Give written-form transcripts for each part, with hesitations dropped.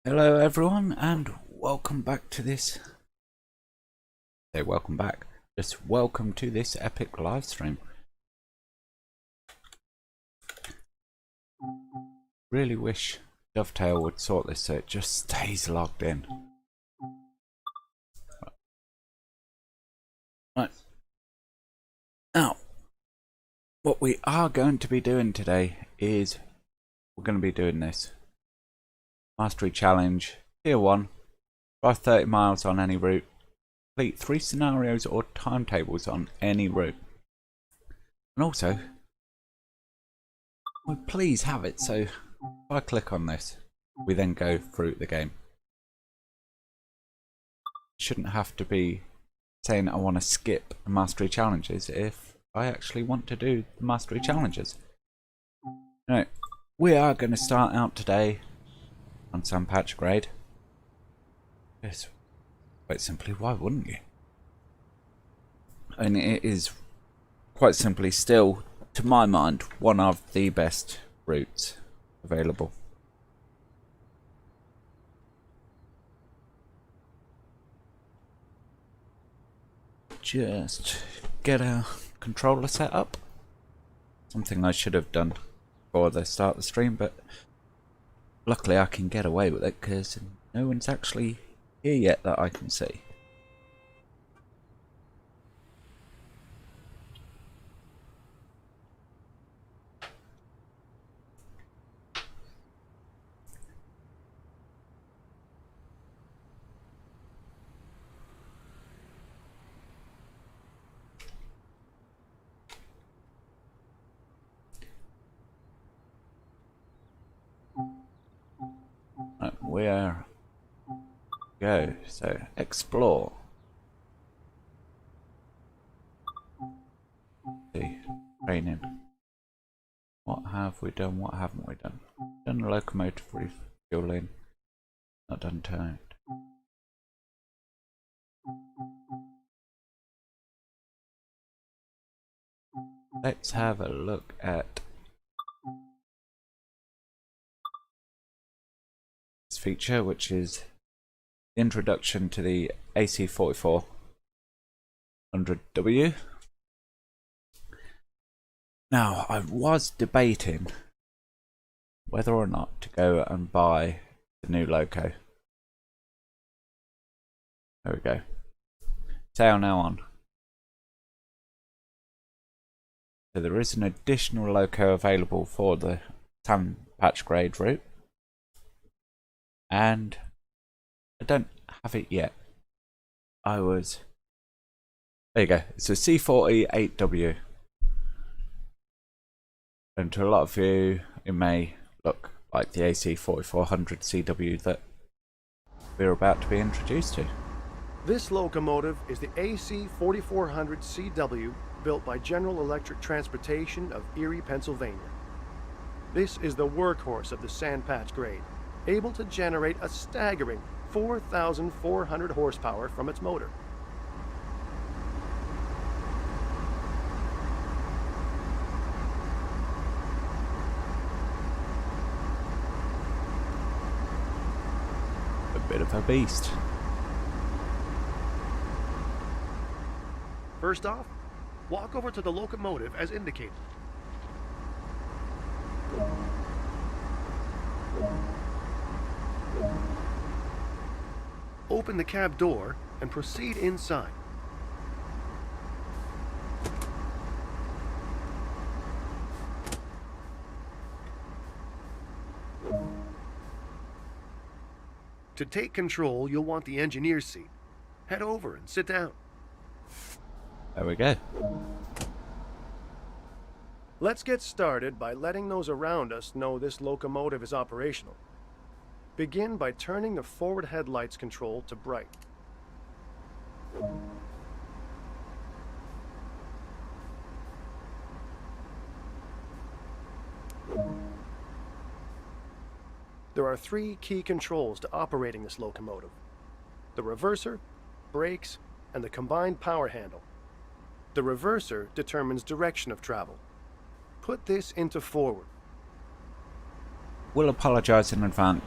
Hello everyone and welcome back to this welcome back. Just welcome to this epic live stream. Really wish Dovetail would sort this so it just stays logged in. Right. Now, what we are going to be doing today is we're going to be doing this Mastery Challenge Tier 1. Drive 30 miles on any route. Complete 3 scenarios or timetables on any route. And also, would please have it so if I click on this, we then go through the game. Shouldn't have to be saying I want to skip the Mastery Challenges if I actually want to do the Mastery Challenges. Now, we are going to start out today on Sand Patch Grade. Yes, quite simply, why wouldn't you? And it is quite simply still, to my mind, one of the best routes available. Just get a controller set up. Something I should have done before the start of the stream, but luckily I can get away with it because no one's actually here yet that I can see. Right, where go? So explore. See, training. What have we done? What haven't we done? Done locomotive refueling. Not done turret. Let's have a look at this feature, which is the introduction to the AC4400W. Now, I was debating whether or not to go and buy the new loco. There we go. Sale now on. So there is an additional loco available for the Sand Patch Grade route. And I don't have it yet. There you go. It's a C40-8W. And to a lot of you, it may look like the AC4400CW that we're about to be introduced to. This locomotive is the AC4400CW, built by General Electric Transportation of Erie, Pennsylvania. This is the workhorse of the Sand Patch Grade, able to generate a staggering 4,400 horsepower from its motor. A bit of a beast. First off, walk over to the locomotive as indicated. Open the cab door and proceed inside. To take control, you'll want the engineer's seat. Head over and sit down. There we go. Let's get started by letting those around us know this locomotive is operational. Begin by turning the forward headlights control to bright. There are 3 key controls to operating this locomotive: the reverser, brakes, and the combined power handle. The reverser determines direction of travel. Put this into forward. We'll apologise in advance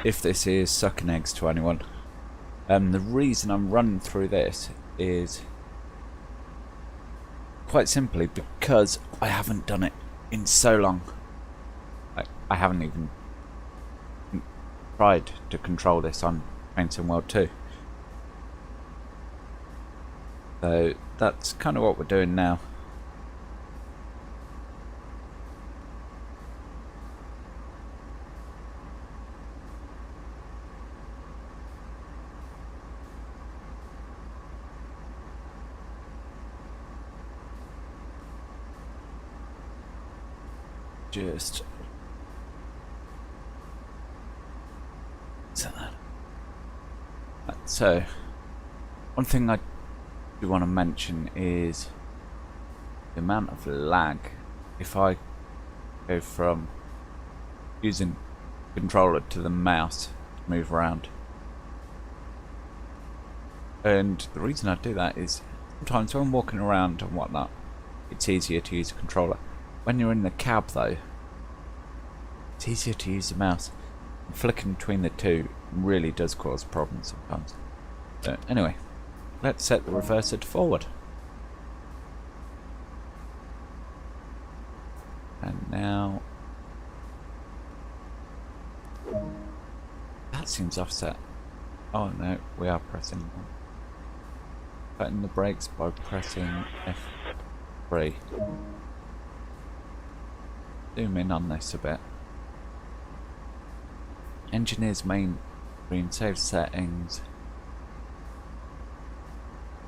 if this is sucking eggs to anyone. The reason I'm running through this is quite simply because I haven't done it in so long. I haven't even tried to control this on Train Sim World 2. So that's kind of what we're doing now. Just so one thing I do want to mention is the amount of lag if I go from using controller to the mouse to move around. And the reason I do that is sometimes when I'm walking around and whatnot, it's easier to use a controller. When you're in the cab though, it's easier to use the mouse. Flicking between the two really does cause problems sometimes. So anyway, let's set the reverser to forward. And now that seems offset. Oh no, we are pressing. Putting the brakes by pressing F3. Zoom in on this a bit. Engineer's main screen, save settings.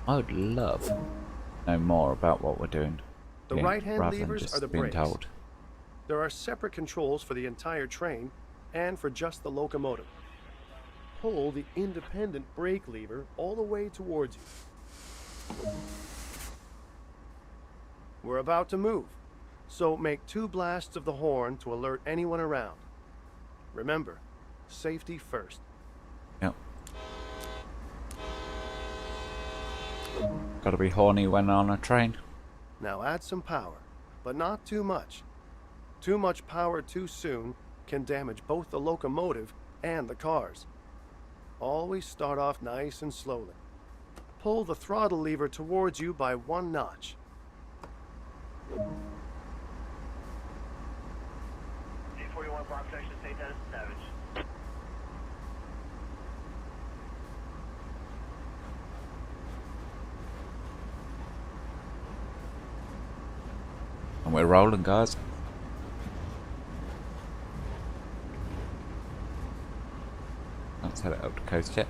I would love to know more about what we're doing. The right-hand levers are the being brakes. told. There are separate controls for the entire train and for just the locomotive. Pull the independent brake lever all the way towards you. We're about to move, so make 2 blasts of the horn to alert anyone around. Remember, safety first. Yep. Gotta be horny when on a train. Now add some power, but not too much. Too much power too soon can damage both the locomotive and the cars. Always start off nice and slowly. Pull the throttle lever towards you by 1 notch. D41 block section, St. Dennis Savage. And we're rolling, guys. Let's head it up to coast jet.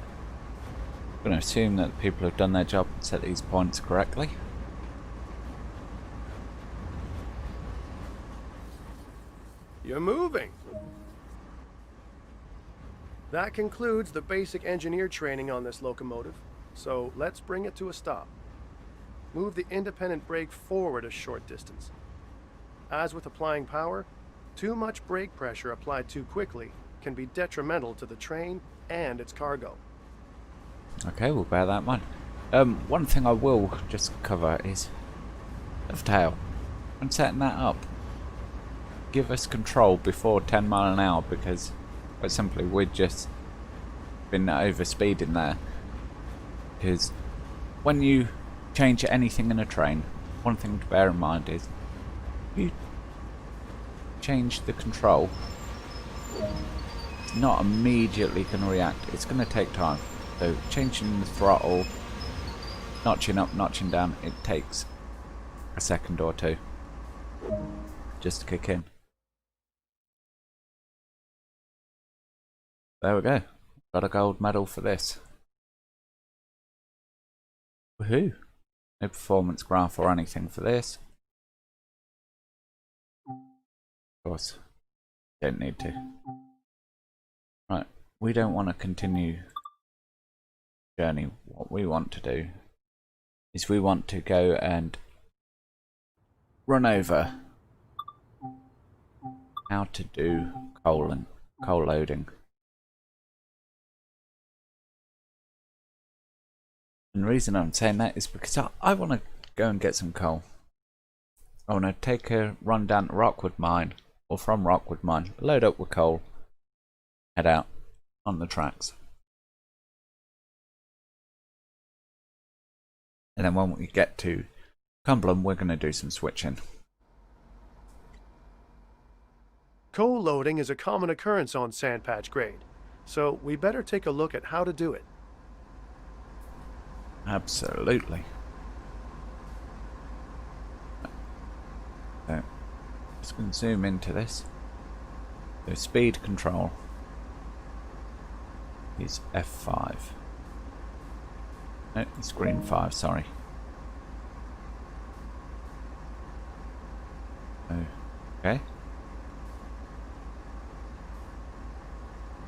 I'm going to assume that people have done their job and set these points correctly. You're moving. That concludes the basic engineer training on this locomotive, so let's bring it to a stop. Move the independent brake forward a short distance. As with applying power, too much brake pressure applied too quickly can be detrimental to the train and its cargo. Okay, we'll bear that in mind. One thing I will just cover is dovetail. When setting that up, give us control before 10 mile an hour because quite simply we've just been over speeding there. Because when you change anything in a train, one thing to bear in mind is if you change the control, it's not immediately going to react. It's going to take time. So changing the throttle, notching up, notching down, it takes a second or two just to kick in. There we go. Got a gold medal for this. Woohoo! No performance graph or anything for this. Of course, don't need to. Right, we don't want to continue journey. What we want to do is we want to go and run over how to do coal loading. And the reason I'm saying that is because I want to go and get some coal. I want to take a run down to Rockwood Mine, or from Rockwood Mine, load up with coal, head out. on the tracks. And then when we get to Cumberland, we're going to do some switching. Coal loading is a common occurrence on Sandpatch Grade, so we better take a look at how to do it. Absolutely. So, just going to zoom into this. So speed control is F5. No, it's screen 5, sorry. Okay.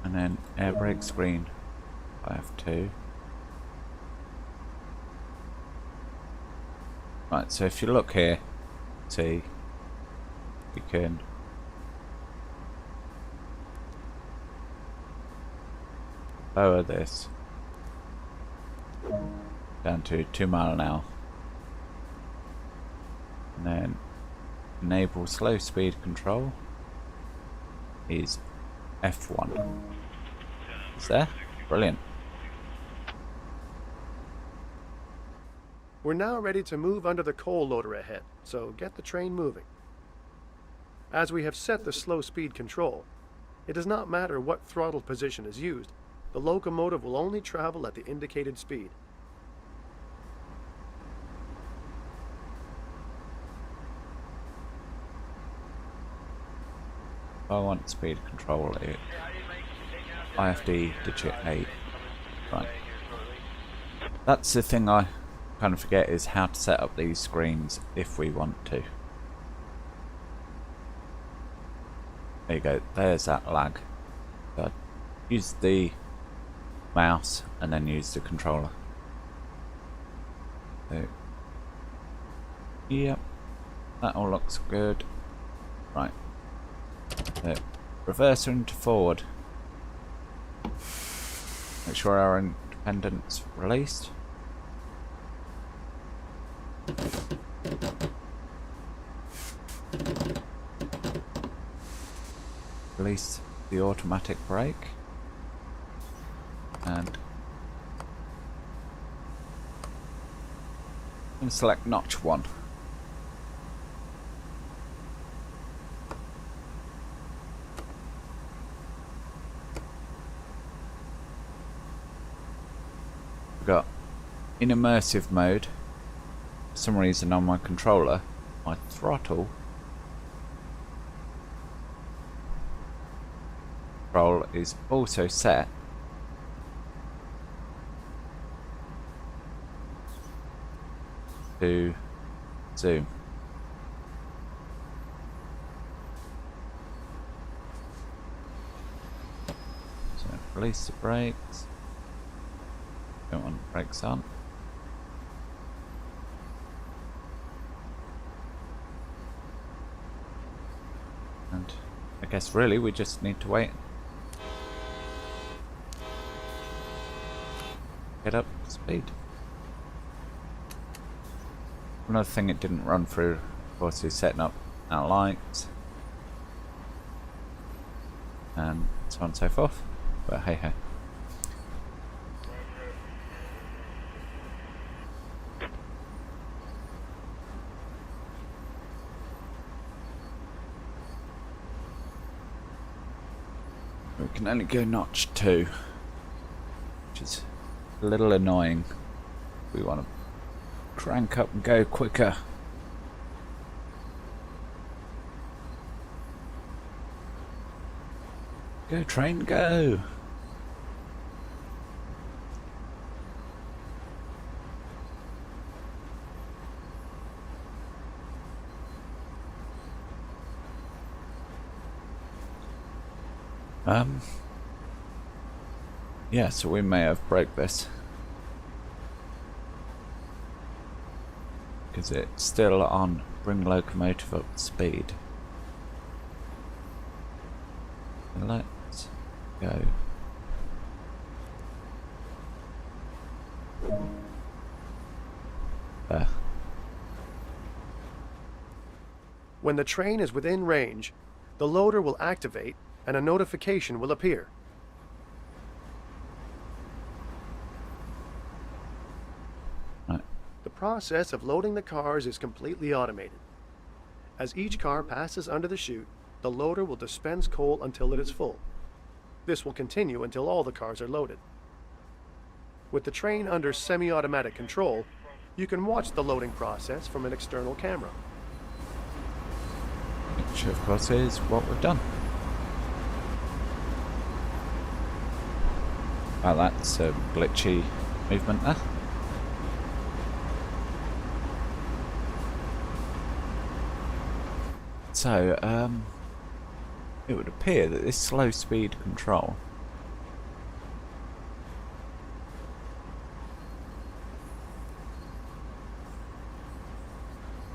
And then air brake screen F2. Right, so if you look here, see, you can lower this down to 2 miles an hour, and then enable slow speed control is F1. Is there? Brilliant. We're now ready to move under the coal loader ahead, so get the train moving. As we have set the slow speed control, it does not matter what throttle position is used, the locomotive will only travel at the indicated speed. I want speed control it. IFD digit 8. Right. That's the thing I kind of forget, is how to set up these screens if we want to. There you go, there's that lag. So use the mouse and then use the controller. So, yep, that all looks good. Right. So, reverse into forward. Make sure our independent's released. Release the automatic brake. And I'm going to select notch 1. We've got in immersive mode. For some reason on my controller, my throttle control is also set to zoom. So release the brakes. Don't want the brakes on. And I guess really we just need to wait. Get up to speed. Another thing it didn't run through, of course, is setting up our lights and so on and so forth. But hey hey. We can only go notch 2, which is a little annoying. We want to crank up and go quicker. Go train, go! Yeah, so we may have broke this. Because it's still on bring locomotive up to speed. Let's go. There. When the train is within range, the loader will activate and a notification will appear. The process of loading the cars is completely automated. As each car passes under the chute, the loader will dispense coal until it is full. This will continue until all the cars are loaded. With the train under semi-automatic control, you can watch the loading process from an external camera. Which of course is what we've done. Well, that's a glitchy movement there. So, it would appear that this slow speed control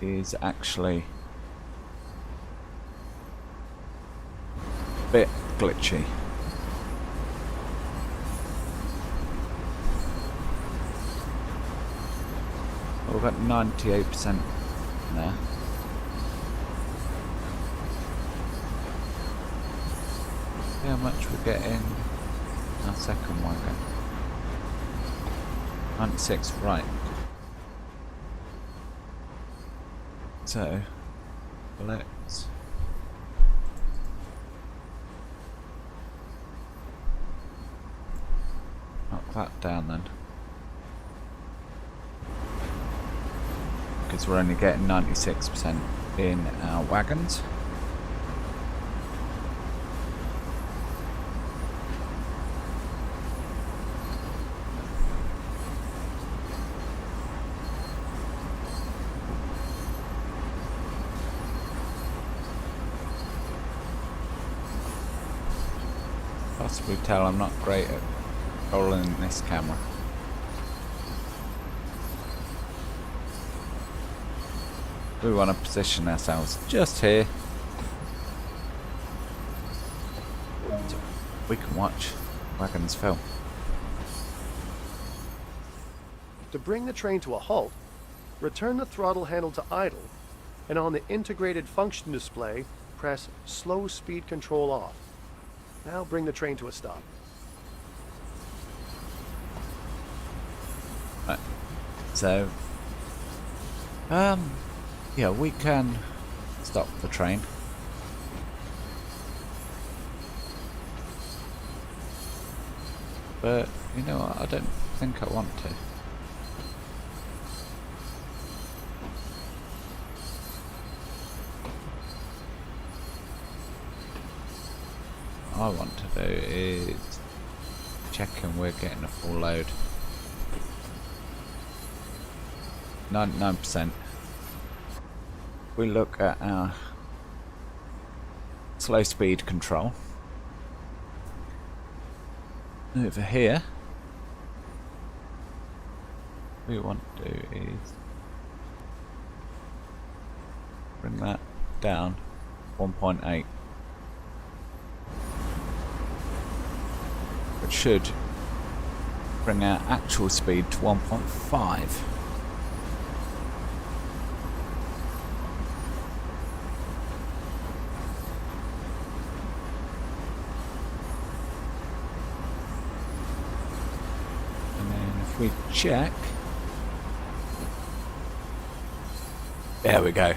is actually a bit glitchy. We've got 98% there. See how much we get in our second wagon. 96, right. So, let's knock that down then. Because we're only getting 96% in our wagons. Possibly tell I'm not great at controlling this camera. We want to position ourselves just here so we can watch wagons fill. To bring the train to a halt, return the throttle handle to idle, and on the integrated function display, press slow speed control off. Now bring the train to a stop. Right. So, yeah, we can stop the train. But, you know what, I don't think I want to. All I want to do is checking we're getting a full load. 99%. We look at our slow speed control over here. What we want to do is bring that down 1.8, which should bring our actual speed to 1.5. We check. There we go.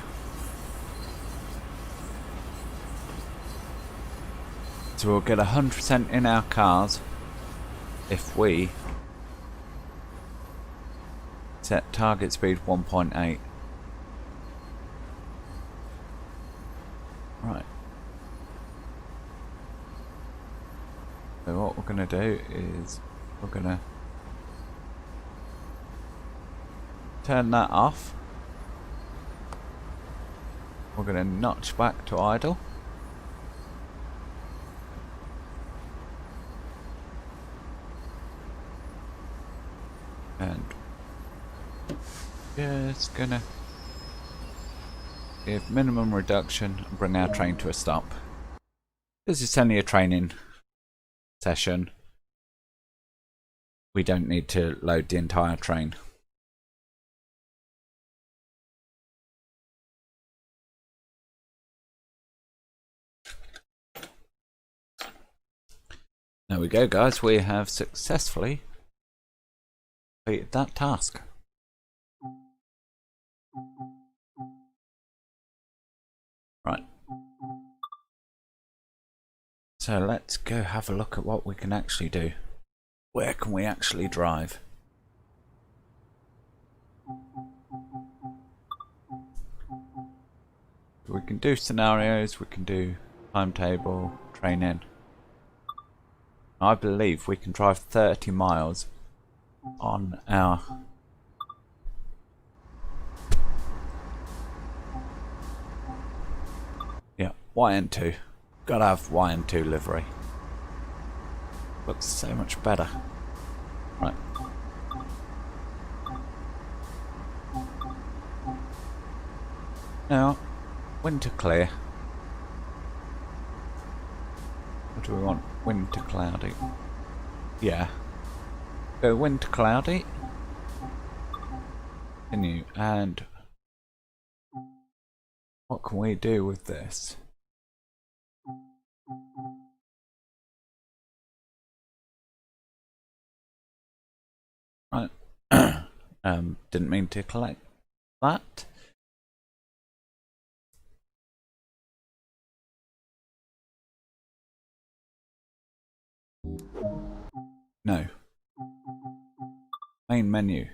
So we'll get 100% in our cars if we set target speed 1.8. Right. So what we're going to do is we're going to turn that off. We're going to notch back to idle. And just going to give minimum reduction and bring our train to a stop. This is only a training session. We don't need to load the entire train. There we go, guys. We have successfully completed that task. Right. So let's go have a look at what we can actually do. Where can we actually drive? We can do scenarios, we can do timetable, training. I believe we can drive 30 miles on our... Yeah, YN2. Gotta have YN2 livery. Looks so much better. Right. Now, winter clear. What do we want? Winter cloudy. Yeah. Go winter cloudy. Continue. And what can we do with this? Right. Didn't mean to collect that. No. Main menu.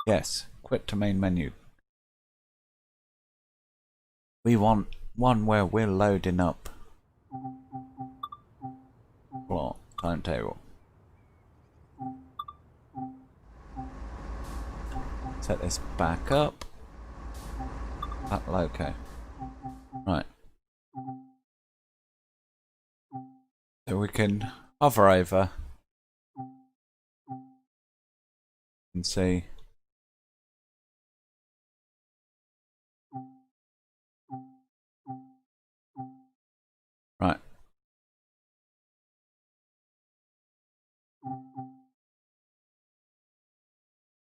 Yes. Quit to main menu. We want one where we're loading up. Plot. Timetable. Set this back up. That loco. Right. So we can hover over and see. Right.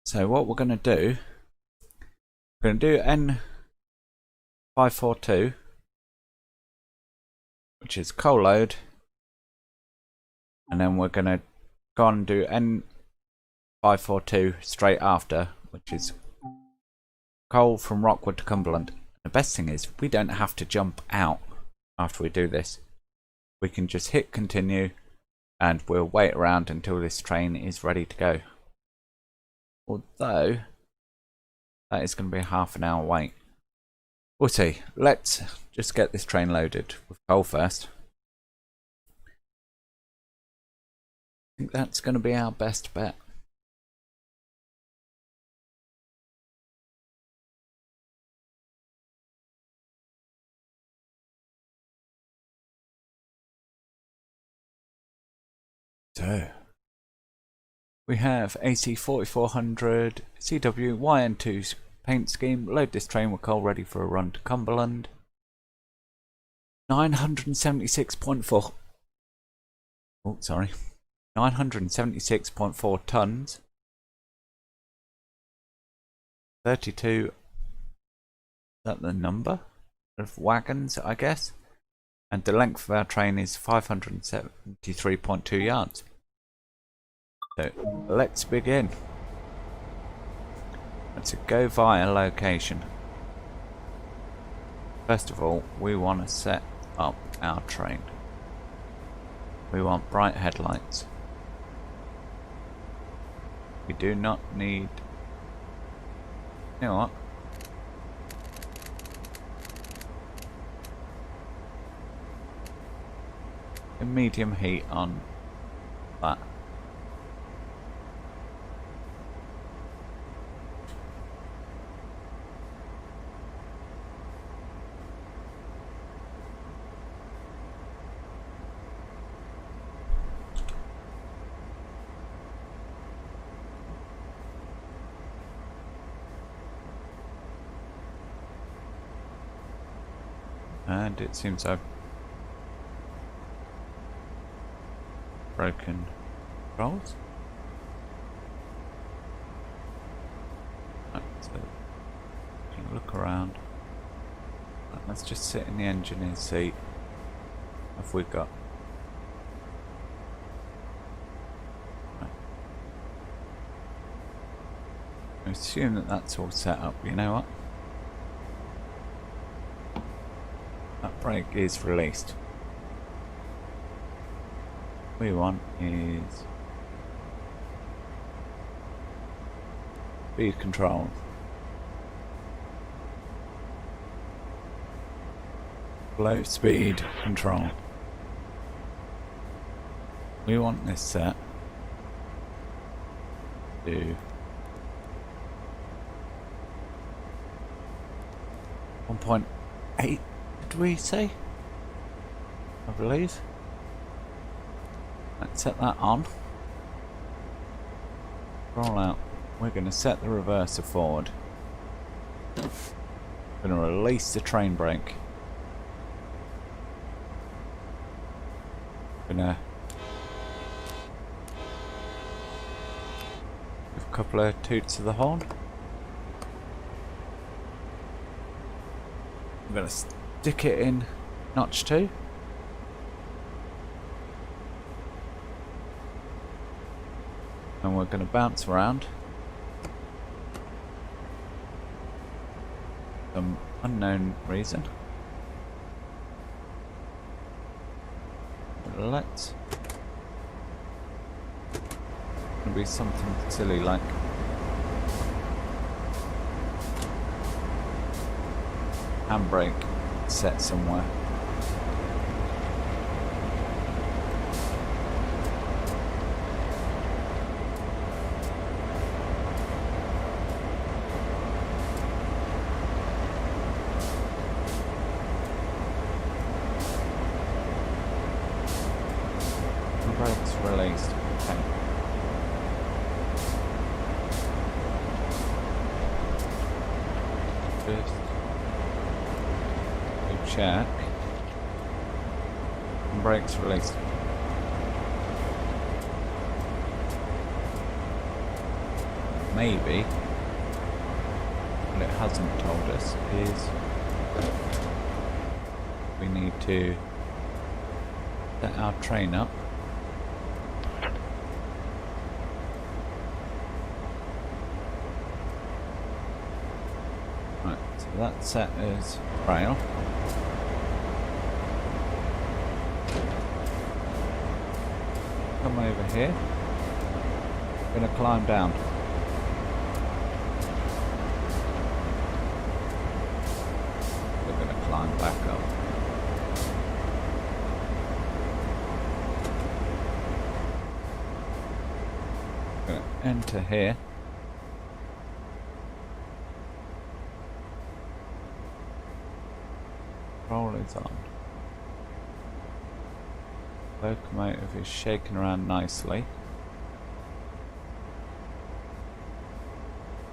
So what we're going to do, we're going to do N542, which is coal load, and then we're going to go on and do N542 straight after, which is coal from Rockwood to Cumberland. The best thing is we don't have to jump out after we do this. We can just hit continue and we'll wait around until this train is ready to go. Although that is going to be a half an hour wait. We'll see. Let's just get this train loaded with coal first. I think that's going to be our best bet. So we have AC 4400 CW YN2 paint scheme. Load this train with coal ready for a run to Cumberland. 976.4. Oh, sorry. 976.4 tons. 32. Is that the number of wagons, I guess? And the length of our train is 573.2 yards. So let's begin. Let's go via location. First of all, we want to set up our train. We want bright headlights. We do not need... You know what? A medium heat on that. And it seems I've broken controls. Right, so you can look around. Right, let's just sit in the engineer's seat. Have we got? Right. I assume that that's all set up. You know what? brake is released. What we want is speed control. Low speed control. We want this set to 1.8, did we say? I believe. Let's set that on. Roll out. We're going to set the reverser forward. We're going to release the train brake. We're going to give a couple of toots of the horn. I'm going to stick it in notch 2. And we're going to bounce around. Some unknown reason. Let's... It'll be something silly like... handbrake set somewhere. Brakes released. Okay. First, we check. And brakes released. Maybe what it hasn't told us is we need to set our train up. Right, so that set is rail. Come over here. We're going to climb down. We're going to climb back up. We're going to enter here. Control is on. Locomotive is shaking around nicely.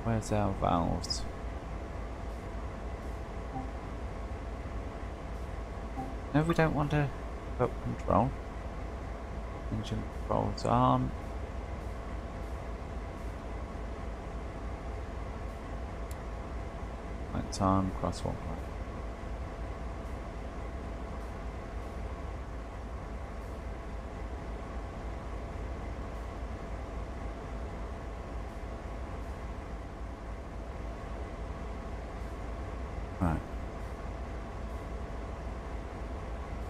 Where's our valves? No, we don't want to up control. Engine controls on. Lights on, crosswalk light. Right.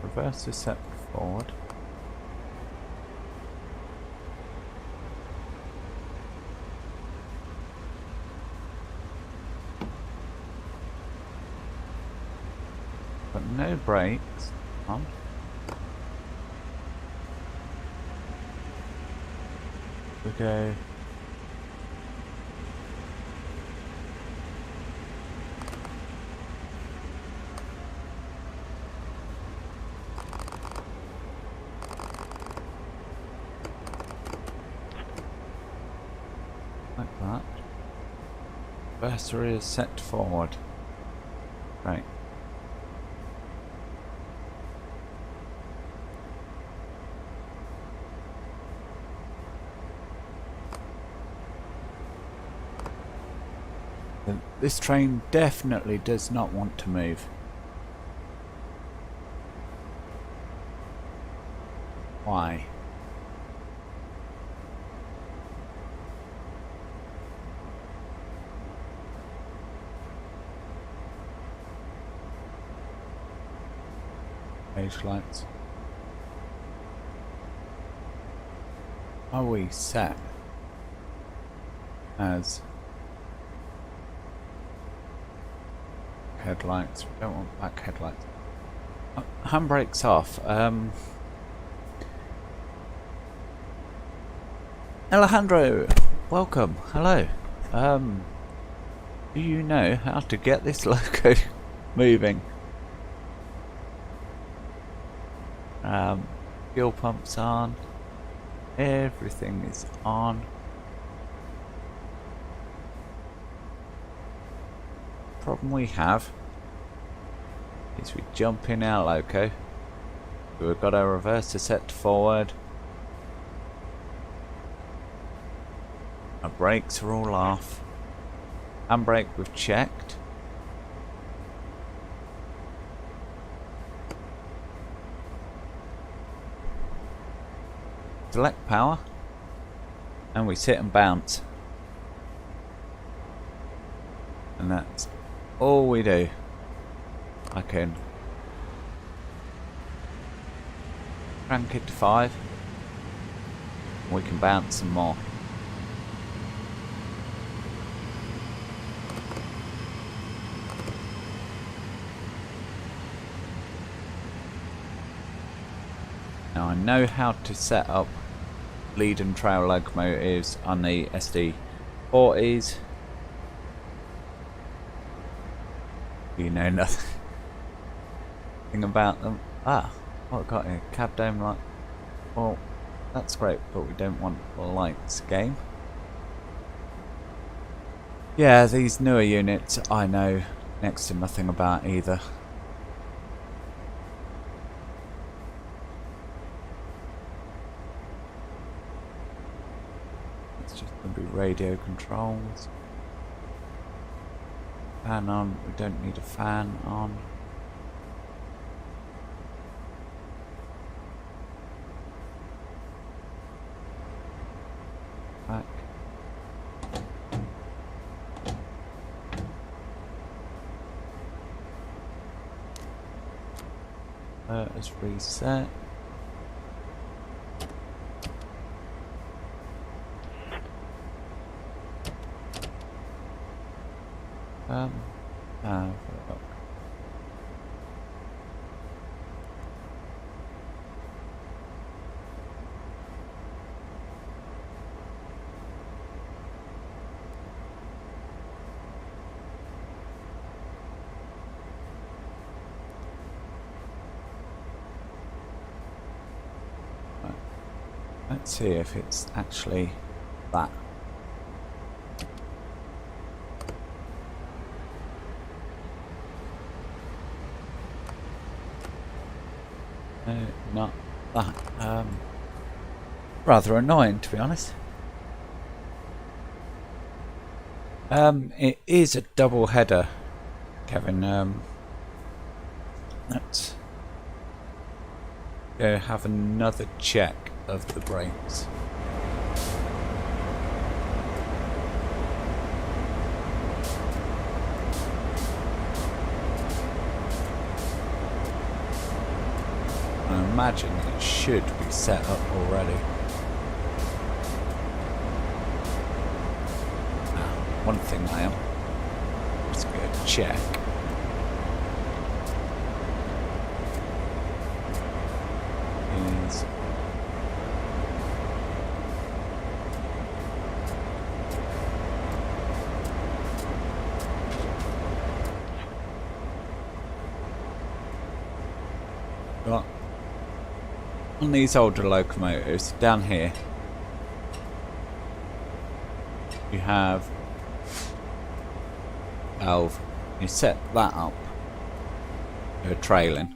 Reverse is set forward. But no brakes on. We go. Like that. Reverser is set forward. Right. This train definitely does not want to move. Why? Page lights. Are we set as headlights? We don't want back headlights. Handbrake's off. Alejandro, welcome. Hello. Do you know how to get this loco moving? Fuel pumps on. Everything is on. Problem we have is we jump in our loco. We've got our reverser set forward. Our brakes are all off. Handbrake we've checked. Select power. And we sit and bounce. And that's all we do. I can crank it to 5. We can bounce some more. Now I know how to set up lead and trail locomotives on the SD40s. You know nothing about them. Ah, what have we got here? Cab dome light. Well, that's great, but we don't want lights game. Yeah, these newer units I know next to nothing about either. It's just going to be radio controls. Fan on, we don't need a fan on. Back. Let's reset. Let's see if it's actually that. No, not that. Rather annoying, to be honest. It is a double header, Kevin. Let's go have another check of the brakes. I imagine it should be set up already. Now, one thing I am just going to check. Is got on these older locomotives down here you have valve. You set that up for trailing.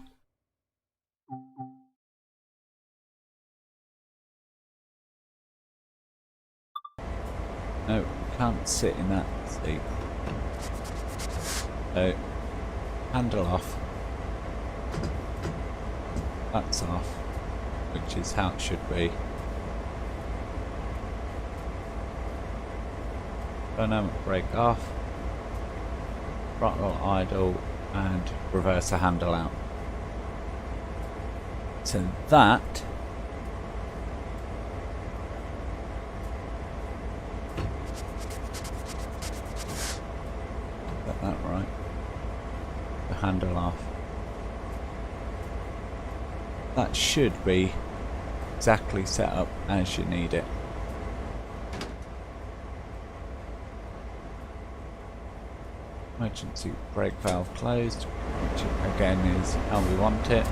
No, you can't sit in that seat. So handle off. That's off, which is how it should be. Dynamic brake off. Throttle idle and reverser handle out. So that got that right. The handle off. That should be exactly set up as you need it. Emergency brake valve closed, which again is how we want it.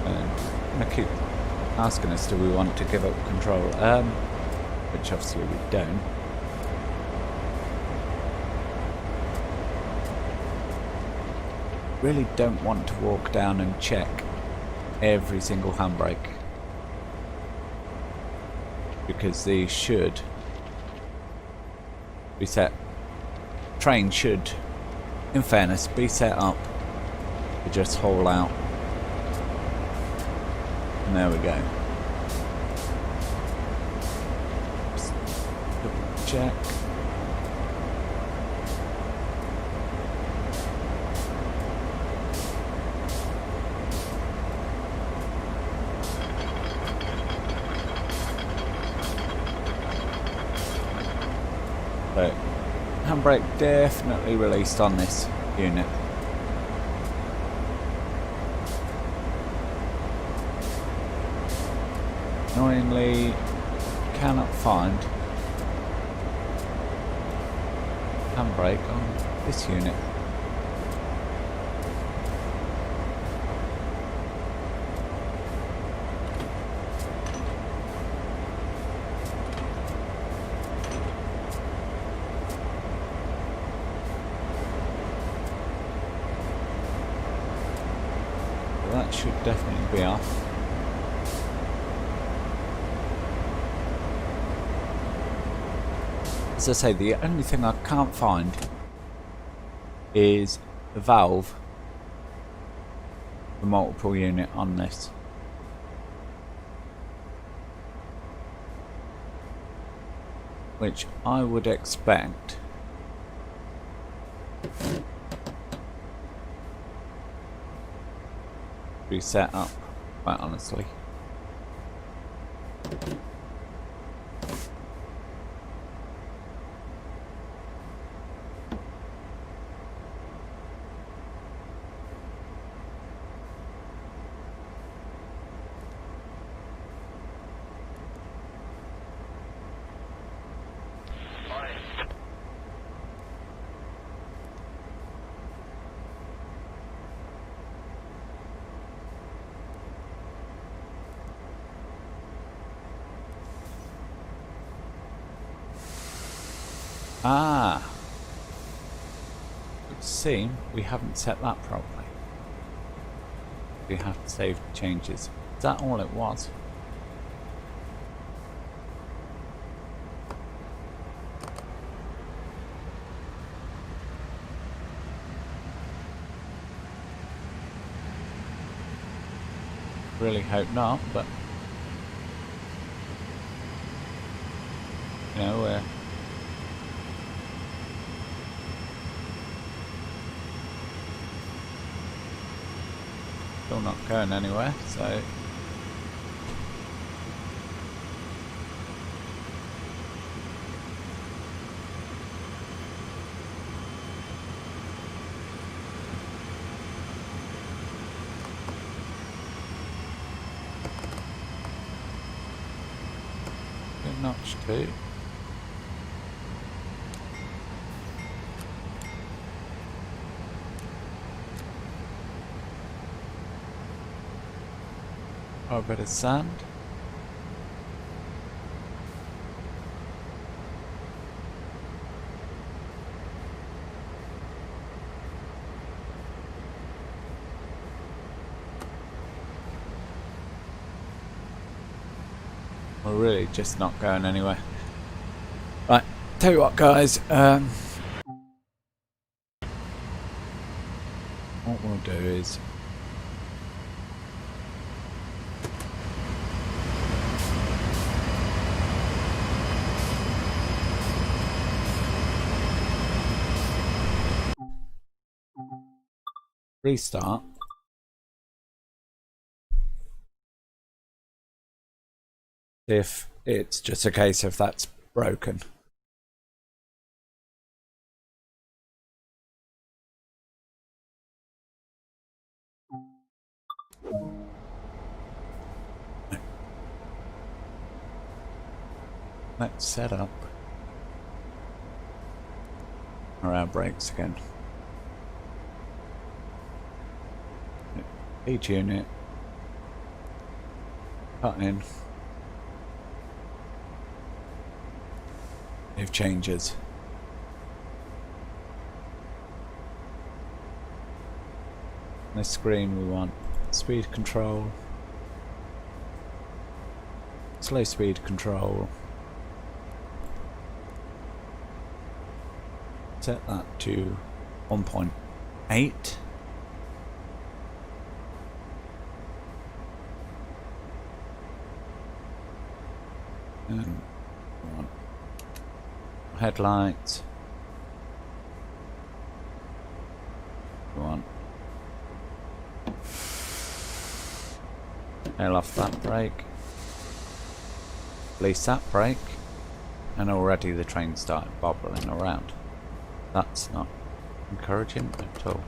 And I keep asking us, do we want to give up control? Which obviously we don't. Really don't want to walk down and check every single handbrake, because these should be set. Train should, in fairness, be set up to just haul out. And there we go. Just double check. So, handbrake definitely released on this unit. Annoyingly, cannot find handbrake on this unit. That should definitely be off. As I say, the only thing I can't find is the valve, the multiple unit on this. Which I would expect be set up, quite honestly. Ah, it would seem we haven't set that properly. We have to save changes. Is that all it was? Really hope not, but you know, we're still not going anywhere, so good notch too. Oh, a bit of sand. We're really just not going anywhere. Right, tell you what guys, what we'll do is Restart. If it's just a case of that's broken. Let's set up our brakes again. Each unit, cut in, if changes. On this screen we want speed control, slow speed control. Set that to 1.8. And headlights. Go on. Nail off that brake. Release that brake. And already the train started bobbling around. That's not encouraging at all.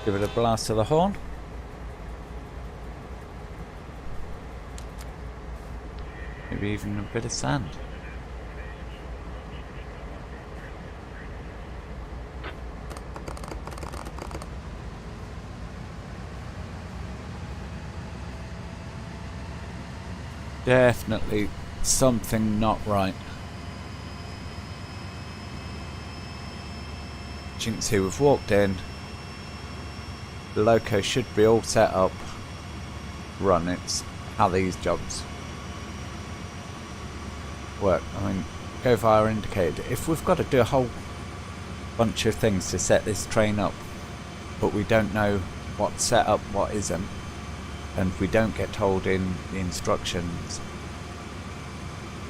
Give it a blast of the horn. Maybe even a bit of sand. Definitely something not right. As you can see, we've walked in. The loco should be all set up, run. It's how these jobs work. I mean, go via indicator. If we've got to do a whole bunch of things to set this train up, but we don't know what's set up, what isn't, and we don't get told in the instructions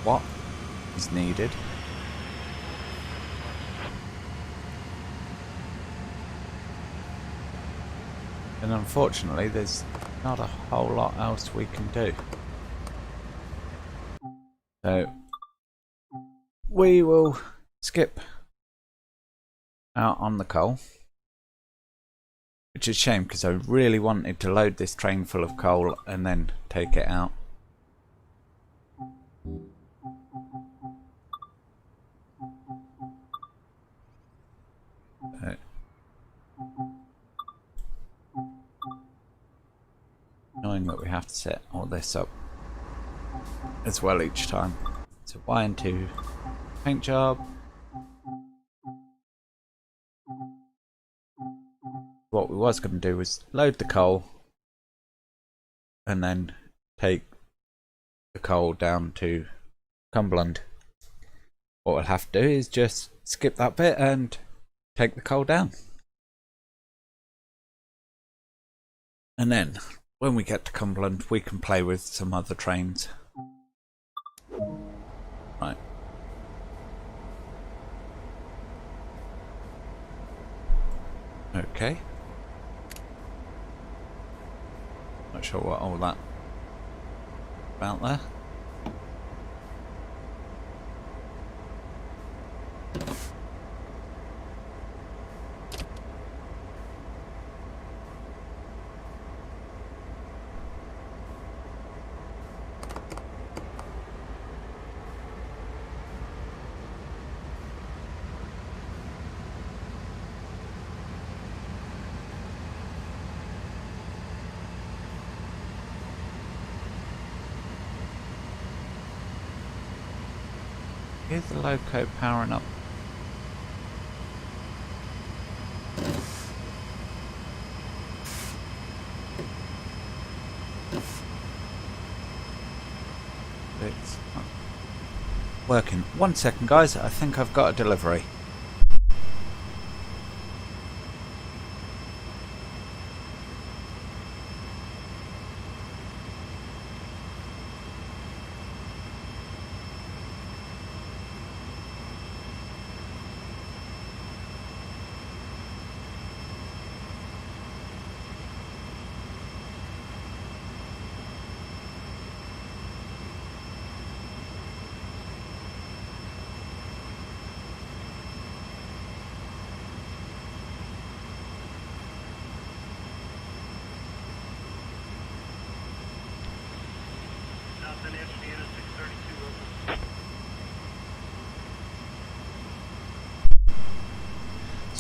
what is needed, and unfortunately there's not a whole lot else we can do. So we will skip out on the coal, which is a shame because I really wanted to load this train full of coal and then take it out. Knowing that we have to set all this up as well each time. So Y and 2 paint job. What we was going to do was load the coal and then take the coal down to Cumberland. What we'll have to do is just skip that bit and take the coal down. And then when we get to Cumberland we can play with some other trains. Right. Okay. Not sure what all that about there. Here's the loco powering up. It's not working. 1 second guys, I think I've got a delivery.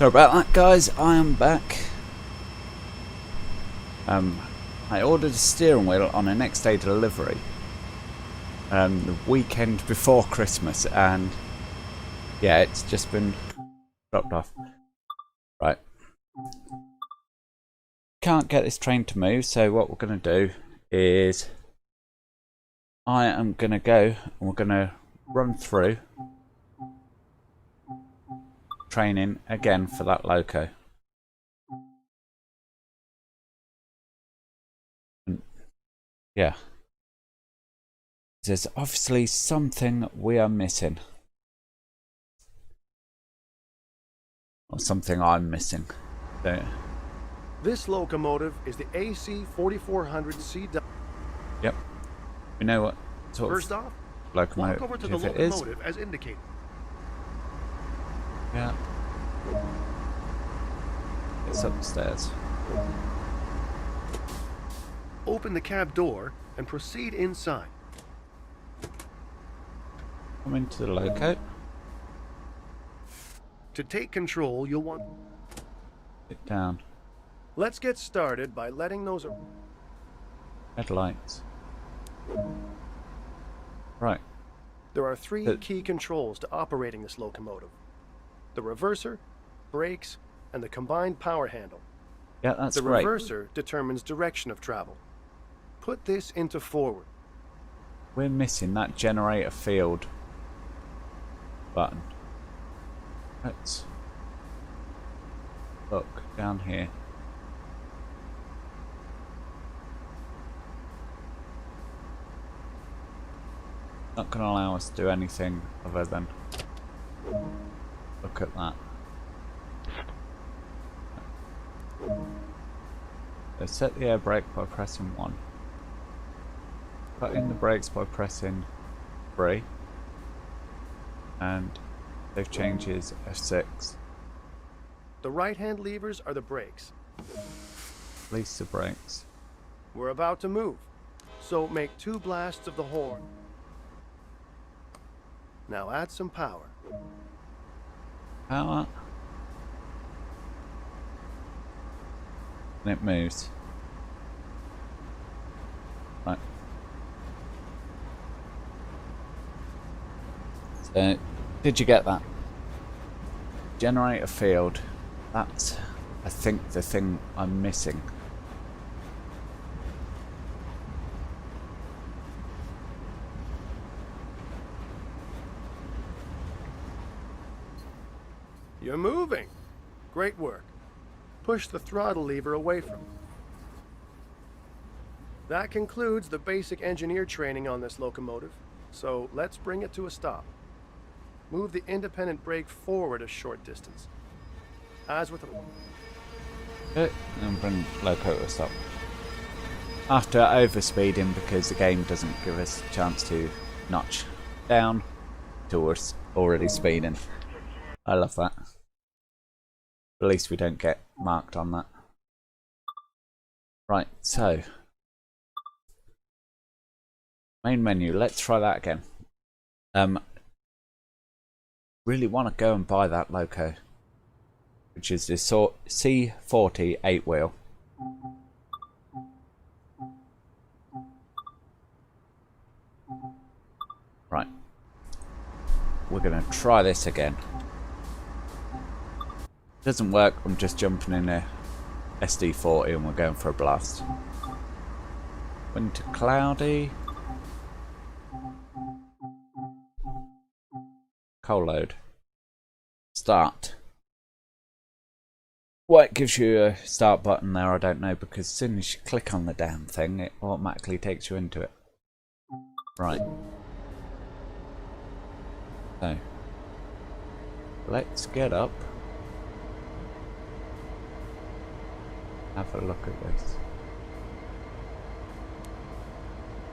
Sorry about that, guys. I am back. I ordered a steering wheel on a next day delivery the weekend before Christmas, and yeah, it's just been dropped off. Right. Can't get this train to move, so what we're going to do is I am going to go and we're going to run through training again for that loco. And yeah. There's obviously something we are missing. Or something I'm missing. So, This locomotive is the AC 4400CW. yep. We know what sort First of off, locomotive walk over to the it is. locomotive as indicated. Yeah. It's upstairs. Open the cab door and proceed inside. Come into the loco. To take control, you'll want... Sit down. Let's get started by letting those... Headlights. Right. There are three key controls to operating this locomotive. The reverser, brakes, and the combined power handle. Yeah, that's The great. reverser determines direction of travel. Put this into forward. We're missing that generator field button. Let's look down here. Not going to allow us to do anything other than look at that. So set the air brake by pressing 1. Put in the brakes by pressing 3. And save changes F6. The right-hand levers are the brakes. Release the brakes. We're about to move, so make 2 blasts of the horn. Now add some power. Power. And it moves. Right. So, did you get that? Generator field. That's, I think, the thing I'm missing. You're moving. Great work. Push the throttle lever away from you. That concludes the basic engineer training on this locomotive, so let's bring it to a stop. Move the independent brake forward a short distance. As with Okay, and bring loco to a stop. After overspeeding, because the game doesn't give us a chance to notch down to us already speeding. I love that. At least we don't get marked on that. Right, so main menu, let's try that again. Really want to go and buy that loco, which is the C40 8-wheel. Right, we're going to try this again. Doesn't work, I'm just jumping in a SD40 and we're going for a blast. Winter cloudy. Coal load. Start. Why it gives you a start button there, I don't know, because as soon as you click on the damn thing, it automatically takes you into it. Right. So, let's get up. Have a look at this.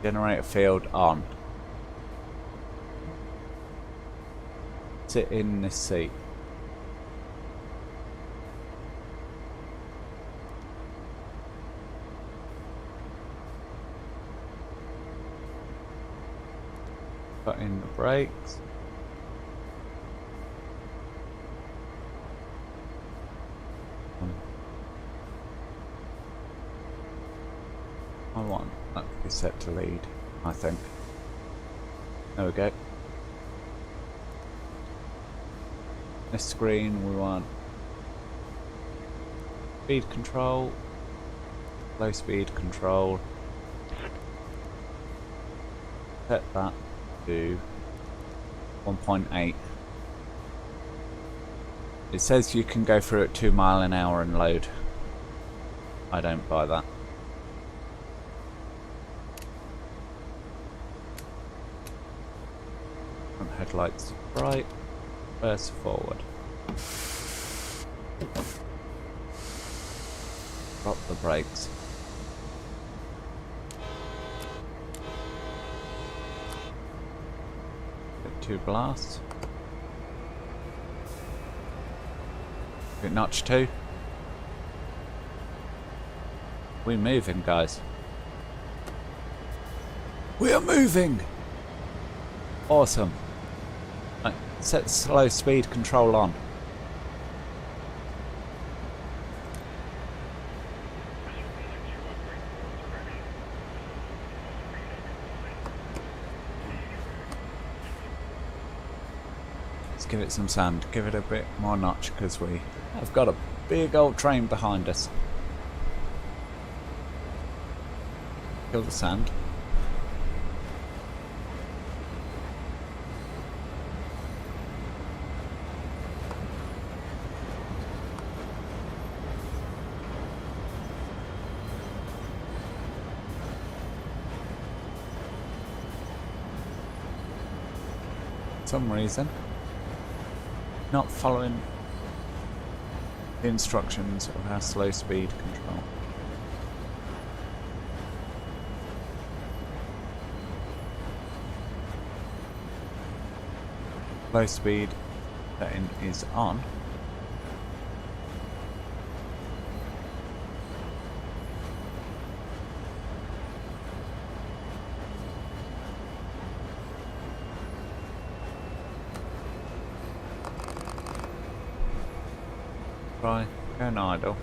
Generator field on. Sit in this seat. Put in the brakes. I want that to be set to lead, I think. There we go. This screen we want speed control, low speed control. Set that to 1.8. It says you can go through at 2 miles an hour and load. I don't buy that. Front headlights right, reverse forward. Drop the brakes. Get 2 blasts. Get notch 2. We're moving, guys. We are moving! Awesome. Right, set slow speed control on. Let's give it some sand. Give it a bit more notch because we have got a big old train behind us. Kill the sand. For some reason, not following the instructions of our slow speed control. Low speed setting is on. Try going idle.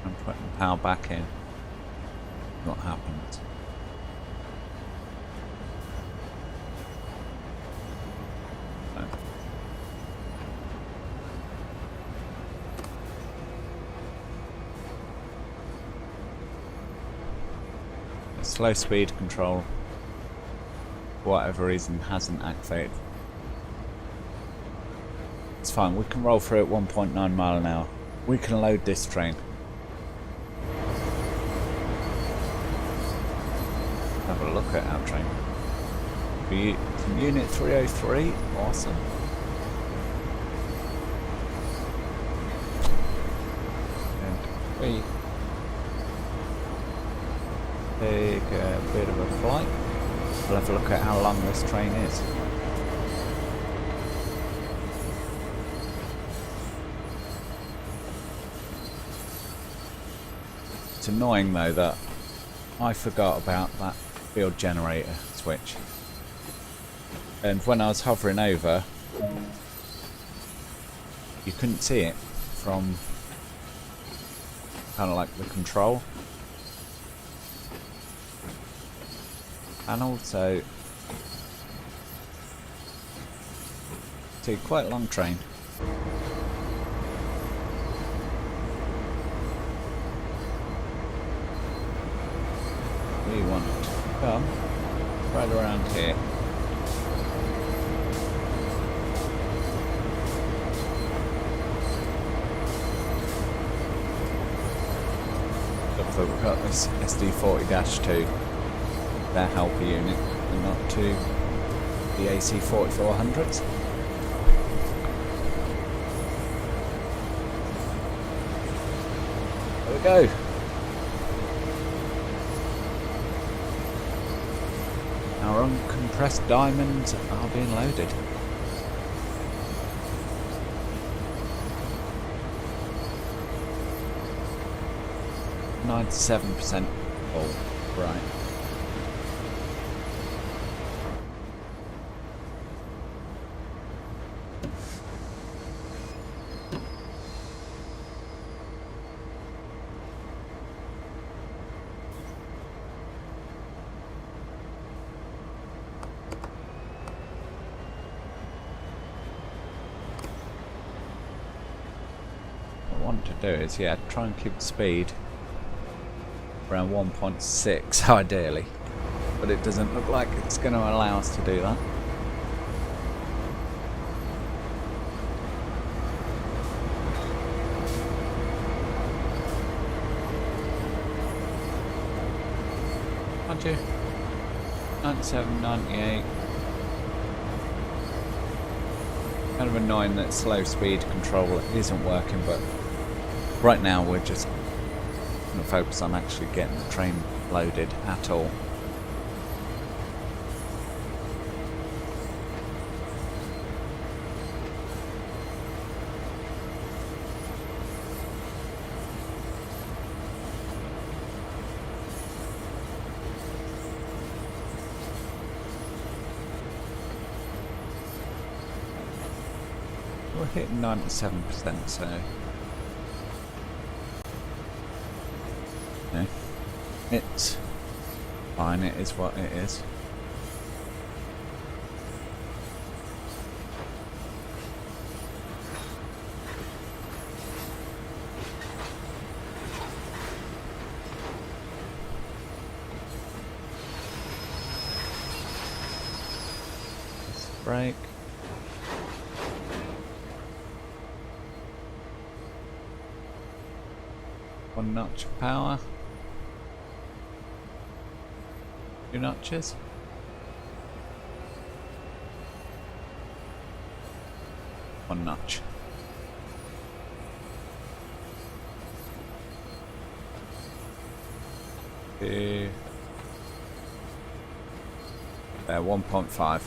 And putting power back in. What happens? No. Slow speed control, for whatever reason, hasn't activated. It's fine, we can roll through at 1.9 mile an hour. We can load this train. Have a look at our train. From Unit 303, awesome. And we take a bit of a flight. We'll have a look at how long this train is. It's annoying though that I forgot about that field generator switch. And when I was hovering over, you couldn't see it from kind of like the control. And also, it's quite a long train. We want to come right around here. Looks like we've got this SD40-2. Their helper unit and not to the AC 4400s. There we go. Our uncompressed diamonds are being loaded. .97% full, right. to do is, yeah, try and keep the speed around 1.6 ideally, but it doesn't look like it's going to allow us to do that. Aren't you? 97, 98. Kind of annoying that slow speed control isn't working, but right now we're just going to focus on actually getting the train loaded at all. We're hitting 97%, so yeah, it's fine, it is what it is. Let's brake. One notch of power. 2 notches. One notch. Two. There, 1.5.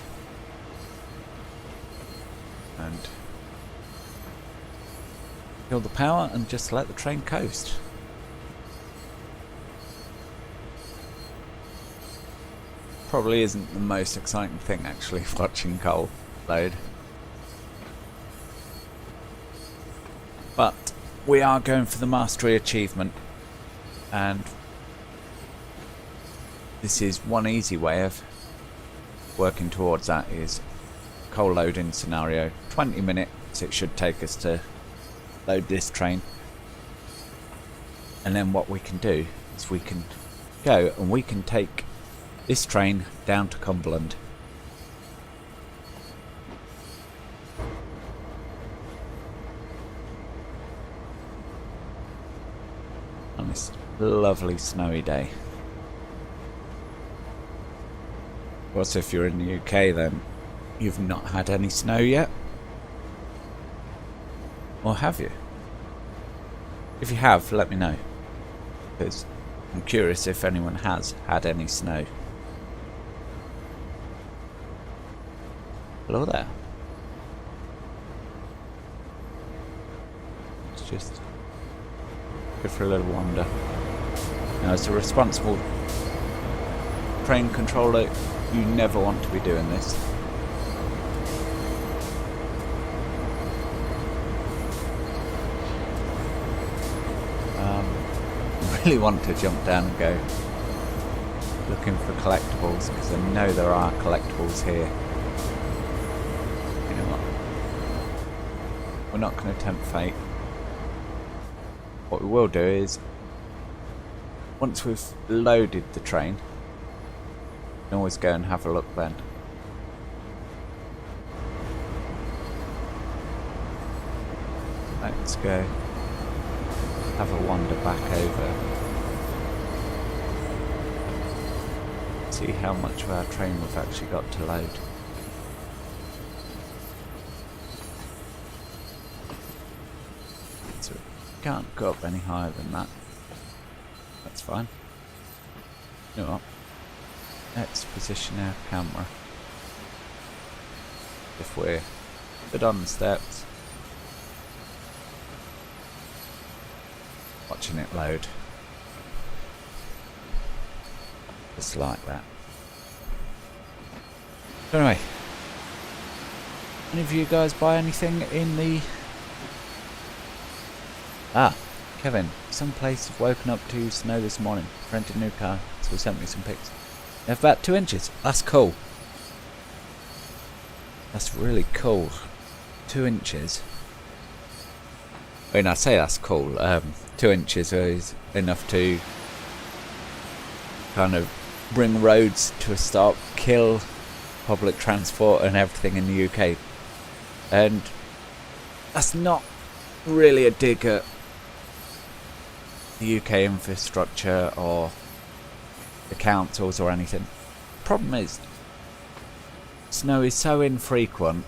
And kill the power and just let the train coast. Probably isn't the most exciting thing actually, watching coal load. But we are going for the mastery achievement, and this is one easy way of working towards that. Is coal loading scenario. 20 minutes it should take us to load this train, and then what we can do is we can go and we can take this train down to Cumberland. On this lovely snowy day. Of course, if you're in the UK, then you've not had any snow yet. Or have you? If you have, let me know, because I'm curious if anyone has had any snow. Hello there. Let's just go for a little wander. Now, as a responsible train controller, you never want to be doing this. I really want to jump down and go looking for collectibles, because I know there are collectibles here. We're not going to tempt fate. What we will do is, once we've loaded the train, we can always go and have a look then. Let's go have a wander back over. See how much of our train we've actually got to load. Can't go up any higher than that. That's fine. You know what? Let's position our camera. If we're good on the steps, watching it load. Just like that. So anyway, any of you guys buy anything in the... Ah, Kevin, some place have woken up to snow this morning. Rented a new car, so he sent me some pics. They have about 2 inches. That's cool. That's really cool. 2 inches. I mean, I say that's cool. 2 inches is enough to kind of bring roads to a stop, kill public transport and everything in the UK. And that's not really a dig at the UK infrastructure or the councils or anything. The problem is, snow is so infrequent,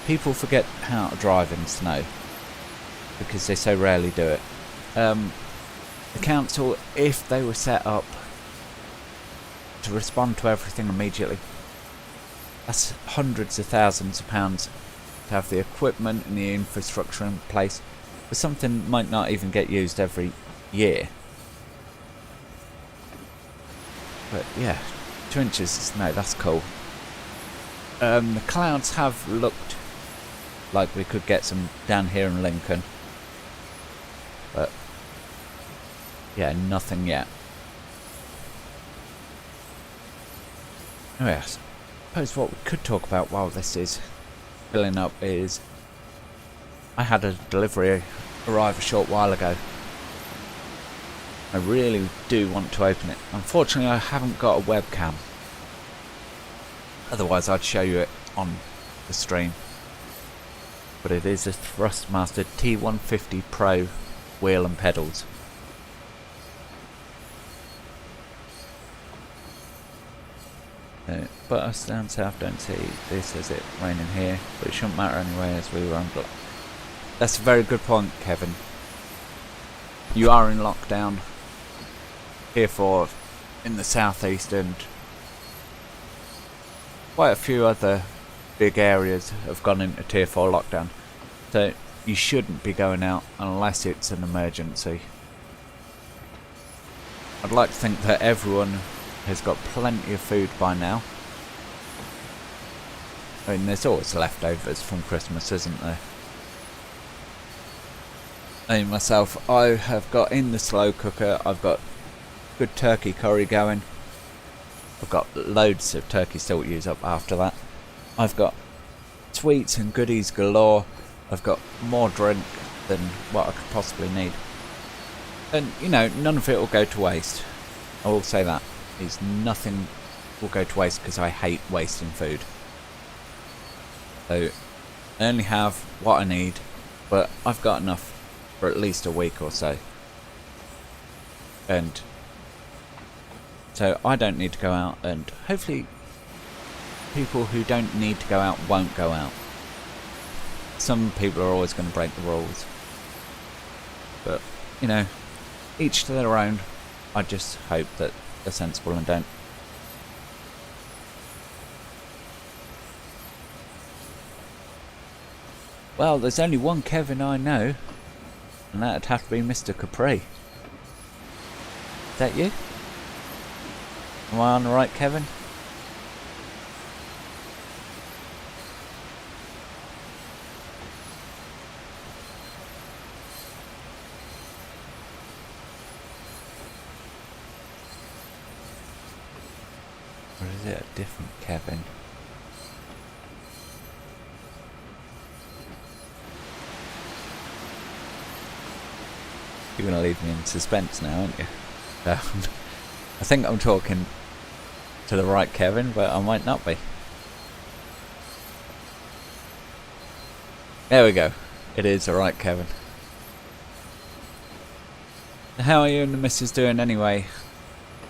people forget how to drive in snow because they so rarely do it. The council, if they were set up to respond to everything immediately, that's hundreds of thousands of pounds to have the equipment and the infrastructure in place for something might not even get used every year. But yeah, 2 inches of snow, that's cool. The clouds have looked like we could get some down here in Lincoln, but yeah, nothing yet. Oh yes, I suppose what we could talk about while this is filling up is I had a delivery arrive a short while ago. I really do want to open it. Unfortunately, I haven't got a webcam. Otherwise, I'd show you it on the stream. But it is a Thrustmaster T150 Pro wheel and pedals. But us down south don't see this as it raining here, but it shouldn't matter anyway as we were on block. That's a very good point, Kevin. You are in lockdown here for in the southeast, and quite a few other big areas have gone into tier 4 lockdown, so you shouldn't be going out unless it's an emergency. I'd like to think that everyone has got plenty of food by now. I mean, there's always leftovers from Christmas, isn't there? I myself, I have got in the slow cooker, I've got good turkey curry going. I've got loads of turkey still to use up after that. I've got sweets and goodies galore. I've got more drink than what I could possibly need. And, you know, none of it will go to waste. I will say that. Nothing will go to waste because I hate wasting food. So, I only have what I need, but I've got enough for at least a week or so. And so I don't need to go out, and hopefully people who don't need to go out won't go out. Some people are always going to break the rules, but you know, each to their own. I just hope that they're sensible and don't. Well, there's only one Kevin I know, and that'd have to be Mr. Capri. Is that you? Am I on the right, Kevin? Or is it a different Kevin? You're going to leave me in suspense now, aren't you? I think I'm talking to the right Kevin, but I might not be. There we go. It is the right Kevin. How are you and the missus doing anyway?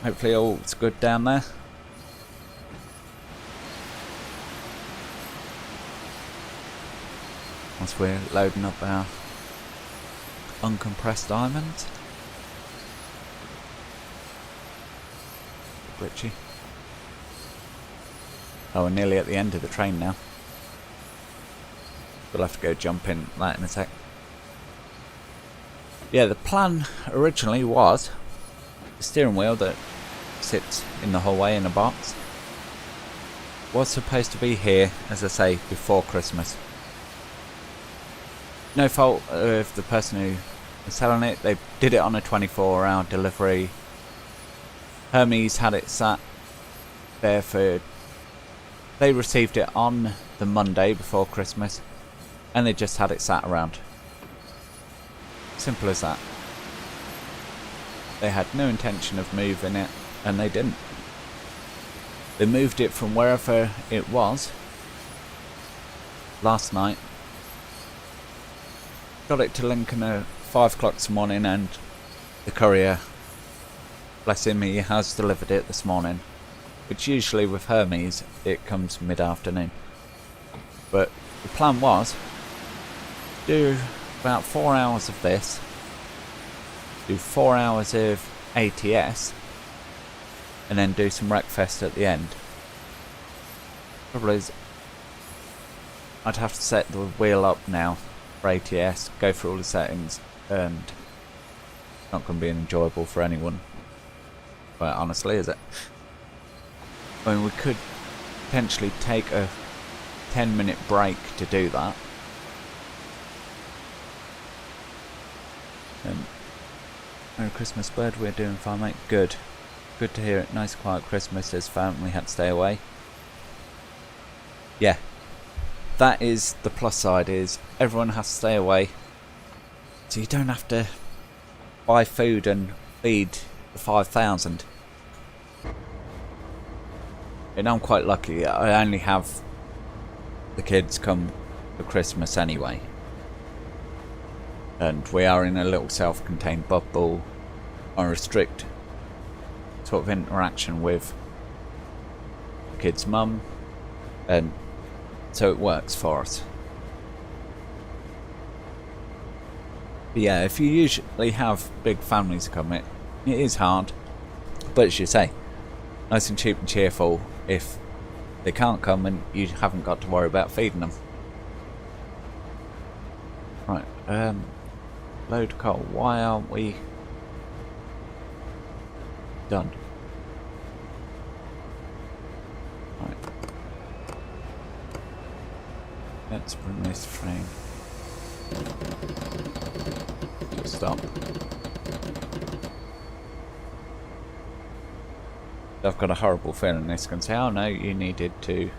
Hopefully all's good down there. Once we're loading up our uncompressed diamonds. Glitchy. Oh, we're nearly at the end of the train now. We'll have to go jump in that in a sec. Yeah, the plan originally was the steering wheel that sits in the hallway in a box was supposed to be here, as I say, before Christmas. No fault of the person who was selling it. They did it on a 24-hour delivery. Hermes had it sat there for... They received it on the Monday before Christmas, and they just had it sat around. Simple as that. They had no intention of moving it, and they didn't. They moved it from wherever it was last night. Got it to Lincoln at 5 o'clock this morning, and the courier, bless him, he has delivered it this morning. Which usually with Hermes, it comes mid-afternoon. But the plan was, do about 4 hours of this, do 4 hours of ATS, and then do some Wreckfest at the end. Trouble is, I'd have to set the wheel up now for ATS, go through all the settings, and it's not going to be enjoyable for anyone. Quite honestly, is it? I mean, we could potentially take a 10-minute break to do that. Merry Christmas, Bird. We're doing fine, mate. Good. Good to hear it. Nice quiet Christmas as family had to stay away. Yeah. That is the plus side, is everyone has to stay away. So you don't have to buy food and feed the 5,000. And I'm quite lucky. I only have the kids come for Christmas anyway. And we are in a little self-contained bubble. I restrict sort of interaction with the kid's mum, and so it works for us. But yeah, if you usually have big families come, it is hard. But as you say, nice and cheap and cheerful if they can't come and you haven't got to worry about feeding them. Right, load coal. Why aren't we done? Right. Let's bring this train to a stop. I've got a horrible feeling this can say, oh no, you needed to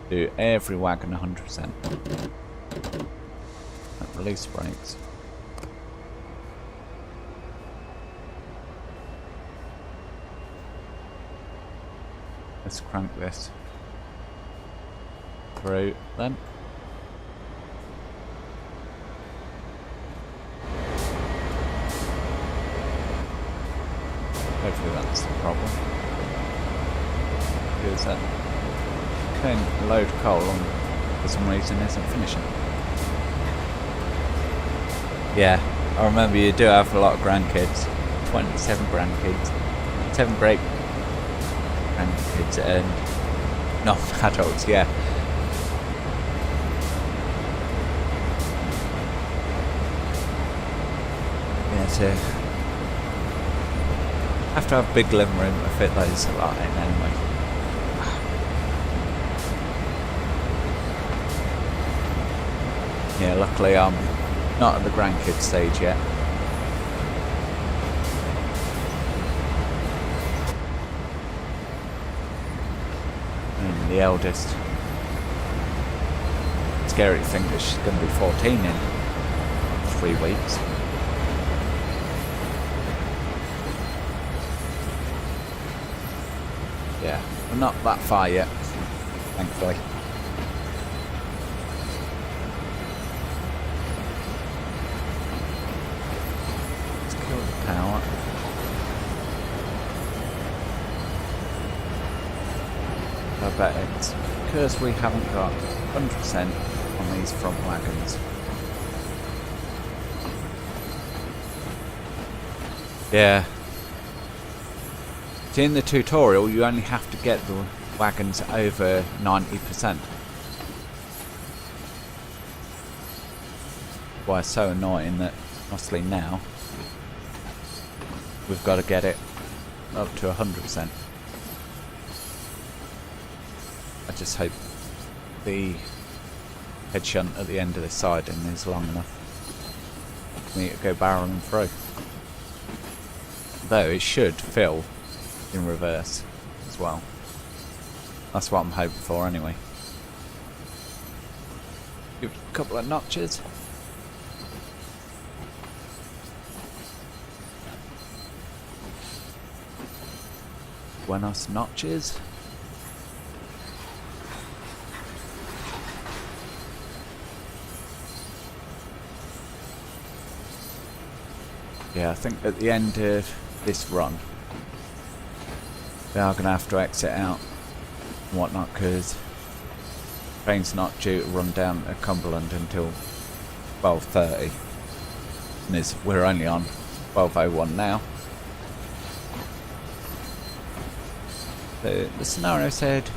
do every wagon 100%. Release brakes. Let's crank this through then. Hopefully that's the problem. Because that can load coal and for some reason isn't finishing. Yeah, I remember you do have a lot of grandkids. 27 grandkids. 7 great grandkids and non-adults, yeah. Yeah, so have to have a big living room to fit those a lot in anyway. Yeah, luckily I'm not at the grandkid stage yet. And the eldest, scary thing that she's going to be 14 in 3 weeks. Yeah, we're not that far yet, thankfully. Let's kill the power. I bet it's because we haven't got 100% on these front wagons. Yeah. See, in the tutorial you only have to get the wagons over 90%. Why it's so annoying that mostly now we've got to get it up to 100%. I just hope the head shunt at the end of this siding is long enough for me to go barreling through. Though it should fill in reverse as well. That's what I'm hoping for anyway. Give it a couple of notches. Buenos noches. Yeah, I think at the end of this run, we are going to have to exit out and whatnot, because the train's not due to run down at Cumberland until 12:30. And we're only on 12:01 now. The scenario said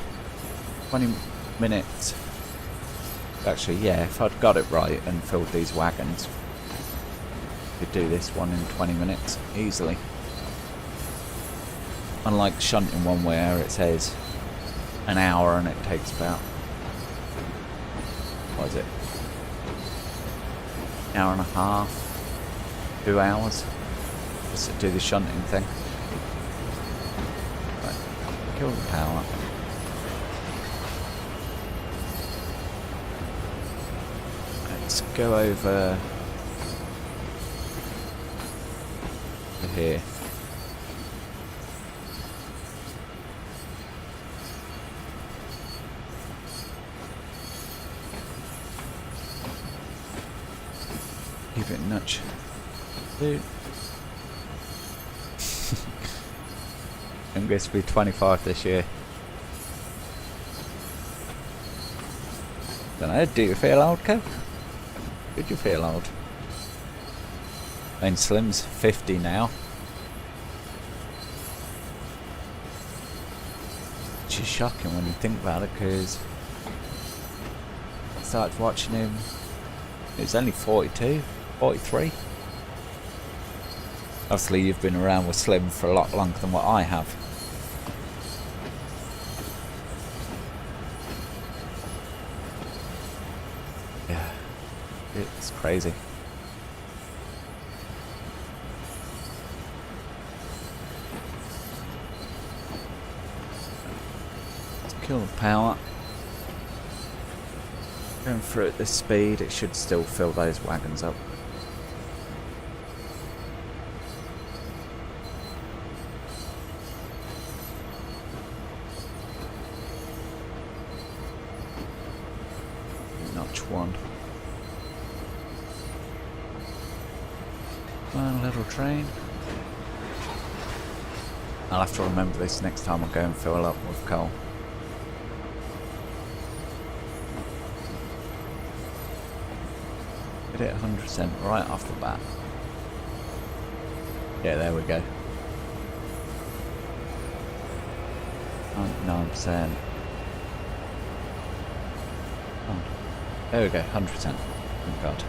20 minutes. Actually, yeah, if I'd got it right and filled these wagons, could do this one in 20 minutes easily. Unlike shunting one where it says an hour and it takes about, what is it, hour and a half, 2 hours just to do the shunting thing. Right, kill the power. Let's go over to here. Keep it nudge. Dude. I'm going to be 25 this year. Don't know, do you feel old, Kev? Did you feel old? And Slim's 50 now. Which is shocking when you think about it, because I started watching him, he was only 42, 43. Obviously you've been around with Slim for a lot longer than what I have. Yeah, it's crazy. Let's kill the power. Going through at this speed, it should still fill those wagons up. Notch one. One little train. I'll have to remember this next time I go and fill up with coal. Get it 100% right off the bat. Yeah, there we go. 99%. Oh, there we go, 100%. Thank God.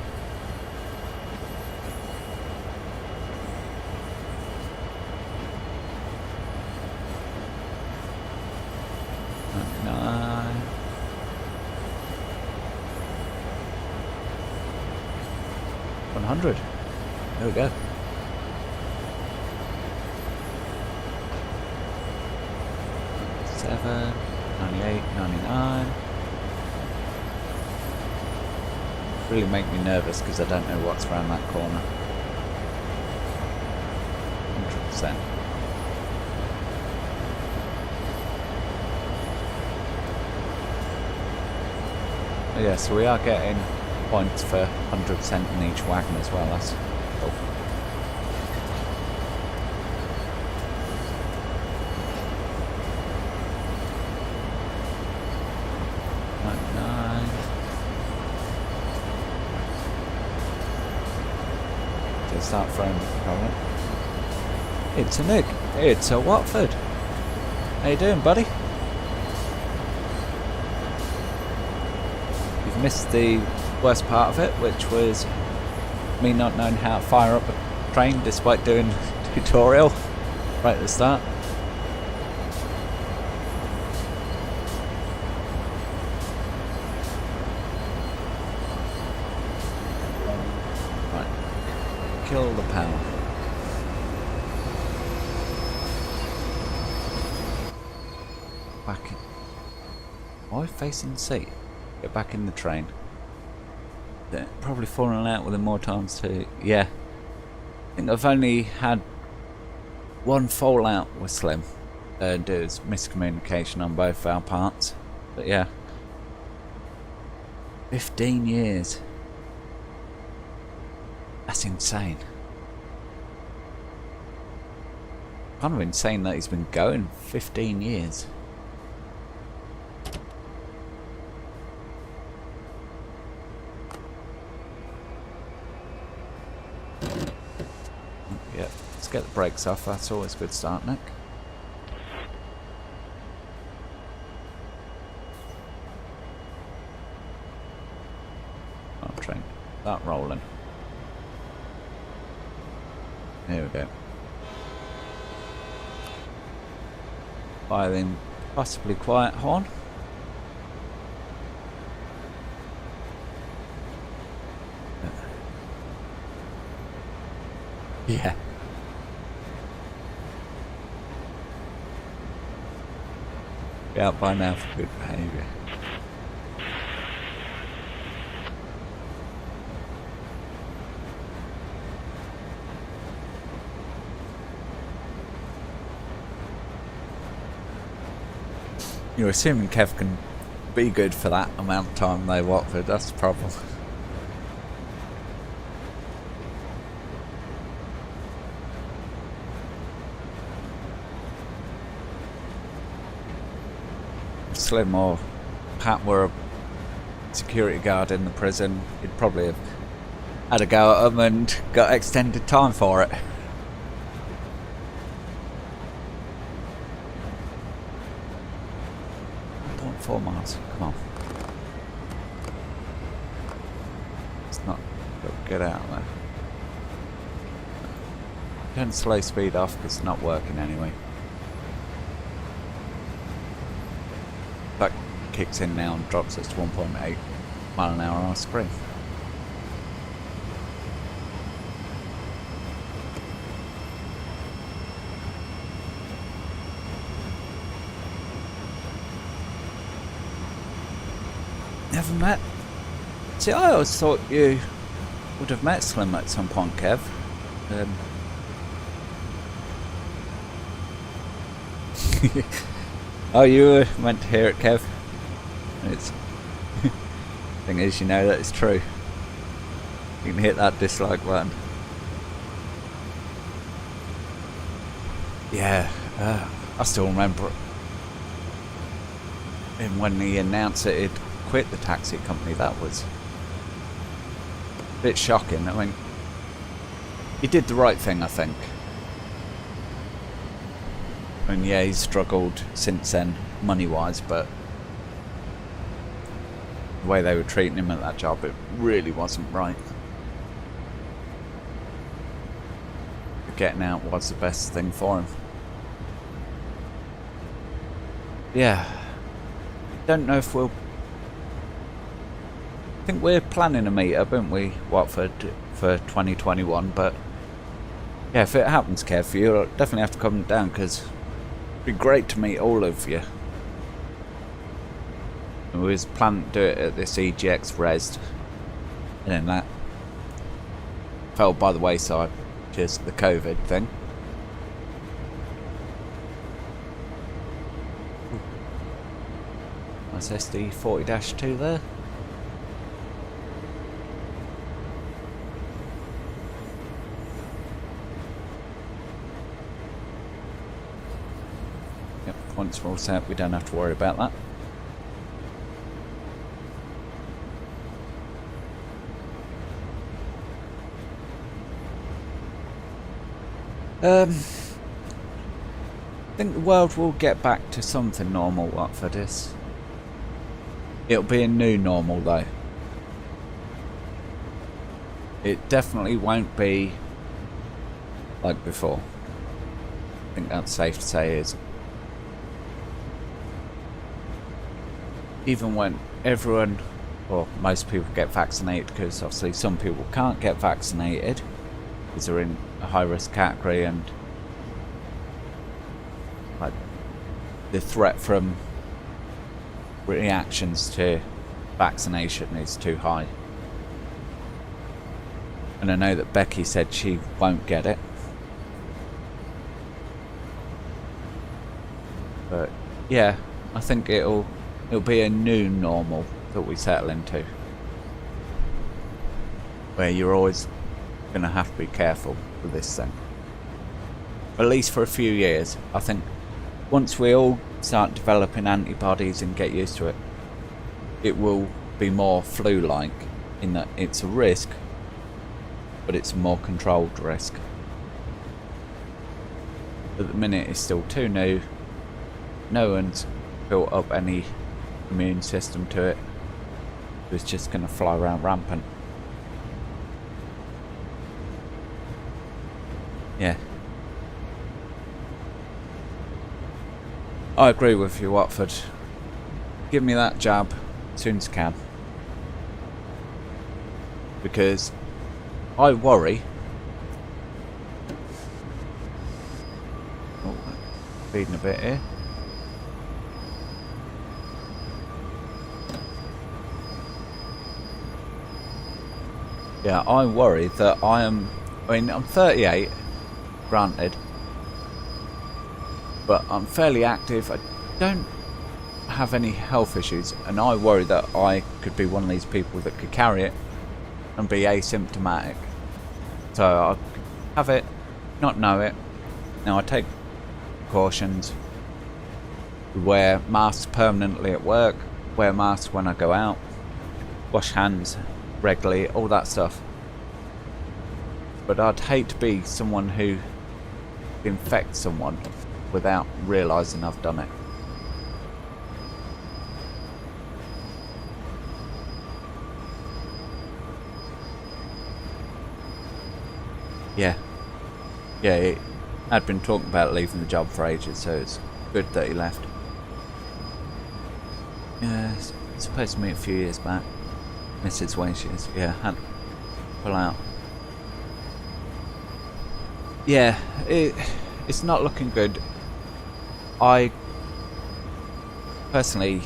Nine. 100. There we go. Seven, 98, 99. Really make me nervous because I don't know what's around that corner. 100%. Yeah, so we are getting points for 100% in each wagon as well. That's cool. Start throwing going. It's a Nick. It's a Watford. How you doing, buddy? You've missed the worst part of it, which was me not knowing how to fire up a train despite doing a tutorial right at the start. Kill the power. Back in. Why facing sea? Get back in the train. They're probably falling out with him more times too. Yeah. I think I've only had one fallout with Slim. There's miscommunication on both our parts. But yeah. 15 years. That's insane. Kind of insane that he's been going 15 years. Yeah, let's get the brakes off. That's always a good start, Nick. I'll try and start rolling. Here we go. Firing possibly quiet horn. Yeah. Be out by now for good behaviour. You're assuming Kev can be good for that amount of time though, Watford, that's the problem. If Slim or Pat were a security guard in the prison, he'd probably have had a go at them and got extended time for it. 4 miles, come on. It's not get out there. Turn slow speed off because it's not working anyway. That kicks in now and drops us to 1.8 mile an hour on screen. Never met. See, I always thought you would have met Slim at some point, Kev. Oh, you were meant to hear it, Kev. It's thing is, you know that it's true. You can hit that dislike button. Yeah, I still remember it. And when he announced that he'd quit the taxi company, that was a bit shocking. I mean, he did the right thing, I think. And yeah, he's struggled since then, money-wise, but the way they were treating him at that job, it really wasn't right. Getting out was the best thing for him. Yeah, don't know if we'll. I think we're planning a meet-up, aren't we, Watford, for 2021, but yeah, if it happens, Kev, you'll definitely have to come down, because it'd be great to meet all of you. And we was planning to do it at this EGX Res, and then that fell by the wayside, just the COVID thing. Nice SD 40-2 there. Yep, once we're all set, we don't have to worry about that. I think the world will get back to something normal, Watford is. It'll be a new normal though. It definitely won't be like before. I think that's safe to say is. Even when everyone, or most people get vaccinated, because obviously some people can't get vaccinated because they're in a high risk category, and like the threat from reactions to vaccination is too high. And I know that Becky said she won't get it. But yeah, I think it'll be a new normal that we settle into, where you're always gonna have to be careful with this thing. At least for a few years. I think once we all start developing antibodies and get used to it, it will be more flu-like in that it's a risk, but it's a more controlled risk. At the minute it's still too new. No one's built up any immune system to it. It's just going to fly around rampant. Yeah. I agree with you, Watford. Give me that jab as soon as you can. Because I worry. Oh, feeding a bit here. Yeah, I worry that I'm 38, granted, but I'm fairly active. I don't have any health issues, and I worry that I could be one of these people that could carry it and be asymptomatic. So I have it, not know it. Now I take precautions. Wear masks permanently at work, wear masks when I go out, wash hands regularly, all that stuff. But I'd hate to be someone who infects someone without realising I've done it. Yeah, he had been talking about leaving the job for ages, so it's good that he left. Yeah, it's supposed to meet a few years back. Mrs. Wages, yeah, had to pull out. Yeah, it's not looking good. I personally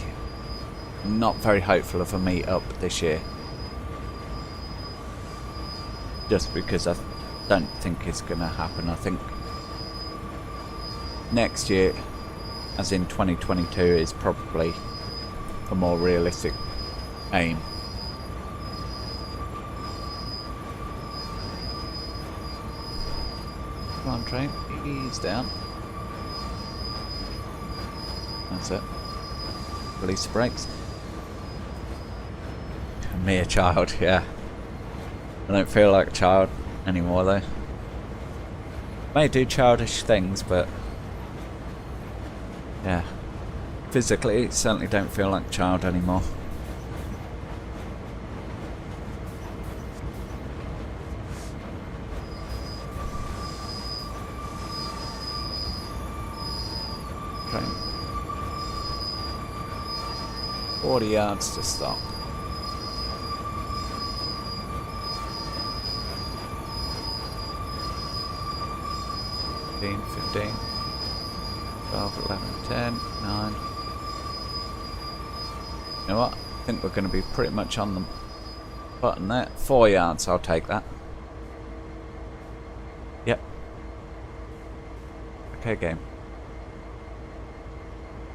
am not very hopeful of a meet-up this year. Just because I don't think it's going to happen. I think next year, as in 2022, is probably a more realistic aim. Come on, train, ease down. That's it. Release the brakes. A mere child, yeah. I don't feel like a child anymore though. May do childish things, but yeah. Physically, certainly don't feel like a child anymore. Train. 40 yards to stop. 15, 12, 11, 10, 9. You know what? I think we're going to be pretty much on the button there. 4 yards, I'll take that. Yep. Okay, game.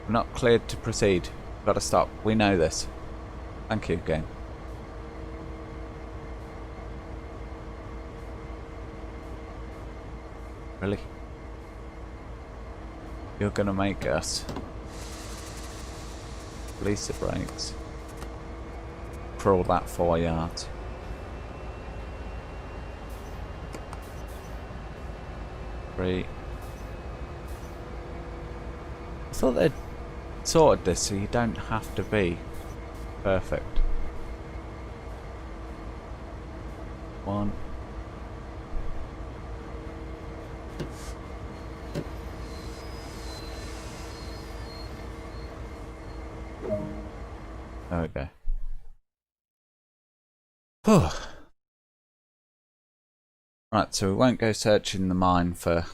We're not cleared to proceed. Gotta stop. We know this. Thank you, game. Really? You're gonna make us release the brakes, crawl that 4 yards. Three. I thought they'd sorted this so you don't have to be perfect. 1. There we go. Whew. Right, so we won't go searching the mine for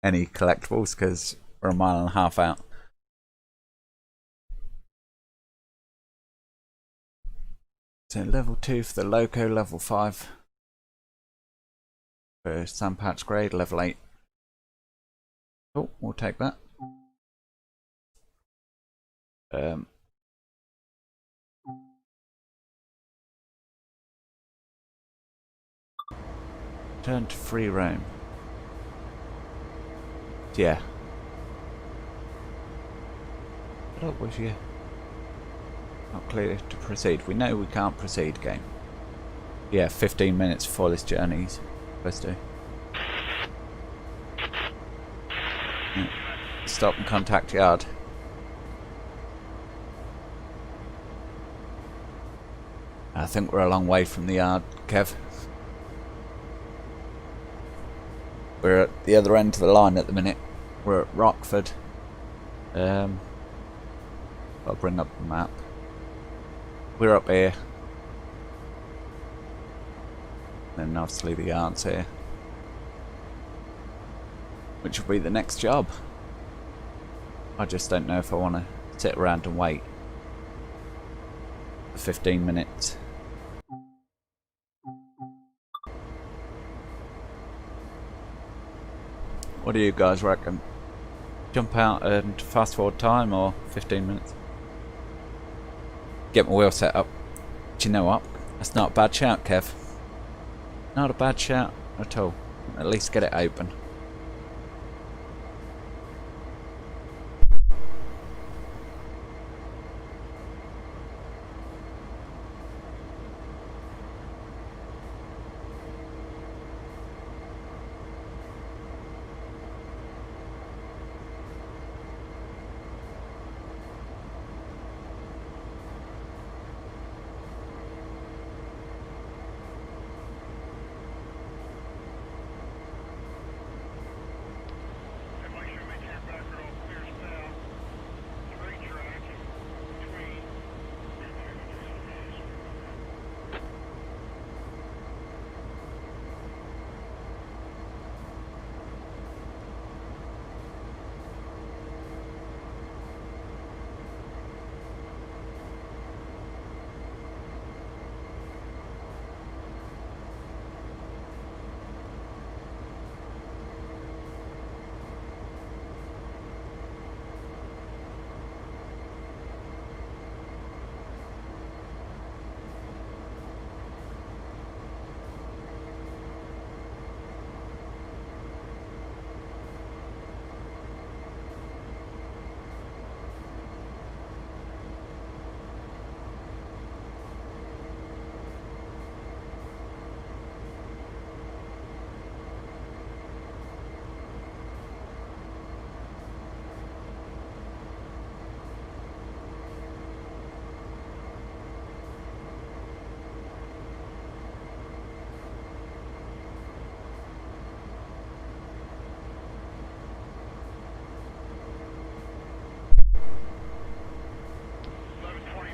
any collectibles because we're a mile and a half out. So level 2 for the Loco, level 5 for Sandpatch Grade, level 8. Oh, we'll take that. Um, turn to free roam. Yeah. What was you? Not clear to proceed. We know we can't proceed, game. Yeah, 15 minutes before this journey's supposed to. Yeah. Stop and contact yard. I think we're a long way from the yard, Kev. We're at the other end of the line at the minute. We're at Rockford. I'll bring up the map. We're up here. Then obviously the yard's here. Which will be the next job. I just don't know if I want to sit around and wait for 15 minutes. What do you guys reckon? Jump out and fast forward time or 15 minutes? Get my wheel set up. Do you know what? That's not a bad shout, Kev. Not a bad shout at all. At least get it open.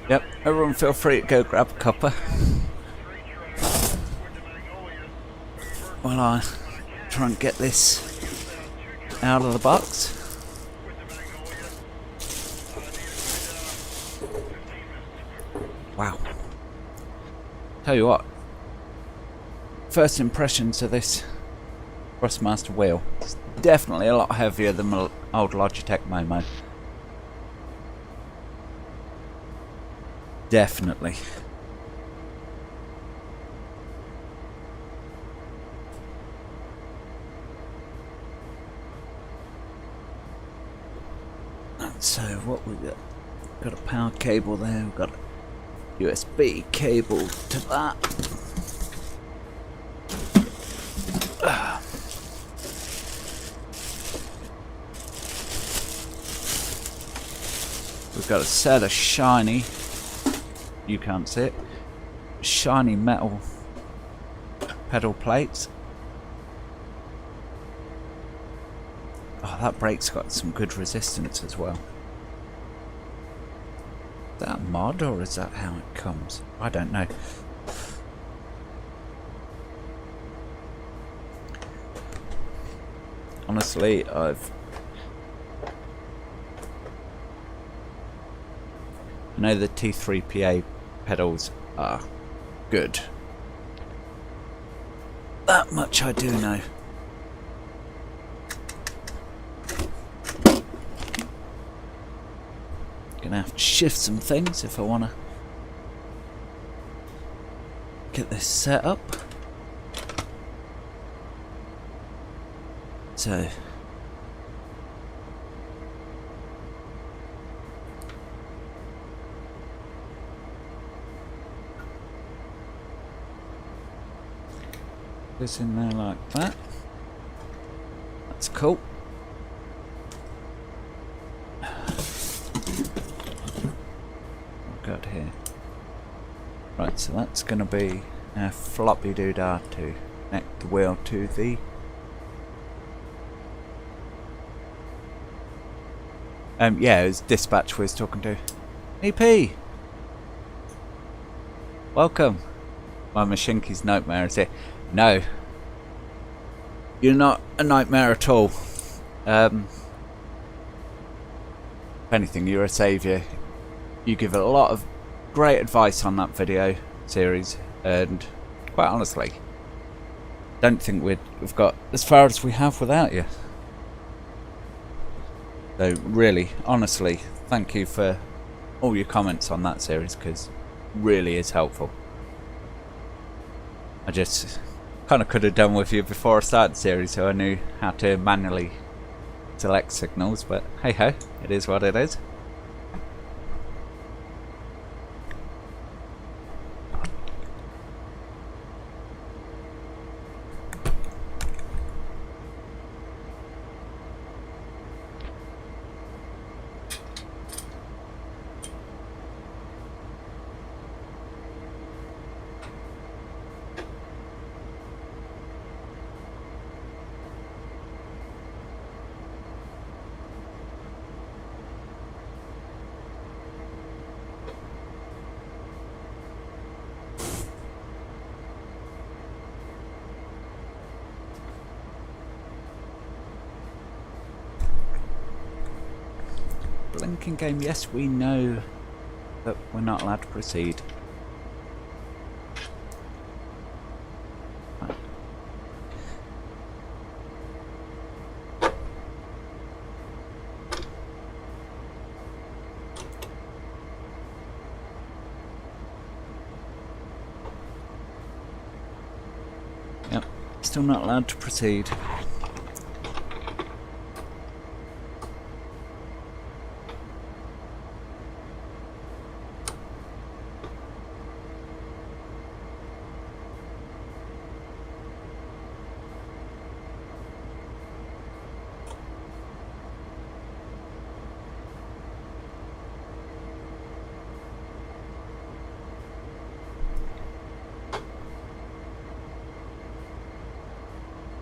Yep, everyone feel free to go grab a cuppa. While I try and get this out of the box. Wow. Tell you what, first impressions of this Thrustmaster wheel. It's definitely a lot heavier than my old Logitech Momo. Definitely. So what we got? Got a power cable there. We've got a USB cable to that. We've got a set of shiny. You can't see it. Shiny metal pedal plates. Oh, that brake's got some good resistance as well. Is that a mod or is that how it comes? I don't know. Honestly, I know the T3PA pedals are good. That much I do know. Gonna have to shift some things if I wanna get this set up. So this in there like that. That's cool. Got here. Right, so that's going to be a floppy doodah to connect the wheel to the yeah, it was dispatch we was talking to. EP, welcome. My Mashinki's nightmare is here. No, you're not a nightmare at all. If anything, you're a saviour. You give a lot of great advice on that video series, and quite honestly, don't think we've got as far as we have without you. So really, honestly, thank you for all your comments on that series, because really is helpful. I just kind of could have done with you before I started the series, so I knew how to manually select signals, but hey ho, it is what it is. Blinking game, yes, we know that we're not allowed to proceed. Right. Yep, still not allowed to proceed.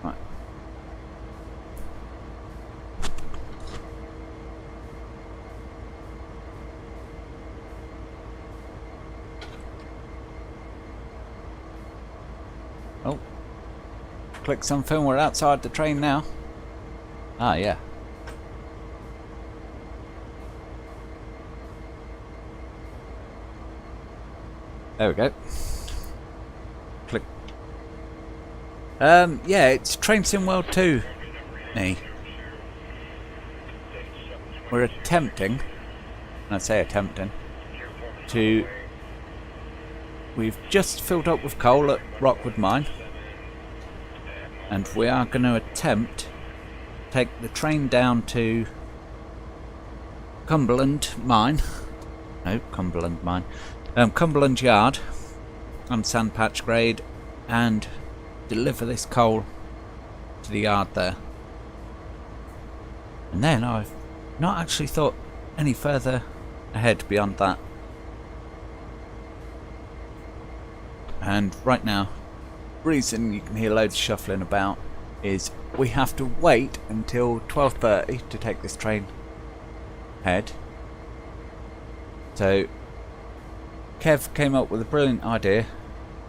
Right. Oh. Click something, we're outside the train now. Ah, yeah. There we go. Click. Yeah, it's Train Sim World 2. Me. We're attempting, and I say attempting, to... We've just filled up with coal at Rockwood Mine, and we are going to attempt to take the train down to Cumberland Mine. No, Cumberland Mine. Cumberland Yard on Sandpatch Grade, and deliver this coal to the yard there. And then I've not actually thought any further ahead beyond that. And right now, the reason you can hear loads of shuffling about is we have to wait until 12:30 to take this train ahead. So Kev came up with a brilliant idea.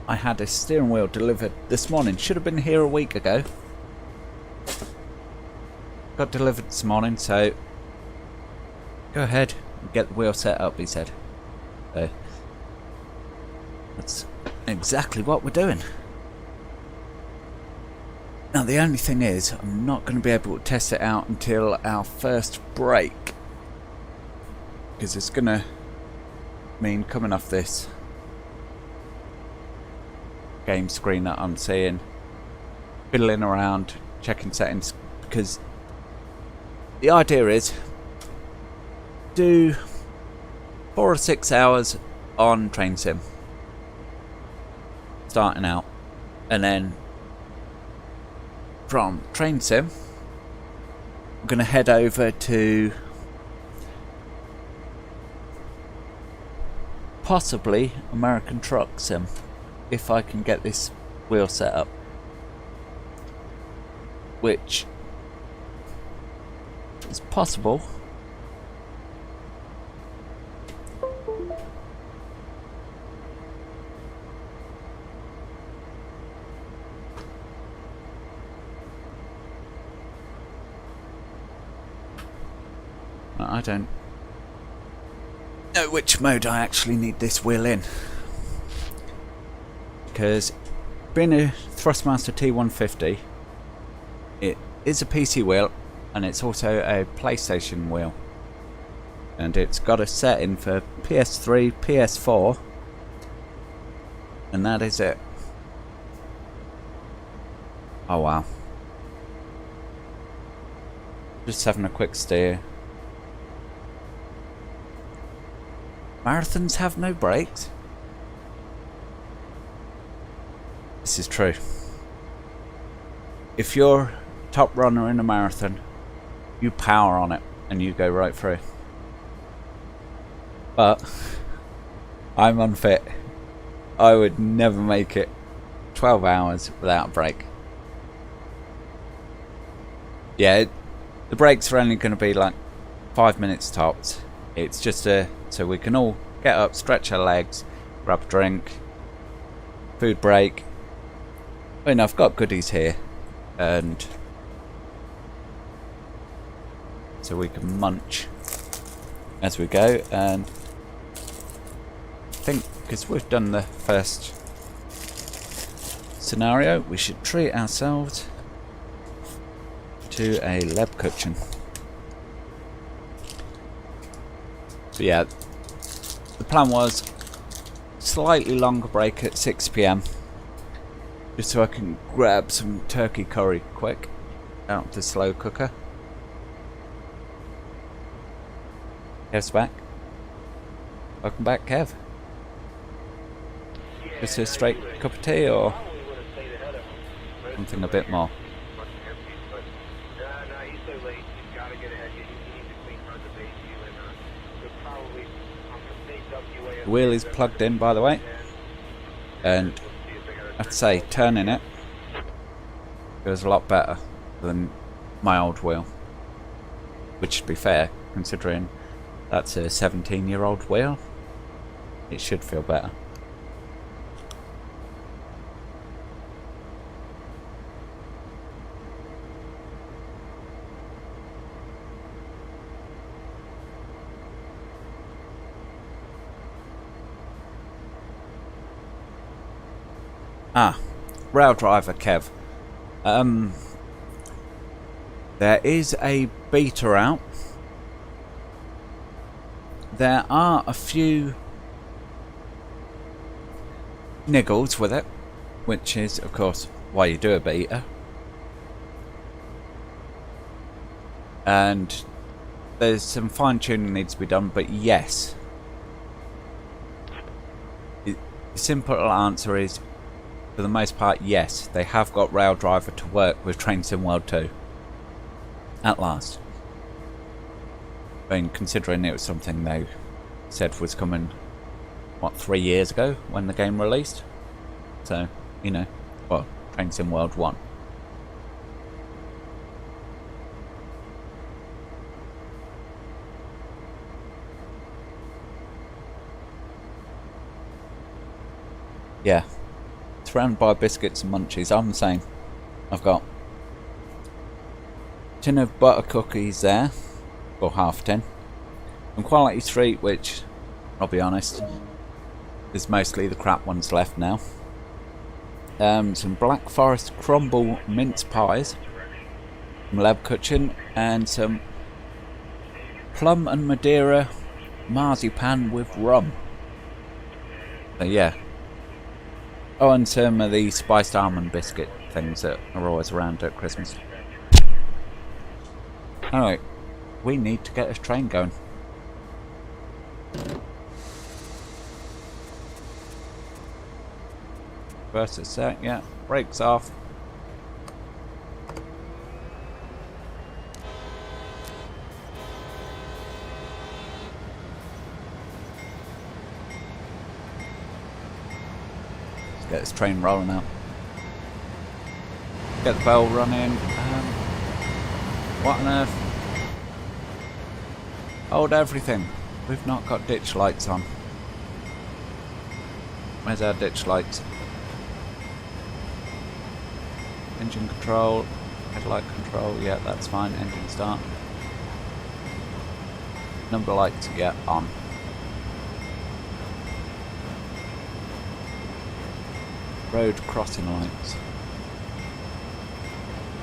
I had a steering wheel delivered this morning. Should have been here a week ago. Got delivered this morning, so go ahead and get the wheel set up, he said. So that's exactly what we're doing. Now the only thing is, I'm not going to be able to test it out until our first break, because it's going to mean coming off this game screen that I'm seeing, fiddling around, checking settings, because the idea is do 4 or 6 hours on Train Sim starting out, and then from Train Sim I'm going to head over to possibly American Truck Sim if I can get this wheel set up, which is possible. I don't know which mode I actually need this wheel in, because being a Thrustmaster T150, it is a PC wheel and it's also a PlayStation wheel, and it's got a setting for PS3, PS4, and that is it. Oh wow. Just having a quick steer. Marathons have no brakes? This is true. If you're top runner in a marathon, you power on it and you go right through. But I'm unfit. I would never make it 12 hours without a break. Yeah, the breaks are only going to be like 5 minutes tops. It's just so we can all get up, stretch our legs, grab a drink, food break. I mean, I've got goodies here, and so we can munch as we go. And I think because we've done the first scenario, we should treat ourselves to a Lebkuchen. So yeah, the plan was slightly longer break at 6 PM, just so I can grab some turkey curry quick out of the slow cooker. Kev's back. Welcome back, Kev. Just a straight cup of tea or something a bit more? The wheel is plugged in, by the way, and I have to say, turning it goes a lot better than my old wheel, which, to be fair, considering that's a 17-year-old wheel, it should feel better. Rail driver Kev. There is a beta out. There are a few niggles with it, which is of course why you do a beta. And there's some fine tuning needs to be done, but yes. The simple answer is, for the most part, yes, they have got Rail Driver to work with Train Sim World 2. At last. I mean, considering it was something they said was coming, what, 3 years ago when the game released? So, you know, well, Train Sim World 1. Yeah. Surrounded by biscuits and munchies. I'm the same. I've got a tin of butter cookies there, or half a tin, and Quality Street, which, I'll be honest, is mostly the crap ones left now. Some Black Forest crumble mince pies from Lebkuchen, and some plum and Madeira marzipan with rum. So yeah. Oh, and some of the spiced almond biscuit things that are always around at Christmas. Alright, we need to get this train going. First it's set, yeah. Brakes off. Let's get this train rolling out. Get the bell running. What on earth? Hold everything. We've not got ditch lights on. Where's our ditch lights? Engine control, headlight control, yeah, that's fine. Engine start. Number lights, yeah, on. Road crossing lights.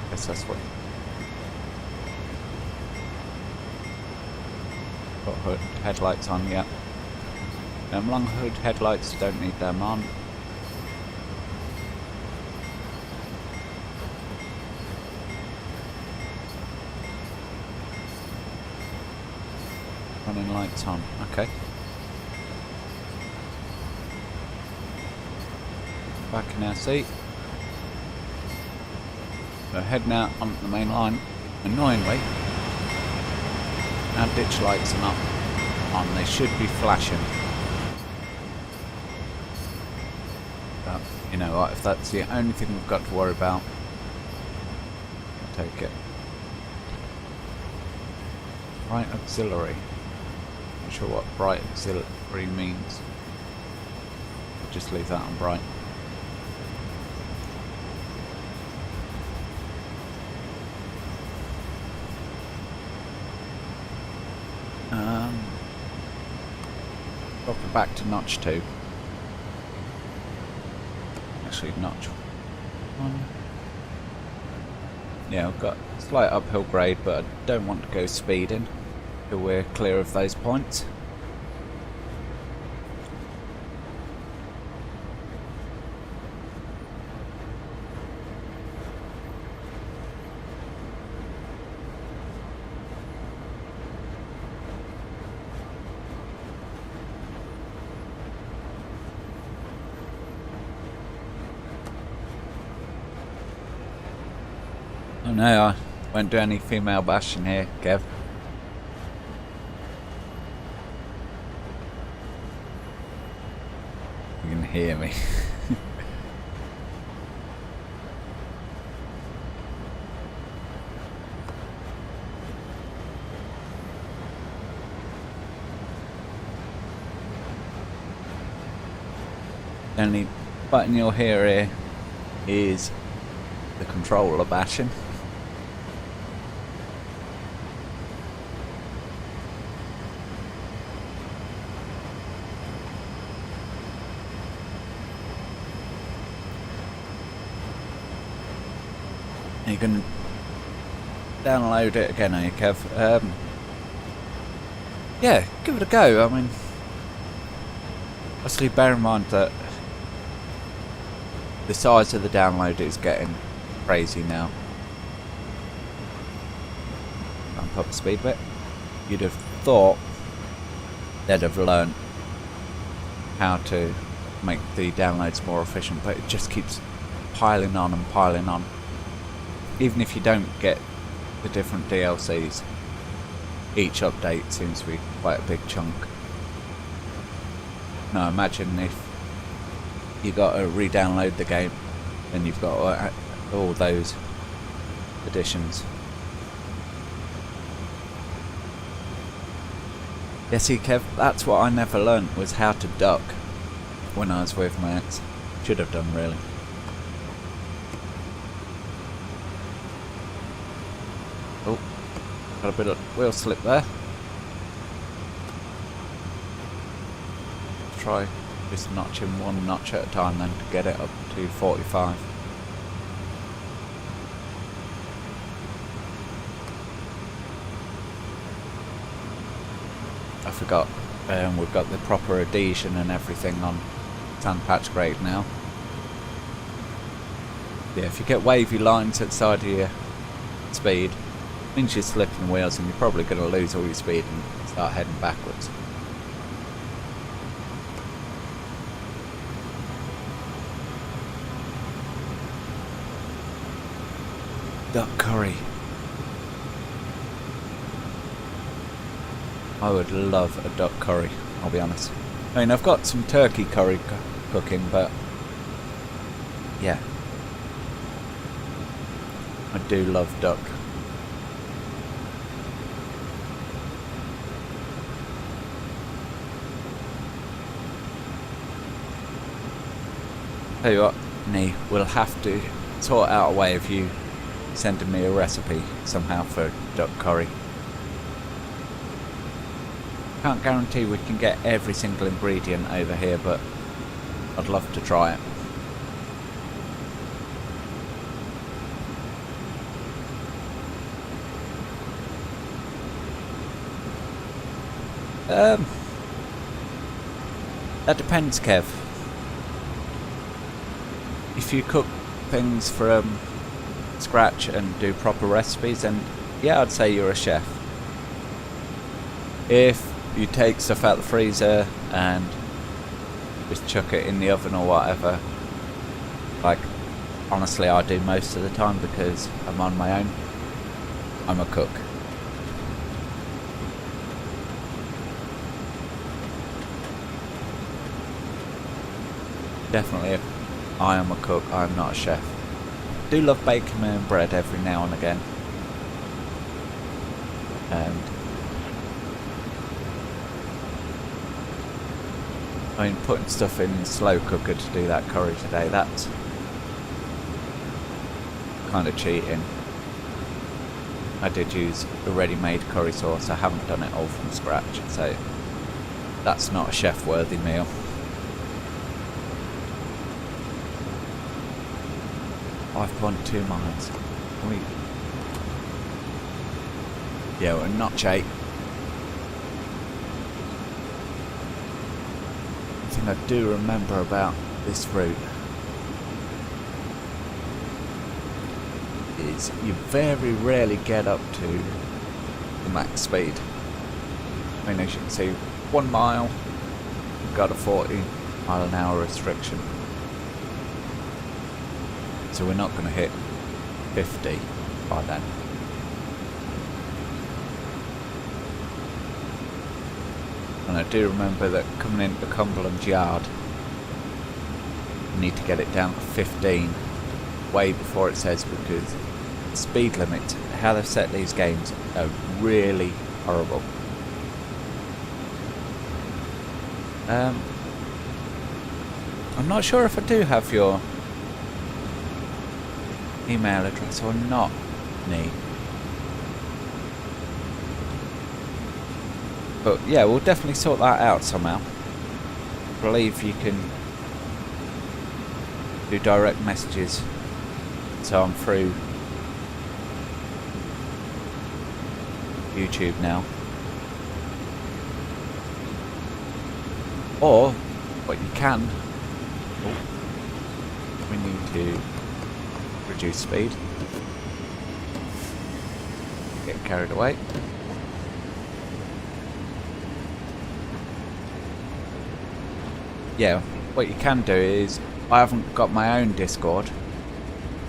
Guess that's what. Got hood headlights on, yeah. Long hood headlights, don't need them on. Running lights on, okay. Back in our seat. We're heading out on the main line. Annoyingly, our ditch lights are not on. They should be flashing. But, you know what, if that's the only thing we've got to worry about, I'll take it. Bright auxiliary. Not sure what bright auxiliary means. I'll just leave that on bright. Drop it back to notch 2. Actually, notch 1. Yeah, I've got a slight uphill grade, but I don't want to go speeding till we're clear of those points. Oh no, I won't do any female bashing here, Kev. You can hear me. The only button you'll hear here is the controller bashing. You can download it again, eh, Kev? Yeah, give it a go. I mean, obviously bear in mind that the size of the download is getting crazy now. Ramp up the speed a bit. You'd have thought they'd have learned how to make the downloads more efficient, but it just keeps piling on and piling on. Even if you don't get the different DLCs, each update seems to be quite a big chunk. Now imagine if you got to re-download the game, then you've got all those additions. Yeah, see Kev, that's what I never learnt, was how to duck when I was with my ex. Should have done, really. Oh, got a bit of wheel slip there. Let's try just notching one notch at a time then to get it up to 45. I forgot We've got the proper adhesion and everything on Sandpatch grade now. Yeah, if you get wavy lines at the side of your speed, it means you're slipping wheels and you're probably going to lose all your speed and start heading backwards. Duck curry. I would love a duck curry, I'll be honest. I mean, I've got some turkey curry cooking, but yeah, I do love duck. Tell you what, Nee, we'll have to sort out a way of you sending me a recipe somehow for duck curry. Can't guarantee we can get every single ingredient over here, but I'd love to try it. That depends, Kev. If you cook things from scratch and do proper recipes, then yeah, I'd say you're a chef. If you take stuff out the freezer and just chuck it in the oven or whatever, like honestly I do most of the time because I'm on my own, I'm a cook. Definitely I am a cook, I am not a chef. Do love baking my own bread every now and again. And I mean, putting stuff in the slow cooker to do that curry today, that's kind of cheating. I did use a ready-made curry sauce, I haven't done it all from scratch, so that's not a chef-worthy meal. .2 miles. Yeah, we're not cheap. One thing I do remember about this route is you very rarely get up to the max speed. I mean, as you can see, 1 mile, we've got a 40-mile-an-hour restriction. So we're not going to hit 50 by then. And I do remember that coming into Cumberland Yard, you need to get it down to 15 way before it says, because the speed limits, how they've set these games, are really horrible. I'm not sure if I do have your email address or not, Nee. But yeah, we'll definitely sort that out somehow. I believe you can do direct messages, so I'm through YouTube now. Or what you can, we need to reduce speed. Get carried away. Yeah, what you can do is, I haven't got my own Discord,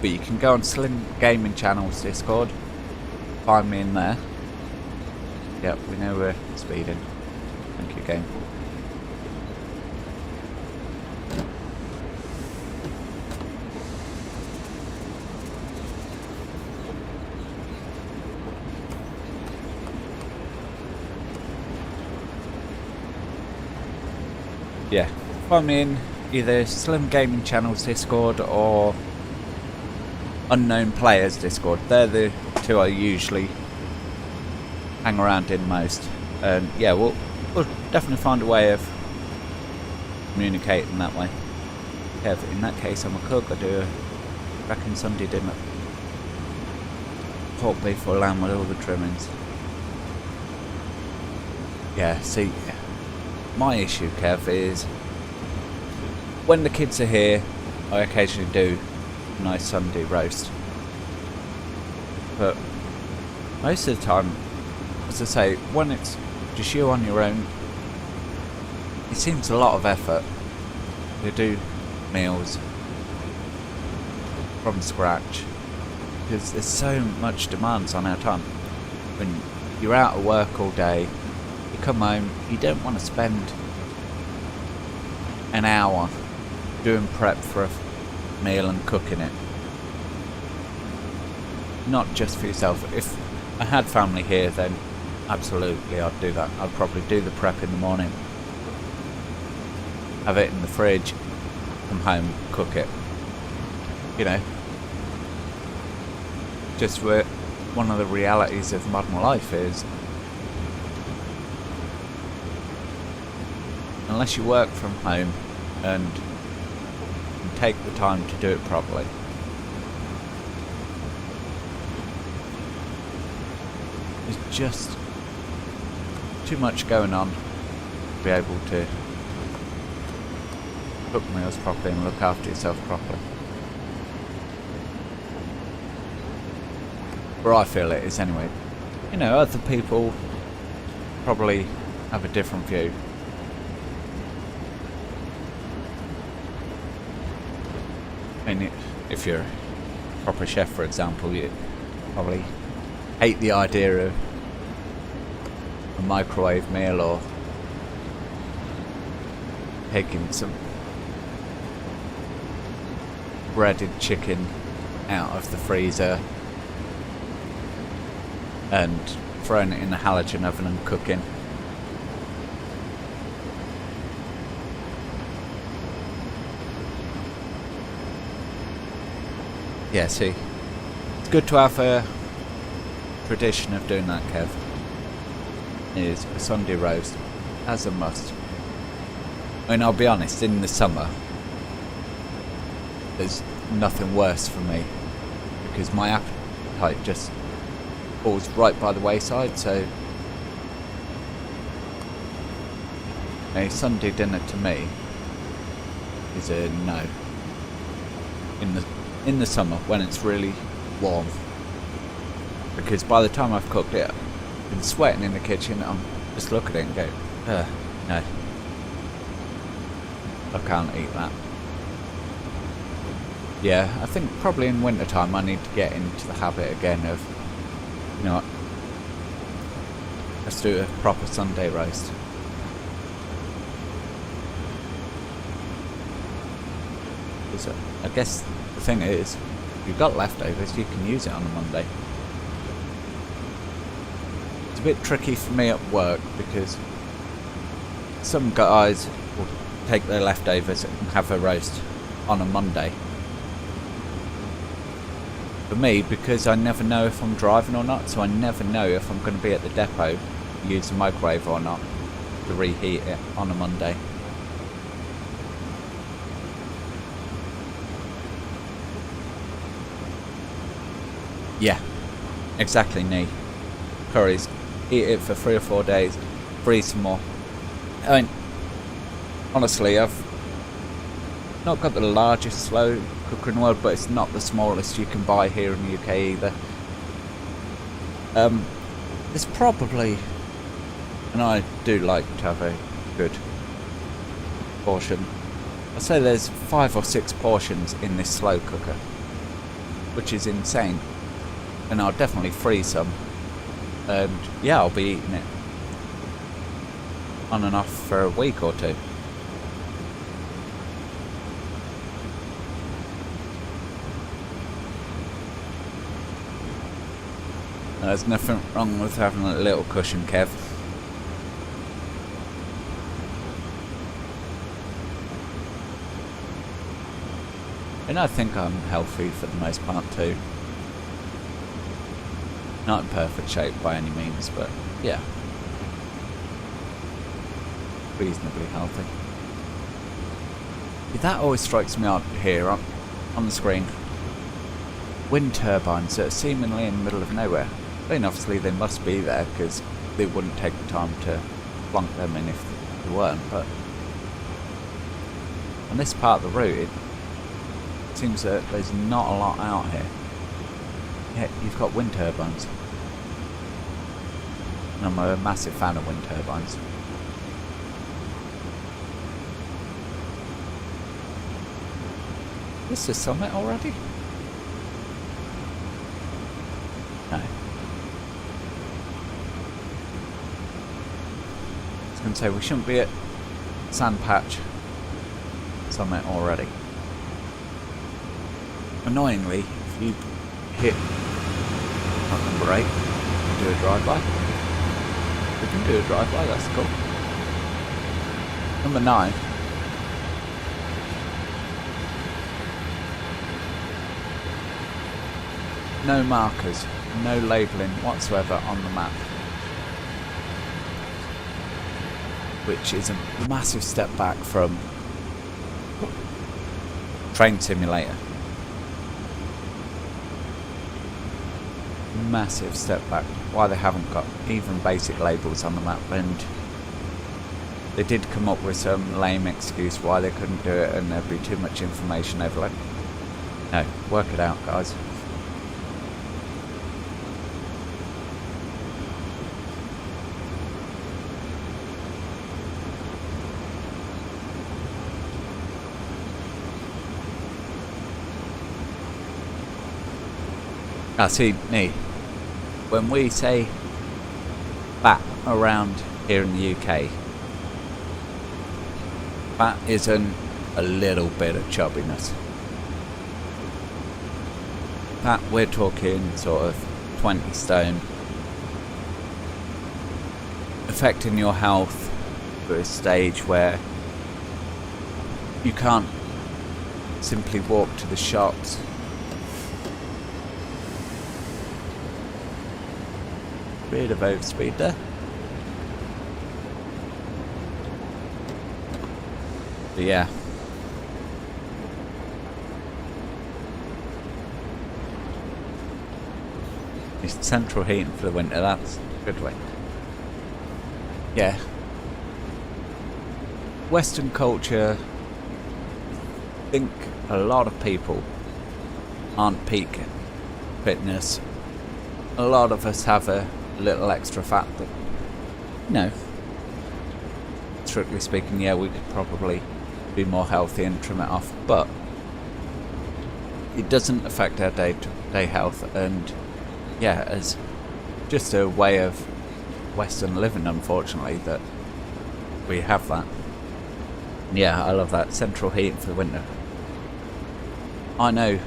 but you can go on Slim Gaming Channel's Discord, find me in there. Yep, we know we're speeding. Thank you, game. Yeah, find me in either Slim Gaming Channel's Discord or Unknown Players Discord. They're the two I usually hang around in most. And yeah, we'll definitely find a way of communicating that way. Yeah, in that case I'm a cook, I do a reckon Sunday dinner. Pork, beef or lamb with all the trimmings. Yeah, see, my issue, Kev, is when the kids are here, I occasionally do a nice Sunday roast. But most of the time, as I say, when it's just you on your own, it seems a lot of effort to do meals from scratch because there's so much demands on our time. When you're out of work all day, you come home, you don't want to spend an hour doing prep for a meal and cooking it. Not just for yourself. If I had family here, then absolutely I'd do that. I'd probably do the prep in the morning, have it in the fridge, come home, cook it. You know, just where one of the realities of modern life is, unless you work from home and take the time to do it properly, there's just too much going on to be able to cook meals properly and look after yourself properly. Where I feel it is anyway. You know, other people probably have a different view. I mean, if you're a proper chef, for example, you probably hate the idea of a microwave meal or taking some breaded chicken out of the freezer and throwing it in the halogen oven and cooking. Yeah, see, it's good to have a tradition of doing that, Kev. Is a Sunday roast as a must. I mean, I'll be honest, in the summer there's nothing worse for me because my appetite just falls right by the wayside, so a Sunday dinner to me is a no. In the summer when it's really warm, because by the time I've cooked it, I've been sweating in the kitchen. I'm just look at it and go, no, I can't eat that. Yeah, I think probably in winter time I need to get into the habit again of, you know what, let's do a proper Sunday roast. So I guess the thing is, if you've got leftovers, you can use it on a Monday. It's a bit tricky for me at work because some guys will take their leftovers and have a roast on a Monday. For me, because I never know if I'm driving or not, so I never know if I'm going to be at the depot, use the microwave or not to reheat it on a Monday. Yeah, exactly, Nee. Curries. Eat it for 3 or 4 days, freeze some more. I mean, honestly, I've not got the largest slow cooker in the world, but it's not the smallest you can buy here in the UK either. There's probably, and I do like to have a good portion, I'd say there's 5 or 6 portions in this slow cooker, which is insane. And I'll definitely freeze some, and yeah, I'll be eating it on and off for a week or 2. There's nothing wrong with having a little cushion, Kev. And I think I'm healthy for the most part too. Not in perfect shape by any means, but yeah, reasonably healthy. That always strikes me out here on the screen. Wind turbines that are seemingly in the middle of nowhere. I mean, obviously they must be there because they wouldn't take the time to plonk them in if there weren't, but on this part of the route, it seems that there's not a lot out here. Yeah, you've got wind turbines. And I'm a massive fan of wind turbines. Is this the summit already? No. I was going to say, we shouldn't be at Sand Patch Summit already. Annoyingly, if you hit number 8, you can do a drive-by. We can do a drive-by, that's cool. Number 9. No markers, no labelling whatsoever on the map. Which is a massive step back from Train Simulator. Massive step back. Why they haven't got even basic labels on the map, and they did come up with some lame excuse why they couldn't do it and there'd be too much information overload. No, work it out, guys. See, when we say fat around here in the UK, fat isn't a little bit of chubbiness. Fat, we're talking sort of 20 stone, affecting your health to a stage where you can't simply walk to the shops. Bit of overspeed there. But yeah. It's central heating for the winter, that's a good way. Yeah. Western culture, I think a lot of people aren't peak fitness. A lot of us have a little extra fat that, you know, strictly speaking, yeah, we could probably be more healthy and trim it off, but it doesn't affect our day-to-day health, and yeah, as just a way of Western living, unfortunately, that we have that. Yeah, I love that. Central heating for the winter. I know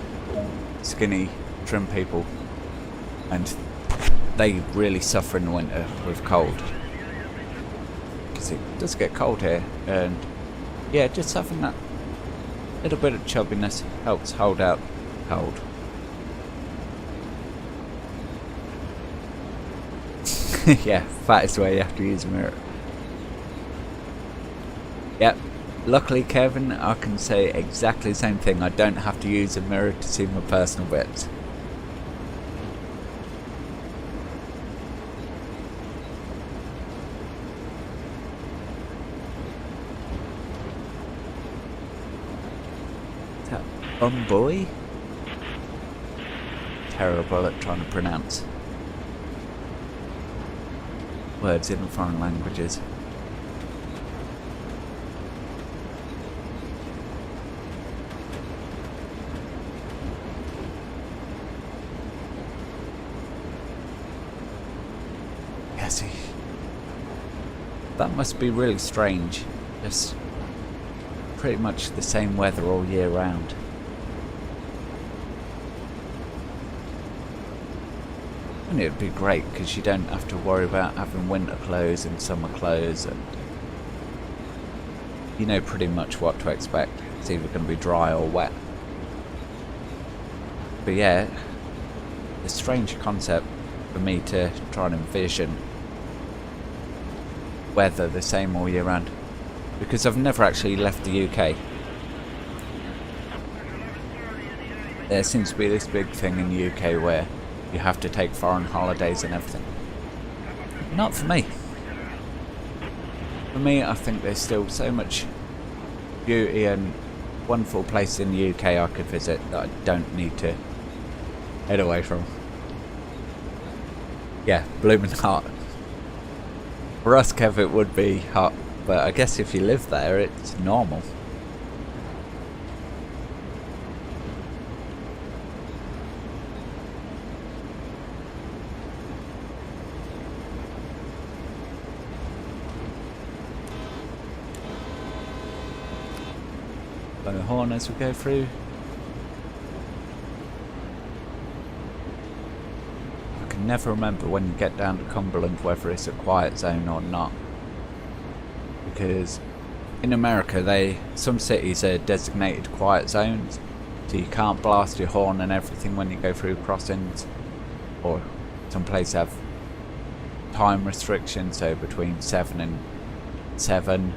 skinny, trim people, and they really suffer in the winter with cold, because it does get cold here, and yeah, just having that little bit of chubbiness helps hold out cold. Yeah, fat is the way you have to use a mirror. Yep, luckily Kevin, I can say exactly the same thing. I don't have to use a mirror to see my personal bits. Boy? Terrible at trying to pronounce words in foreign languages. Yeah, see, that must be really strange. Just pretty much the same weather all year round. And it would be great because you don't have to worry about having winter clothes and summer clothes, and you know pretty much what to expect. It's either going to be dry or wet. But yeah, a strange concept for me to try and envision weather the same all year round, because I've never actually left the UK. There seems to be this big thing in the UK where you have to take foreign holidays and everything. Not for me. For me, I think there's still so much beauty and wonderful places in the UK I could visit that I don't need to head away from. Yeah, blooming hot. For us, Kev, it would be hot, but I guess if you live there, it's normal. Blow the horn as we go through. I can never remember when you get down to Cumberland whether it's a quiet zone or not. Because in America, some cities are designated quiet zones, so you can't blast your horn and everything when you go through crossings, or some places have time restrictions, so between 7 and 7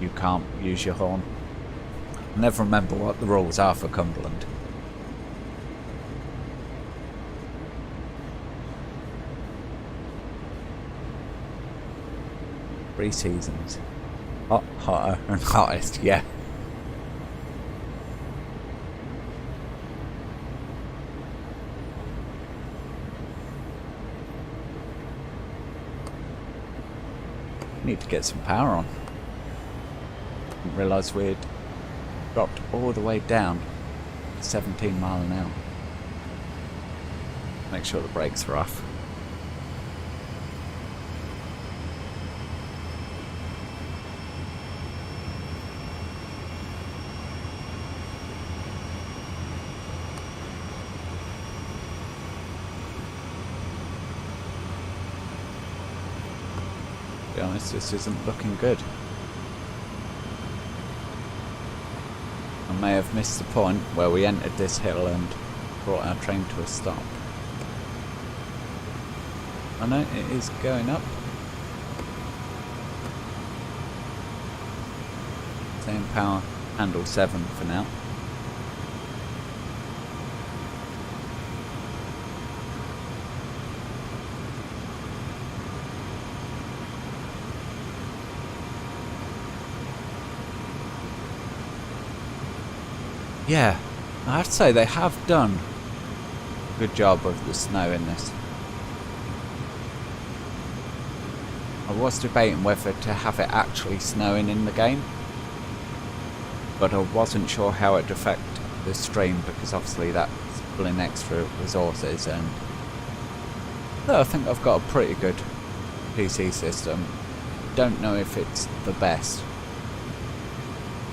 you can't use your horn. I never remember what the rules are for Cumberland. Three seasons. Hot, hotter, and hottest, yeah. Need to get some power on. Didn't realise we'd dropped all the way down to 17 mile an hour. Make sure the brakes are off. To be honest, this isn't looking good. I may have missed the point where we entered this hill and brought our train to a stop. I know it is going up. Same power, handle 7 for now. Yeah, I have to say they have done a good job of the snow in this. I was debating whether to have it actually snowing in the game, but I wasn't sure how it would affect the stream because obviously that's pulling extra resources, and though I think I've got a pretty good PC system, don't know if it's the best.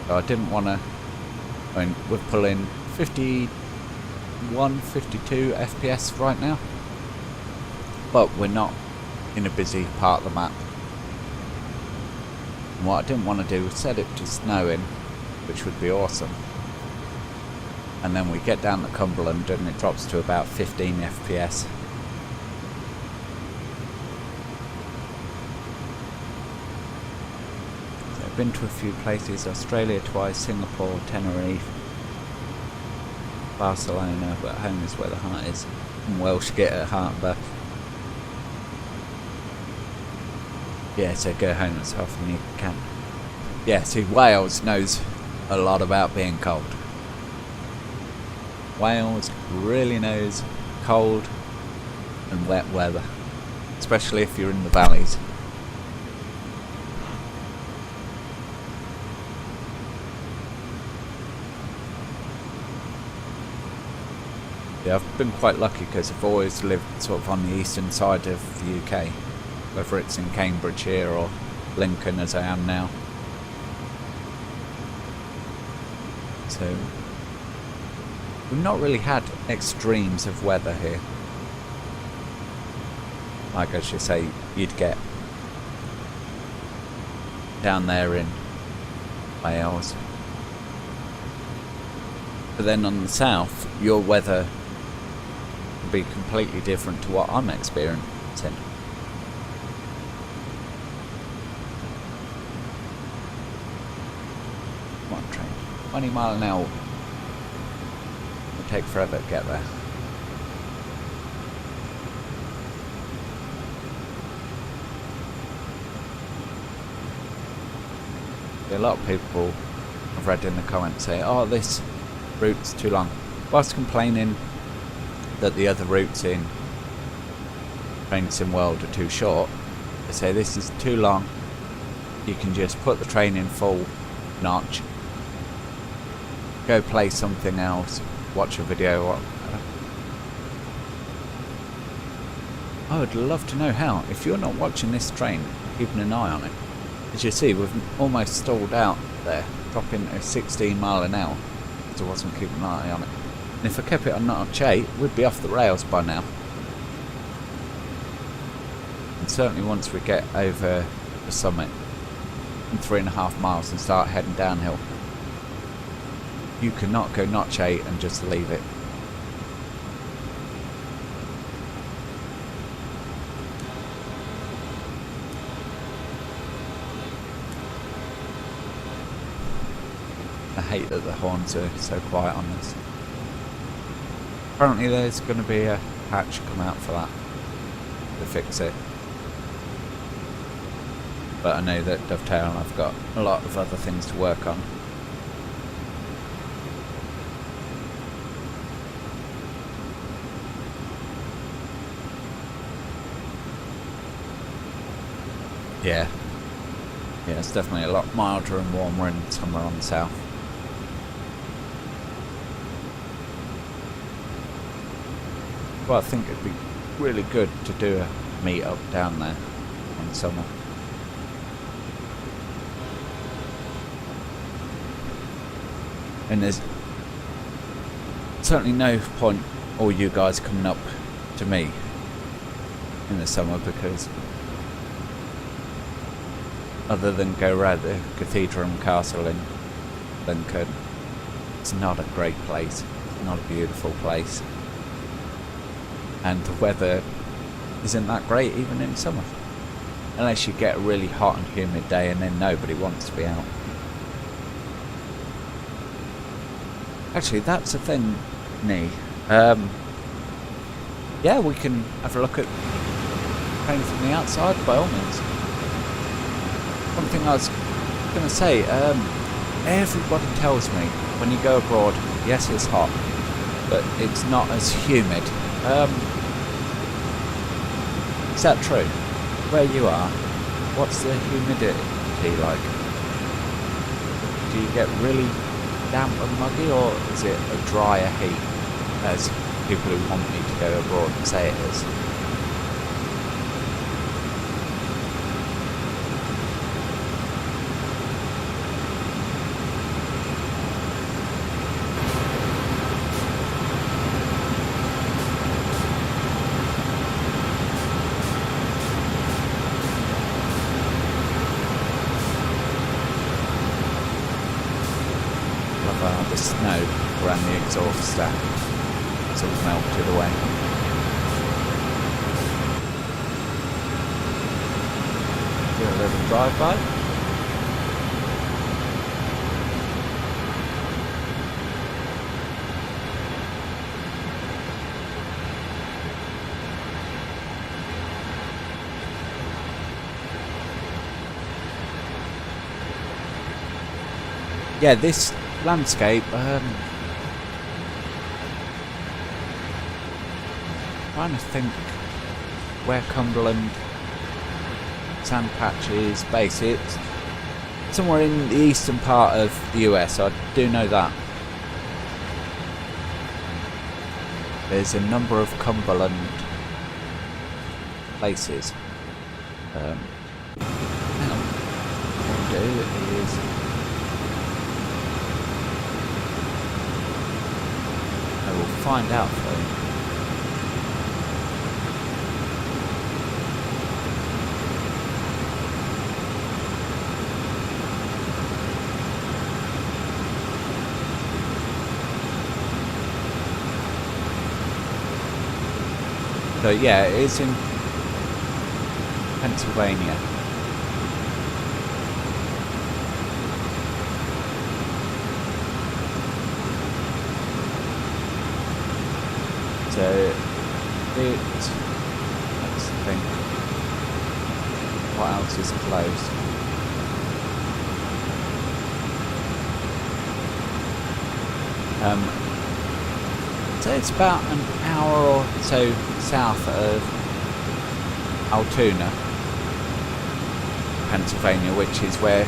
So I didn't want to. I mean, we're pulling 51, 52 FPS right now, but we're not in a busy part of the map. And what I didn't want to do was set it to snowing, which would be awesome, and then we get down to Cumberland and it drops to about 15 FPS. Been to a few places, Australia twice, Singapore, Tenerife, Barcelona, but home is where the heart is. And Welsh get at heart, but yeah, so go home as often as you can. Yeah, see, Wales knows a lot about being cold. Wales really knows cold and wet weather, especially if you're in the valleys. Yeah, I've been quite lucky because I've always lived sort of on the eastern side of the UK, whether it's in Cambridgeshire or Lincoln as I am now. So we've not really had extremes of weather here. Like I should say, you'd get down there in Wales. But then on the south, your weather be completely different to what I'm experiencing. Come on, train. 20 mile an hour. It'll take forever to get there. A lot of people I've read in the comments say, oh, this route's too long. Whilst complaining that the other routes in Train Sim World are too short, they say this is too long. You can just put the train in full notch, go play something else, watch a video. Or I would love to know how. If you're not watching this train, keeping an eye on it. As you see, we've almost stalled out there, dropping at 16 mile an hour, because I wasn't keeping an eye on it. And if I kept it on notch 8, we'd be off the rails by now. And certainly once we get over the summit, in 3.5 miles and start heading downhill, you cannot go notch 8 and just leave it. I hate that the horns are so quiet on this. Apparently there's going to be a patch come out for that to fix it. But I know that Dovetail and I've got a lot of other things to work on. Yeah, it's definitely a lot milder and warmer in somewhere on the south. Well, I think it'd be really good to do a meet-up down there in summer. And there's certainly no point all you guys coming up to me in the summer, because other than go around the cathedral and castle in Lincoln, it's not a great place. It's not a beautiful place. And the weather isn't that great even in summer. Unless you get a really hot and humid day, and then nobody wants to be out. Actually, that's the thing, Nee. Yeah, we can have a look at train from the outside by all means. One thing I was going to say, everybody tells me when you go abroad, yes, it's hot, but it's not as humid. Is that true? Where you are, what's the humidity like? Do you get really damp and muggy, or is it a drier heat, as people who want me to go abroad say it is? The snow around the exhaust stack sort of melted away. Do a little drive-by. Yeah, this landscape, trying to think where Cumberland Sand Patch is based. It's somewhere in the eastern part of the US, I do know that. There's a number of Cumberland places. Now, what I'll do is I will find out for you. So yeah, it is in Pennsylvania. So let's think, what else is close? So it's about an hour or so south of Altoona, Pennsylvania, which is where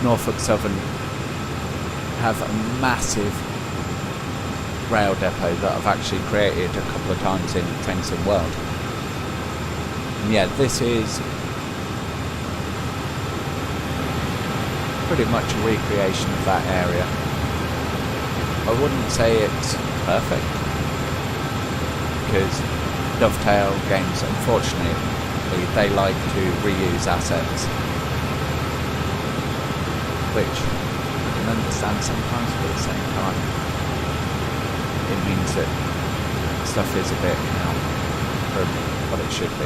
Norfolk Southern have a massive rail depot that I've actually created a couple of times in Train Sim World. And yeah, this is pretty much a recreation of that area. I wouldn't say it's perfect, because Dovetail games, unfortunately, they like to reuse assets, which I can understand sometimes, but at the same time it means that stuff is a bit out from what it should be.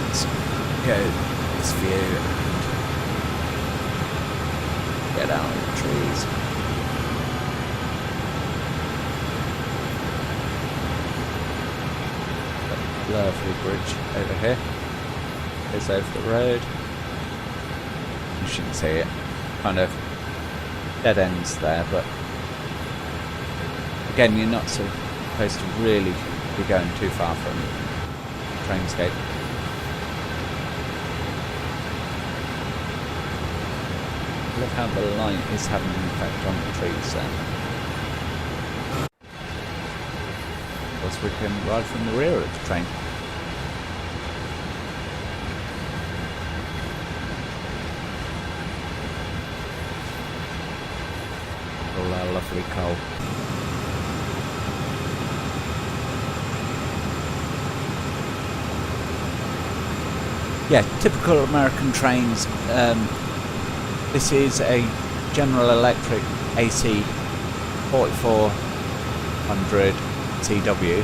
Let's go this view and get out of the trees. Lovely bridge over here. Goes over the road. You shouldn't see it. Kind of dead ends there, but again, you're not supposed to really be going too far from the trainscape. Look how the light is having an effect on the trees there. Of course, we can ride from the rear of the train. All our lovely coal. Yeah, typical American trains. This is a General Electric AC 4400 CW,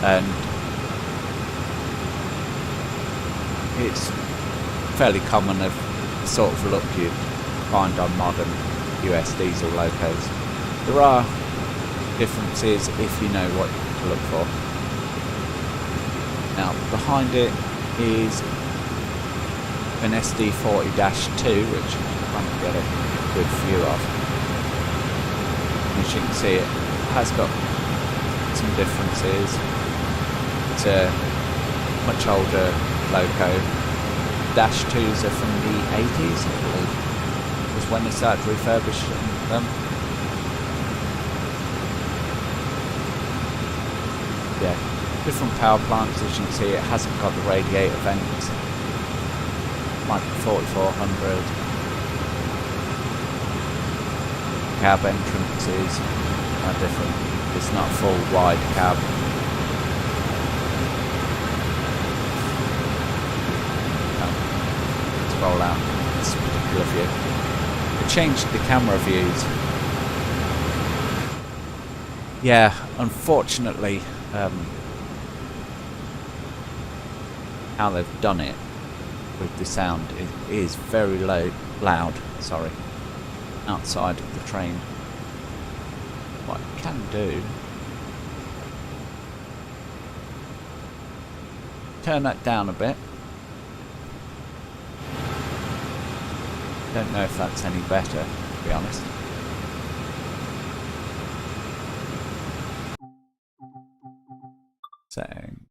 and it's fairly common of the sort of look you'd find on modern US diesel locos. There are differences if you know what to look for. Now behind it is an SD40-2, which you can't get a good view of. As you can see, it has got some differences. It's a much older loco. Dash 2s are from the 80s, I believe, was when they started refurbishing them. Yeah, different power plants. As you can see, it hasn't got the radiator vents like the 4400. Cab entrances are different. It's not full wide cab. Let's roll out this particular view. I changed the camera views. Yeah, unfortunately, how they've done it with the sound, it is very loud, sorry, outside of the train. What I can do, turn that down a bit. Don't know if that's any better, to be honest. Setting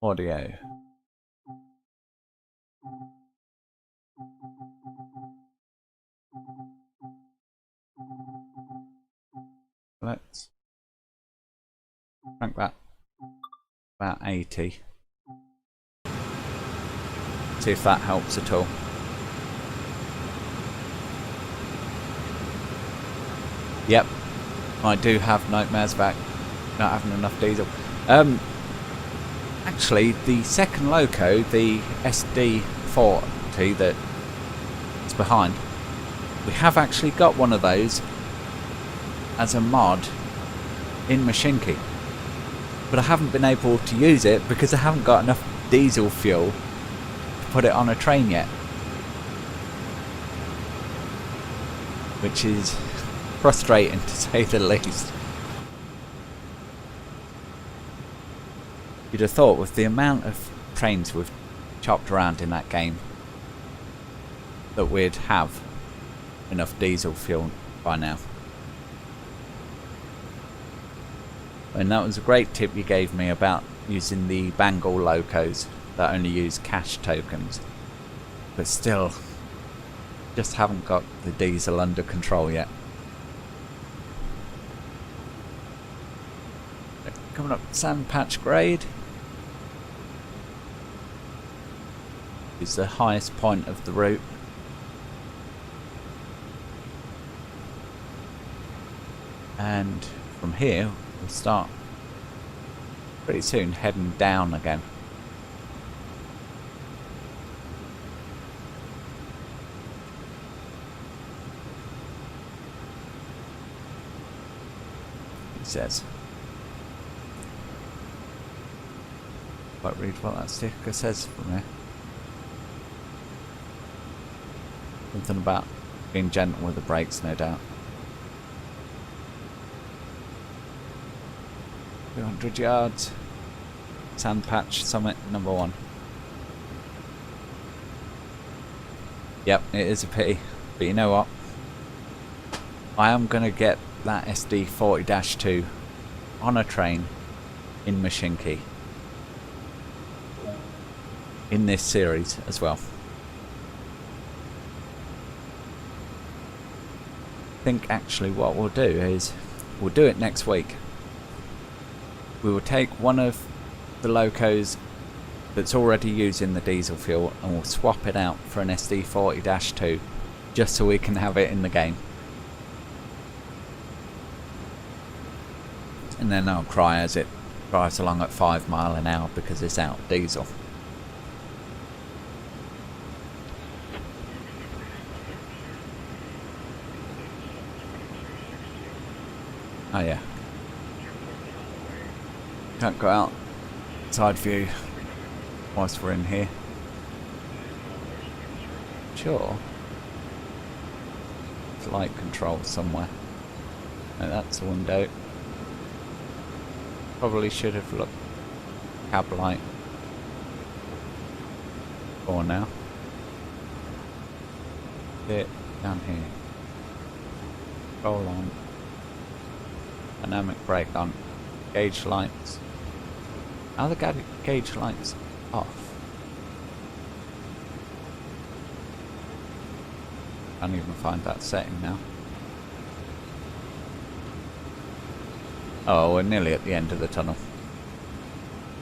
audio. Let's crank that about 80. See if that helps at all. Yep, I do have nightmares about not having enough diesel. Actually, the second loco, the SD40 that's behind, we have actually got one of those as a mod in Machinki, but I haven't been able to use it because I haven't got enough diesel fuel to put it on a train yet, which is frustrating to say the least. You'd have thought with the amount of trains we've chopped around in that game that we'd have enough diesel fuel by now. And that was a great tip you gave me about using the Bangle locos that only use cash tokens. But still, just haven't got the diesel under control yet. Coming up Sandpatch Grade is the highest point of the route. And from here we'll start pretty soon heading down again. It says. Quite read what that sticker says from here. Something about being gentle with the brakes, no doubt. 200 yards. Sandpatch Summit number 1. Yep, it is a pity. But you know what? I am going to get that SD40-2 on a train in Mashinki. In this series as well. I think actually what we'll do is we'll do it next week. We will take one of the locos that's already using the diesel fuel and we'll swap it out for an SD40-2 just so we can have it in the game. And then I'll cry as it drives along at 5 miles an hour because it's out of diesel. Oh yeah. Can't go out. Side view whilst we're in here. Sure. There's light control somewhere. No, that's the window. Probably should have looked cab light for now. Bit down here. Roll on. Dynamic brake on. Gauge lights. Are the gauge lights off? Can't even find that setting now. Oh, we're nearly at the end of the tunnel.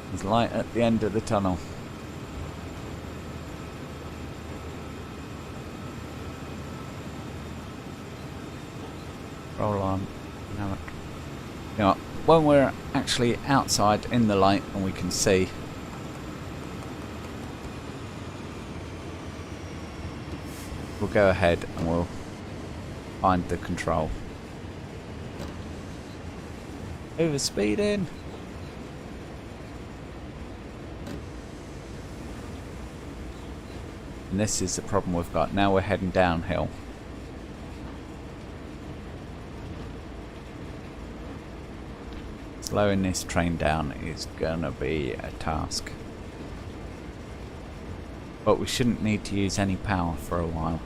There's light at the end of the tunnel. Roll on. Dynamic. You know, when we're actually outside in the light and we can see, we'll go ahead and we'll find the control. Overspeeding. And this is the problem we've got. Now we're heading downhill. Slowing this train down is gonna be a task. But we shouldn't need to use any power for a while.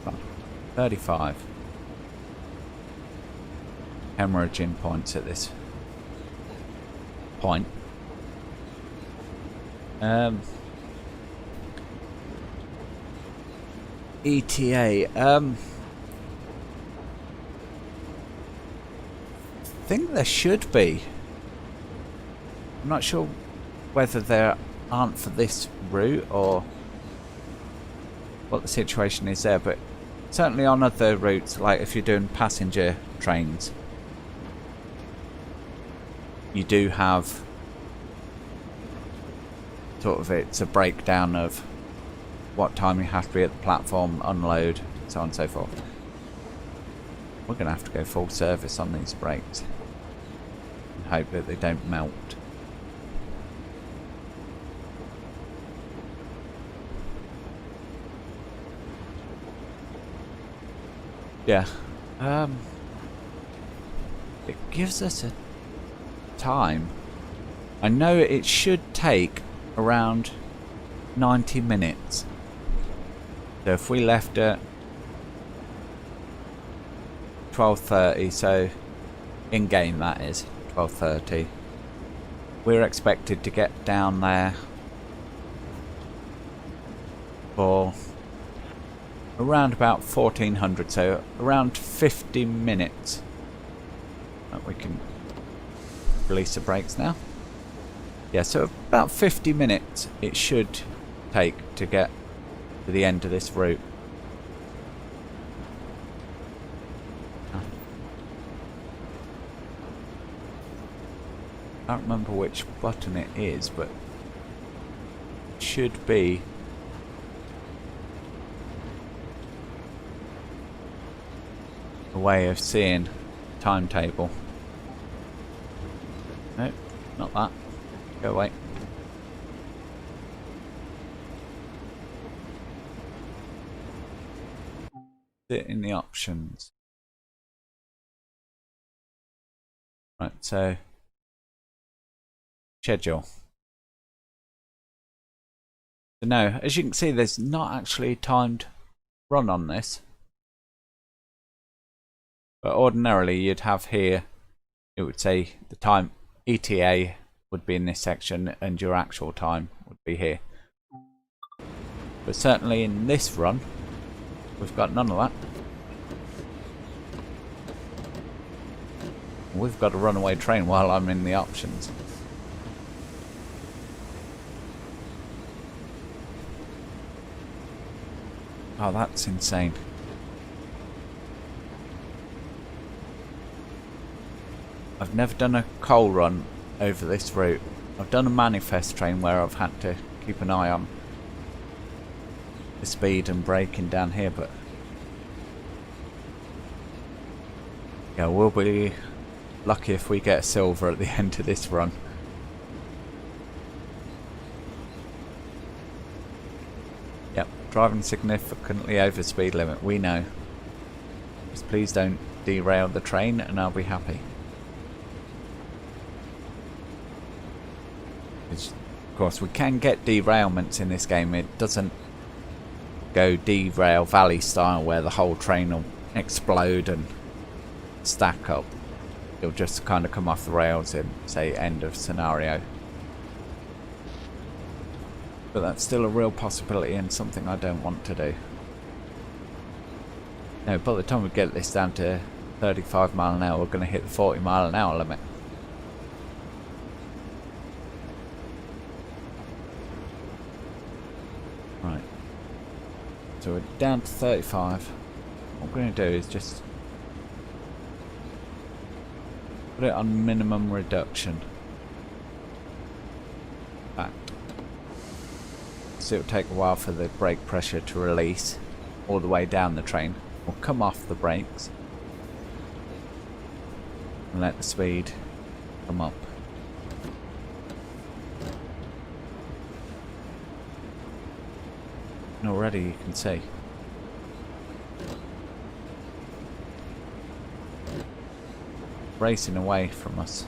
Oh, 35. Hemorrhaging points at this point. ETA. I think there should be. I'm not sure whether there aren't for this route or what the situation is there, but certainly on other routes, like if you're doing passenger trains, you do have sort of, it's a breakdown of what time you have to be at the platform, unload, so on and so forth. We're going to have to go full service on these brakes and hope that they don't melt. Yeah. gives us a time. I know it should take around 90 minutes. So if we left at 12:30, so in game that is 12:30, we're expected to get down there for around about 1400, so around 50 minutes. We can release the brakes now. Yeah, so about 50 minutes it should take to get to the end of this route. I don't remember which button it is, but it should be a way of seeing timetable. No, not that. Go away. Sit in the options. Right, so schedule. So no, as you can see, there's not actually a timed run on this. But ordinarily you'd have here, it would say the time ETA would be in this section and your actual time would be here. But certainly in this run, we've got none of that. We've got a runaway train while I'm in the options. Oh, that's insane. I've never done a coal run over this route. I've done a manifest train where I've had to keep an eye on the speed and braking down here, but yeah, we'll be lucky if we get a silver at the end of this run. Yep, driving significantly over speed limit, we know. Just please don't derail the train and I'll be happy. Of course, we can get derailments in this game. It doesn't go derail valley style where the whole train will explode and stack up. It'll just kind of come off the rails in, say, end of scenario. But that's still a real possibility and something I don't want to do. No, by the time we get this down to 35 mile an hour, we're going to hit the 40 mile an hour limit. Right. So we're down to 35. What we're going to do is just put it on minimum reduction. Back. So it'll take a while for the brake pressure to release all the way down the train. We'll come off the brakes and let the speed come up. And already you can see racing away from us.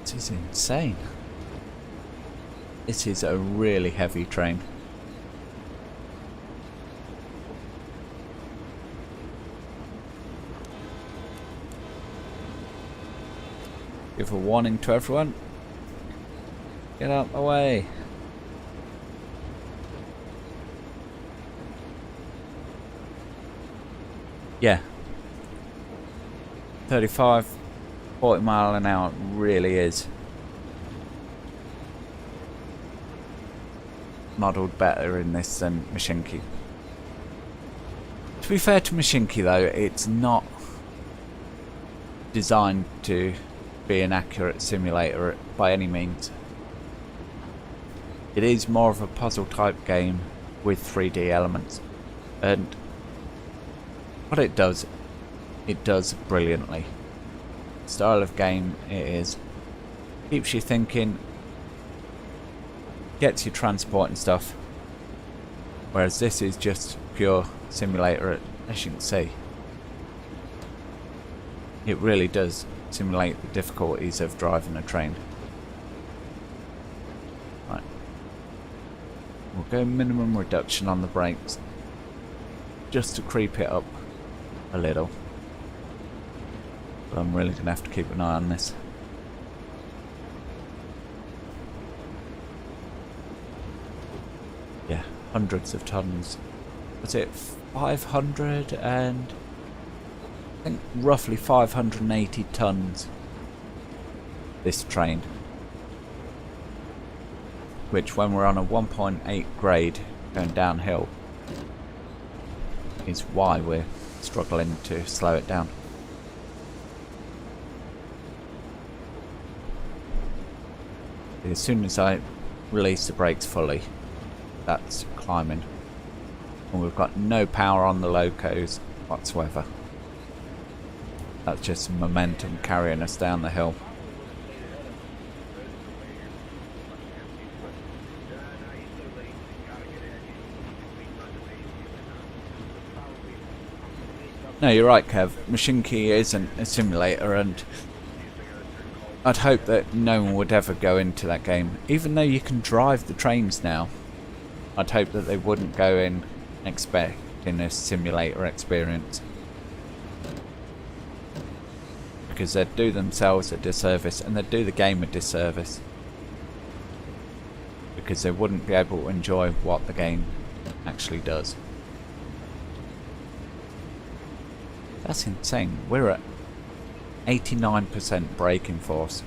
This is insane. This is a really heavy train. Give a warning to everyone. Get out the way. Yeah. 35, 40 mile an hour really is modelled better in this than Mashinki. To be fair to Mashinki though, it's not designed to be an accurate simulator by any means. It is more of a puzzle type game with 3D elements, and what it does brilliantly. Style of game it is. Keeps you thinking, gets you transporting stuff, Whereas this is just pure simulator, as you can see. It really does simulate the difficulties of driving a train. Right. We'll go minimum reduction on the brakes, just to creep it up a little. But I'm really going to have to keep an eye on this. Yeah, hundreds of tons. Was it 500 and... I think roughly 580 tons, this train. Which, when we're on a 1.8 grade going downhill, is why we're struggling to slow it down. As soon as I release the brakes fully, that's climbing. And we've got no power on the locos whatsoever. That's just momentum carrying us down the hill. No, you're right, Kev. Machinki isn't a simulator, and I'd hope that no one would ever go into that game. Even though you can drive the trains now, I'd hope that they wouldn't go in expecting a simulator experience. Because they'd do themselves a disservice, and they'd do the game a disservice. Because they wouldn't be able to enjoy what the game actually does. That's insane. We're at 89% braking force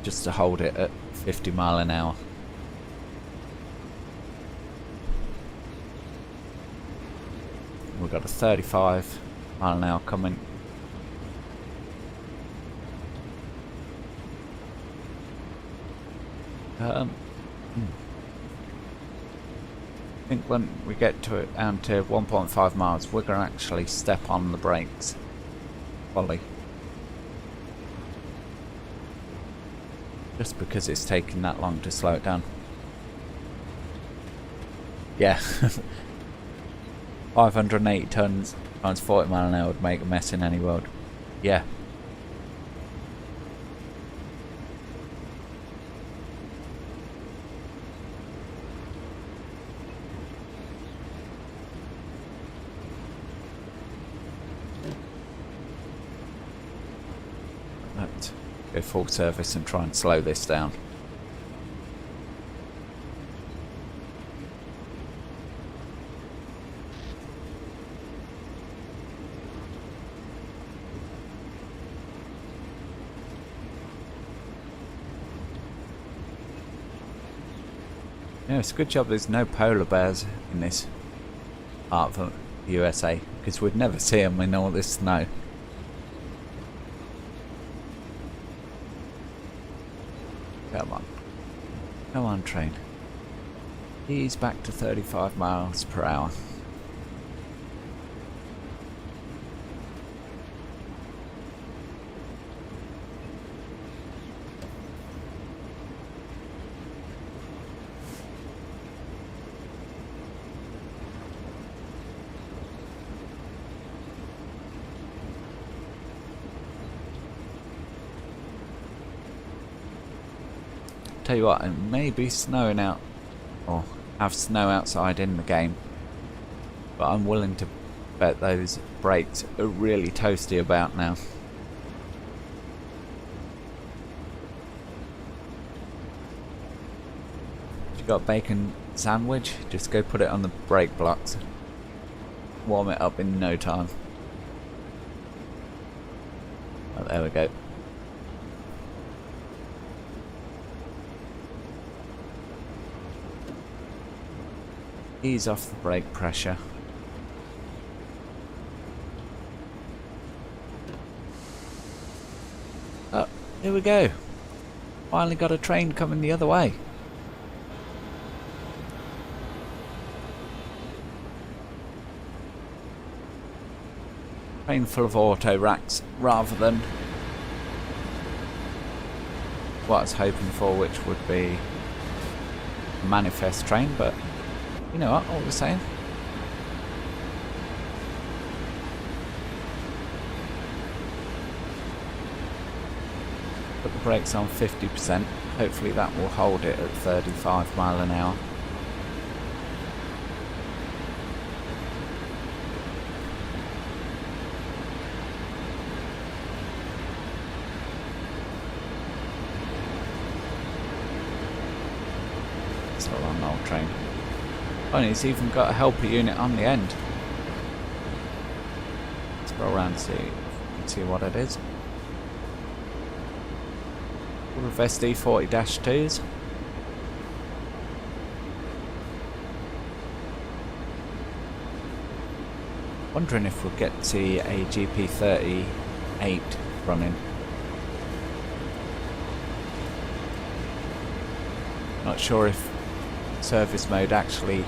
just to hold it at 50 mile an hour. We've got a 35 mile an hour coming. I think when we get to it down to 1.5 miles, we're going to actually step on the brakes fully. Just because it's taking that long to slow it down. Yeah. 580 tons times 40 mile an hour would make a mess in any world. Yeah. Let's go full service and try and slow this down. Yeah, it's a good job there's no polar bears in this part of the USA, because we'd never see them in all this snow. Come on. Come on, train. Ease back to 35 miles per hour. Tell you what, it may be snowing out, or have snow outside in the game, but I'm willing to bet those brakes are really toasty about now. If you got a bacon sandwich, just go put it on the brake blocks. Warm it up in no time. Oh, there we go. Ease off the brake pressure. Oh, here we go. Finally got a train coming the other way. Train full of auto racks rather than what I was hoping for, which would be a manifest train, but You know what we're saying? Put the brakes on 50%. Hopefully that will hold it at 35 mile an hour. It's a long old train. Oh, and it's even got a helper unit on the end. Let's go around and see what it is. With SD40-2s. Wondering if we'll get to see a GP38 running. Not sure if service mode actually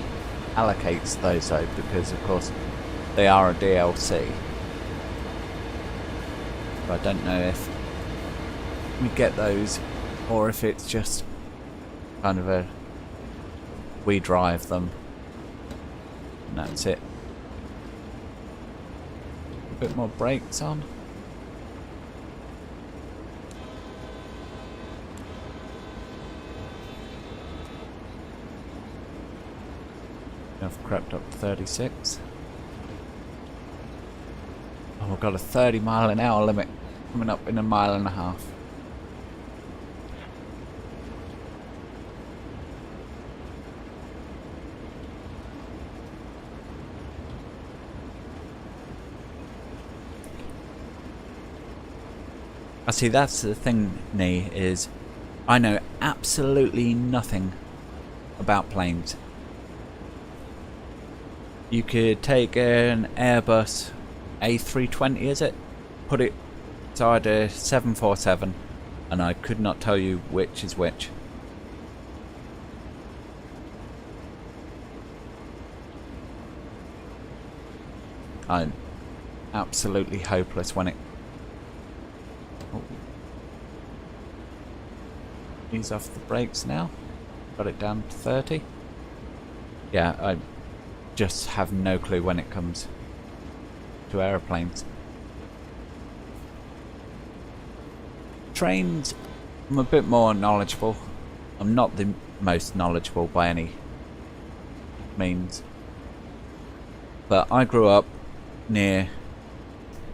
allocates those though, because of course they are a DLC. But I don't know if we get those or if it's just kind of a we drive them and that's it. A bit more brakes on. I've crept up to 36. Oh, we've got a 30 mile an hour limit coming up in a mile and a half. I see, that's the thing, Nee, is I know absolutely nothing about planes. You could take an Airbus A320, is it? Put it inside a 747 and I could not tell you which is which. I'm absolutely hopeless when it... Oh. Ease off the brakes now. Got it down to 30. Yeah, I just have no clue when it comes to aeroplanes. Trains, I'm a bit more knowledgeable. I'm not the most knowledgeable by any means. But I grew up near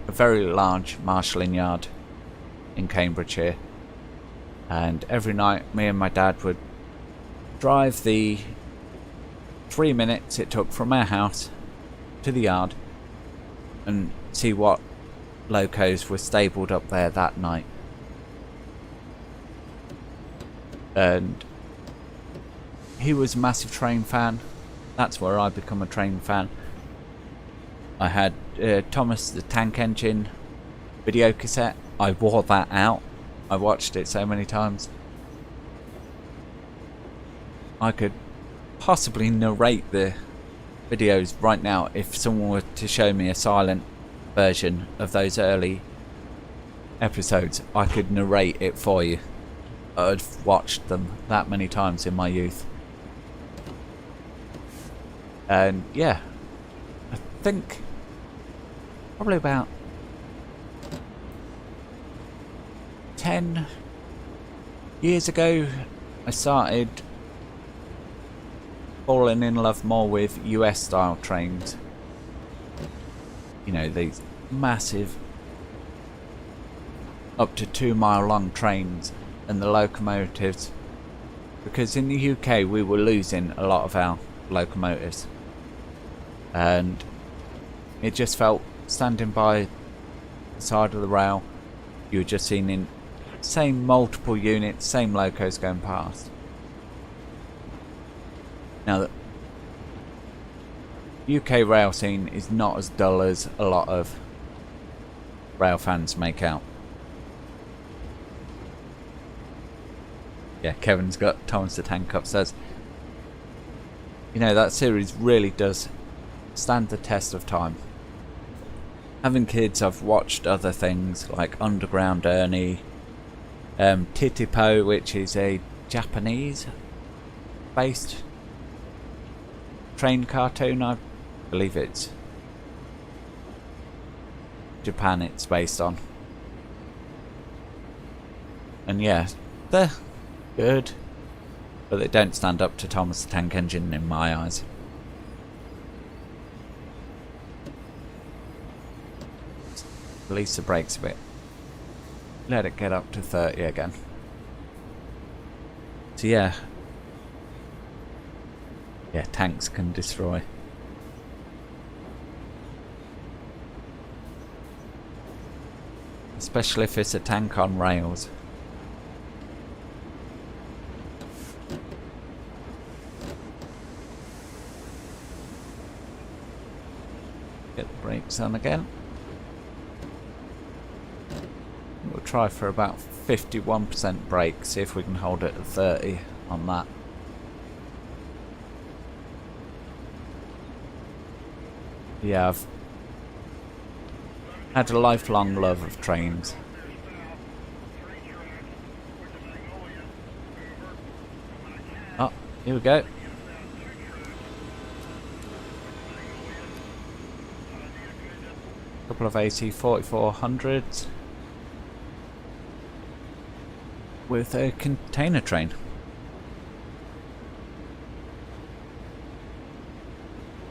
a very large marshalling yard in Cambridgeshire. And every night me and my dad would drive the 3 minutes it took from our house to the yard and see what locos were stabled up there that night. And he was a massive train fan. That's where I become a train fan. I had Thomas the Tank Engine video cassette. I wore that out. I watched it so many times. I could possibly narrate the videos right now if someone were to show me a silent version of those early episodes. I could narrate it for you. I've watched them that many times in my youth. And yeah, I think probably about 10 years ago I started falling in love more with US style trains. You know, these massive up to 2 mile long trains and the locomotives, because in the UK we were losing a lot of our locomotives and it just felt, standing by the side of the rail, you were just seeing in same multiple units, same locos going past. Now the UK rail scene is not as dull as a lot of rail fans make out. Yeah, Kevin's got Thomas the Tank upstairs. You know, that series really does stand the test of time. Having kids, I've watched other things like Underground Ernie, Titipo, which is a Japanese based train cartoon. I believe it's Japan it's based on. And yeah, they're good, but they don't stand up to Thomas the Tank Engine in my eyes. Release the brakes a bit. Let it get up to 30 again. So yeah. Yeah, tanks can destroy. Especially if it's a tank on rails. Get the brakes on again. We'll try for about 51% brake, see if we can hold it at 30 on that. Yeah, I've had a lifelong love of trains. Oh, here we go. Couple of AT4400s with a container train.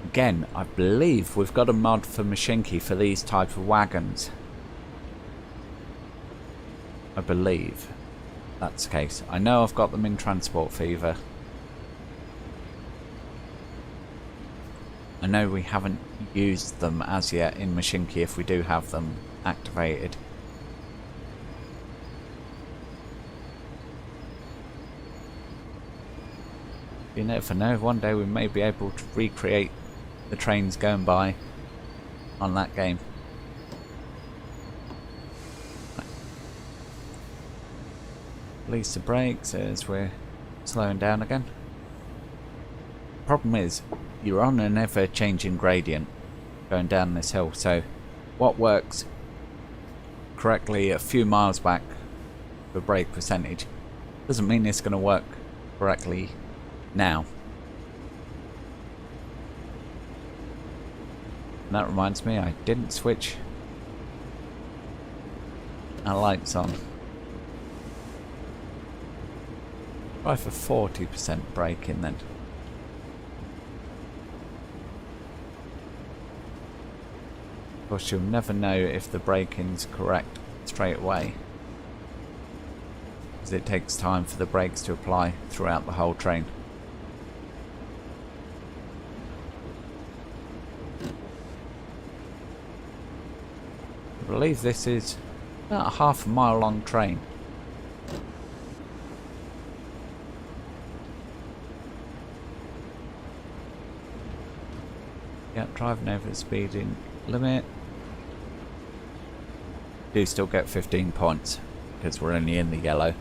Again, I believe we've got a mod for Mashinki for these type of wagons. I believe that's the case. I know I've got them in Transport Fever. I know we haven't used them as yet in Mashinki if we do have them activated. You never know, one day we may be able to recreate the trains going by on that game. Release the brakes as we're slowing down again. Problem is, you're on an ever changing gradient going down this hill, so what works correctly a few miles back for brake percentage doesn't mean it's going to work correctly now. And that reminds me, I didn't switch our lights on. Try for 40% braking then. Of course, you'll never know if the braking's correct straight away, because it takes time for the brakes to apply throughout the whole train. I believe this is about a half a mile long train. Yeah, driving over the speeding limit. Do still get 15 points because we're only in the yellow.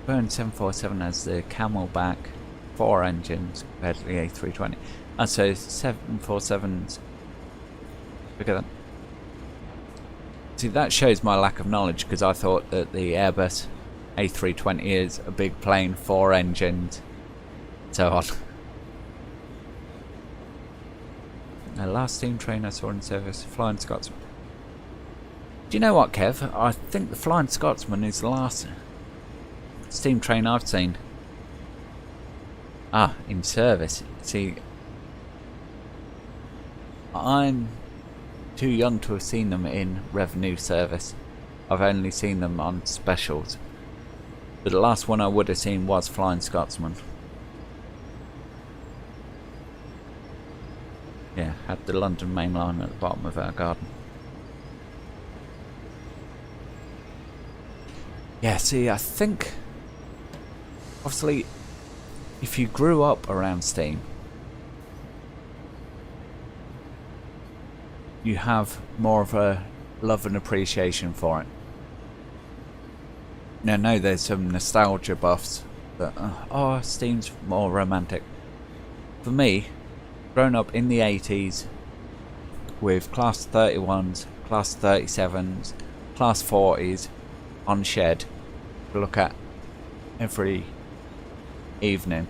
Boeing 747 has the Camelback 4 engines compared to the A320. And so 747's bigger than. See, that shows my lack of knowledge, because I thought that the Airbus A320 is a big plane, 4 engines, so on. The last steam train I saw in service, Flying Scotsman. Do you know what, Kev? I think the Flying Scotsman is the last steam train I've seen. Ah, in service. See, I'm too young to have seen them in revenue service. I've only seen them on specials. But the last one I would have seen was Flying Scotsman. Yeah, had the London Main Line at the bottom of our garden. Yeah, see, I think obviously if you grew up around steam, you have more of a love and appreciation for it. I know there's some nostalgia buffs that, oh, Steam's more romantic. For me, growing up in the 80s with Class 31s, Class 37s, Class 40s on shed to look at every evening,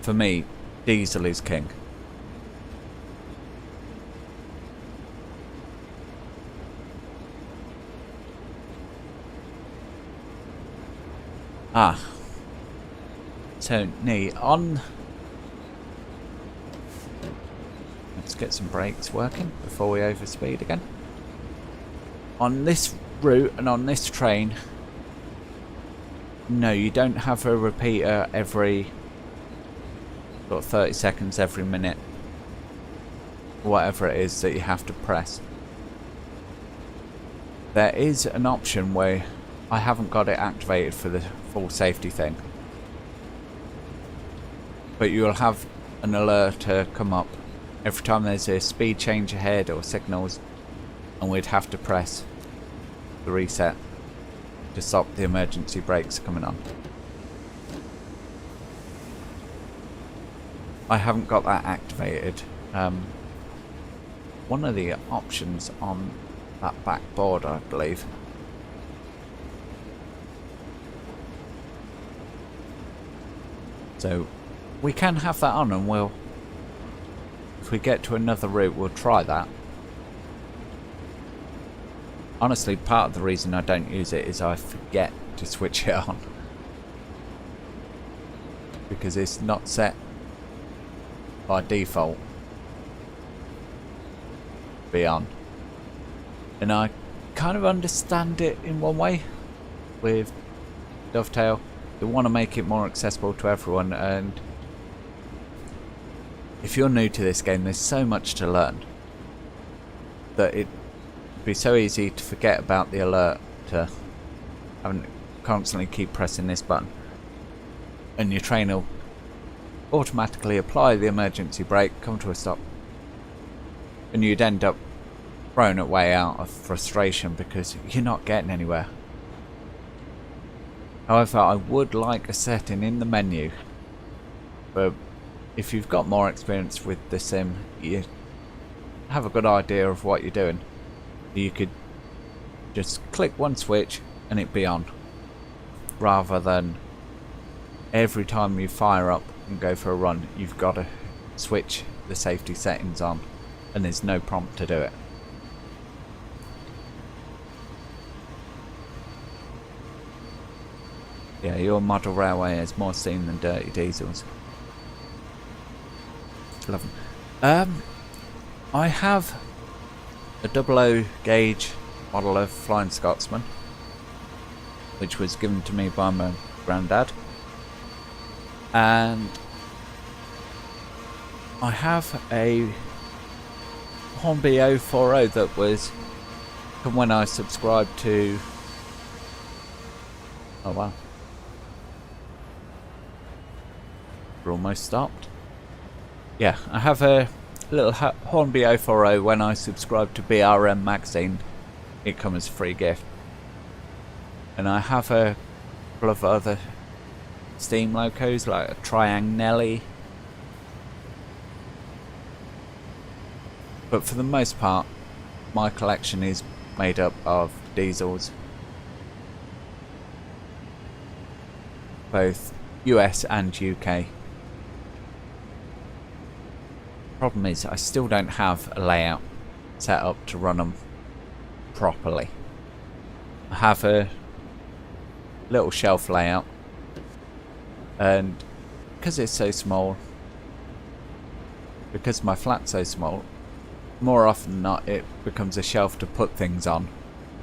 for me, diesel is king. So let's get some brakes working before we overspeed again. On this route and on this train, no, you don't have a repeater every sort of 30 seconds, every minute, whatever it is that you have to press. There is an option where I haven't got it activated for the full safety thing, but you'll have an alert to come up every time there's a speed change ahead or signals, and we'd have to press the reset to stop the emergency brakes coming on. I haven't got that activated. One of the options on that back board, I believe, so we can have that on, and we'll, if we get to another route, we'll try that. Honestly, part of the reason I don't use it is I forget to switch it on, because it's not set by default to be on. And I kind of understand it in one way with Dovetail. They want to make it more accessible to everyone, and if you're new to this game, there's so much to learn that it'd be so easy to forget about the alert, to having to constantly keep pressing this button, and your train will automatically apply the emergency brake, come to a stop, and you'd end up throwing it way out of frustration because you're not getting anywhere. However, I would like a setting in the menu, but if you've got more experience with the sim, you have a good idea of what you're doing, you could just click one switch and it'd be on, rather than every time you fire up and go for a run, you've got to switch the safety settings on, and there's no prompt to do it. Yeah, your model railway has more steam than dirty diesels. Love them. I have a 00 gauge model of Flying Scotsman, which was given to me by my granddad, and I have a Hornby 040 that was from when I subscribed to, oh wow, we're almost stopped. Yeah, I have a little Hornby 040 when I subscribed to BRM magazine. It comes as a free gift. And I have a couple of other steam locos, like a Triagnelli. But for the most part, my collection is made up of diesels, both US and UK. Problem is, I still don't have a layout set up to run them properly. I have a little shelf layout, and because it's so small, because my flat's so small, more often than not it becomes a shelf to put things on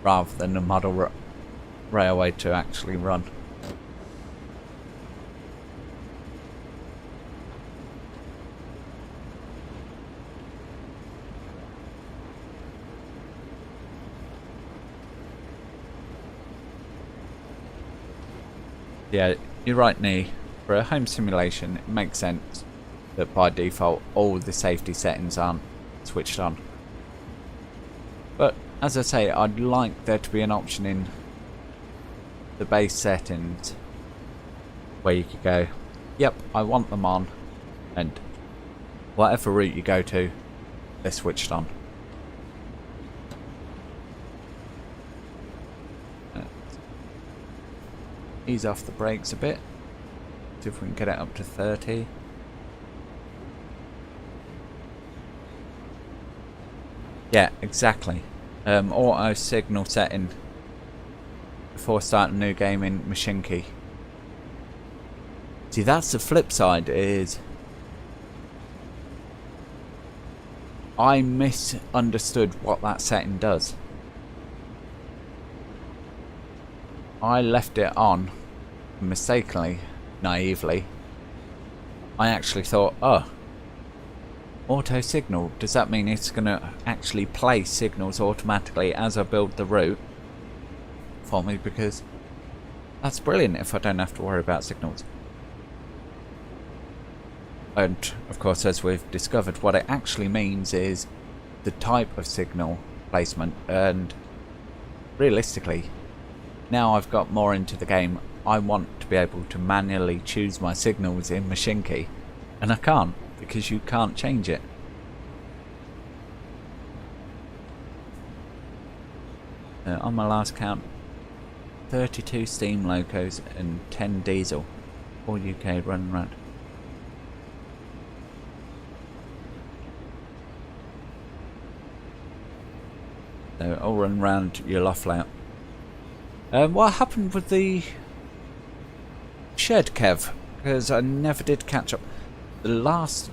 rather than a model railway to actually run. Yeah, you're right, Nee. For a home simulation, it makes sense that by default all the safety settings aren't switched on. But as I say, I'd like there to be an option in the base settings where you could go, yep, I want them on, and whatever route you go to, they're switched on. Ease off the brakes a bit. See if we can get it up to 30. Yeah, exactly. Auto signal setting before starting a new game in Machinki. See, that's the flip side, is I misunderstood what that setting does. I left it on mistakenly, naively. I actually thought, oh, auto signal, does that mean it's going to actually play signals automatically as I build the route for me? Because that's brilliant if I don't have to worry about signals. And of course, as we've discovered, what it actually means is the type of signal placement. And realistically, now I've got more into the game, I want to be able to manually choose my signals in Machinki, and I can't, because you can't change it. On my last count, 32 steam locos and 10 diesel, all UK running around. So I'll run around your loft layout. What happened with the shed, Kev? Because I never did catch up. The last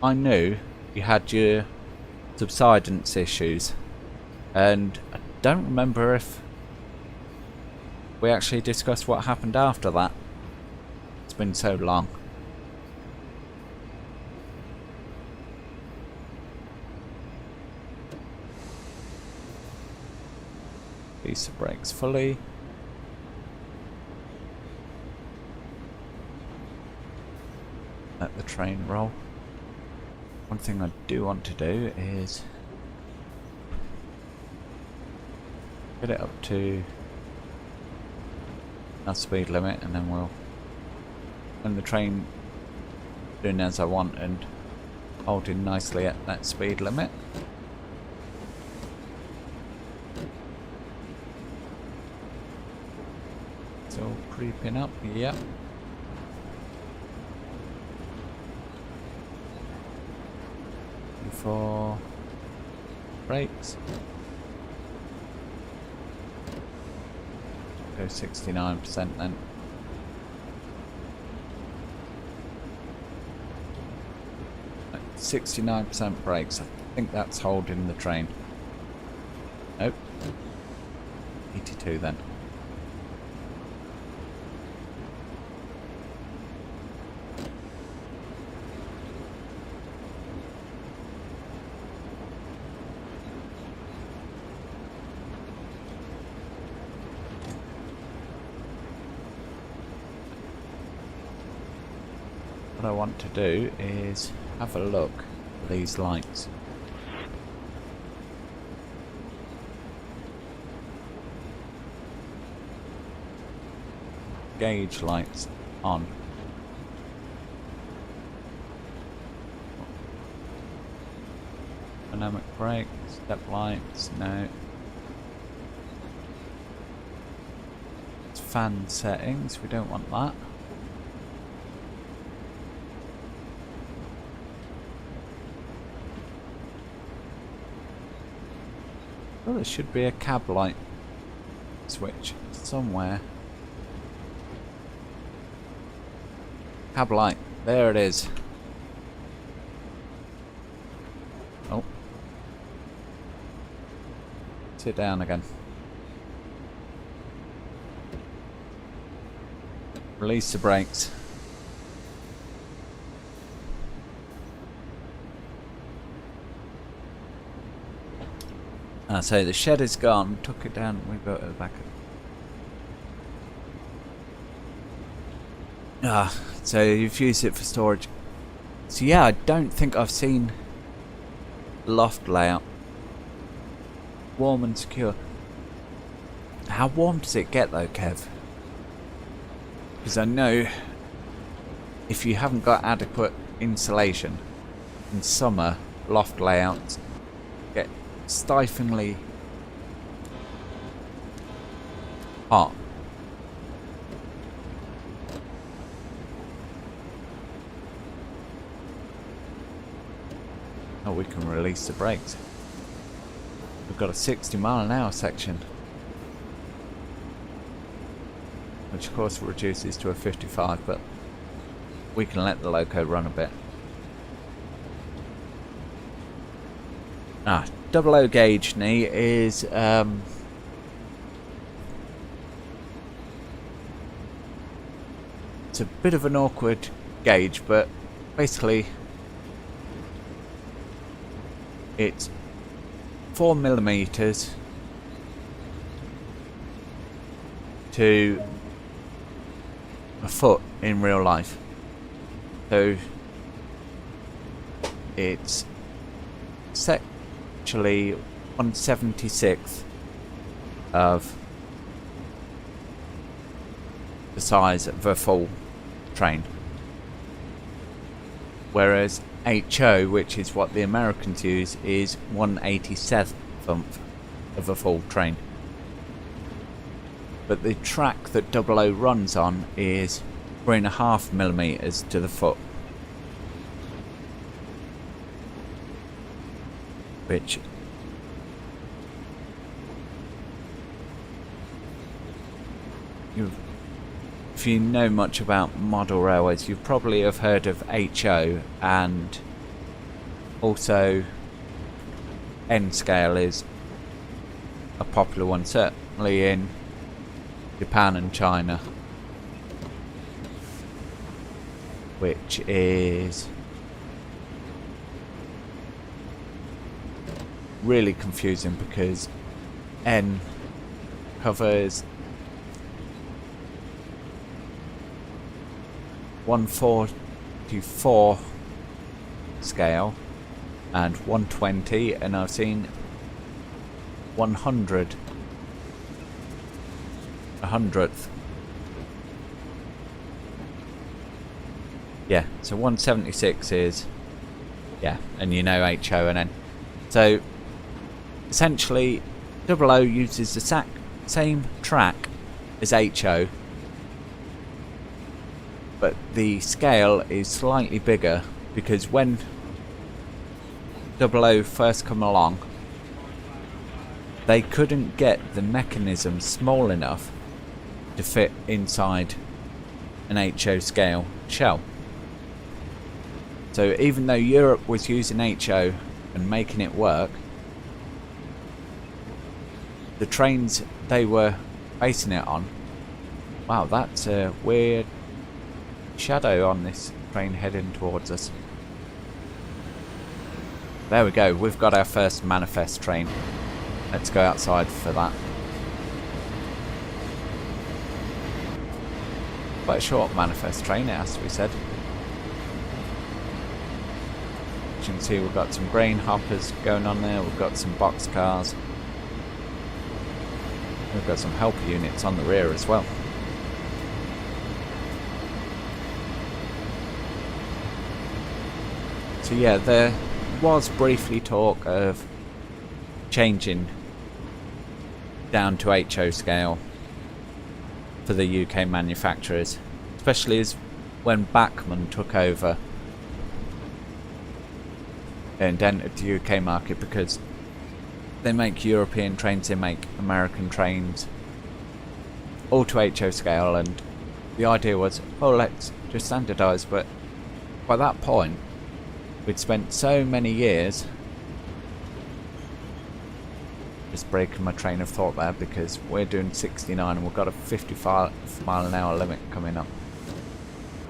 I knew, you had your subsidence issues, and I don't remember if we actually discussed what happened after that. It's been so long. Piece of brakes fully. Let the train roll. One thing I do want to do is get it up to our speed limit, and then we'll, when the train doing as I want and holding nicely at that speed limit. It's all creeping up, yep. For brakes, go 69% then. Right, 69% brakes. I think that's holding the train. Nope. 82 then. What I want to do is have a look at these lights. Gauge lights on. Dynamic brake, step lights, no. It's fan settings, we don't want that. Well, there should be a cab light switch somewhere. Cab light, there it is. Oh. Sit down again. Release the brakes. So the shed is gone, took it down, we got it back. So you've used it for storage. So yeah, I don't think I've seen loft layout. Warm and secure. How warm does it get though, Kev? Because I know if you haven't got adequate insulation in summer, loft layouts get stiflingly hot. Oh, we can release the brakes. We've got a 60-mile-an-hour section, which of course reduces to a 55, but we can let the loco run a bit. Double O gauge knee is it's a bit of an awkward gauge, but basically it's 4 millimeters to a foot in real life. So it's actually 1/76th of the size of a full train, whereas HO, which is what the Americans use, is 1/87th of a full train. But the track that Double O runs on is 3.5 millimeters to the foot, which if you know much about model railways, you probably have heard of HO, and also N scale is a popular one, certainly in Japan and China, which is really confusing because N covers 144 scale and 120, and I've seen 100 100th. Yeah, so 176 is, yeah, and you know HO and N. So essentially Double O uses the same track as HO, but the scale is slightly bigger because when Double O first come along, they couldn't get the mechanism small enough to fit inside an HO scale shell. So even though Europe was using HO and making it work, the trains they were basing it on, wow, that's a weird shadow on this train heading towards us. There we go, we've got our first manifest train. Let's go outside for that. Quite a short manifest train, it has to be said. As you can see, we've got some grain hoppers going on there, we've got some box cars, we've got some helper units on the rear as well. So yeah, there was briefly talk of changing down to HO scale for the UK manufacturers, especially as when Bachmann took over and entered the UK market, because they make European trains, they make American trains, all to HO scale, and the idea was, oh, let's just standardise. But by that point we'd spent so many years, just breaking my train of thought there because we're doing 69 and we've got a 55-mile-an-hour limit coming up.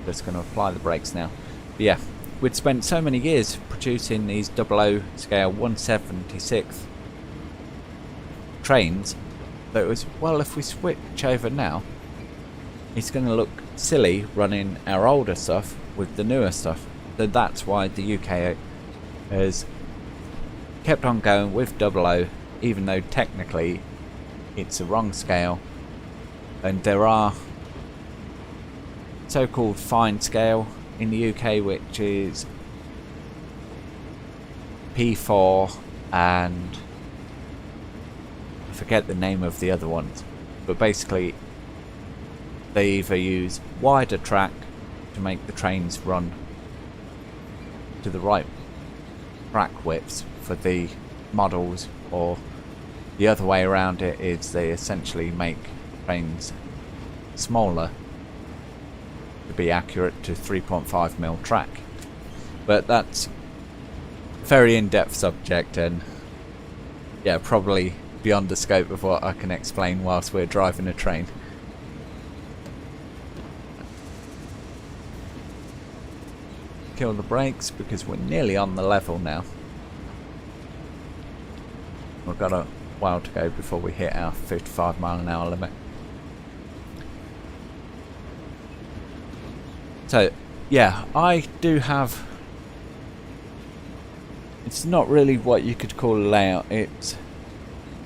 Just going to apply the brakes now. But yeah, we'd spent so many years producing these Double O scale 1/76th trains that it was, well, if we switch over now, it's going to look silly running our older stuff with the newer stuff. So that's why the UK has kept on going with Double O, even though technically it's the wrong scale, and there are so-called fine scale in the UK, which is P4 and I forget the name of the other ones, but basically they either use wider track to make the trains run to the right track widths for the models, or the other way around it is they essentially make trains smaller to be accurate to 3.5mm track. But that's a very in-depth subject and yeah, probably beyond the scope of what I can explain whilst we're driving a train. Kill the brakes because we're nearly on the level now. We've got a while to go before we hit our 55-mile-an-hour limit. So yeah, I do have, it's not really what you could call a layout, it's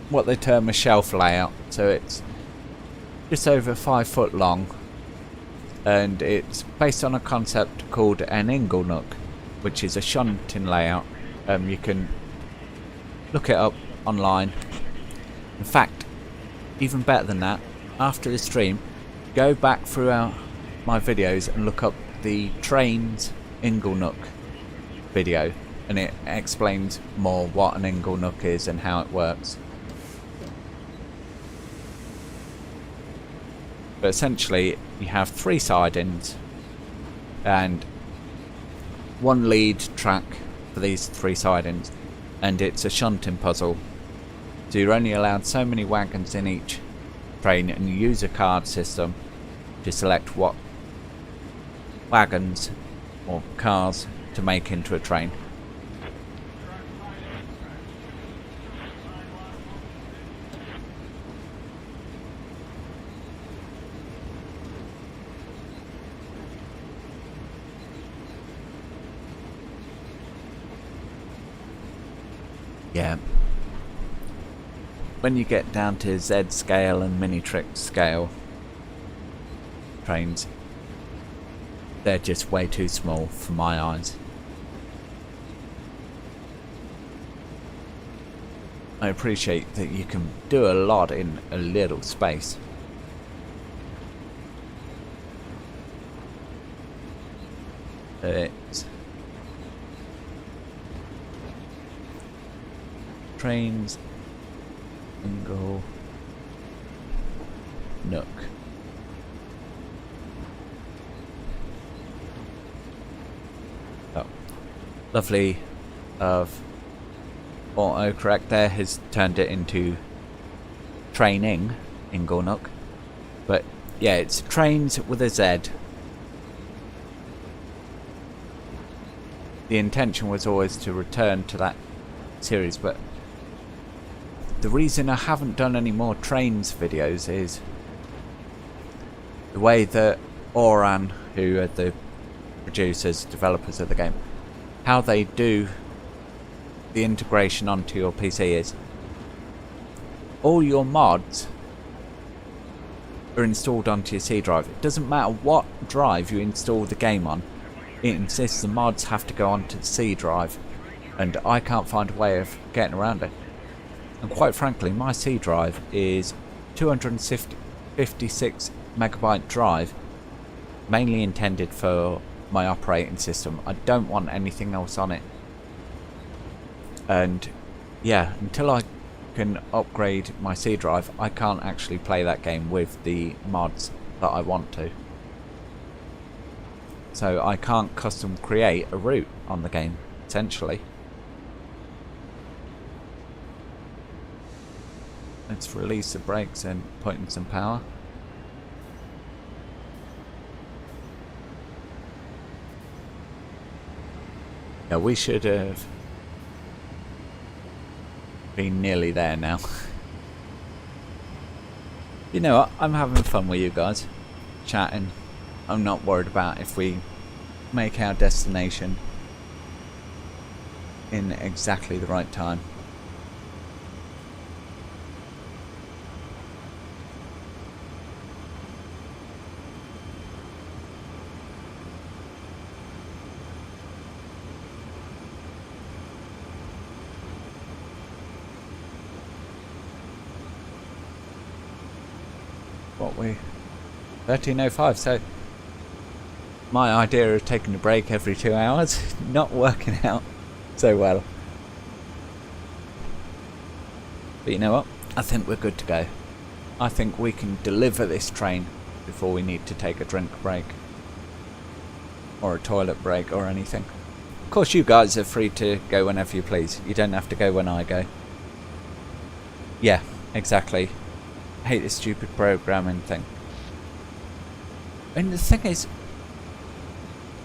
what they term a shelf layout. So it's just over 5 foot long, and it's based on a concept called an inglenook, which is a shunting layout. You can look it up online. In fact, even better than that, after the stream, go back throughout my videos and look up the trains inglenook video, and it explains more what an inglenook is and how it works. But essentially you have 3 sidings and 1 lead track for these 3 sidings, and it's a shunting puzzle. So you're only allowed so many wagons in each train, and you use a card system to select what wagons or cars to make into a train. Yeah. When you get down to Z scale and Minitrix scale trains, they're just way too small for my eyes. I appreciate that you can do a lot in a little space. It's trains inglenook. Oh, lovely of autocorrect there has turned it into training inglenook, but yeah, it's trains with a Z. The intention was always to return to that series, but the reason I haven't done any more trains videos is the way that Oran, who are the producers, developers of the game, how they do the integration onto your PC is all your mods are installed onto your C drive. It doesn't matter what drive you install the game on, it insists the mods have to go onto the C drive, and I can't find a way of getting around it. And quite frankly, my C drive is 256 megabyte drive, mainly intended for my operating system. I don't want anything else on it. And yeah, until I can upgrade my C drive, I can't actually play that game with the mods that I want to. So I can't custom create a route on the game, essentially. Let's release the brakes and put in some power. Yeah, we should have been nearly there now. You know what? I'm having fun with you guys, chatting. I'm not worried about if we make our destination in exactly the right time. what we 13:05. So my idea of taking a break every 2 hours not working out so well. But you know what? I think we're good to go. I think we can deliver this train before we need to take a drink break or a toilet break or anything. Of course, you guys are free to go whenever you please. You don't have to go when I go. Yeah, exactly. I hate this stupid programming thing. And the thing is,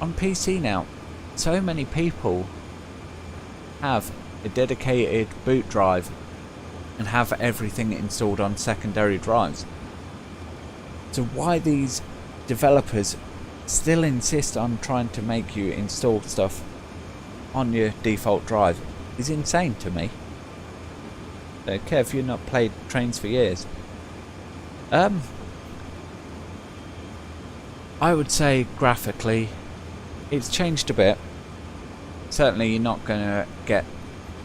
on PC now, so many people have a dedicated boot drive and have everything installed on secondary drives. So why these developers still insist on trying to make you install stuff on your default drive is insane to me. So Kev, you've not played Trains for years. I would say graphically it's changed a bit. Certainly you're not going to get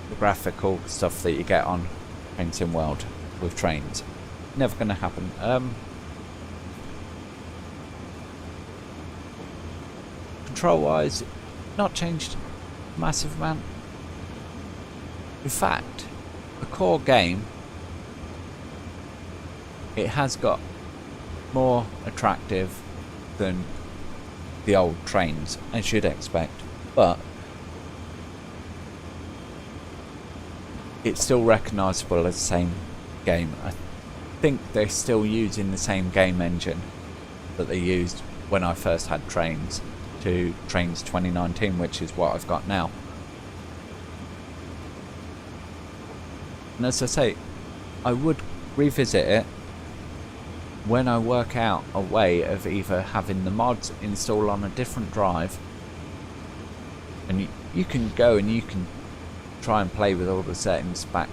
the graphical stuff that you get on Train Sim World with trains. Never going to happen. Control wise, not changed a massive amount. In fact, the core game, it has got more attractive than the old trains, as you'd expect, but it's still recognisable as the same game. I think they're still using the same game engine that they used when I first had Trains to Trains 2019, which is what I've got now. And as I say, I would revisit it when I work out a way of either having the mods installed on a different drive, and you can go and you can try and play with all the settings back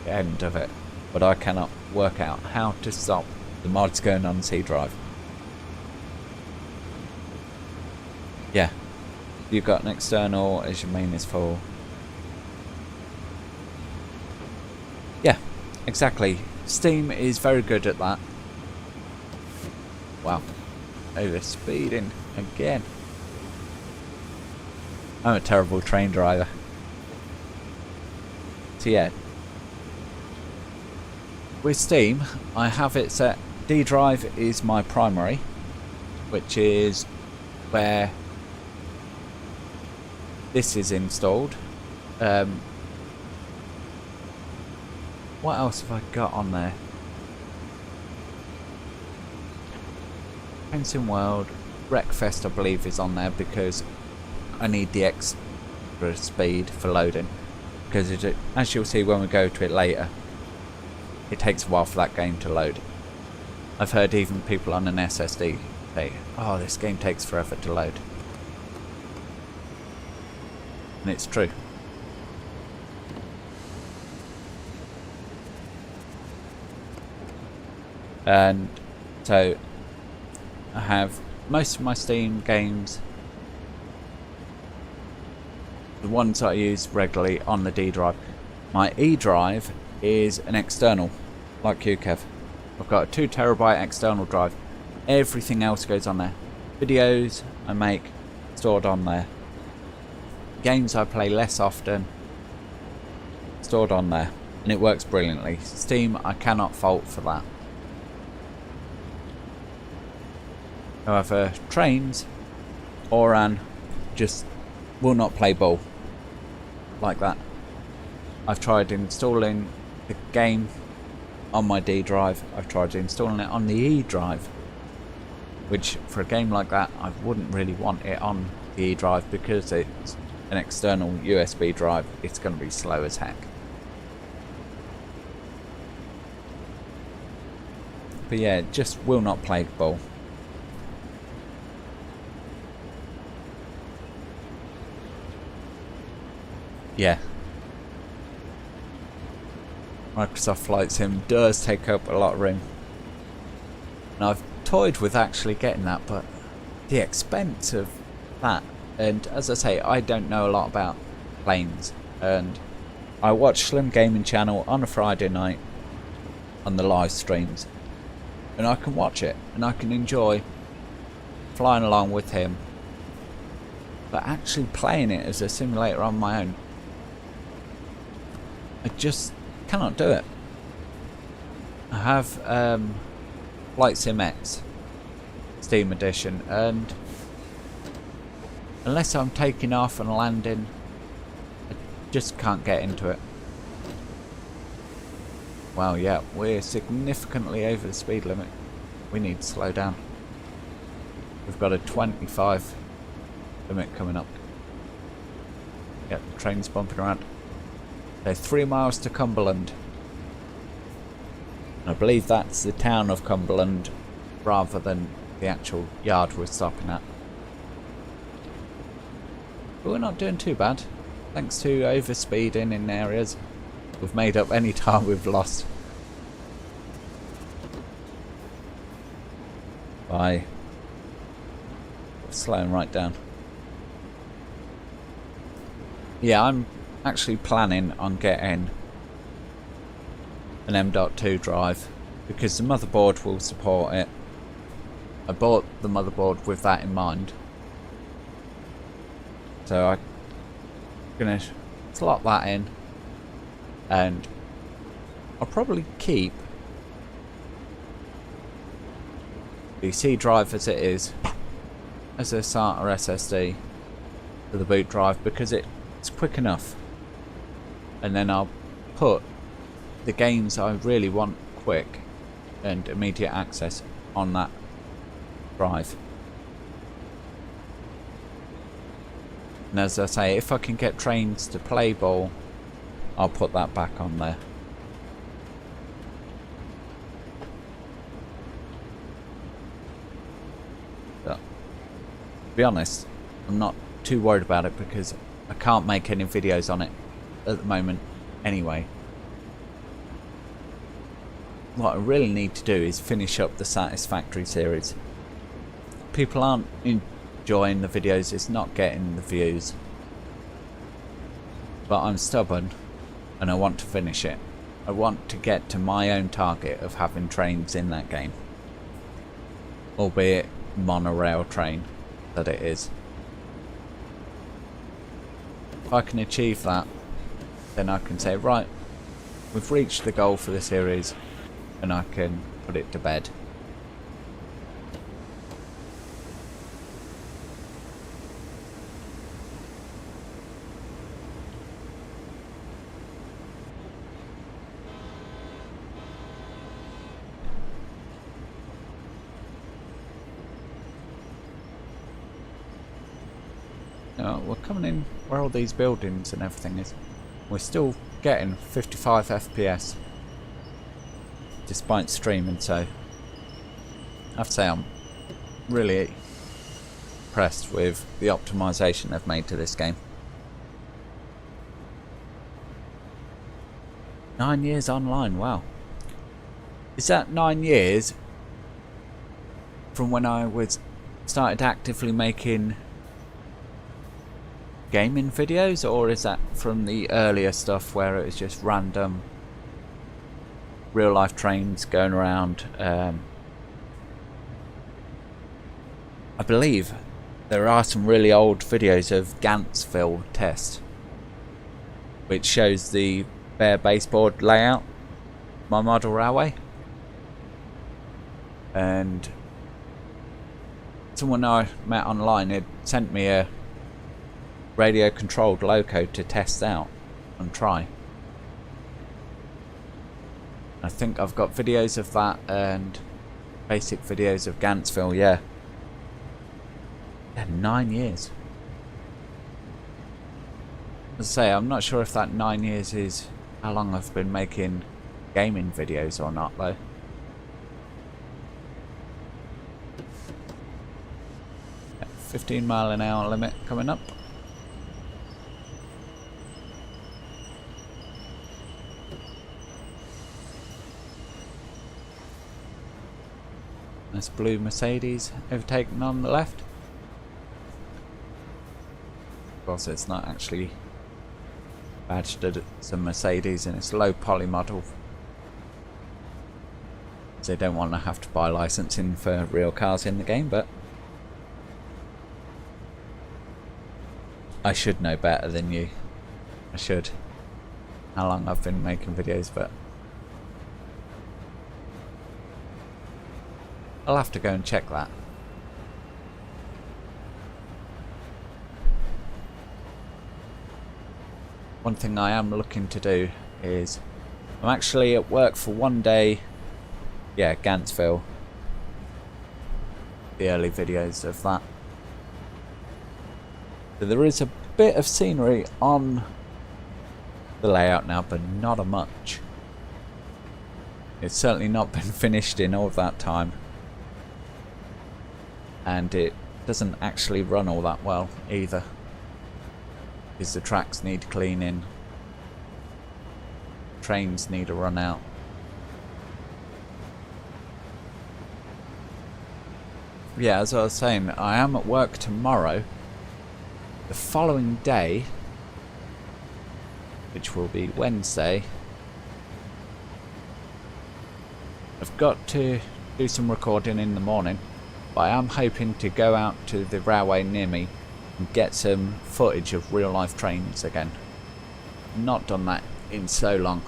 end of it, but I cannot work out how to stop the mods going on C drive. Yeah, you've got an external as your main is full. Yeah, exactly. Steam is very good at that. Wow, over speeding again. I'm a terrible train driver. So yeah, with Steam I have it set, D drive is my primary, which is where this is installed. What else have I got on there? Train Sim World, Wreckfest I believe is on there because I need the extra speed for loading. Because it, as you'll see when we go to it later, it takes a while for that game to load. I've heard even people on an SSD say, oh, this game takes forever to load. And it's true. And so I have most of my Steam games, the ones that I use regularly, on the D drive. My E drive is an external, like you, Kev. I've got a 2 terabyte external drive. Everything else goes on there. Videos I make, stored on there. Games I play less often, stored on there. And it works brilliantly. Steam, I cannot fault for that. However, Trains, Oran, just will not play ball like that. I've tried installing the game on my D drive, I've tried installing it on the E drive, which for a game like that I wouldn't really want it on the E drive because it's an external USB drive. It's going to be slow as heck. But yeah, it just will not play ball. Yeah. Microsoft Flight Sim does take up a lot of room. And I've toyed with actually getting that, but the expense of that, and as I say, I don't know a lot about planes, and I watch Slim Gaming Channel on a Friday night on the live streams, and I can watch it and I can enjoy flying along with him. But actually playing it as a simulator on my own, I just cannot do it. I have Flight Sim X Steam Edition, and unless I'm taking off and landing, I just can't get into it. Well, yeah, we're significantly over the speed limit. We need to slow down. We've got a 25 limit coming up. Yep, the train's bumping around. So 3 miles to Cumberland. I believe that's the town of Cumberland rather than the actual yard we're stopping at. But we're not doing too bad. Thanks to overspeeding in areas, we've made up any time we've lost by slowing right down. Yeah, I'm actually planning on getting an M.2 drive because the motherboard will support it. I bought the motherboard with that in mind, so I'm gonna slot that in, and I'll probably keep the C drive as it is as a SATA SSD for the boot drive because it's quick enough, and then I'll put the games I really want quick and immediate access on that drive. And as I say, if I can get Trains to Play Ball, I'll put that back on there. But to be honest, I'm not too worried about it because I can't make any videos on it at the moment anyway. What I really need to do is finish up the Satisfactory series. People aren't enjoying the videos, it's not getting the views. But I'm stubborn and I want to finish it. I want to get to my own target of having trains in that game. Albeit monorail train that it is. If I can achieve that, then I can say, right, we've reached the goal for the series, and I can put it to bed. Now, we're coming in where all these buildings and everything is. We're still getting 55 FPS. Despite streaming, so I have to say I'm really impressed with the optimization they've made to this game. 9 years online, wow. Is that 9 years from when I started actively making gaming videos, or is that from the earlier stuff where it was just random real life trains going around? I believe there are some really old videos of Gantsville test, which shows the bare baseboard layout, my model railway, and someone I met online had sent me a radio controlled loco to test out and try. I think I've got videos of that and basic videos of Gantsville, yeah. 9 years. As I say, I'm not sure if that 9 years is how long I've been making gaming videos or not though. Yeah, 15 mile an hour limit coming up. Nice blue Mercedes overtaken on the left. Of course, it's not actually badged as a Mercedes and it's a low poly model. They don't want to have to buy licensing for real cars in the game, but I should know better than you. I should. How long I've been making videos, but I'll have to go and check that. One thing I am looking to do is, I'm actually at work for one day. Yeah, Gantsville. The early videos of that. So there is a bit of scenery on the layout now, but not a much. It's certainly not been finished in all of that time. And it doesn't actually run all that well either, because the tracks need cleaning, trains need a run out. Yeah, as I was saying, I am at work tomorrow. The following day, which will be Wednesday, I've got to do some recording in the morning, but I am hoping to go out to the railway near me and get some footage of real life trains again. I've not done that in so long.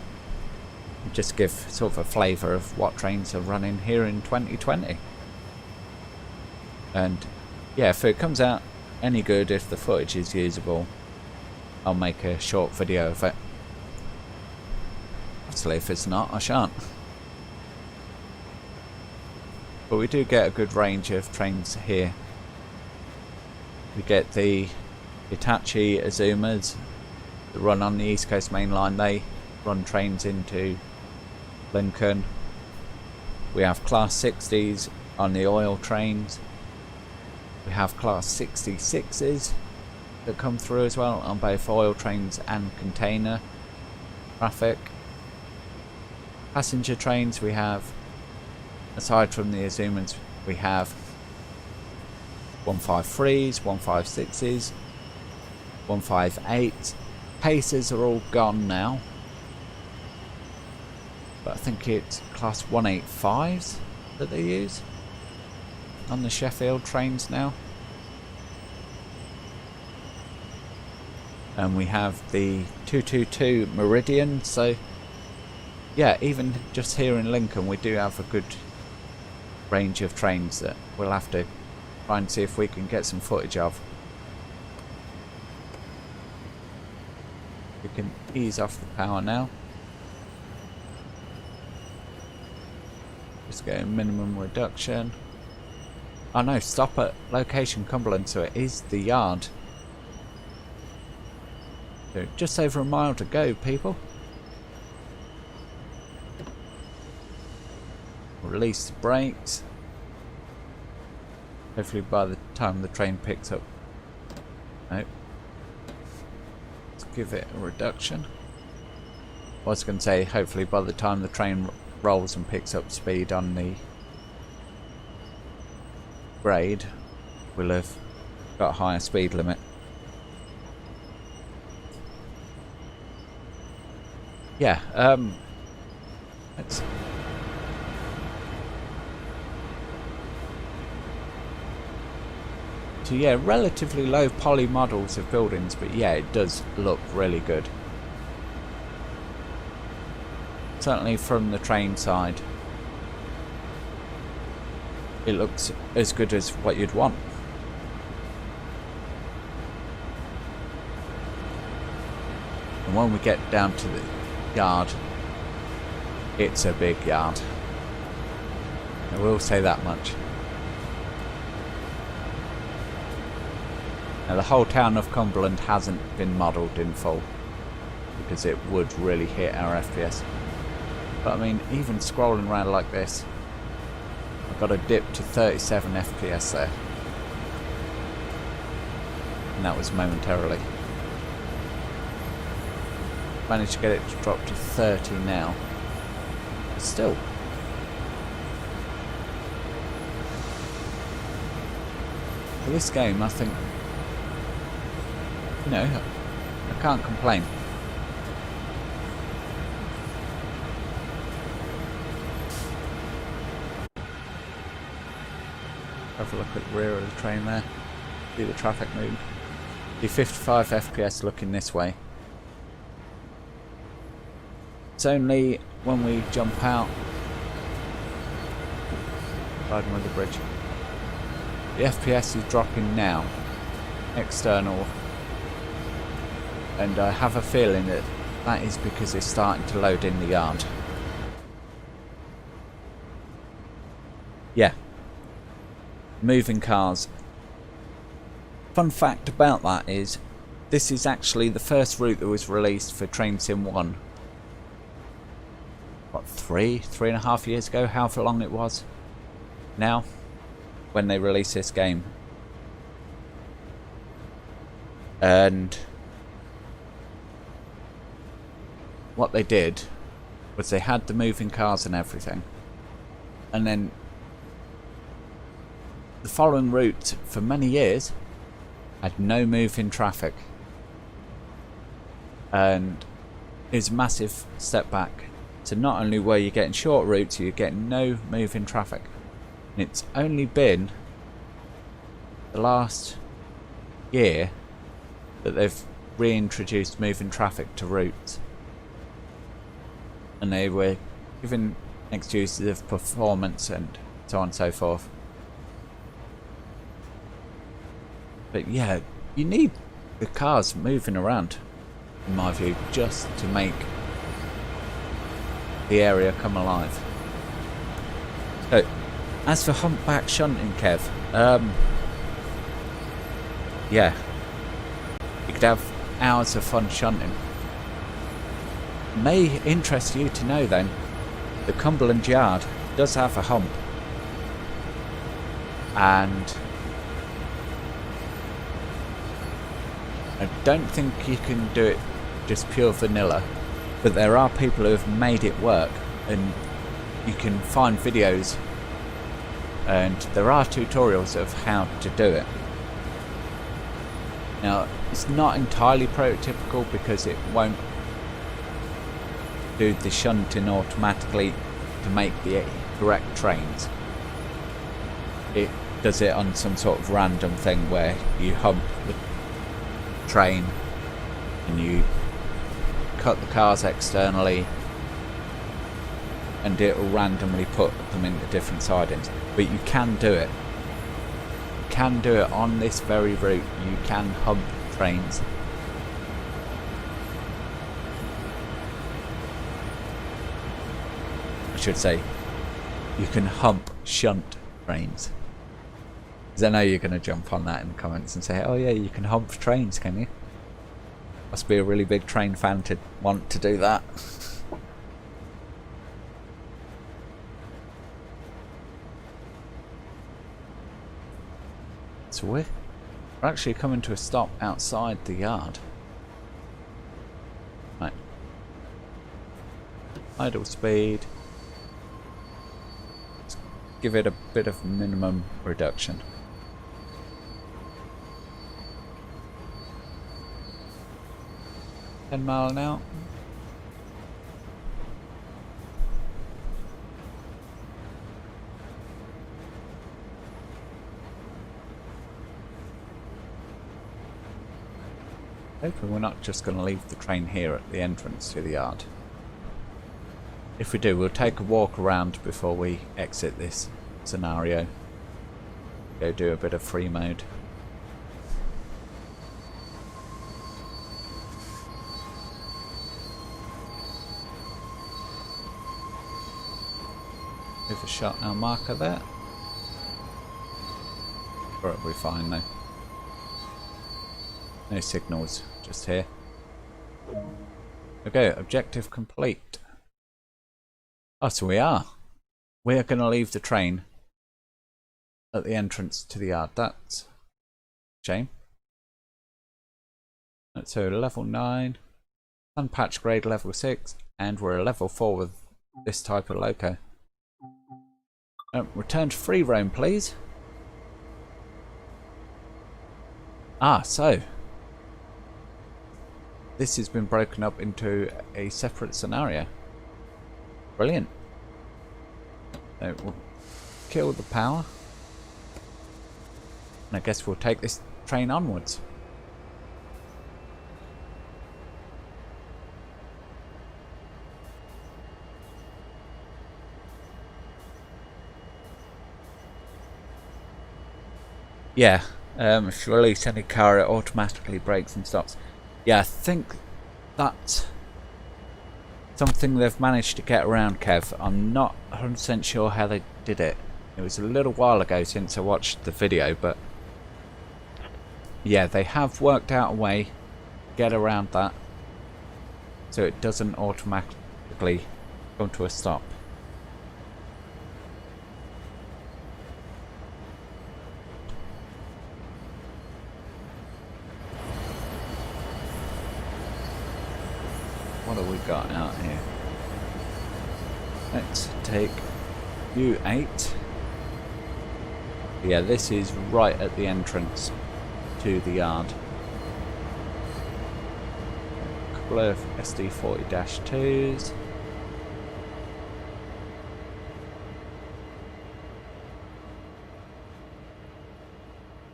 Just give sort of a flavour of what trains are running here in 2020. And yeah, if it comes out any good, if the footage is usable, I'll make a short video of it. Obviously if it's not, I shan't. But we do get a good range of trains here. We get the Hitachi Azumas that run on the East Coast Main Line. They run trains into Lincoln. We have Class 60s on the oil trains. We have Class 66s that come through as well on both oil trains and container traffic. Passenger trains we have, aside from the Azumas, we have 153s, 156s, 158s. Pacers are all gone now, but I think it's Class 185s that they use on the Sheffield trains now. And we have the 222 Meridian. So yeah, even just here in Lincoln we do have a good range of trains that we'll have to try and see if we can get some footage of. We can ease off the power now. Just get a minimum reduction. Oh no, stop at location Cumberland, so it is the yard. So just over a mile to go, people. Release the brakes. Hopefully by the time the train picks up. Nope. Let's give it a reduction. I was going to say, hopefully by the time the train rolls and picks up speed on the grade, we'll have got a higher speed limit. Yeah, let's... So yeah, relatively low poly models of buildings, but yeah, it does look really good. Certainly from the train side, it looks as good as what you'd want. And when we get down to the yard, it's a big yard. I will say that much. Now the whole town of Cumberland hasn't been modelled in full, because it would really hit our FPS. But I mean, even scrolling around like this, I got a dip to 37 FPS there. And that was momentarily. Managed to get it to drop to 30 now. But still. For this game, I think, you know, I can't complain. Have a look at the rear of the train there. See the traffic move. The 55 FPS looking this way. It's only when we jump out. Riding with the bridge. The FPS is dropping now. External. And I have a feeling that that is because it's starting to load in the yard. Yeah. Moving cars. Fun fact about that is, this is actually the first route that was released for Train Sim 1. What, 3.5 years ago? However long it was now, when they released this game. And what they did was they had the moving cars and everything, and then the following route for many years had no moving traffic, and it was a massive step back. So not only were you getting short routes, you're getting no moving traffic. And it's only been the last year that they've reintroduced moving traffic to routes, and they were given excuses of performance and so on and so forth. But yeah, you need the cars moving around, in my view, just to make the area come alive. So, as for humpback shunting, Kev, yeah, you could have hours of fun shunting. May interest you to know then, the Cumberland Yard does have a hump, and I don't think you can do it just pure vanilla, but there are people who have made it work, and you can find videos and there are tutorials of how to do it. Now, it's not entirely prototypical because it won't do the shunting automatically to make the correct trains. It does it on some sort of random thing where you hump the train and you cut the cars externally, and it will randomly put them into different sidings. But you can do it. You can do it on this very route. You can hump trains. I should say, you can hump shunt trains. Because I know you're going to jump on that in the comments and say, oh yeah, you can hump trains, can you? Must be a really big train fan to want to do that. So we're actually coming to a stop outside the yard. Right. Idle speed. Let's give it a bit of minimum reduction. $10 miles an hour. Hopefully we're not just going to leave the train here at the entrance to the yard. If we do, we'll take a walk around before we exit this scenario. Go do a bit of free mode. Overshot our marker there. But we're fine though. No signals, just here. Okay, objective complete. Oh, so we are. We are going to leave the train at the entrance to the yard. That's a shame. So level 9, and patch grade level 6, and we're a level 4 with this type of loco. Return to free roam, please. Ah, so this has been broken up into a separate scenario. Brilliant. So we'll kill the power. And I guess we'll take this train onwards. Yeah, if you release any car, it automatically brakes and stops. Yeah, I think that's something they've managed to get around, Kev. I'm not 100% sure how they did it. It was a little while ago since I watched the video, but yeah, they have worked out a way to get around that so it doesn't automatically come to a stop. What have we got out here? Let's take U8. Yeah, this is right at the entrance to the yard. A couple of SD40-2s.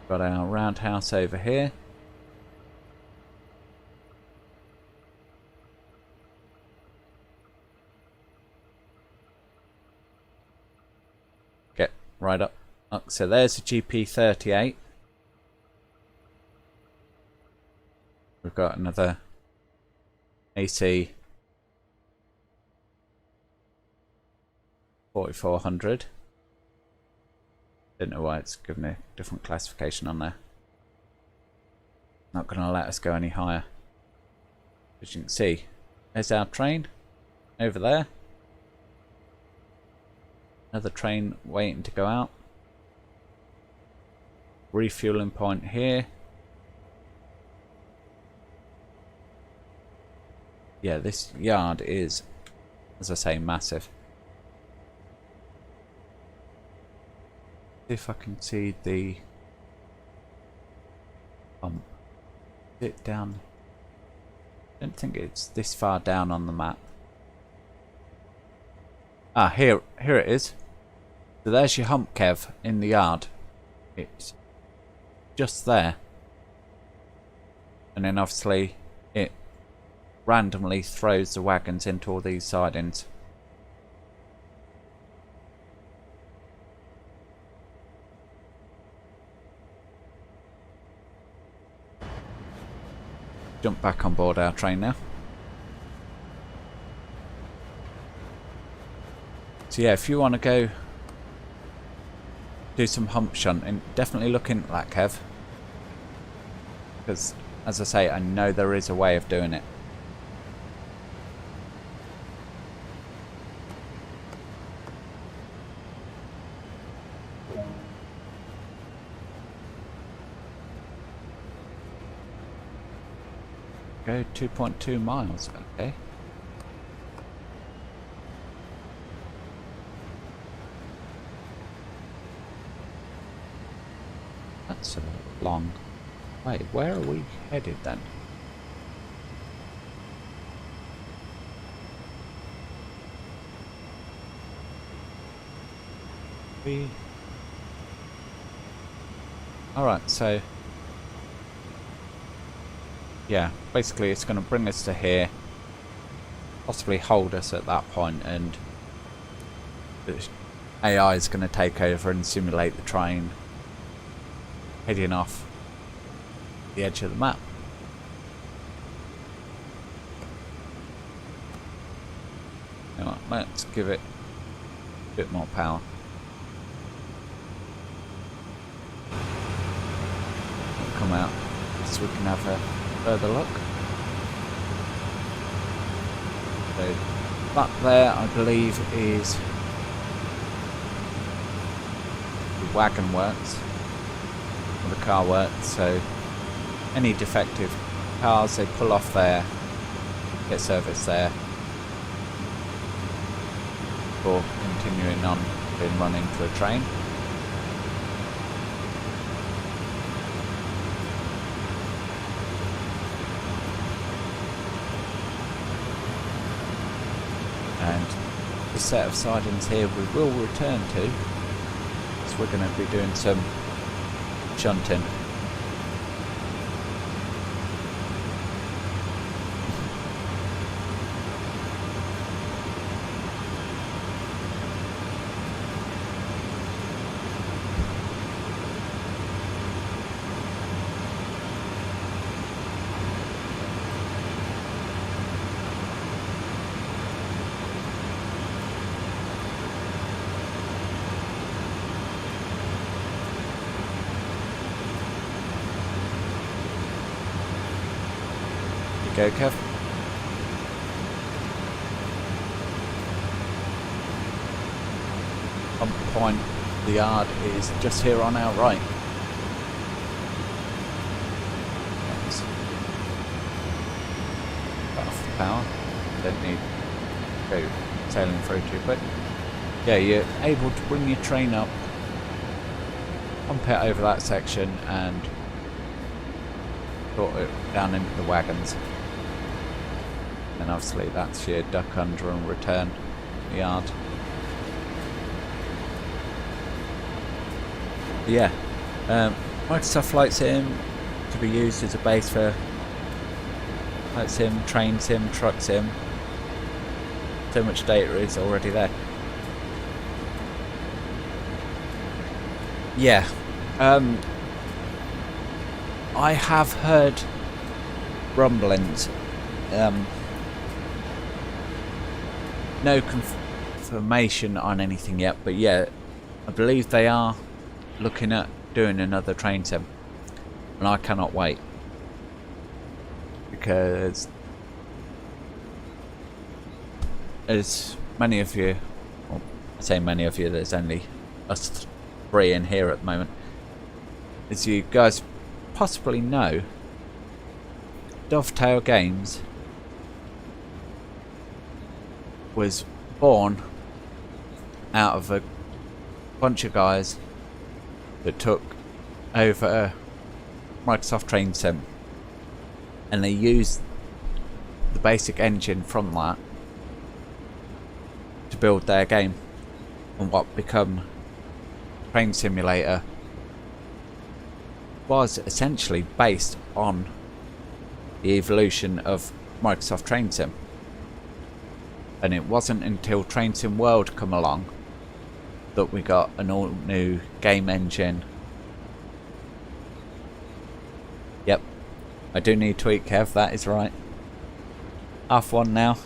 Got our roundhouse over here. Get right up. So there's a GP38. We've got another AC 4400. Don't know why it's given a different classification on there. Not going to let us go any higher. As you can see, there's our train over there. Another train waiting to go out. Refueling point here. Yeah, this yard is, as I say, massive. See if I can see the is it down? I don't think it's this far down on the map. Ah, here it is. So there's your hump, Kev, in the yard. It's just there. And then obviously it randomly throws the wagons into all these sidings. Jump back on board our train now. So yeah, if you want to go do some hump shunting, definitely look into that, Kev. Because, as I say, I know there is a way of doing it. Go 2.2 miles, okay. That's a long way. Where are we headed then? Alright, so yeah, basically it's going to bring us to here, possibly hold us at that point, and the AI is going to take over and simulate the train heading off the edge of the map. Now, let's give it a bit more power. It'll come out so we can have a further look. So that there, I believe, is the wagon works, or the car works. So any defective cars, they pull off there, get service there, before continuing on being run into a train. And this set of sidings here we will return to, so we're going to be doing some shunting. Go, Kev. Pump point, the yard is just here on our right. Let's cut off the power. Don't need to go sailing through too quick. Yeah, you're able to bring your train up, pump it over that section, and sort it down into the wagons. And obviously that's your duck under and return yard. But yeah, Microsoft Flight Sim to be used as a base for Flight Sim, Train Sim, Truck Sim. So much data is already there. Yeah, I have heard rumblings. No confirmation on anything yet, but yeah, I believe they are looking at doing another train sim, and I cannot wait, because as many of you, well, I say many of you, there's only us three in here at the moment, as you guys possibly know, Dovetail Games was born out of a bunch of guys that took over Microsoft Train Sim, and they used the basic engine from that to build their game, and what become Train Simulator was essentially based on the evolution of Microsoft Train Sim. And it wasn't until Train Sim World come along that we got an all new game engine. Yep, I do need to eat, Kev, that is right. 1:30 now.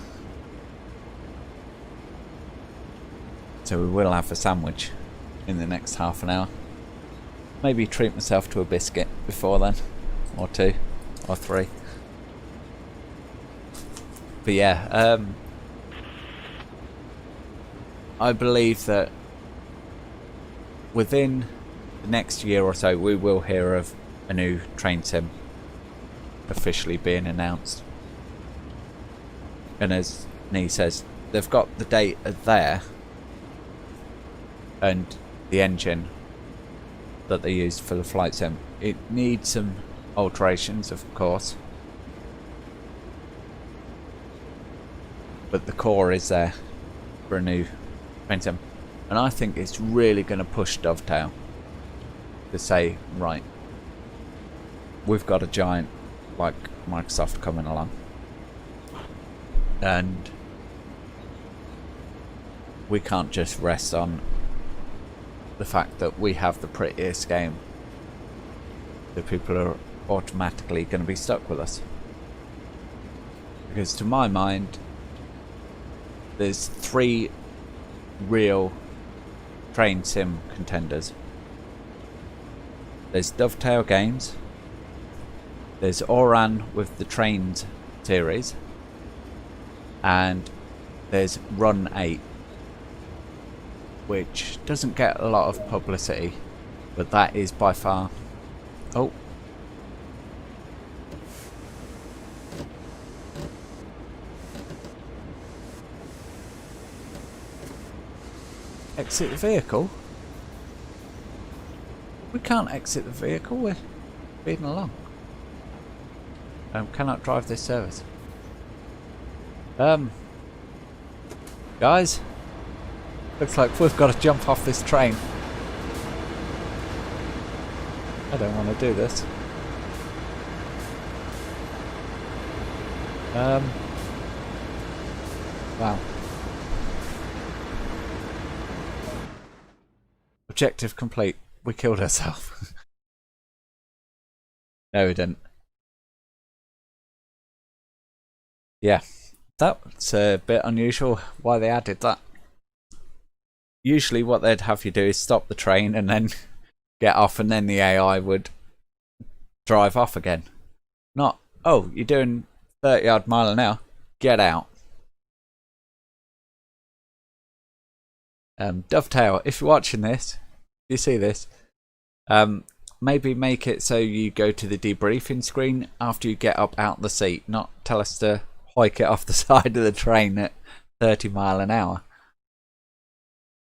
So we will have a sandwich in the next half an hour. Maybe treat myself to a biscuit before then, or 2, or 3. But yeah, I believe that within the next year or so we will hear of a new train sim officially being announced. And as Nee says, they've got the data there and the engine that they used for the flight sim. It needs some alterations, of course, but the core is there for a new train sim, and I think it's really going to push Dovetail to say, right, we've got a giant like Microsoft coming along, and we can't just rest on the fact that we have the prettiest game that people are automatically going to be stuck with us. Because to my mind, there's 3 real train sim contenders. There's Dovetail Games, there's Oran with the Trains series, and there's Run 8, which doesn't get a lot of publicity, but that is by far... Oh. Exit the vehicle? We can't exit the vehicle, we're speeding along. Cannot drive this service. Guys, looks like we've got to jump off this train. I don't want to do this. Wow. Objective complete. We killed ourselves. No, we didn't. Yeah, that's a bit unusual why they added that. Usually what they'd have you do is stop the train and then get off, and then the AI would drive off again. Not, oh, you're doing 30-odd mile an hour, get out. Dovetail, if you're watching this, you see this, maybe make it so you go to the debriefing screen after you get up out the seat, not tell us to hike it off the side of the train at 30 mile an hour.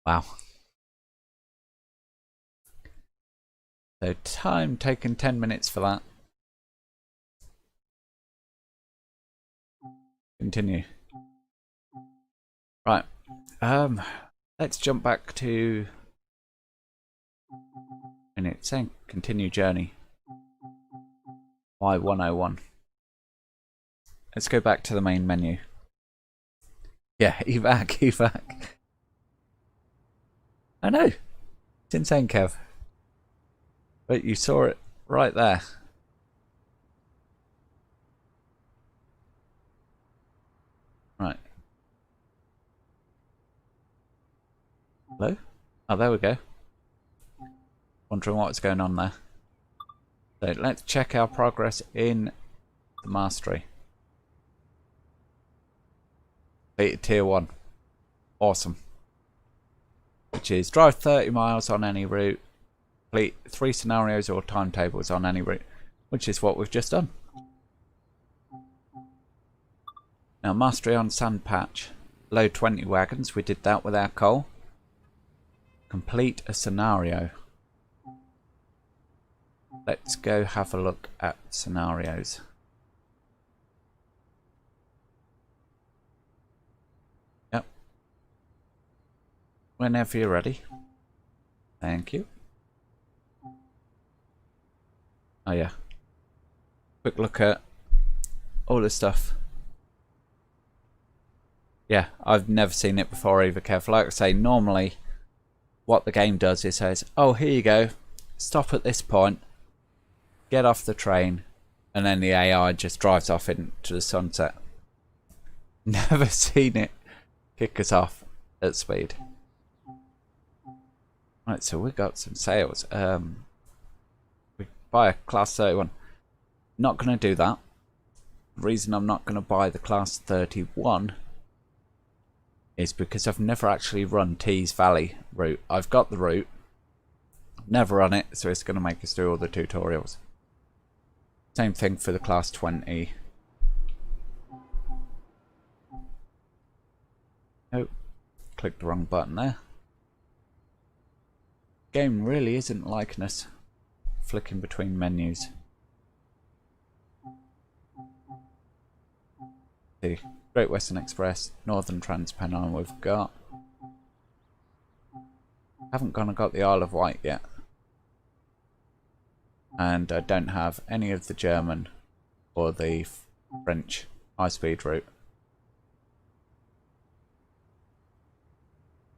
Wow. So time taken 10 minutes for that. Continue. Right. Let's jump back to, and it's saying continue journey. Y101. Let's go back to the main menu. Yeah, evac. I know. It's insane, Kev. But you saw it right there. Right. Hello? Oh, there we go. Wondering what's going on there. So let's check our progress in the mastery. Completed tier 1. Awesome. Which is drive 30 miles on any route. Complete 3 scenarios or timetables on any route. Which is what we've just done. Now mastery on sand patch. Load 20 wagons. We did that with our coal. Complete a scenario. Let's go have a look at scenarios. Yep. Whenever you're ready. Thank you. Oh yeah. Quick look at all this stuff. Yeah, I've never seen it before either, Kev. Like I say, normally what the game does is says, oh, here you go. Stop at this point. Get off the train, and then the AI just drives off into the sunset. Never seen it kick us off at speed. Right, so we've got some sales. We buy a class 31. Not going to do that. The reason I'm not going to buy the class 31 is because I've never actually run Tees Valley route. I've got the route, never run it, so it's going to make us do all the tutorials. Same thing for the class 20. Oh, clicked the wrong button there. Game really isn't liking us flicking between menus. The Great Western Express, Northern Trans-Pennine we've got. Haven't gone and got the Isle of Wight yet. And I don't have any of the German or the French high-speed route.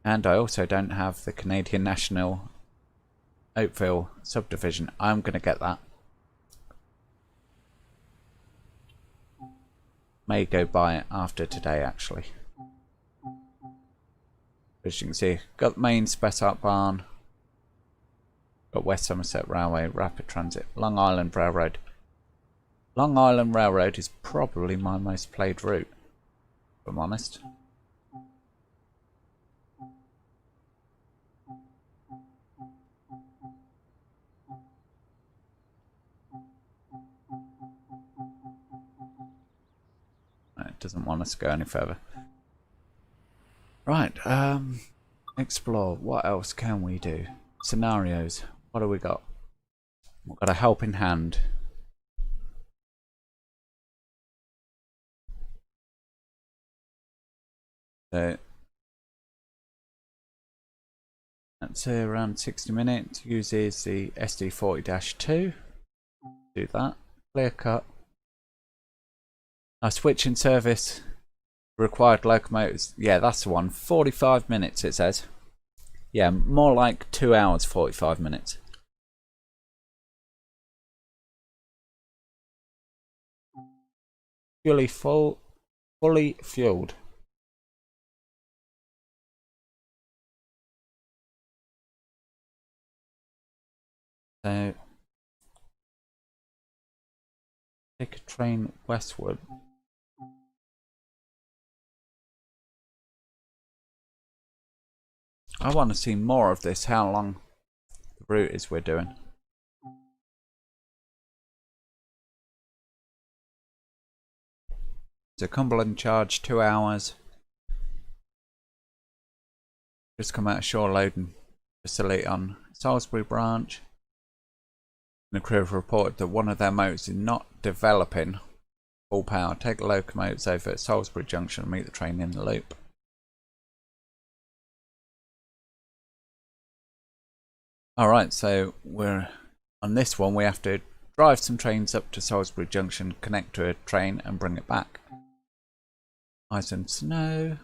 And I also don't have the Canadian National Oakville subdivision. I'm going to get that. May go buy it after today, actually. As you can see, got the main Spessart Barn. Got West Somerset Railway, Rapid Transit, Long Island Railroad. Long Island Railroad is probably my most played route, if I'm honest. It doesn't want us to go any further. Right, explore. What else can we do? Scenarios. What do we got? We've got a helping hand. So say around 60 minutes. Uses the SD40-2. Do that. Clear cut. Now switching service. Required locomotives. Yeah, that's the one. 45 minutes it says. Yeah, more like 2 hours 45 minutes. Fully fueled. So take a train westward. I want to see more of this, how long the route is we're doing. So Cumberland charge 2 hours. Just come out of shore loading facility on Salisbury branch. And the crew have reported that one of their motors is not developing full power. Take the locomotives over at Salisbury Junction and meet the train in the loop. Alright, so we're on this one. We have to drive some trains up to Salisbury Junction, connect to a train and bring it back. Ice and snow.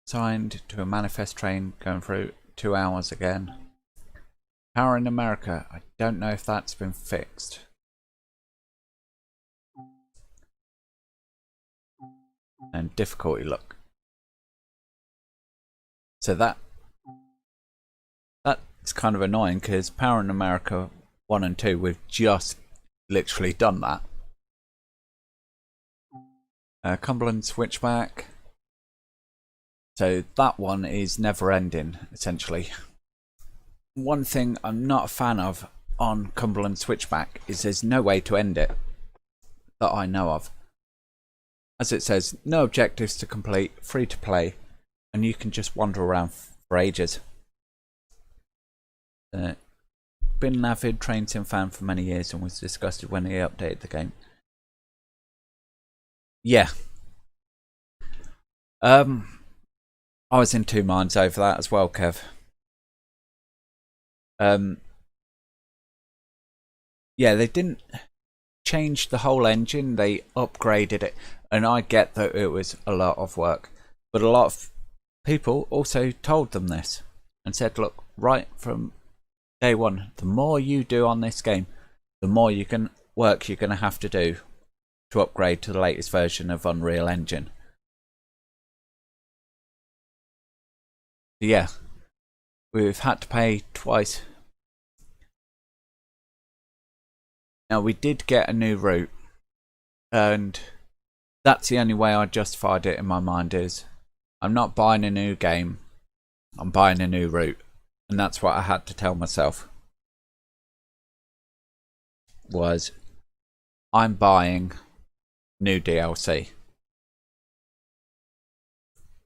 Signed to a manifest train going through 2 hours again. Power in America. I don't know if that's been fixed. And difficulty look. So that's kind of annoying because Power in America 1 and 2, we've just literally done that. Cumberland switchback. So that one is never ending, essentially. One thing I'm not a fan of on Cumberland switchback is there's no way to end it that I know of. As it says, no objectives to complete, free to play, and you can just wander around for ages. Been an avid Train Sim fan for many years and was disgusted when they updated the game. Yeah. I was in two minds over that as well, Kev. Yeah, they didn't change the whole engine, they upgraded it, and I get that it was a lot of work, but a lot of people also told them this and said, look, right from day one, the more you do on this game, the more you're going to have to do to upgrade to the latest version of Unreal Engine. Yeah, we've had to pay twice. Now we did get a new route, and that's the only way I justified it in my mind is I'm not buying a new game, I'm buying a new route, and that's what I had to tell myself. Was I'm buying new DLC.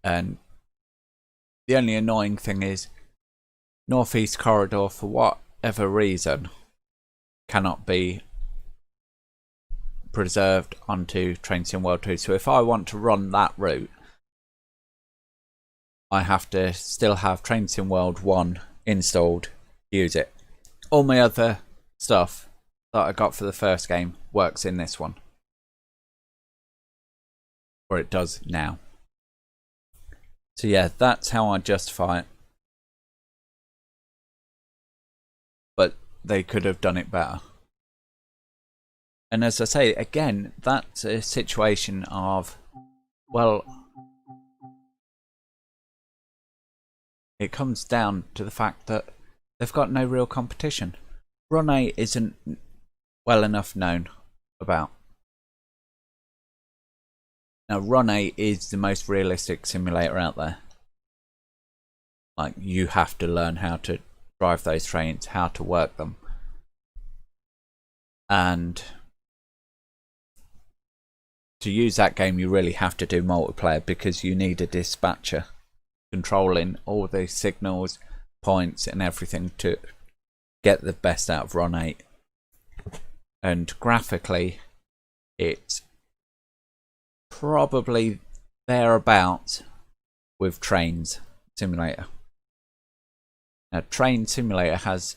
And the only annoying thing is Northeast Corridor, for whatever reason, cannot be preserved onto Train Sim World 2. So if I want to run that route, I have to still have Train Sim World 1 installed, use it. All my other stuff that I got for the first game works in this one. Or it does now. So yeah, that's how I justify it. But they could have done it better. And as I say, again, that's a situation of, well, it comes down to the fact that they've got no real competition. Run 8 isn't well enough known about. Now, Run 8 is the most realistic simulator out there. Like, you have to learn how to drive those trains, how to work them. And to use that game, you really have to do multiplayer because you need a dispatcher controlling all the signals, points and everything to get the best out of Run 8. And graphically, it's probably thereabouts with Trains Simulator. Now, Train Simulator has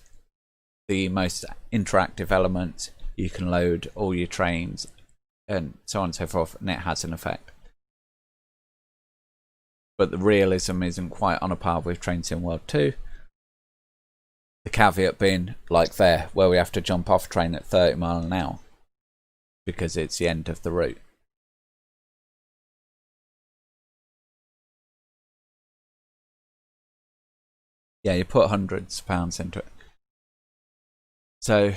the most interactive elements. You can load all your trains and so on and so forth, and it has an effect. But the realism isn't quite on a par with Train Sim World 2. The caveat being, like there, where we have to jump off train at 30 miles an hour because it's the end of the route. Yeah, you put hundreds of pounds into it. So,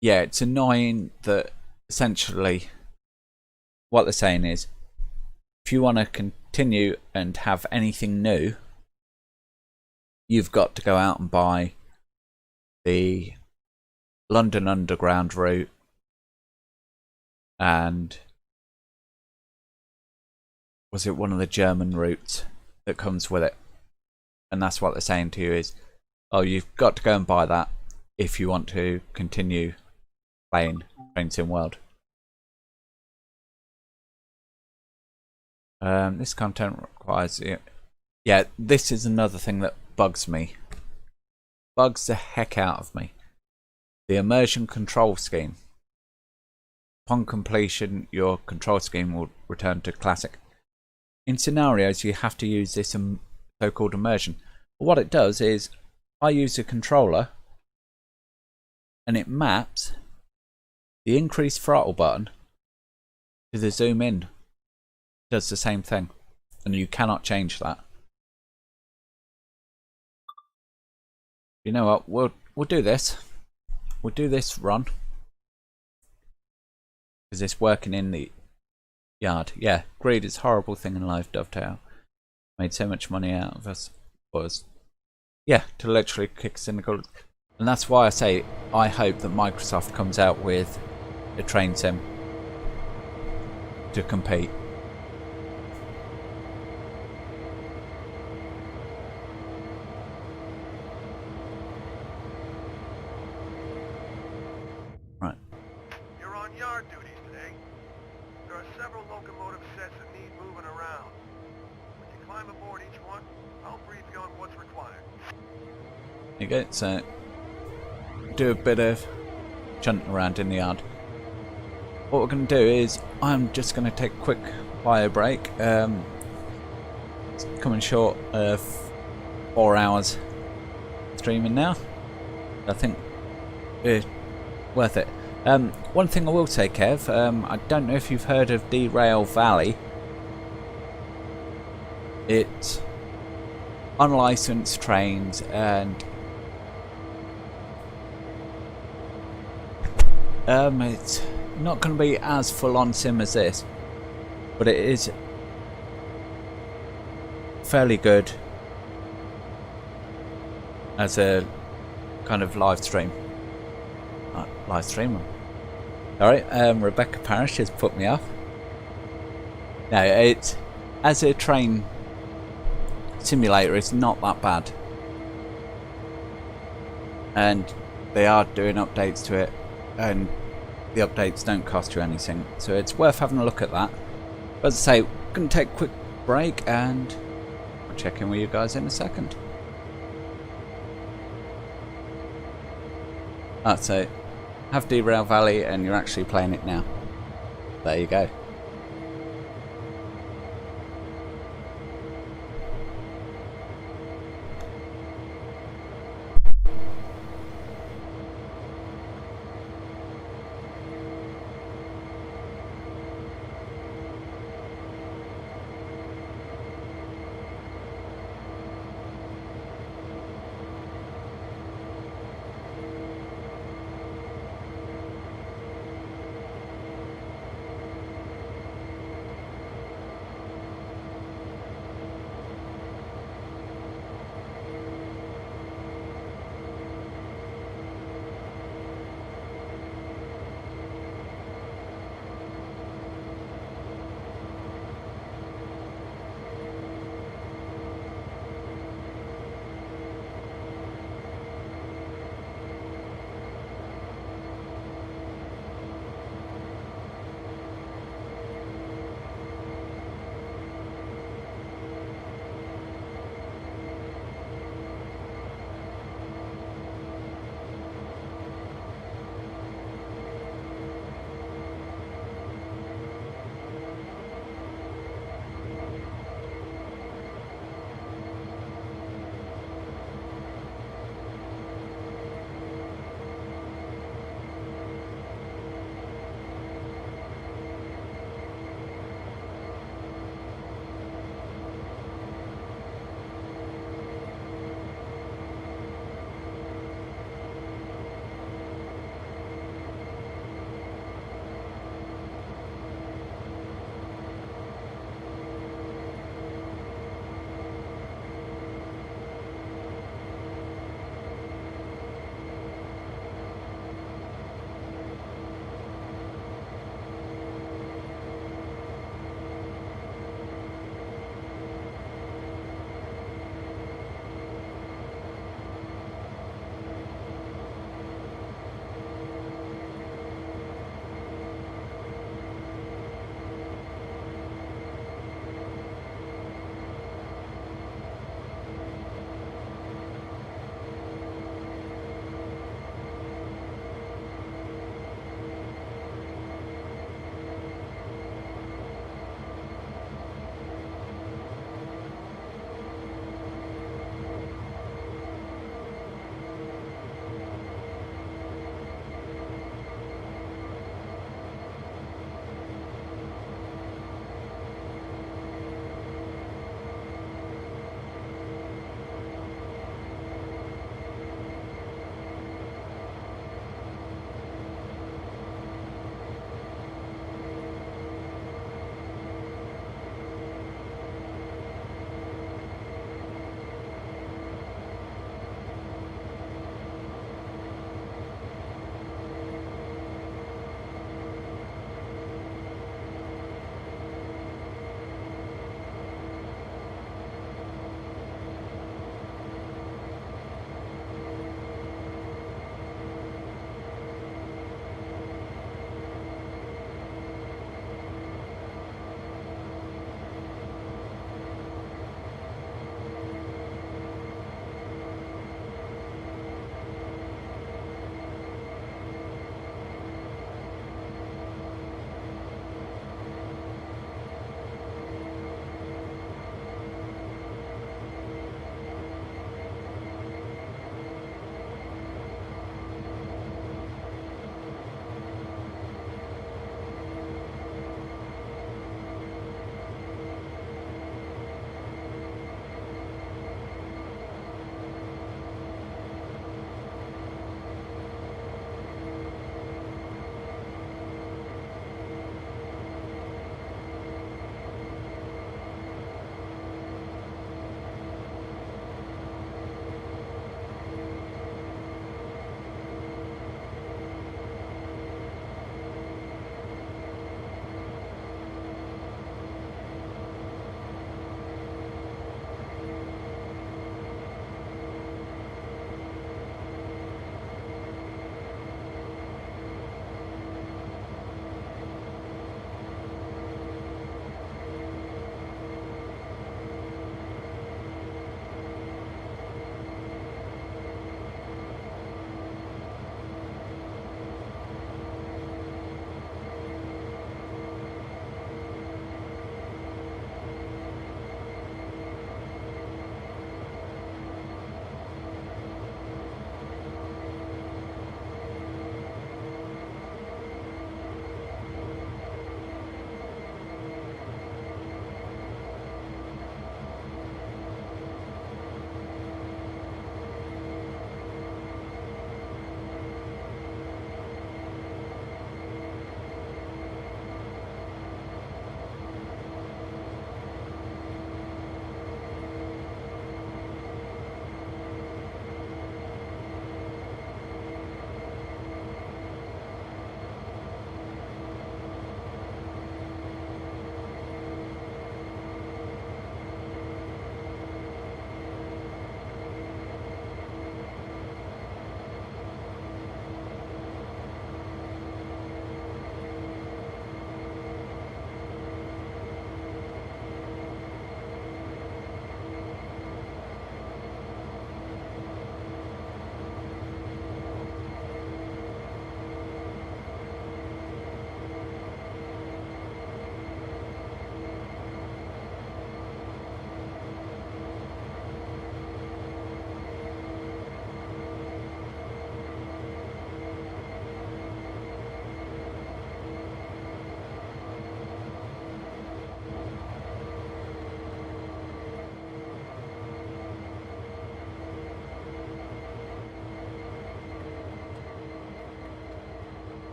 yeah, it's annoying that essentially what they're saying is, if you want to continue and have anything new, you've got to go out and buy the London Underground route and was it one of the German routes that comes with it? And that's what they're saying to you is, oh, you've got to go and buy that if you want to continue playing Train Sim World. This content requires... Yeah, this is another thing that bugs me. Bugs the heck out of me. The immersion control scheme. Upon completion, your control scheme will return to classic. In scenarios, you have to use this so-called immersion. But what it does is, I use a controller, and it maps the increased throttle button to the zoom in. It does the same thing, and you cannot change that. You know what? We'll do this. We'll do this run. Is this working in the yard? Yeah, greed is a horrible thing in life, Dovetail. Made so much money out of us. Yeah, to literally kick us in the goal. And that's why I say I hope that Microsoft comes out with a train sim to compete. Right. You're on yard duties today. There are several locomotive sets that need moving around. When you climb aboard each one, I'll brief you on what's required. There you go. So do a bit of shunting around in the yard. What we're going to do is I'm just going to take a quick bio break. It's coming short of 4 hours streaming now. I think it's worth it. One thing I will say, Kev, I don't know if you've heard of Derail Valley. It's unlicensed trains and it's not going to be as full-on sim as this, but it is fairly good as a kind of live stream. Live streamer. Alright, Rebecca Parrish has put me off. No, it's as a train simulator, it's not that bad, and they are doing updates to it, and the updates don't cost you anything, so it's worth having a look at that. But as I say, we're going to take a quick break and I'll check in with you guys in a second. So have Derail Valley and you're actually playing it now. There you go.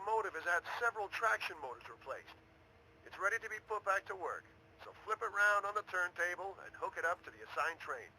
locomotive has had several traction motors replaced. It's ready to be put back to work, so flip it round on the turntable and hook it up to the assigned train.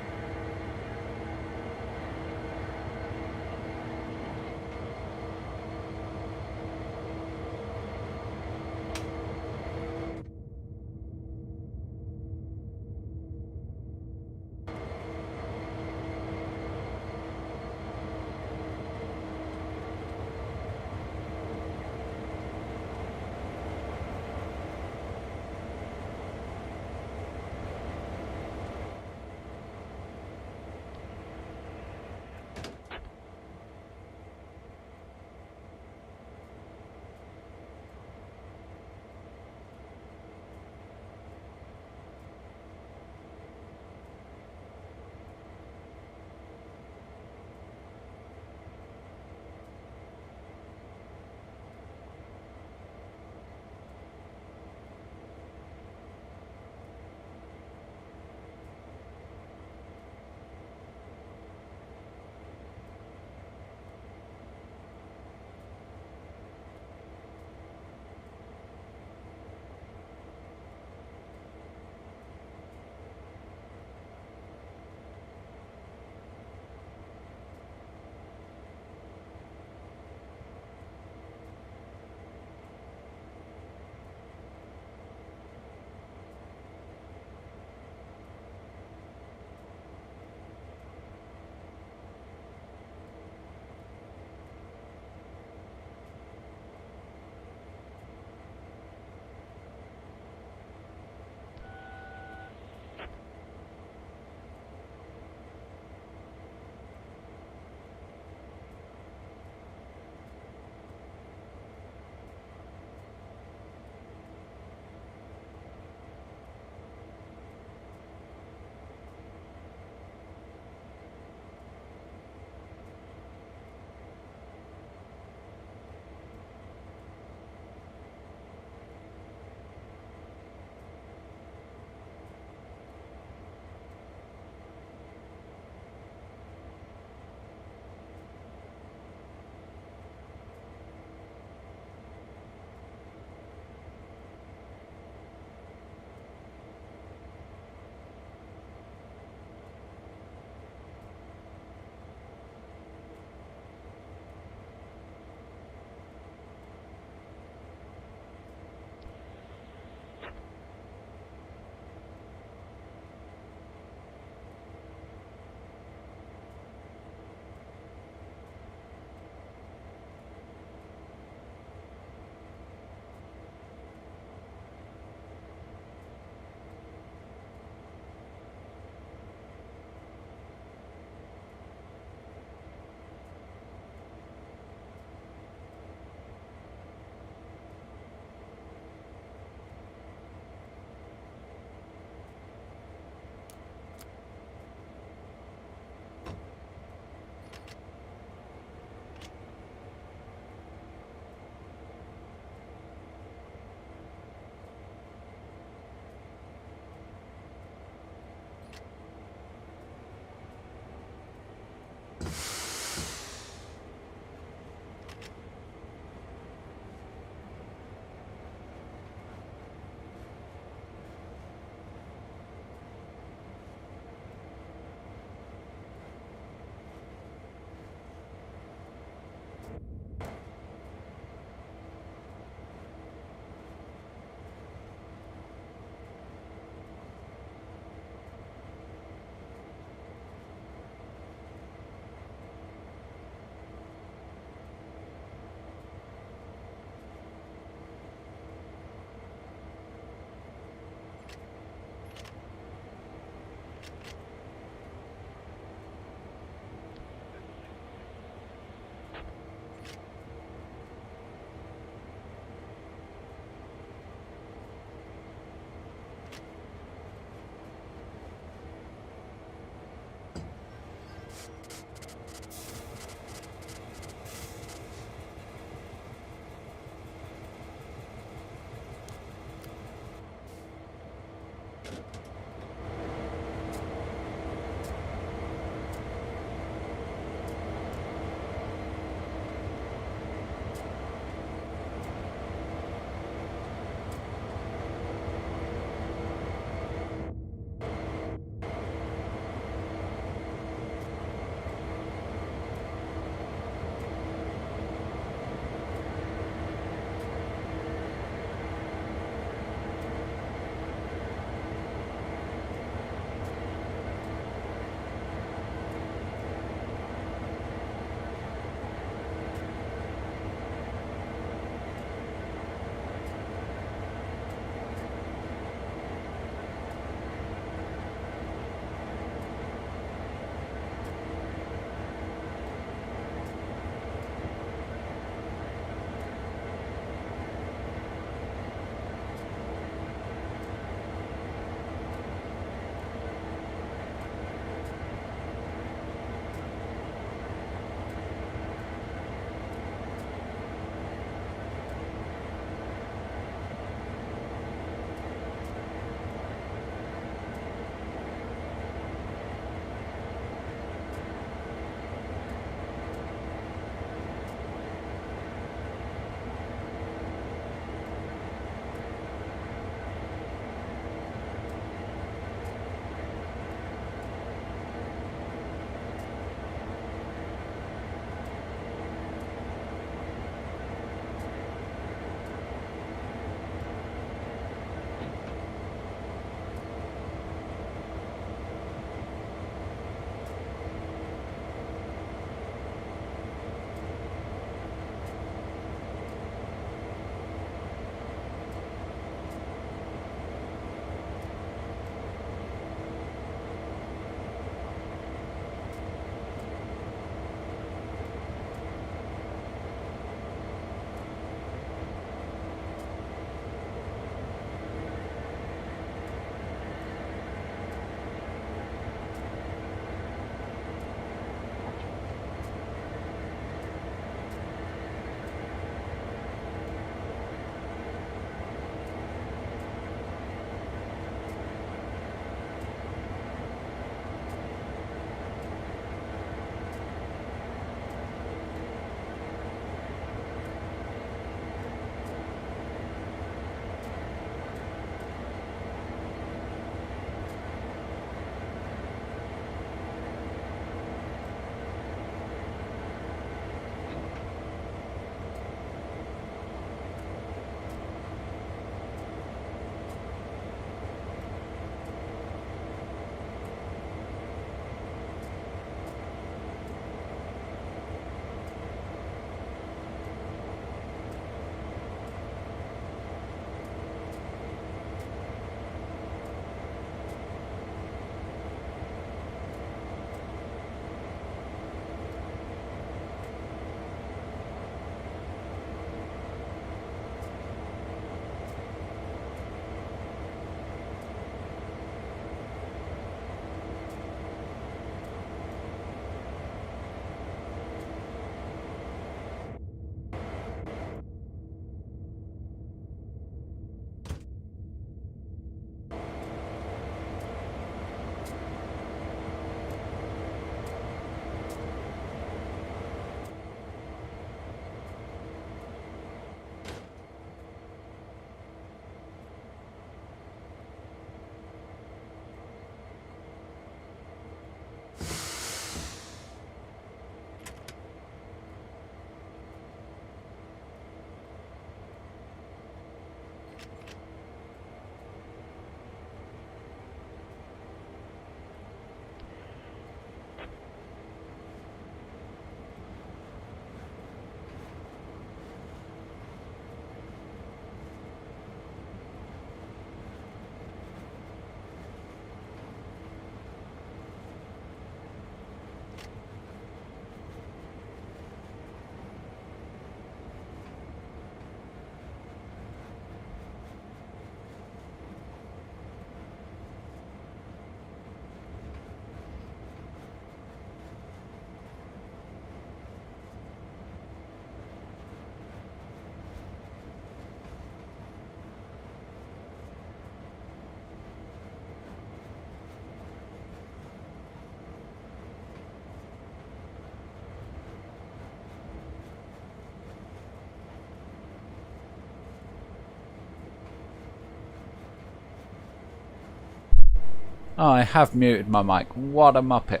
Oh, I have muted my mic. What a muppet.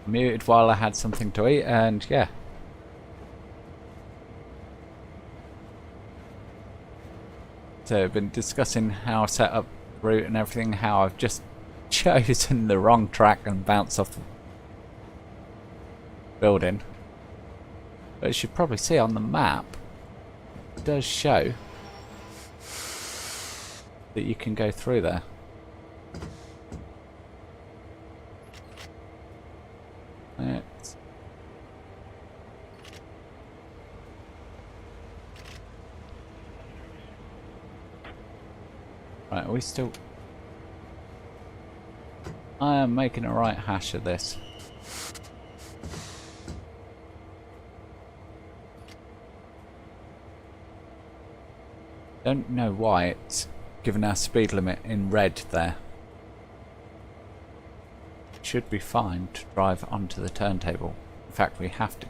Muted while I had something to eat, and yeah. So I've been discussing how I set up the route and everything, how I've just chosen the wrong track and bounced off the building. But as you probably see on the map, it does show that you can go through there. Let's right, are we still... I am making a right hash of this. Don't know why it's given our speed limit in red there. It should be fine to drive onto the turntable. In fact, we have to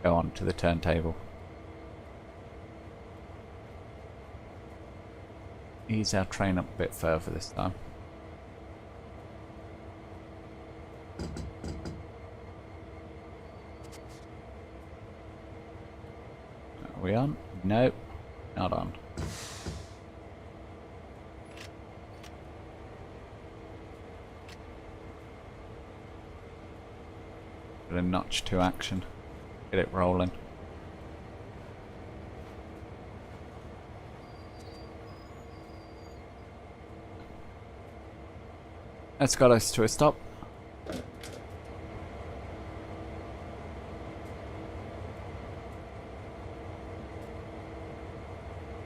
go on to the turntable. Ease our train up a bit further this time. Are we on? Nope, not on. Bit of notch 2 action. Get it rolling. That's got us to a stop.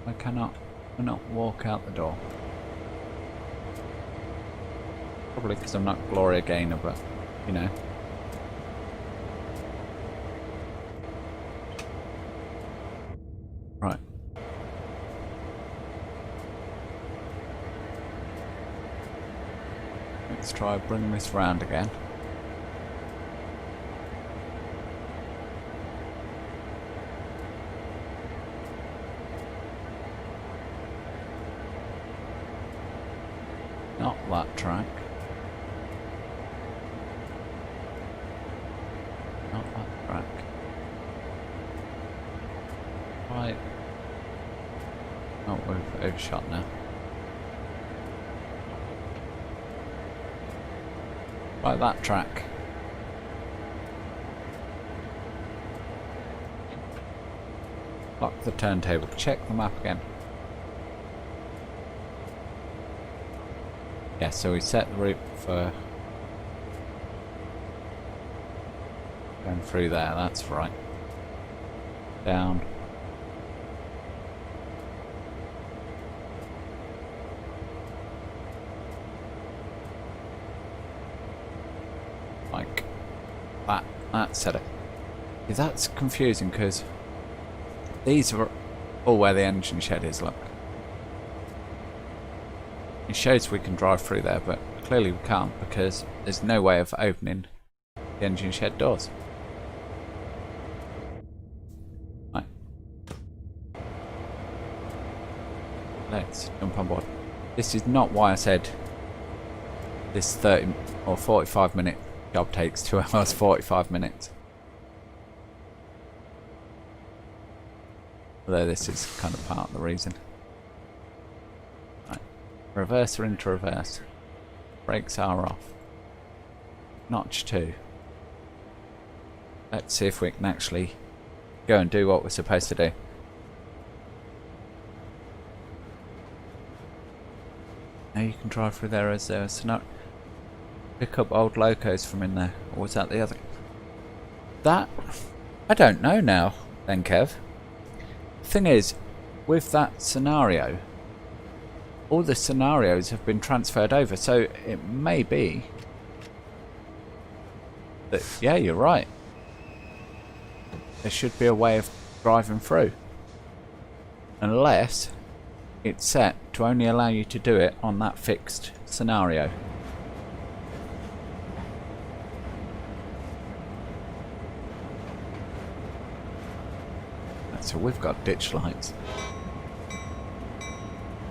I cannot walk out the door. Probably because I'm not Gloria Gaynor, but you know. Right. Let's try bringing this round again. Not that track. Not that track. Right. Oh, we've overshot now. Right, that track. Lock the turntable. Check the map again. Yeah, so we set the route for going through there. That's right. Down. Like that. That set it. Yeah, that's confusing because these are all where the engine shed is. Look. It shows we can drive through there, but clearly we can't because there's no way of opening the engine shed doors. Right. Let's jump on board. This is not why I said this 30 or 45 minute job takes 2 hours 45 minutes. Although this is kind of part of the reason. Reverser into reverse. Brakes are off. Notch 2. Let's see if we can actually go and do what we're supposed to do. Now you can drive through there as there is not pick up old locos from in there. Or was that the other? That I don't know now then, Kev. The thing is, with that scenario, all the scenarios have been transferred over, so it may be that, yeah, you're right. There should be a way of driving through. Unless it's set to only allow you to do it on that fixed scenario. So we've got ditch lights.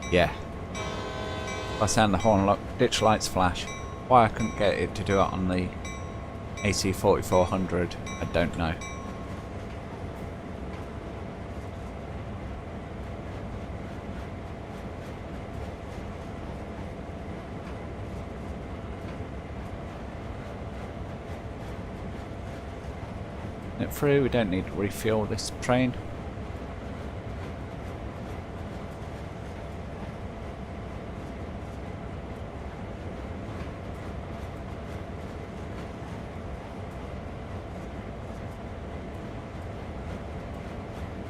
Yeah. If I sound the horn, look, ditch lights flash. Why I couldn't get it to do it on the AC4400, I don't know. It through, we don't need to refuel this train.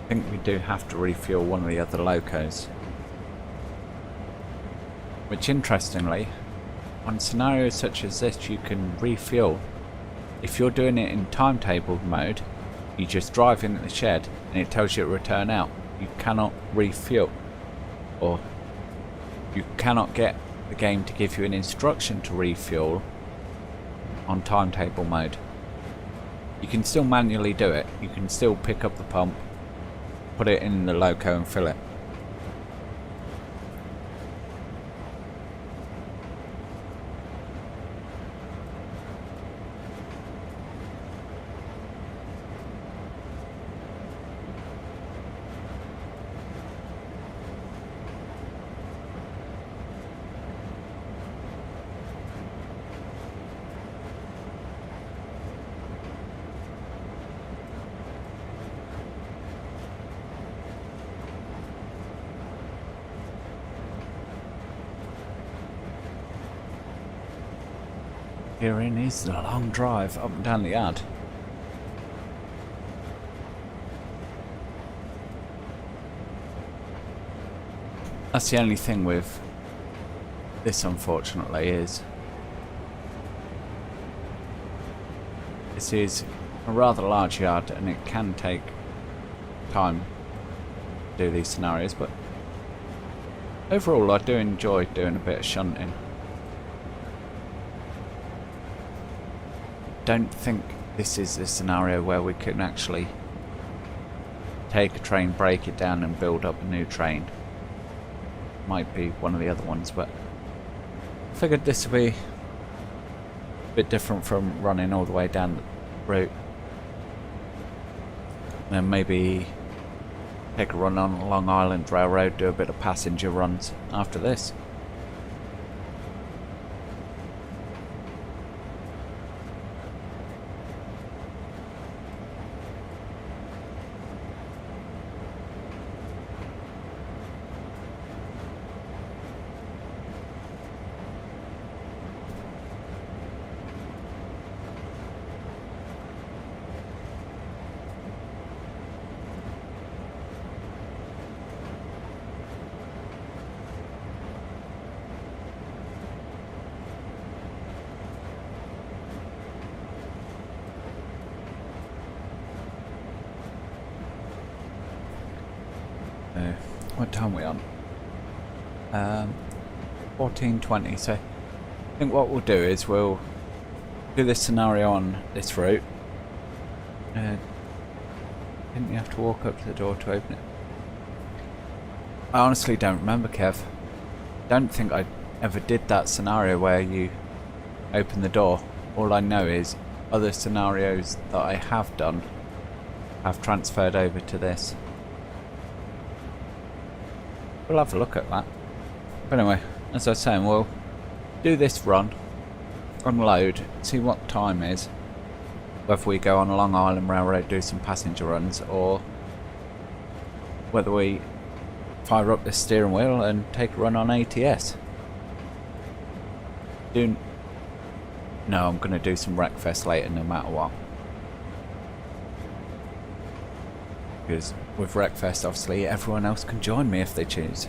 I think we do have to refuel one of the other locos. Which interestingly, on scenarios such as this you can refuel. If you're doing it in timetable mode, you just drive into the shed and it tells you to return out. You cannot refuel, or you cannot get the game to give you an instruction to refuel on timetable mode. You can still manually do it. You can still pick up the pump, put it in the loco and fill it. Herein is the long drive up and down the yard. That's the only thing with this, unfortunately, is this is a rather large yard and it can take time to do these scenarios, but overall I do enjoy doing a bit of shunting. Don't think this is a scenario where we can actually take a train, break it down and build up a new train. Might be one of the other ones, but I figured this would be a bit different from running all the way down the route. Then maybe take a run on Long Island Railroad, do a bit of passenger runs after this. What time are we on? 14:20. So I think what we'll do is we'll do this scenario on this route. Didn't you have to walk up to the door to open it? I honestly don't remember, Kev. Don't think I ever did that scenario where you open the door. All I know is other scenarios that I have done have transferred over to this. We'll have a look at that. But anyway, as I was saying, we'll do this run, unload, see what time is, whether we go on a Long Island Railroad, do some passenger runs, or whether we fire up the steering wheel and take a run on ATS. No, I'm going to do some Wreckfest later no matter what. Because with Wreckfest, obviously, everyone else can join me if they choose.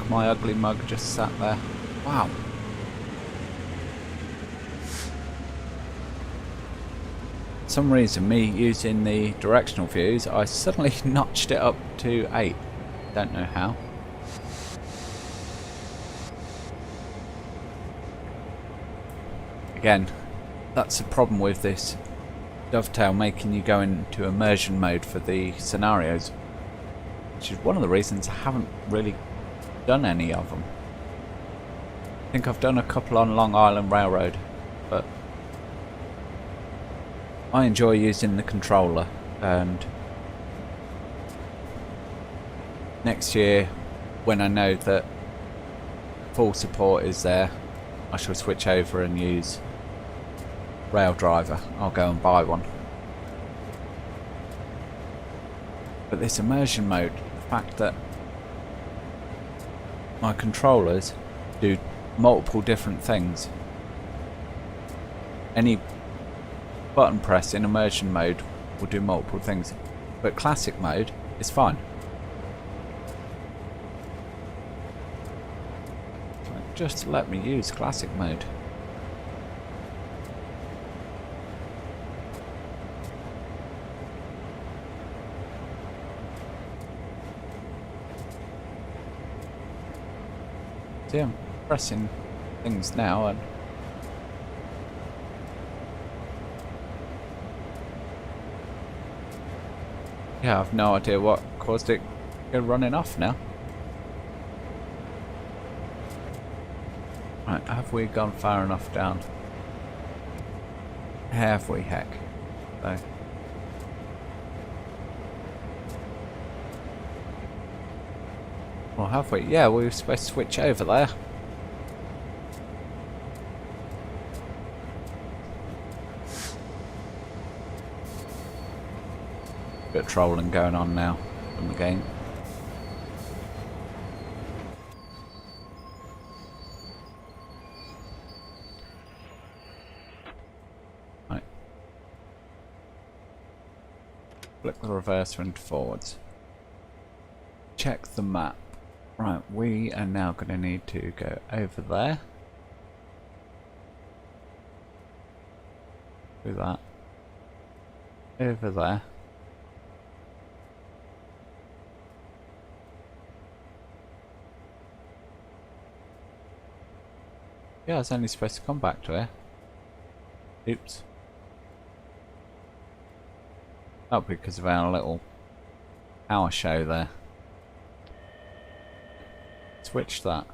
my ugly mug just sat there. Wow. For some reason, me using the directional views, I suddenly notched it up to 8. Don't know how. Again, that's the problem with this Dovetail making you go into immersion mode for the scenarios, which is one of the reasons I haven't really done any of them. I think I've done a couple on Long Island Railroad, but I enjoy using the controller, and next year, when I know that full support is there, I shall switch over and use Rail Driver. I'll go and buy one. But this immersion mode, the fact that my controllers do multiple different things. Any button press in immersion mode will do multiple things, but classic mode is fine. Just let me use classic mode. See, I'm pressing things now, and yeah, I've no idea what caused it to go running off now. Right, have we gone far enough down? Have we, heck? So. Well, have we? Yeah, we were supposed to switch over there. Bit of trolling going on now from the game. Right. Flick the reverser into forwards. Check the map. Right, we are now going to need to go over there. Do that. Over there. Yeah, I was only supposed to come back to here. Oops. Oh, because of our little power show there. Switch that.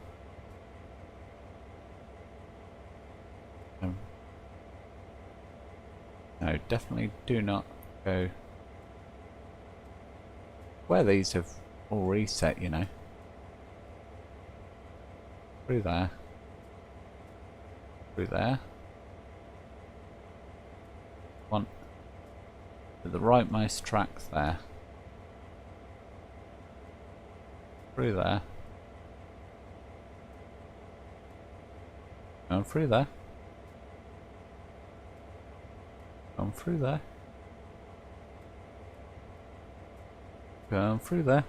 No, definitely do not go where these have all reset, you know. Through there. Through there. One to the rightmost track there. Through there. Going through there. Going through there. Going through there.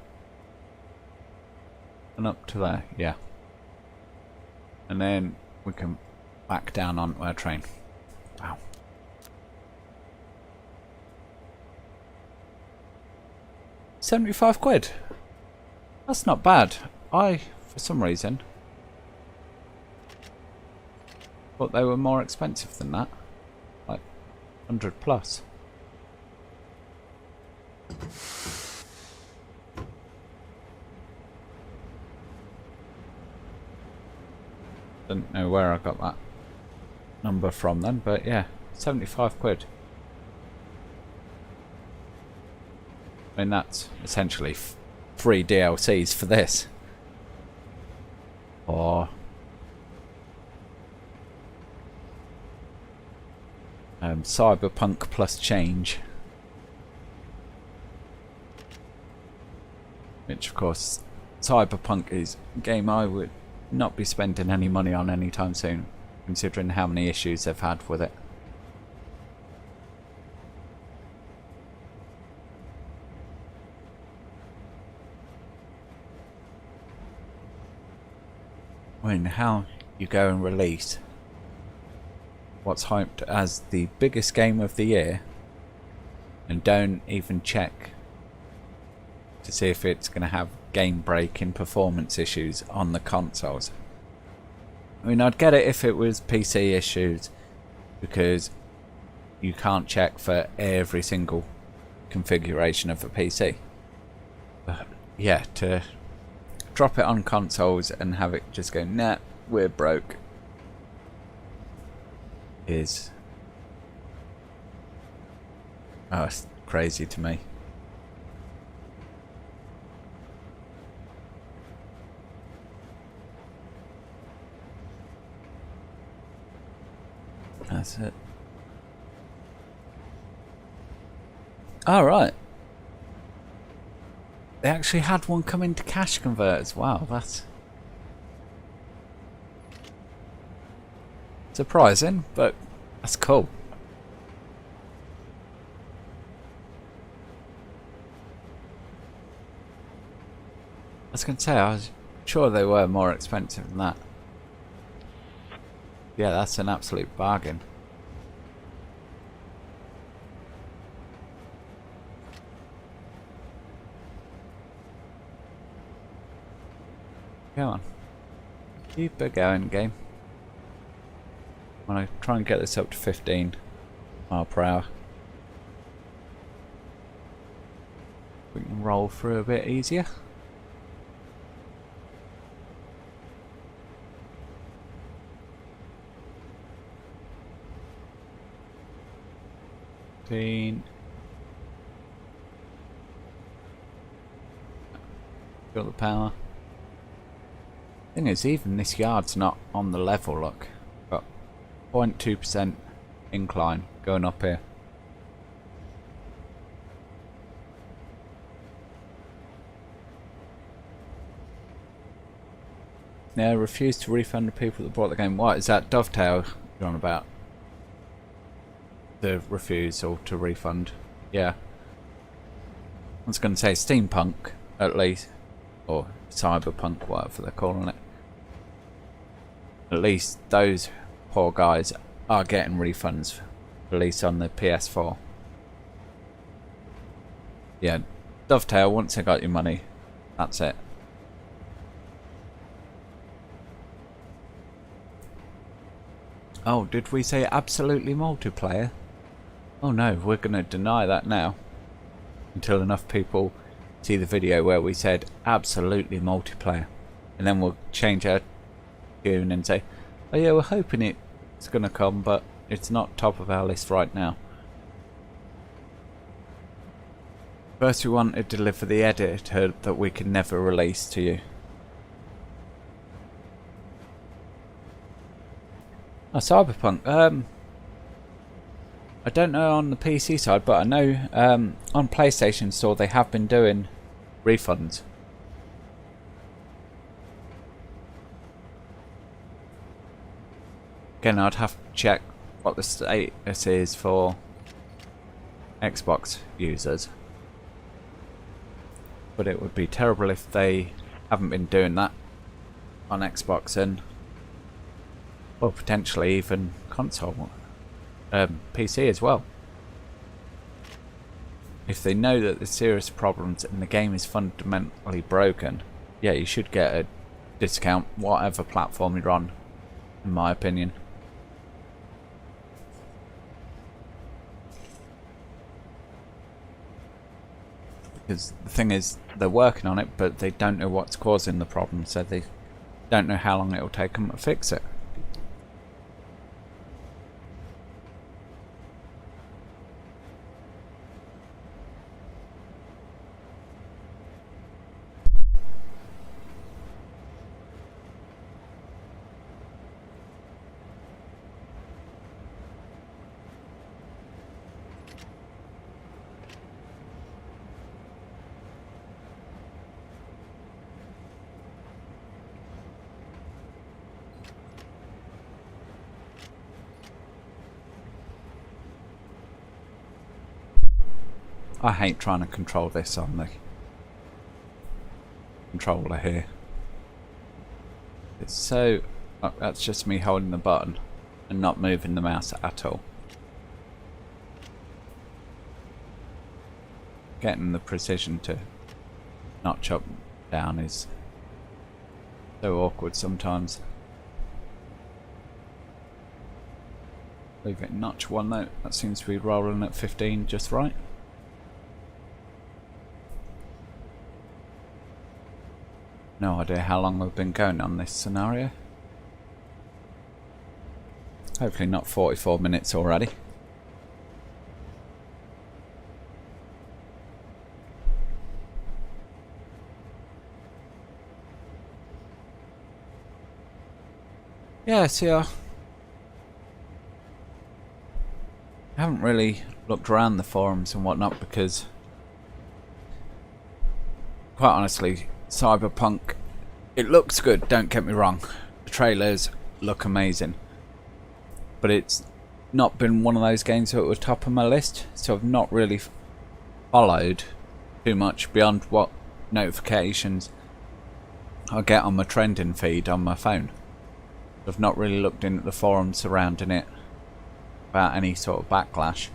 And up to there, yeah. And then we can back down onto our train. Wow. £75. That's not bad. I, for some reason, thought they were more expensive than that. Like 100 plus. Didn't know where I got that number from then, but yeah, £75. I mean, that's essentially free DLCs for this. Or Cyberpunk plus change. Which, of course, Cyberpunk is a game I would not be spending any money on anytime soon, considering how many issues they've had with it. I mean, how you go and release what's hyped as the biggest game of the year and don't even check to see if it's going to have game-breaking performance issues on the consoles. I mean, I'd get it if it was PC issues, because you can't check for every single configuration of a PC. But yeah, to drop it on consoles and have it just go, nah, we're broke, is it's crazy to me. That's it. Alright. They actually had one come into cash converters. Wow, that's surprising, but that's cool. I was going to say, I was sure they were more expensive than that. Yeah, that's an absolute bargain. Come on. Keep it going, game. I'm going to try and get this up to 15 miles per hour. We can roll through a bit easier. Feel the power. Thing is, even this yard's not on the level. Look, got 0.2% incline going up here. Now, refuse to refund the people that bought the game. What is that Dovetail you're on about? The refusal to refund. Yeah. I was going to say steampunk, at least. Or cyberpunk, whatever they're calling it. At least those poor guys are getting refunds, at least on the PS4. Yeah, Dovetail, once you got your money, that's it. Oh, did we say absolutely multiplayer? Oh no, we're going to deny that now. Until enough people see the video where we said absolutely multiplayer. And then we'll change our tune and say, oh yeah, we're hoping it's going to come, but it's not top of our list right now. First we want to deliver the editor that we can never release to you. Oh, Cyberpunk. I don't know on the PC side, but I know on PlayStation Store they have been doing refunds. Again, I'd have to check what the status is for Xbox users. But it would be terrible if they haven't been doing that on Xbox and, well, potentially even console. PC as well. If they know that there's serious problems and the game is fundamentally broken, yeah, you should get a discount whatever platform you're on, in my opinion. Because the thing is, they're working on it, but they don't know what's causing the problem, so they don't know how long it will take them to fix it. I hate trying to control this on the controller here. It's so... oh, that's just me holding the button and not moving the mouse at all. Getting the precision to notch up down is so awkward sometimes. Leave it notch 1 though, that seems to be rolling at 15 just right. No idea how long we've been going on this scenario. Hopefully not 44 minutes already. Yeah, see, I haven't really looked around the forums and whatnot because, quite honestly, Cyberpunk, it looks good, don't get me wrong. The trailers look amazing. But it's not been one of those games that were top of my list, so I've not really followed too much beyond what notifications I get on my trending feed on my phone. I've not really looked into the forums surrounding it about any sort of backlash.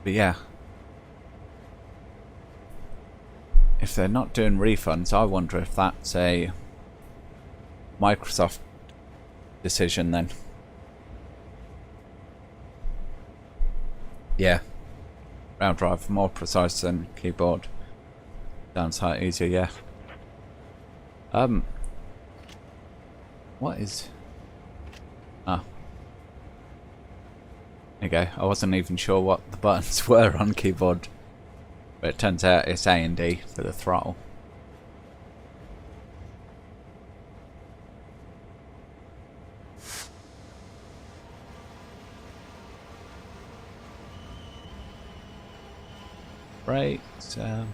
But yeah, if they're not doing refunds, I wonder if that's a Microsoft decision then. Yeah, round drive more precise than keyboard. Downside easier, yeah. What is... ah. There you go. I wasn't even sure what the buttons were on keyboard. But it turns out it's A and D for the throttle. Brakes, not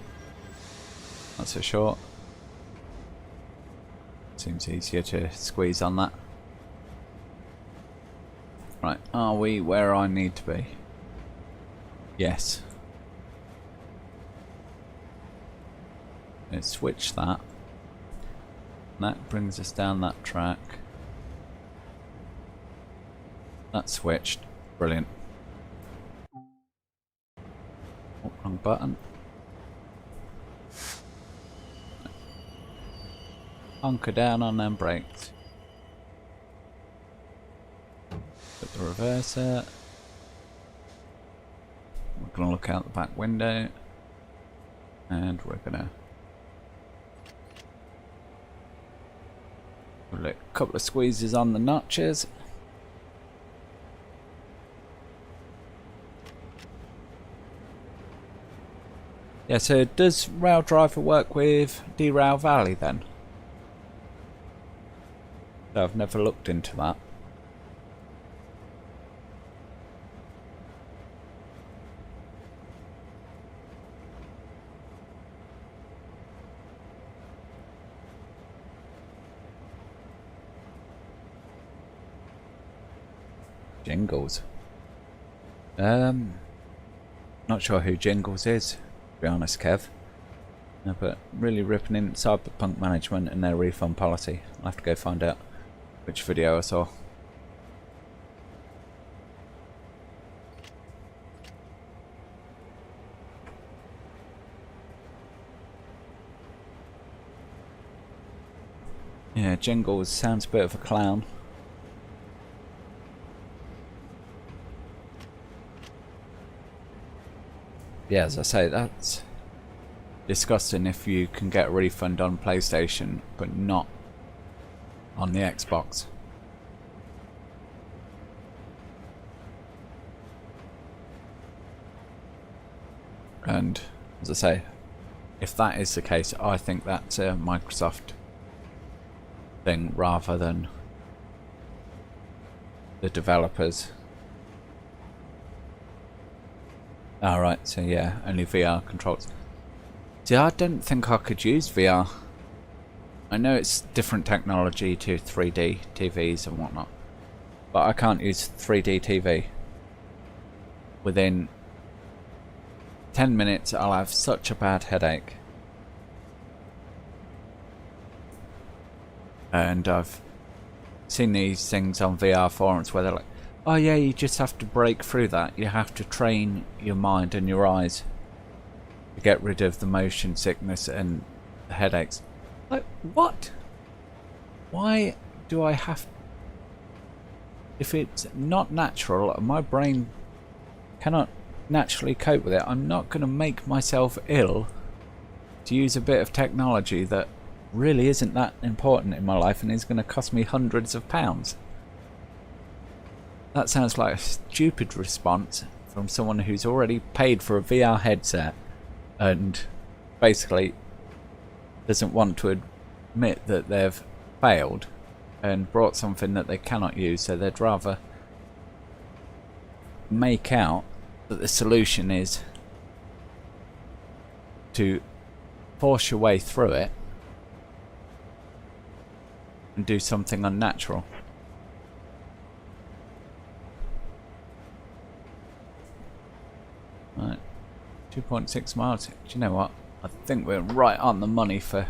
so short. Seems easier to squeeze on that. Right, are we where I need to be? Yes. Let's switch that. That brings us down that track. That's switched. Brilliant. Oh, wrong button. Hunker down on them brakes. Put the reverser. We're going to look out the back window. And we're going to put a couple of squeezes on the notches. Yeah, so does Raildriver work with derail Valley then? So I've never looked into that. Jingles. Not sure who Jingles is, to be honest, Kev. No, but really ripping in Cyberpunk management and their refund policy. I'll have to go find out which video I saw. Yeah, Jingles sounds a bit of a clown. Yeah, as I say, that's disgusting if you can get a refund on PlayStation but not on the Xbox. And as I say, if that is the case, I think that's a Microsoft thing rather than the developers. Alright, so yeah, only VR controls. See, I don't think I could use VR. I know it's different technology to 3D TVs and whatnot, but I can't use 3D TV. Within 10 minutes I'll have such a bad headache And I've seen these things on VR forums where they're like, oh yeah, you just have to break through that. You have to train your mind and your eyes to get rid of the motion sickness and the headaches. Like, what? Why do I have... If it's not natural and my brain cannot naturally cope with it, I'm not going to make myself ill to use a bit of technology that really isn't that important in my life and is going to cost me hundreds of pounds. That sounds like a stupid response from someone who's already paid for a VR headset and basically doesn't want to admit that they've failed and brought something that they cannot use, so they'd rather make out that the solution is to force your way through it and do something unnatural. Right, 2.6 miles. Do you know what? I think we're right on the money for...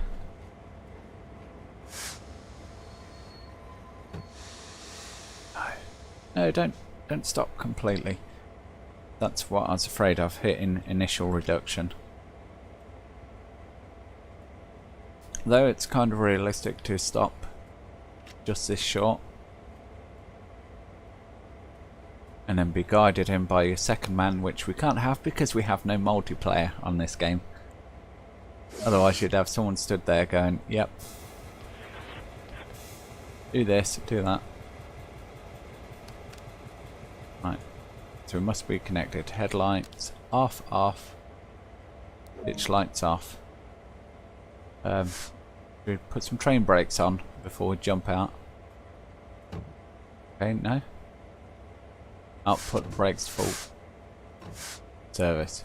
No, don't stop completely. That's what I was afraid of, hitting initial reduction. Though it's kind of realistic to stop just this short and then be guided in by your second man, which we can't have because we have no multiplayer on this game. Otherwise you'd have someone stood there going, yep, do this, do that. Right, so we must be connected. Headlights off, off, ditch lights off. We put some train brakes on before we jump out. Okay, no. I'll put the brakes full service.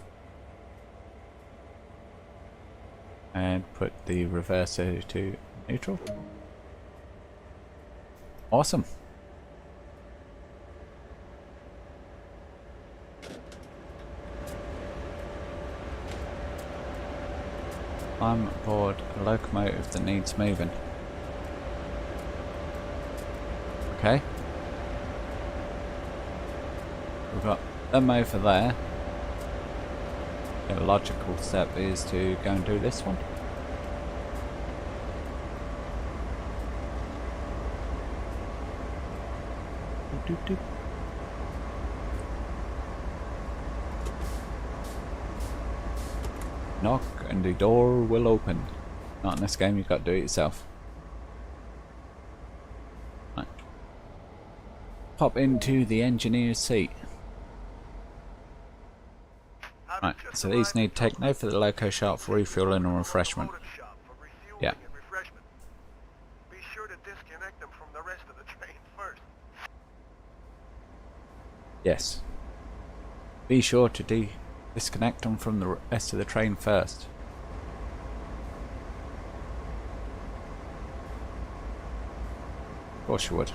And put the reverser to neutral. Awesome. I'm aboard a locomotive that needs moving. Okay. We've got them over there. The logical step is to go and do this one. Doop, doop, doop. Knock and the door will open. Not in this game, you've got to do it yourself. Right. Pop into the engineer's seat. Right, so these need techno for the loco shop for refueling and refreshment. Yeah. Be sure to disconnect them from the rest of the train first. Yes. Be sure to disconnect them from the rest of the train first. Of course you would.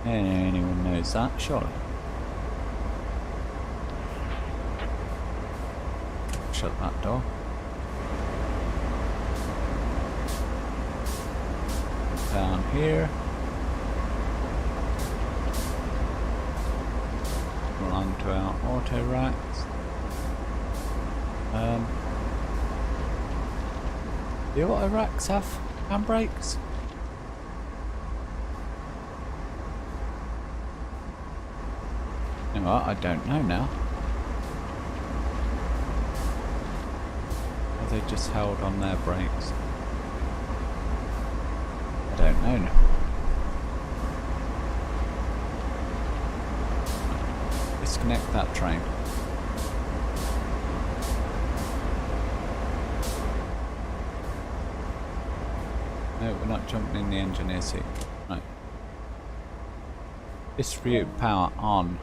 Anyone knows that, surely. Shut that door. Down here. Along to our auto racks. The auto racks have handbrakes? You know what? I don't know now. Are they just held on their brakes? I don't know now. Disconnect that train. No, we're not jumping in the engineer seat. Right. Distribute power on.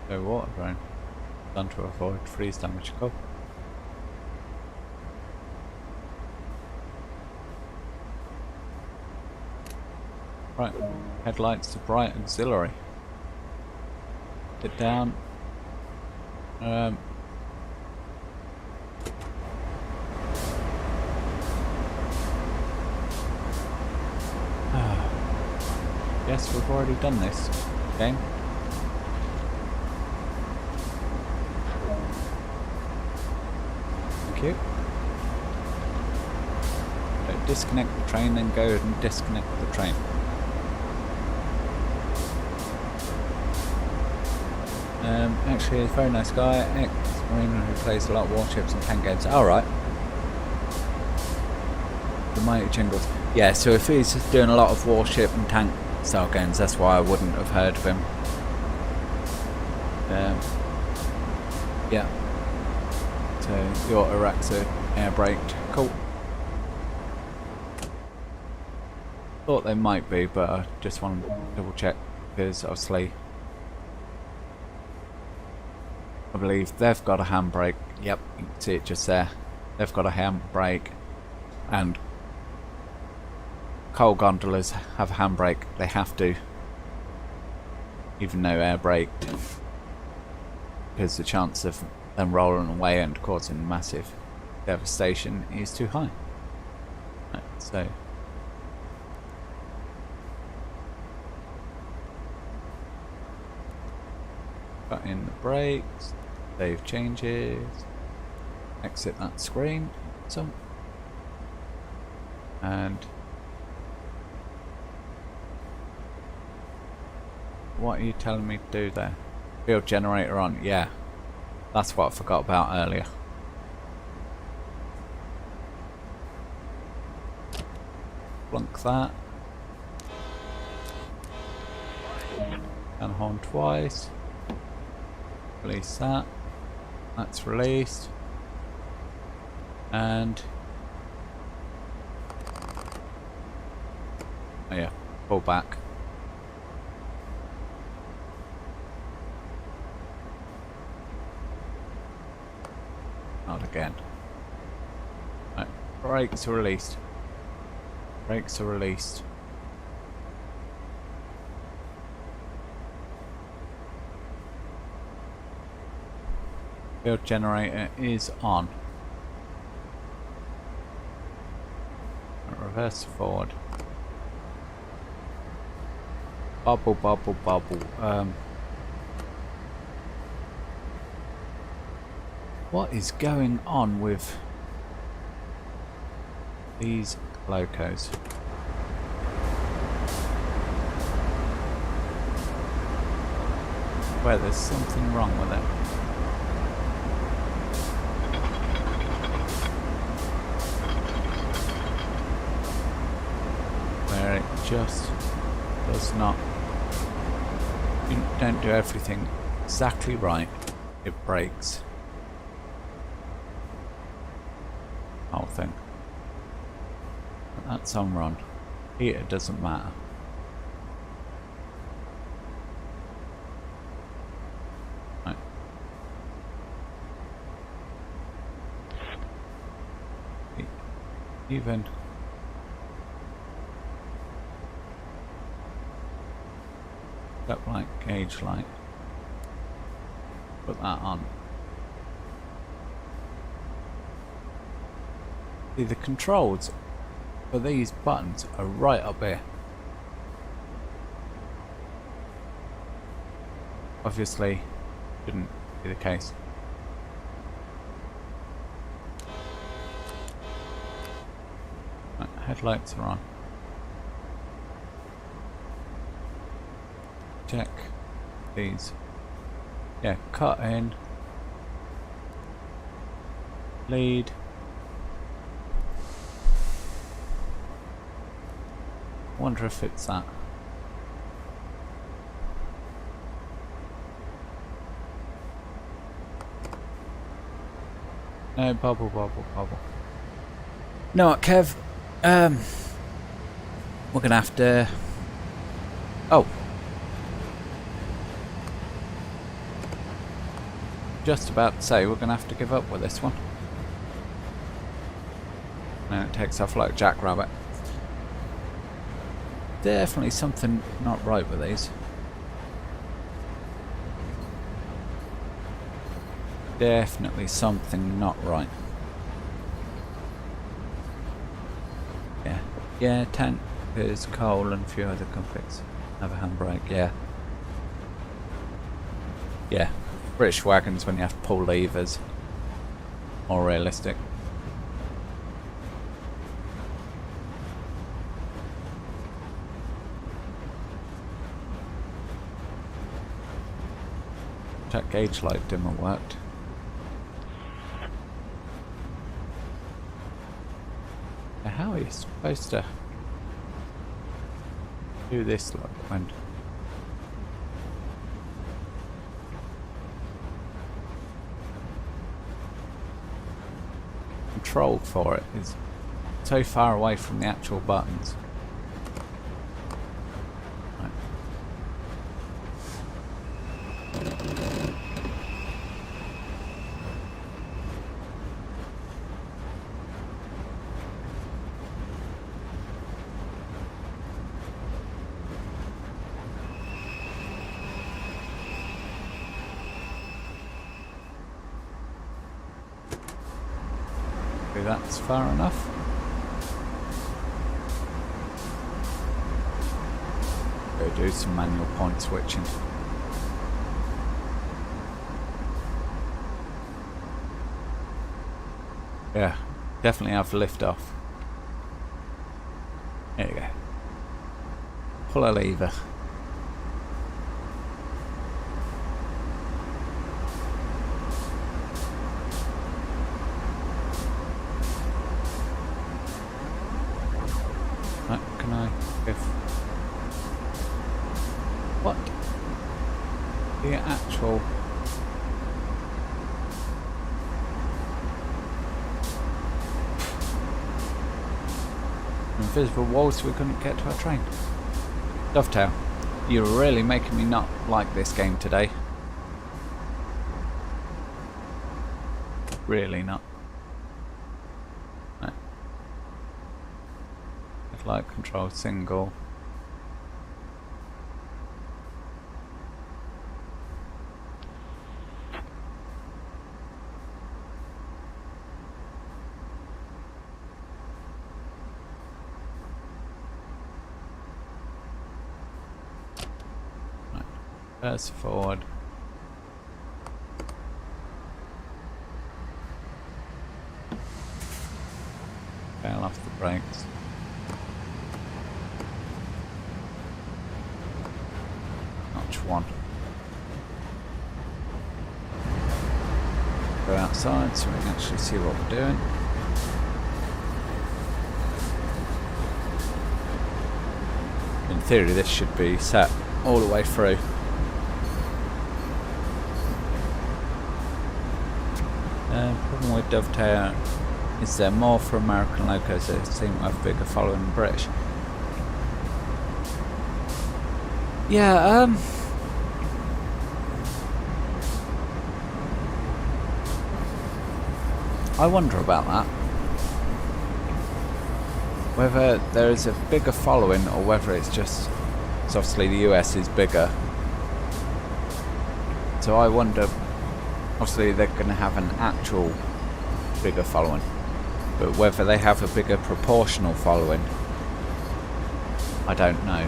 So water drain. Done to avoid freeze damage. Go. Right, headlights to bright auxiliary. Sit down. Yes, we've already done this game. Thank you. So disconnect the train, then go and disconnect the train. Actually, he's a very nice guy, ex-marine who plays a lot of warships and tank games. Alright. The Mighty Jingles. Yeah, so if he's doing a lot of warship and tank style games, that's why I wouldn't have heard of him. Yeah. So the auto racks are air braked. Cool. Thought they might be, but I just want to double check because obviously I believe they've got a handbrake. Yep, you can see it just there. They've got a handbrake, and coal gondolas have a handbrake. They have to, even though air braked, because the chance of them rolling away and causing massive devastation is too high. Right, so put in the brakes, save changes, exit that screen, so, and what are you telling me to do there? Field generator on, yeah, that's what I forgot about earlier. Blunk that. And horn twice. Release that. That's released. And oh yeah, pull back. Not again. Right. Brakes are released. Brakes are released. Field generator is on. Reverse forward. Bubble, bubble, bubble. What is going on with these locos? Where there's something wrong with it. Where it just does not. You don't do everything exactly right, it breaks. Whole thing. But that's on run. Here it doesn't matter. Right. Even that light, gauge light. Put that on. See, the controls for these buttons are right up here. Obviously, shouldn't be the case. Right, headlights are on. Check these. Yeah, cut in. Lead. Wonder if it's that. No, bubble, bubble, bubble. No, Kev. We're gonna have to. Oh. Just about to say we're gonna have to give up with this one. No, it takes off like a jackrabbit. Definitely something not right with these. definitely something not right. Yeah. Yeah, tankers, coal and a few other conflicts. Have a handbrake, yeah. Yeah. British wagons when you have to pull levers. More realistic. That gauge light dimmer worked. Now how are you supposed to do this like when control for it is so far away from the actual buttons? Right. Maybe that's far enough. Go do some manual point switching. Yeah, definitely have lift off. There you go. Pull a lever. Right, can I go? What? The actual. Invisible walls so we couldn't get to our train. Dovetail, you're really making me not like this game today. Really not. No. Headlight control single. Press forward. Fail off the brakes. Notch one. Go outside so we can actually see what we're doing. In theory this should be set all the way through. Problem with Dovetail is there more for American locos that seem to have bigger following than British. Yeah, I wonder about that. Whether there is a bigger following or whether it's just, because obviously the US is bigger. So I wonder, obviously they're going to have an actual bigger following, but whether they have a bigger proportional following, I don't know.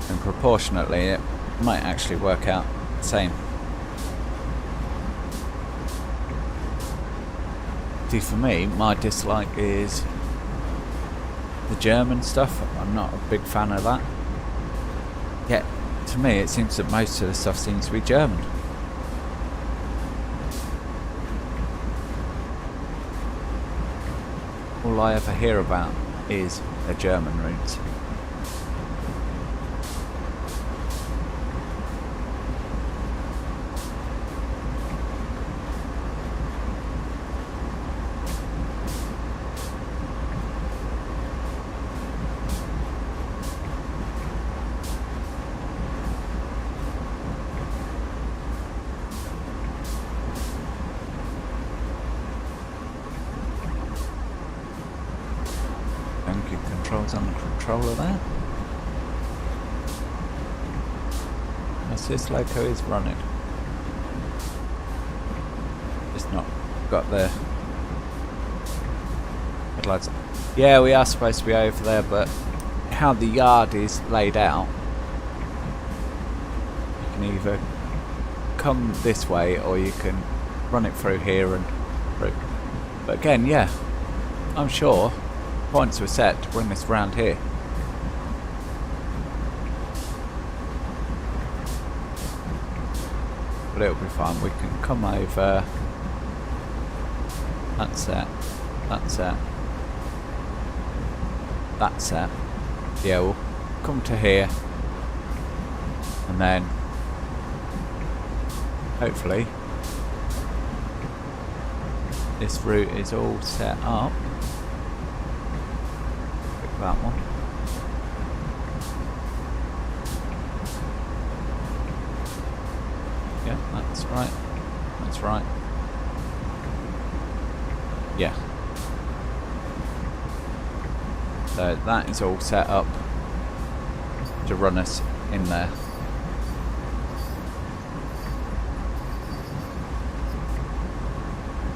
And proportionately it might actually work out the same. See, for me, my dislike is the German stuff. I'm not a big fan of that. Yet, to me, it seems that most of the stuff seems to be German. All I ever hear about is the German routes. Controls on the controller there. As this loco is running. It's not got the headlights. Yeah, we are supposed to be over there, but how the yard is laid out, you can either come this way or you can run it through here and through. But again, yeah, I'm sure points were set to bring this round here. But it'll be fine. We can come over. That's it. That's it. That's it. Yeah, we'll come to here. And then hopefully this route is all set up. Pick that one. Yeah, that's right. That's right. Yeah. So that is all set up to run us in there.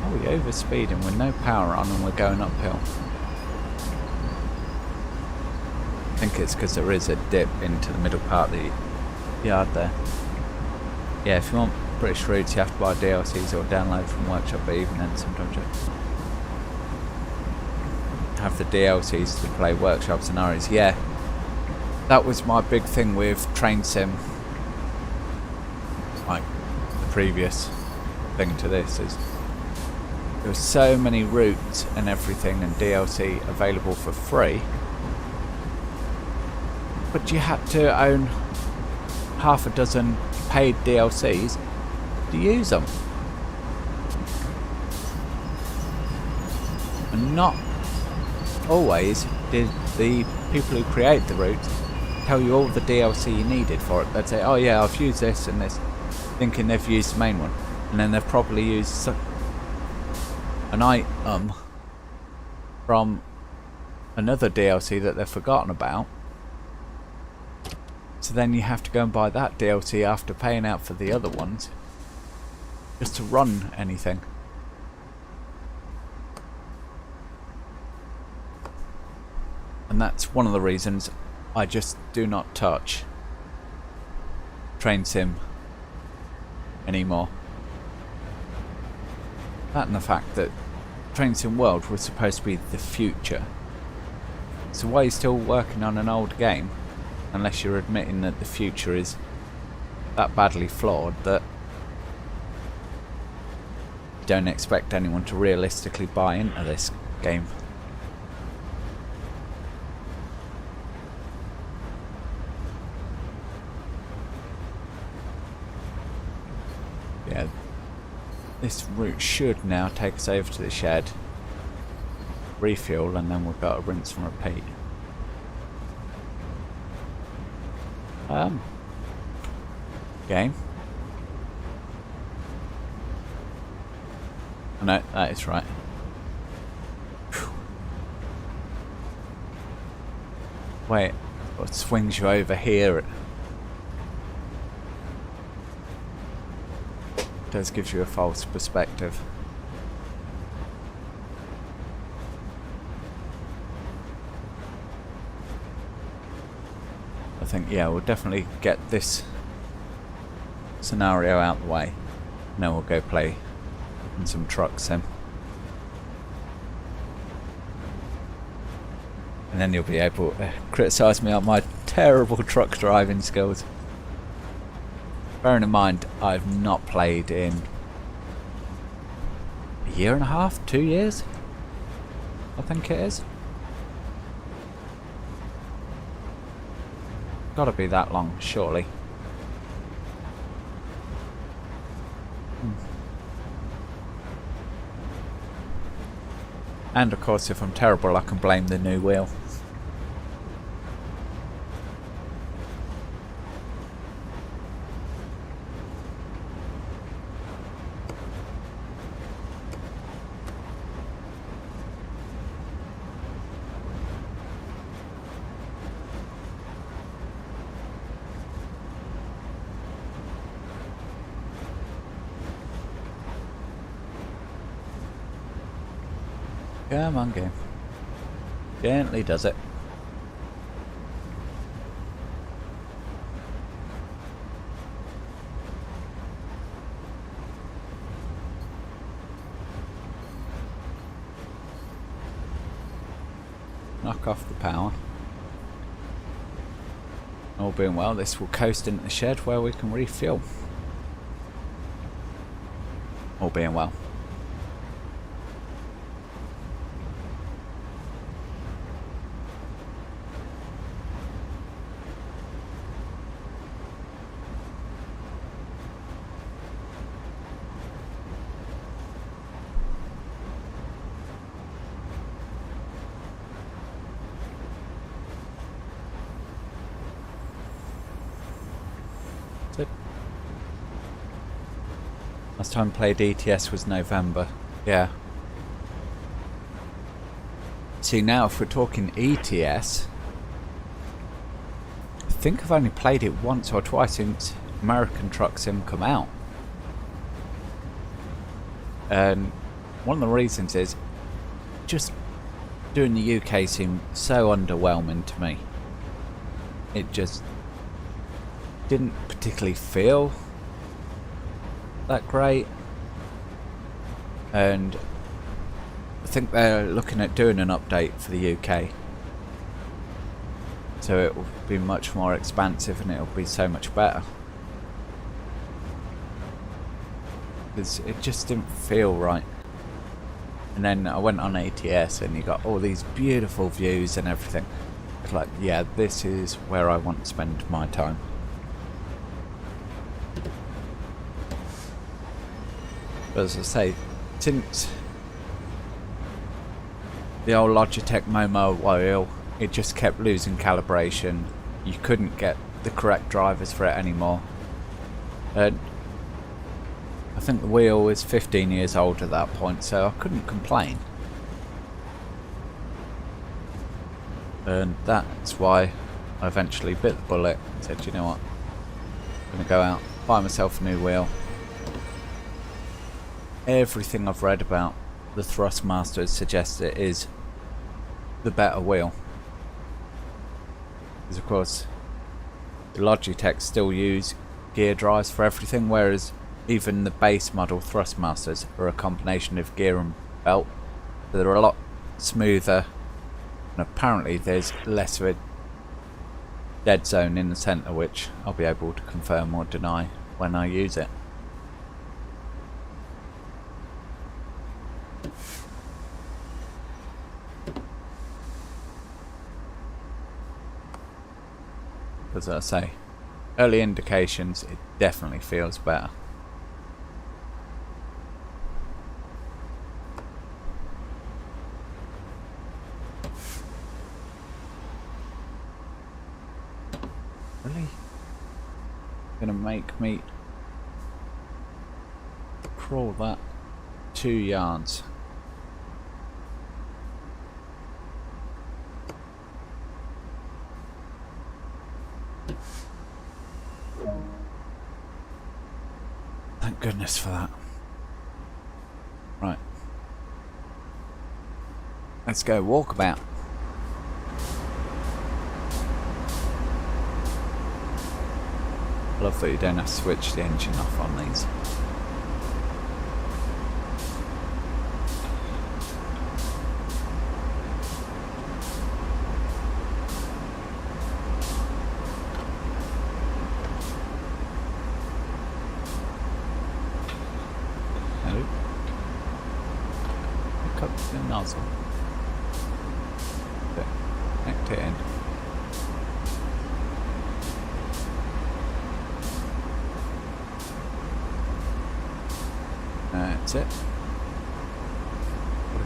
Oh, we're over speeding with no power on and we're going uphill. I think it's because there is a dip into the middle part of the yard there. Yeah, if you want British routes you have to buy DLCs or download from Workshop, but even then sometimes you have the DLCs to play Workshop scenarios. Yeah, that was my big thing with Train Sim. Like the previous thing to this is there were so many routes and everything and DLC available for free, but you had to own half a dozen paid DLCs to use them. And not always did the people who create the routes tell you all the DLC you needed for it. They'd say, oh yeah, I've used this and this, thinking they've used the main one, and then they've probably used an item from another DLC that they've forgotten about. So then you have to go and buy that DLC after paying out for the other ones just to run anything. And that's one of the reasons I just do not touch Train Sim anymore. That and the fact that Train Sim World was supposed to be the future. So why are you still working on an old game unless you're admitting that the future is that badly flawed that you don't expect anyone to realistically buy into this game? Yeah, this route should now take us over to the shed, refuel, and then we've got to rinse and repeat. Game. Oh, no, that is right. Whew. Wait, what swings you over here? Does give you a false perspective. I think, yeah, we'll definitely get this scenario out the way, and then we'll go play in some truck sim. And then you'll be able to criticise me on my terrible truck driving skills. Bearing in mind, I've not played in a year and a half, 2 years, I think it is. Gotta be that long, surely. And of course, if I'm terrible, I can blame the new wheel. Come on, game. Gently does it. Knock off the power. All being well, this will coast into the shed where we can refuel. All being well. Last time I played ETS was November. Yeah. See, now if we're talking ETS, I think I've only played it once or twice since American Truck Sim come out. And one of the reasons is just doing the UK seemed so underwhelming to me. It just didn't particularly feel that great, and I think they're looking at doing an update for the UK, so it will be much more expansive and it will be so much better, because it just didn't feel right. And then I went on ATS and you got all these beautiful views and everything. It's like, yeah, this is where I want to spend my time. But as I say, since the old Logitech Momo wheel, it just kept losing calibration. You couldn't get the correct drivers for it anymore. And I think the wheel was 15 years old at that point, so I couldn't complain. And that's why I eventually bit the bullet and said, you know what, I'm going to go out, buy myself a new wheel. Everything I've read about the Thrustmaster suggests it is the better wheel. Because of course the Logitech still use gear drives for everything, whereas even the base model Thrustmasters are a combination of gear and belt. So they're a lot smoother, and apparently there's less of a dead zone in the centre, which I'll be able to confirm or deny when I use it. As I say, early indications, it definitely feels better. Really? Gonna make me crawl that 2 yards. Thank goodness for that. Right. Let's go walkabout. I love that you don't have to switch the engine off on these. The nozzle. Connect it in. That's it.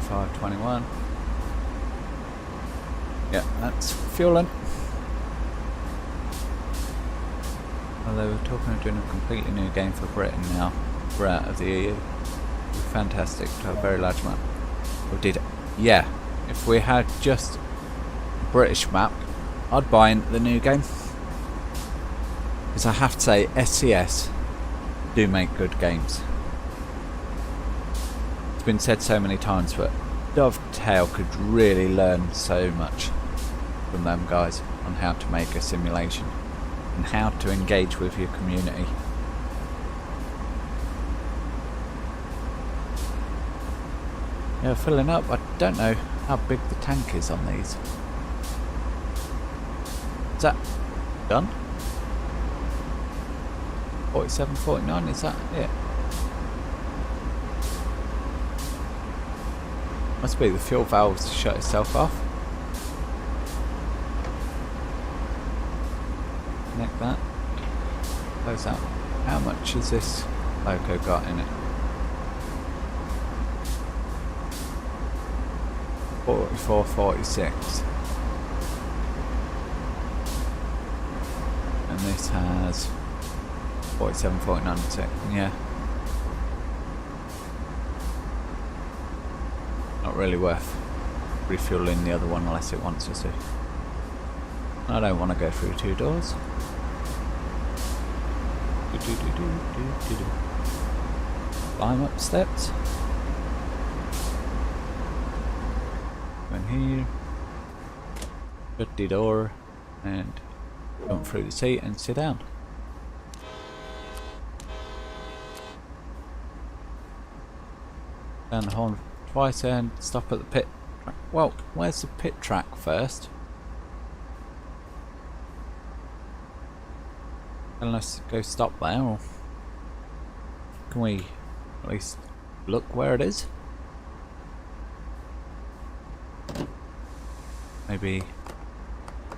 4521. Yeah, that's fueling. Although we're talking of doing a completely new game for Britain now. We're out of the EU. Fantastic to have a very large map. Or did it? Yeah, if we had just a British map, I'd buy into the new game. Because I have to say, SCS do make good games. It's been said so many times, but Dovetail could really learn so much from them guys on how to make a simulation and how to engage with your community. Yeah, filling up. I don't know how big the tank is on these. Is that done? 47, 49, is that it? Must be the fuel valves shut itself off. Connect that. Close that. How much has this loco got in it? 44, 46. And this has 47, 49, yeah. Not really worth refueling the other one unless it wants us to. I don't want to go through 2 doors. Climb up steps. Go in here. Shut the door and jump through the seat and sit down. Down the horn twice and stop at the pit track. Well, where's the pit track first? And let's go stop there, or can we at least look where it is? Maybe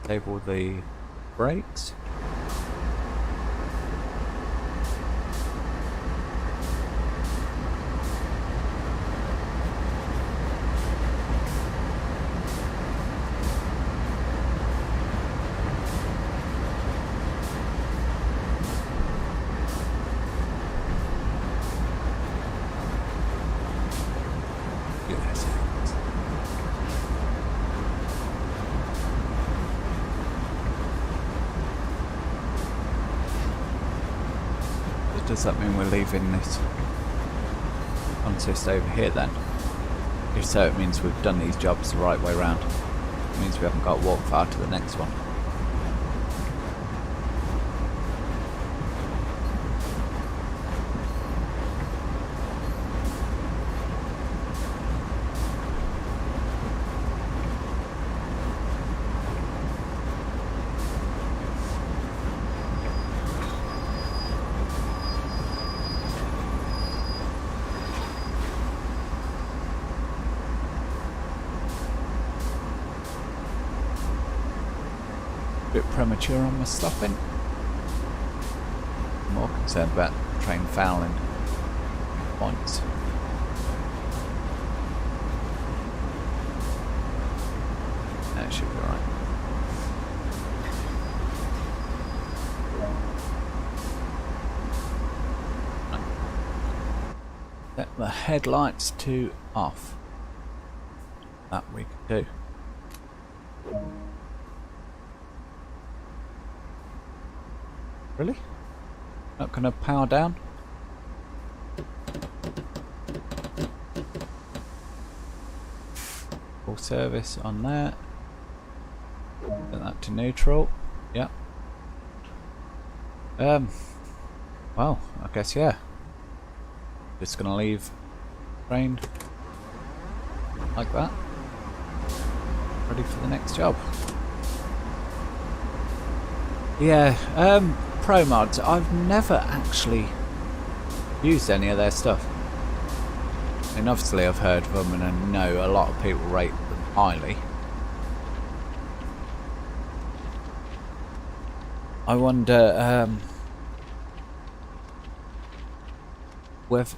table the brakes. Does that mean we're leaving this consist over here then? If so, it means we've done these jobs the right way round. It means we haven't got to walk far to the next one. Bit premature on my stopping. More concerned about train fouling points. That should be alright. Set the headlights to off. That we can do. Really? Not gonna power down? Full service on that. Set that to neutral. Yep. Well, I guess yeah. Just gonna leave train like that. Ready for the next job. Yeah, Pro Mods, I've never actually used any of their stuff. And obviously I've heard of them and I know a lot of people rate them highly. I wonder whether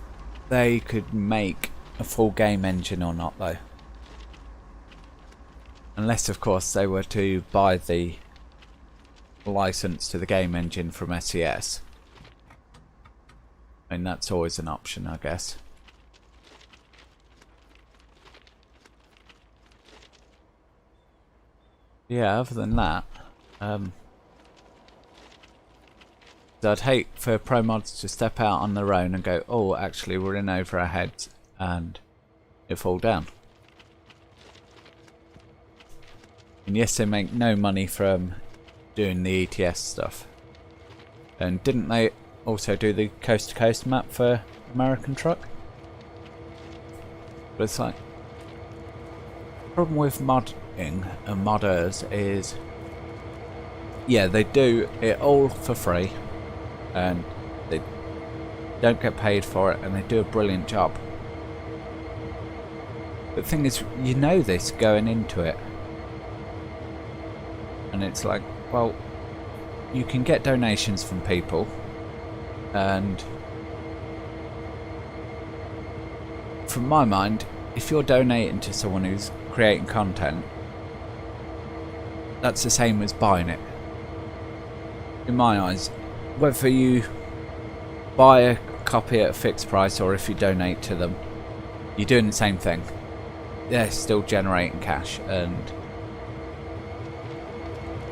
they could make a full game engine or not though. Unless of course they were to buy the license to the game engine from SES. I mean, that's always an option, I guess. Yeah, other than that, I'd hate for Pro Mods to step out on their own and go, oh, actually we're in over our heads, and it fall down. And yes, they make no money from doing the ETS stuff. And didn't they also do the coast to coast map for American Truck? But it's like, the problem with modding and modders is, yeah, they do it all for free and they don't get paid for it, and they do a brilliant job. But the thing is, you know this going into it, and it's like, well, you can get donations from people, and from my mind, if you're donating to someone who's creating content, that's the same as buying it. In my eyes, whether you buy a copy at a fixed price or if you donate to them, you're doing the same thing. They're still generating cash, and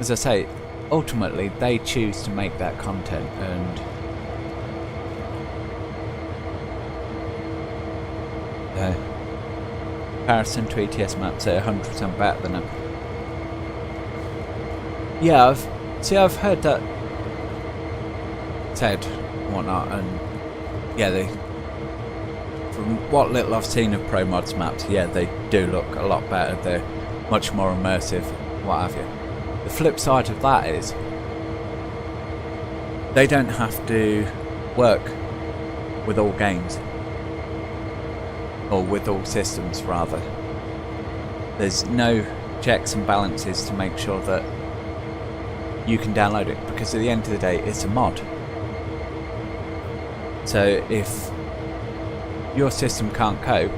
as I say, ultimately they choose to make that content, and comparison to ETS maps are 100% better than it. Yeah, I've heard that said and whatnot, and yeah, from what little I've seen of Pro Mods maps, yeah, they do look a lot better. They're much more immersive, what have you. The flip side of that is they don't have to work with all games, or with all systems rather. There's no checks and balances to make sure that you can download it, because at the end of the day it's a mod. So if your system can't cope,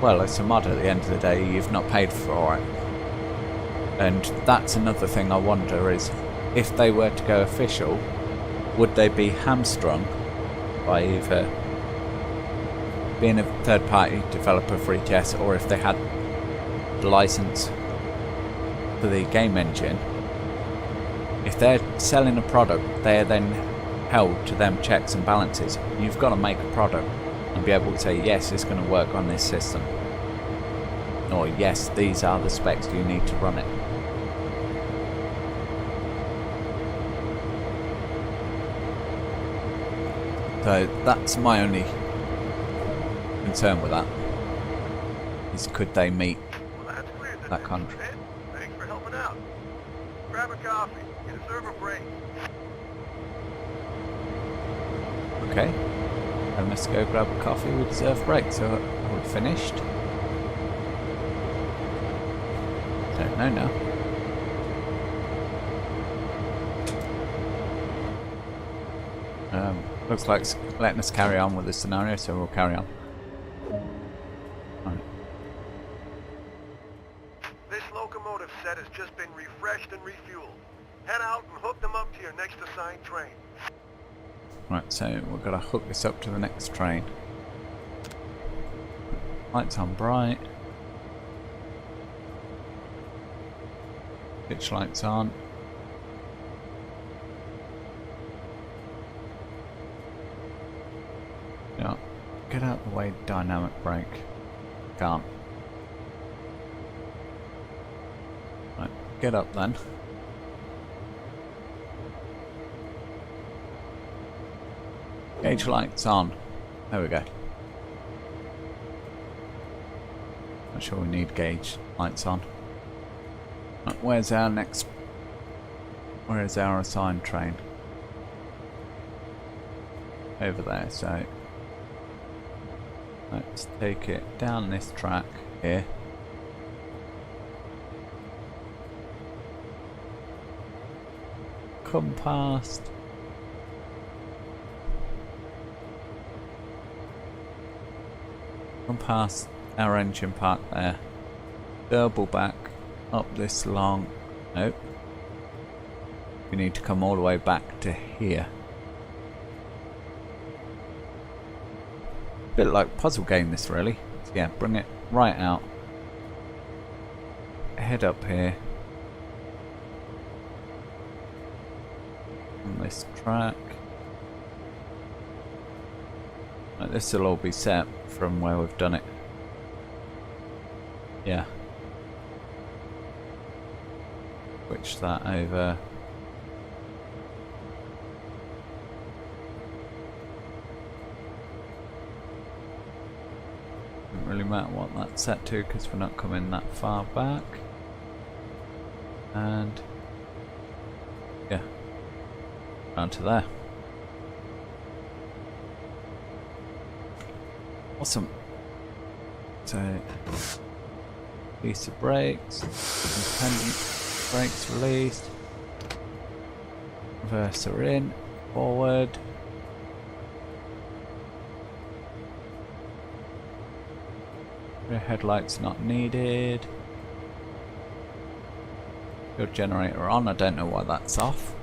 well, it's a mod at the end of the day, you've not paid for it. And that's another thing I wonder is, if they were to go official, would they be hamstrung by either being a third-party developer for ETS, or if they had the license for the game engine? If they're selling a product, they are then held to them checks and balances. You've got to make a product and be able to say, yes, it's going to work on this system, or yes, these are the specs you need to run it. So that's my only concern with that, is could they meet Well, that's clear. that contract? Ed, thanks for helping out. Grab a coffee. You deserve a break. Okay, and let's go grab a coffee. We deserve a break. So are we finished? Don't know now. Looks like it's letting us carry on with the scenario, so we'll carry on. Right. This locomotive set has just been refreshed and refueled. Head out and hook them up to your next assigned train. Right, so we've got to hook this up to the next train. Lights on bright. Pitch lights on. Yeah, get out the way, dynamic brake. Can't. Right, get up then. Gauge lights on. There we go. Not sure we need gauge lights on. Right, where's our next? Where is our assigned train? Over there, so let's take it down this track here. Come past. Come past our engine park there. Double back up this long. Nope. We need to come all the way back to here. Bit like puzzle game this really. So yeah, bring it right out. Head up here. On this track. Right, this will all be set from where we've done it. Yeah. switch that over. Doesn't really matter what that's set to because we're not coming that far back. And yeah, down to there. Awesome. So piece of brakes, independent brakes released, reverser in, forward, rear headlights not needed, fuel generator on, I don't know why that's off.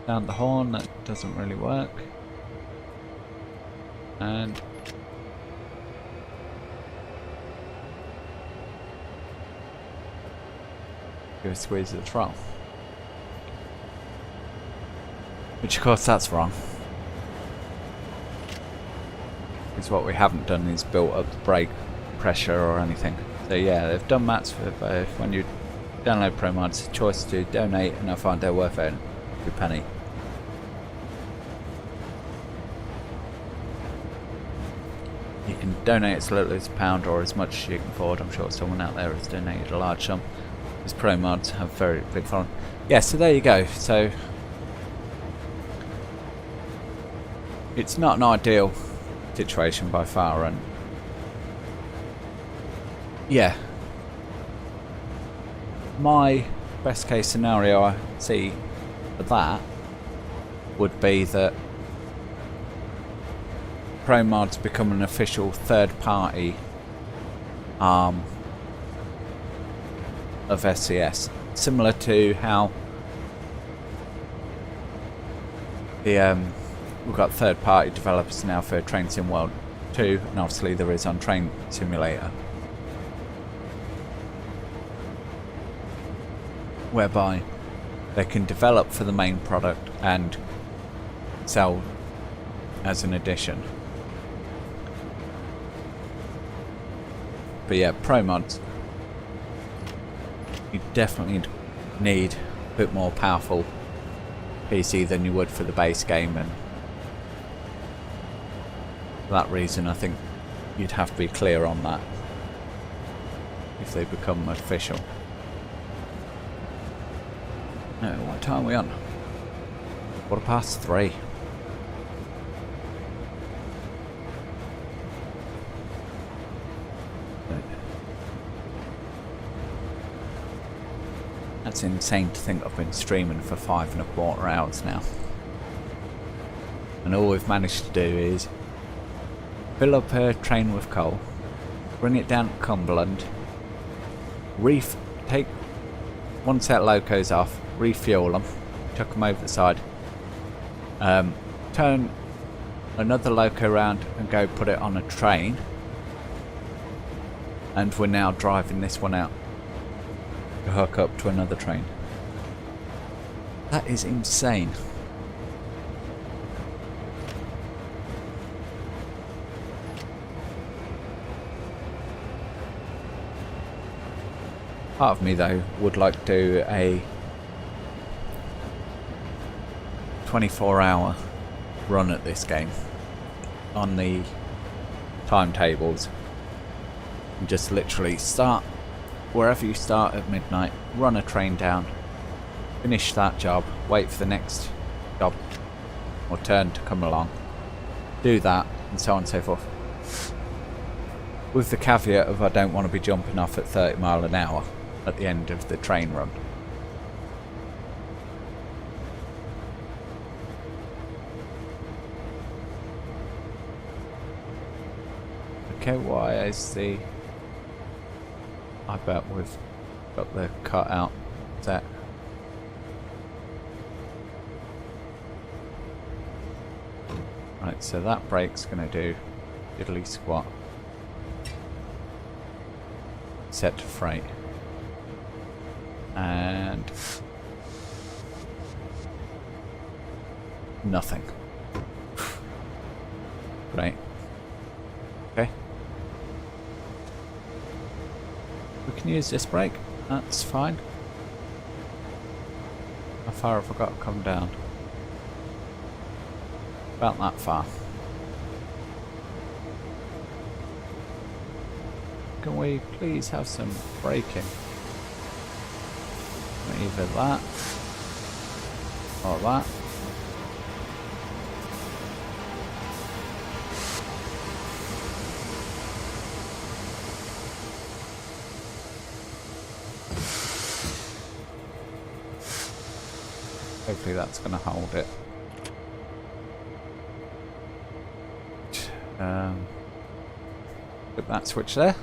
Down the horn, that doesn't really work. And give a squeeze of the throttle. Which of course that's wrong. Because what we haven't done is built up the brake pressure or anything. So yeah, they've done mats for both. When you download ProMod, it's a choice to donate, and I find they're worth every penny. You can donate as little as £1 or as much as you can afford. I'm sure someone out there has donated a large sum. These ProMods have very big following. Yeah, so there you go. So it's not an ideal situation by far, and yeah, my best case scenario I see for that would be that ProMods become an official third-party arm of SCS, similar to how the we've got third-party developers now for Train Sim World 2, and obviously there is on Train Simulator, whereby they can develop for the main product and sell as an addition. But yeah, ProMods, you definitely need a bit more powerful PC than you would for the base game, and for that reason I think you'd have to be clear on that if they become official. No, what time are we on? 3:15. That's insane to think I've been streaming for 5¼ hours now. And all we've managed to do is fill up a train with coal, bring it down to Cumberland, take one set of locos off, refuel them, chuck them over the side, turn another loco around and go put it on a train, and we're now driving this one out to hook up to another train. That is insane. Part of me though would like to do a 24-hour run at this game on the timetables, and just literally start wherever you start at midnight, run a train down, finish that job, wait for the next job or turn to come along, do that, and so on and so forth. With the caveat of I don't want to be jumping off at 30 miles an hour at the end of the train run. Okay, why is the... I bet we've got the cutout set. Right, so that brake's going to do diddly squat. Set to freight. And nothing. Great. Okay. We can use this brake. That's fine. How far have I got to come down? About that far. Can we please have some braking? Either that or that. Hopefully that's going to hold it. Put that switch there.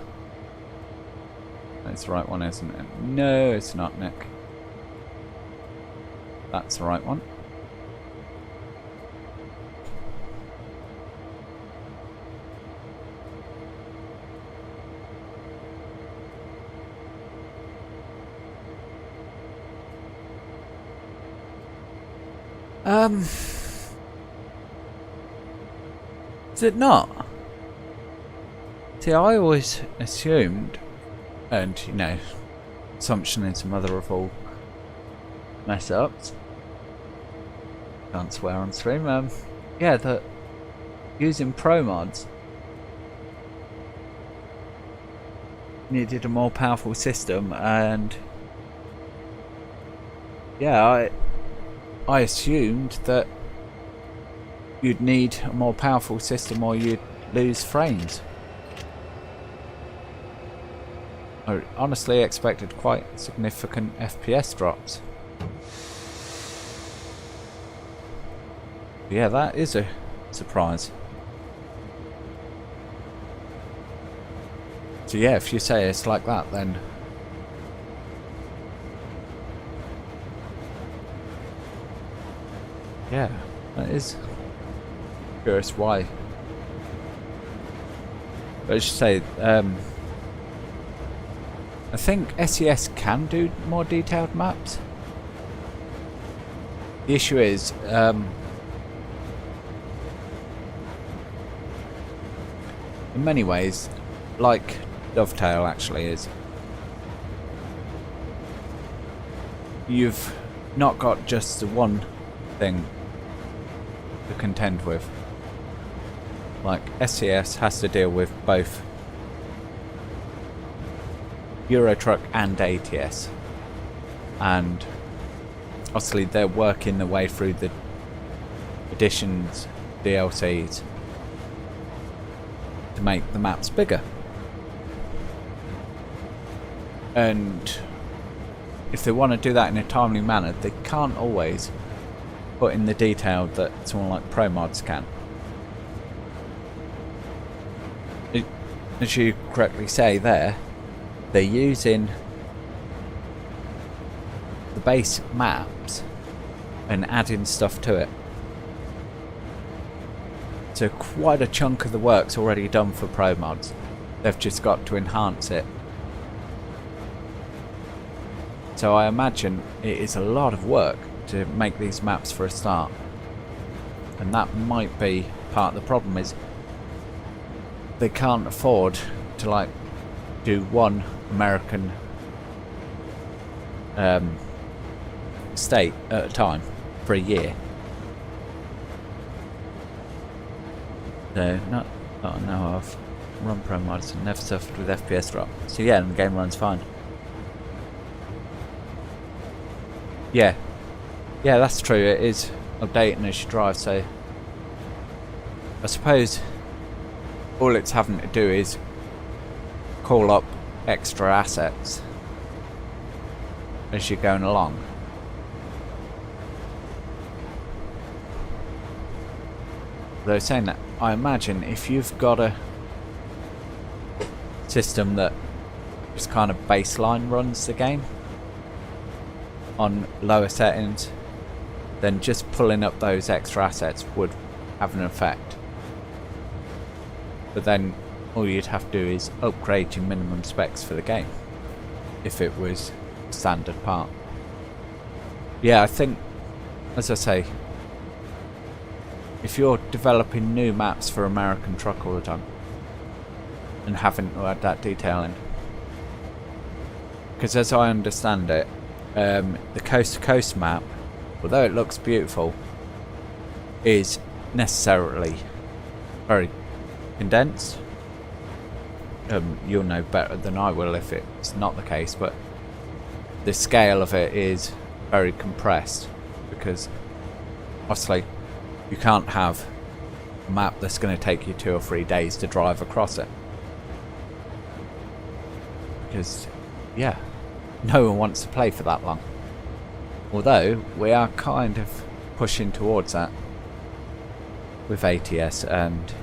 That's the right one, isn't it? No, it's not, Nick. That's the right one. Is it not? See, I always assumed, and you know, assumption is the mother of all mess ups. Can't swear on stream. Yeah, that using pro mods needed a more powerful system, and yeah, I assumed that you'd need a more powerful system or you'd lose frames. I honestly expected quite significant FPS drops. Yeah, that is a surprise. So yeah, if you say it's like that, then yeah, that is curious why. But I should say, I think SES can do more detailed maps. The issue is, in many ways, like Dovetail actually is, you've not got just the one thing to contend with. Like SES has to deal with both Euro Truck and ATS, and obviously they're working their way through the additions, DLCs, to make the maps bigger. And if they want to do that in a timely manner, they can't always put in the detail that someone like Pro Mods can. As you correctly say there, they're using the base maps and adding stuff to it. So quite a chunk of the work's already done for Pro Mods. They've just got to enhance it. So I imagine it is a lot of work to make these maps for a start. And that might be part of the problem, is they can't afford to like do one American state at a time for a year. So not that I know of. Run Pro Mods and never suffered with FPS drop. So yeah, and the game runs fine. Yeah, that's true. It is updating as you drive. So I suppose all it's having to do is call up extra assets as you're going along. Though saying that, I imagine if you've got a system that just kind of baseline runs the game on lower settings, then just pulling up those extra assets would have an effect. But then all you'd have to do is upgrade your minimum specs for the game if it was a standard part. Yeah, I think, as I say, if you're developing new maps for American Truck all the time and having to add that detailing, Because as I understand it, the coast to coast map, although it looks beautiful, is necessarily very condensed. You'll know better than I will if it's not the case, but the scale of it is very compressed, because obviously you can't have a map that's going to take you 2 or 3 days to drive across it, because yeah, no one wants to play for that long. Although we are kind of pushing towards that with ATS, and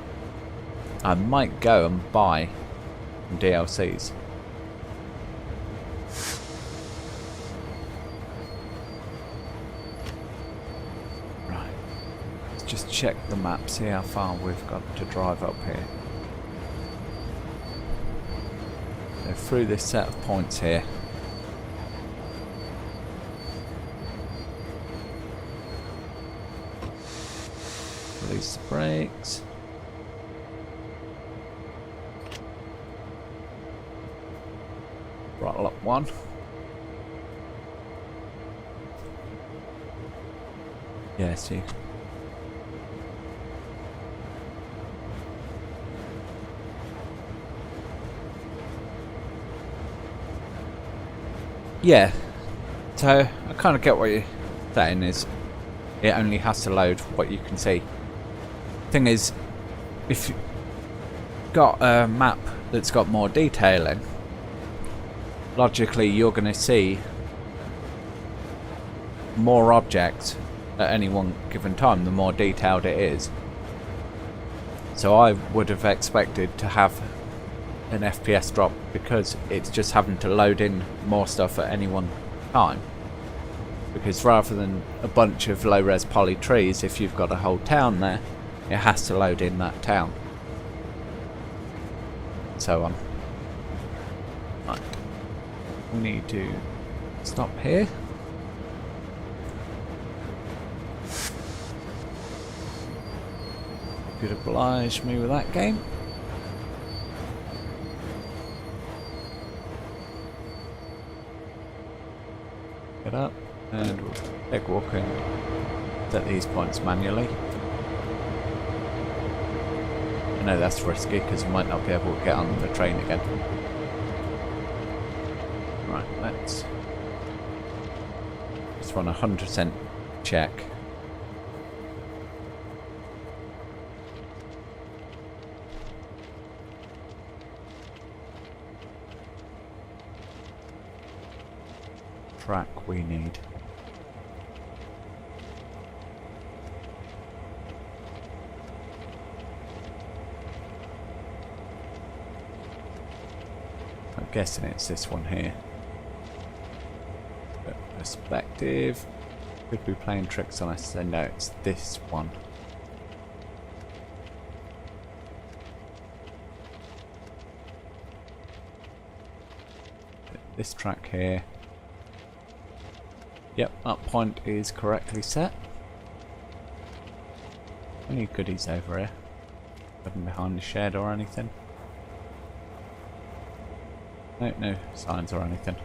I might go and buy some DLCs. Right, let's just check the map, see how far we've got to drive up here. So through this set of points here, release the brakes. Throttle up 1. Yeah, see. Yeah. So I kind of get what you're saying, is it only has to load what you can see. Thing is, if you've got a map that's got more detailing, logically you're going to see more objects at any one given time the more detailed it is. So I would have expected to have an FPS drop, because it's just having to load in more stuff at any one time. Because rather than a bunch of low-res poly trees, if you've got a whole town there, it has to load in that town. And so on. Right. We need to stop here. Could oblige me with that game. Get up, and we'll take a walk and set these points manually. I know that's risky because we might not be able to get on the train again. Right, let's just run 100% check. Track we need. I'm guessing it's this one here. But perspective could be playing tricks on us, so no, it's this one. This track here. Yep, that point is correctly set. Any goodies over here? Nothing behind the shed or anything? No, no signs or anything.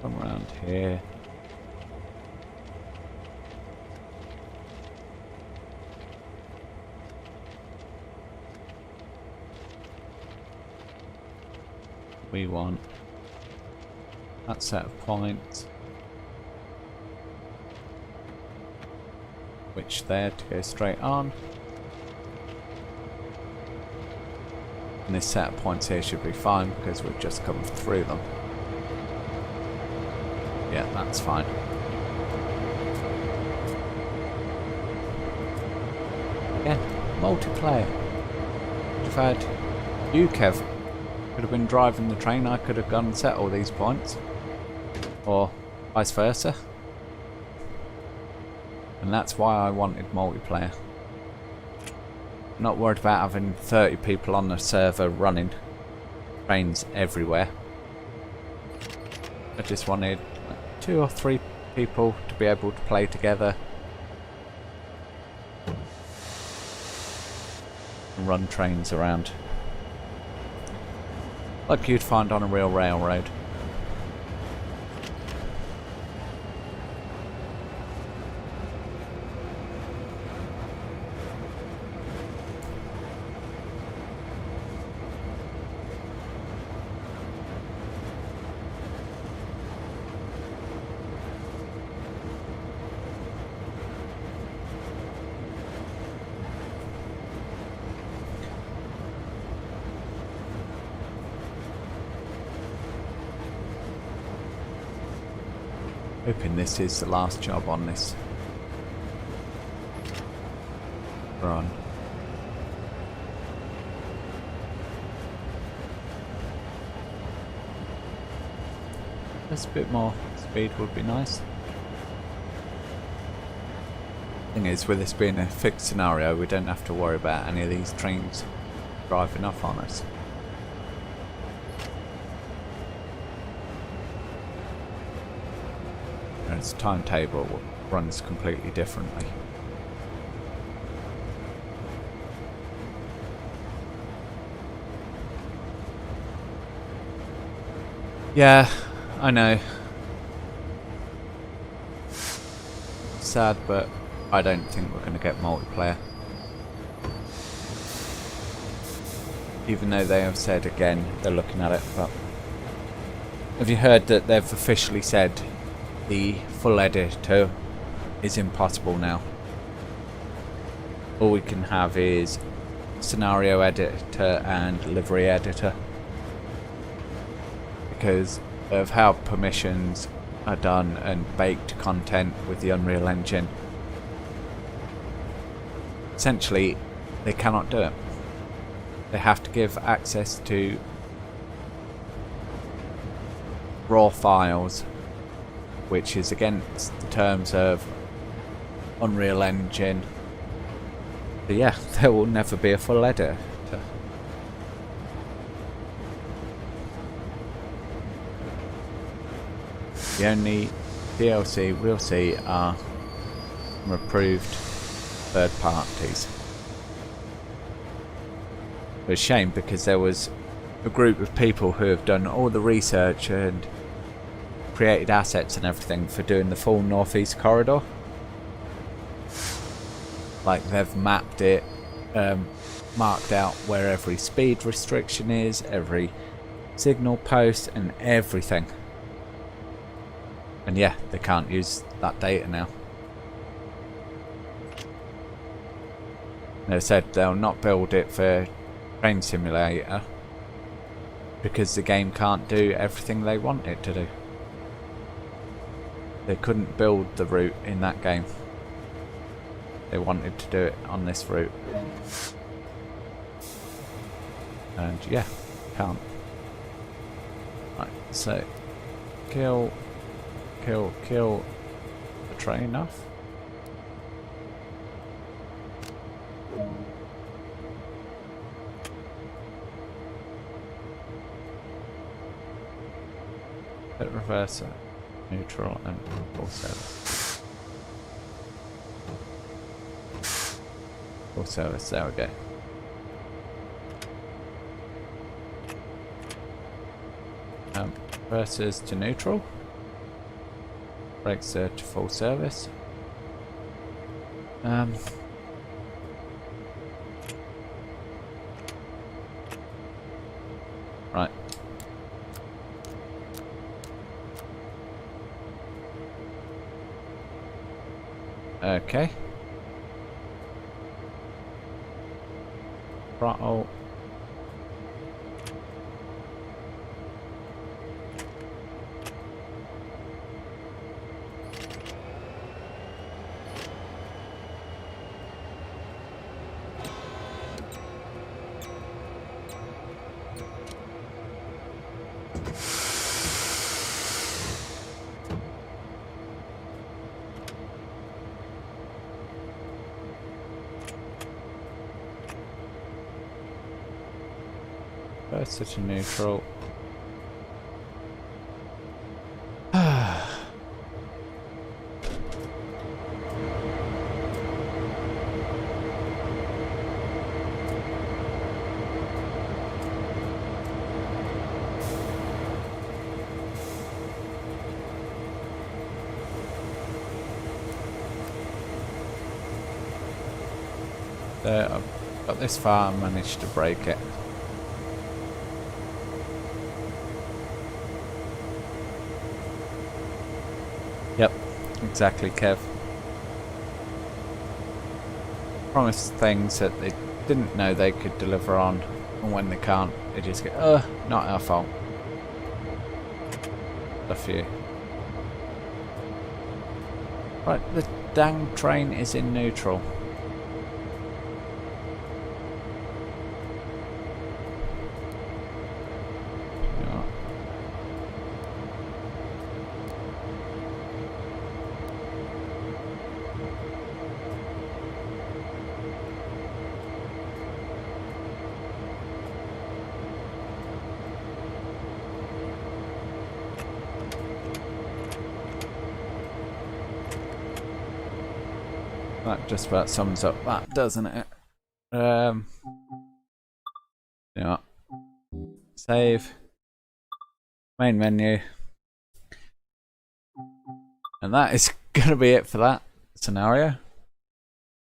Come around here. We want that set of points, which there to go straight on, and this set of points here should be fine because we've just come through them. Yeah, that's fine. Again, multiplayer. If I had you, Kev, could have been driving the train, I could have gone and set all these points, or vice versa. And that's why I wanted multiplayer. I'm not worried about having 30 people on the server running trains everywhere. I just wanted 2 or 3 people to be able to play together. and run trains around. Like you'd find on a real railroad. Hoping this is the last job on this run. Just a bit more speed would be nice. Thing is, with this being a fixed scenario, we don't have to worry about any of these trains driving off on us. Its timetable runs completely differently. Yeah, I know. Sad, but I don't think we're going to get multiplayer. Even though they have said again they're looking at it, but have you heard that they've officially said the full editor is impossible now? All we can have is scenario editor and livery editor because of how permissions are done and baked content with the Unreal Engine. Essentially, they cannot do it. They have to give access to raw files, which is against the terms of Unreal Engine. But yeah, there will never be a full editor. The only DLC we'll see are from approved third parties. It's a shame because there was a group of people who have done all the research and created assets and everything for doing the full Northeast Corridor. Like they've mapped it, marked out where every speed restriction is, every signal post and everything. And yeah, they can't use that data now. They've said they'll not build it for Train Simulator because the game can't do everything they want it to do. They couldn't build the route in that game. They wanted to do it on this route. And yeah, can't. Right, so kill the train off. Hit reverser, neutral and full service. Full service, there we go. Reversers to neutral. Brakes to full service. Right. Okay. Throttle. Such a neutral. So I've got this far and managed to break it. Yep, exactly, Kev. Promised things that they didn't know they could deliver on, and when they can't, they just go, not our fault. Stuff you. Right, the dang train is in neutral. Yeah. That just about sums up that, doesn't it? Yeah. Save. Main menu. And that is gonna be it for that scenario.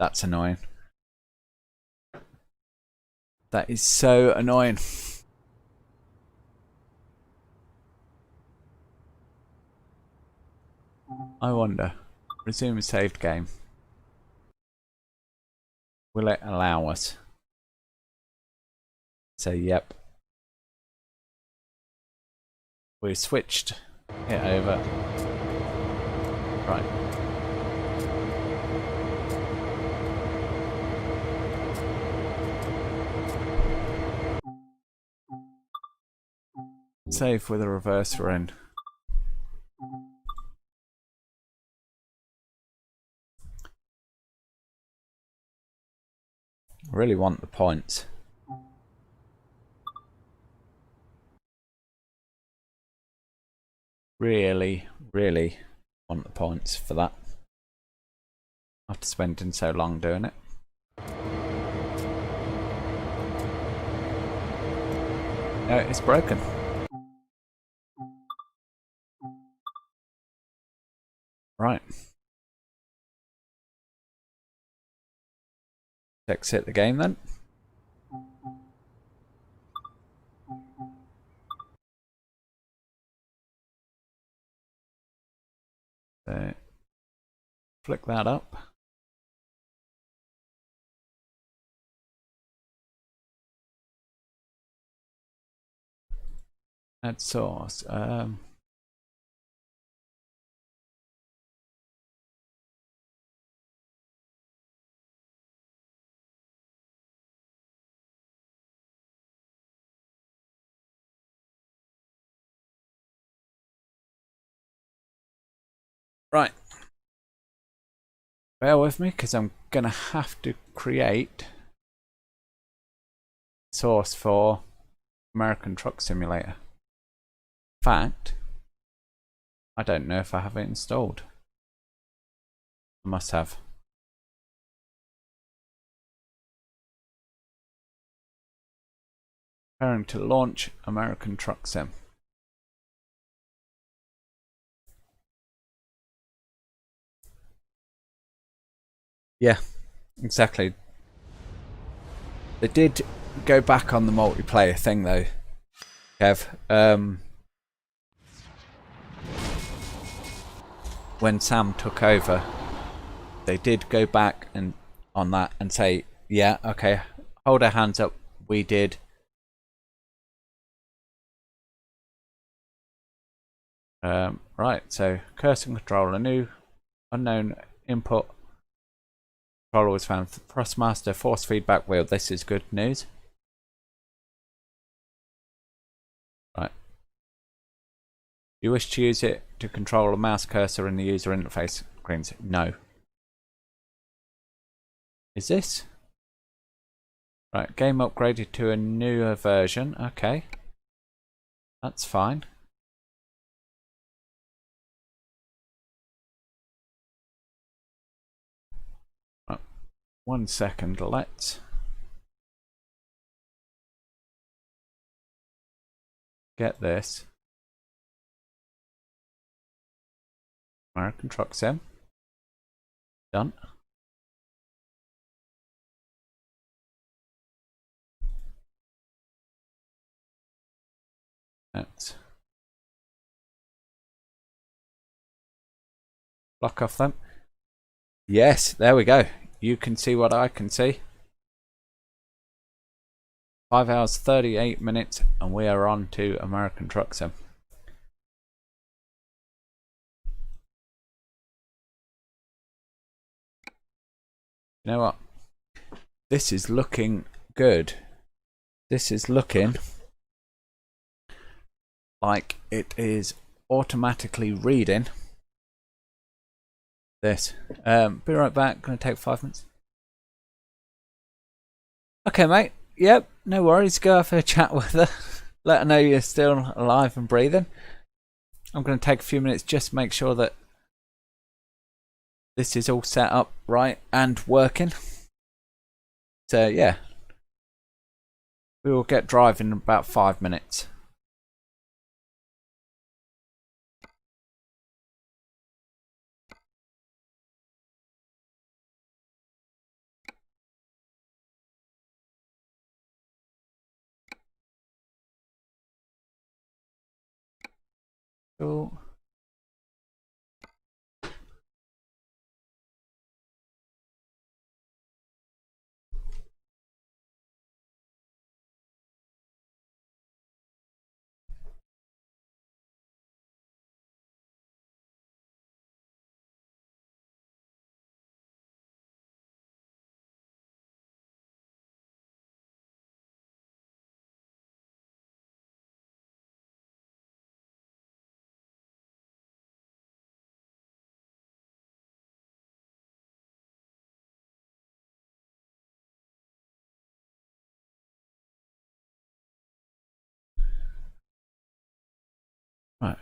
That's annoying. That is so annoying. I wonder. Resume saved game. Will it allow us? Say yep. We switched it over. Right. Save with a reverser in. I really want the points. Really, really want the points for that. After spending so long doing it. No, it's broken. Right. Exit the game then. So, flick that up. Add source. Right. Bear with me because I'm going to have to create source for American Truck Simulator. In fact, I don't know if I have it installed. I must have. Preparing to launch American Truck Sim. Yeah, exactly. They did go back on the multiplayer thing though, Kev. When Sam took over, they did go back and on that and say, yeah, okay, hold our hands up, we did. Right, so cursor and controller, new unknown input controller was found. Thrustmaster force feedback wheel. This is good news. Right. You wish to use it to control a mouse cursor in the user interface screens? No. Is this? Right, game upgraded to a newer version. Okay. That's fine. Right. 1 second, let's get this. American Truck Sim. Done. Let's block off them. Yes, there we go. You can see what I can see. 5 hours 38 minutes, and we are on to American Truck Sim. You know what? This is looking good. This is looking like it is automatically reading this. Be right back. Gonna take 5 minutes. Okay, mate. Yep, no worries. Go have a chat with her. Let her know you're still alive and breathing. I'm going to take a few minutes just to make sure that this is all set up right and working. So, yeah. We will get driving in about 5 minutes. Cool. Right.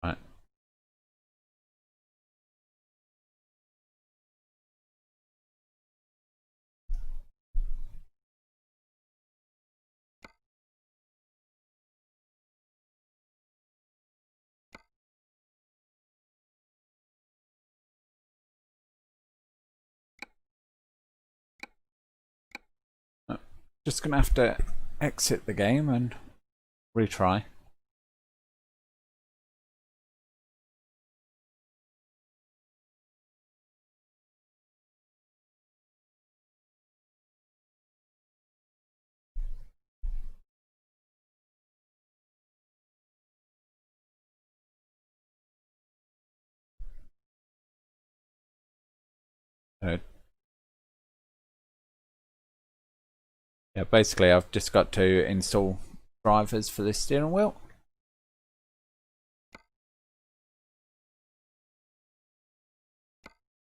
Right. Just gonna have to exit the game and retry. So, yeah, basically I've just got to install drivers for this steering wheel.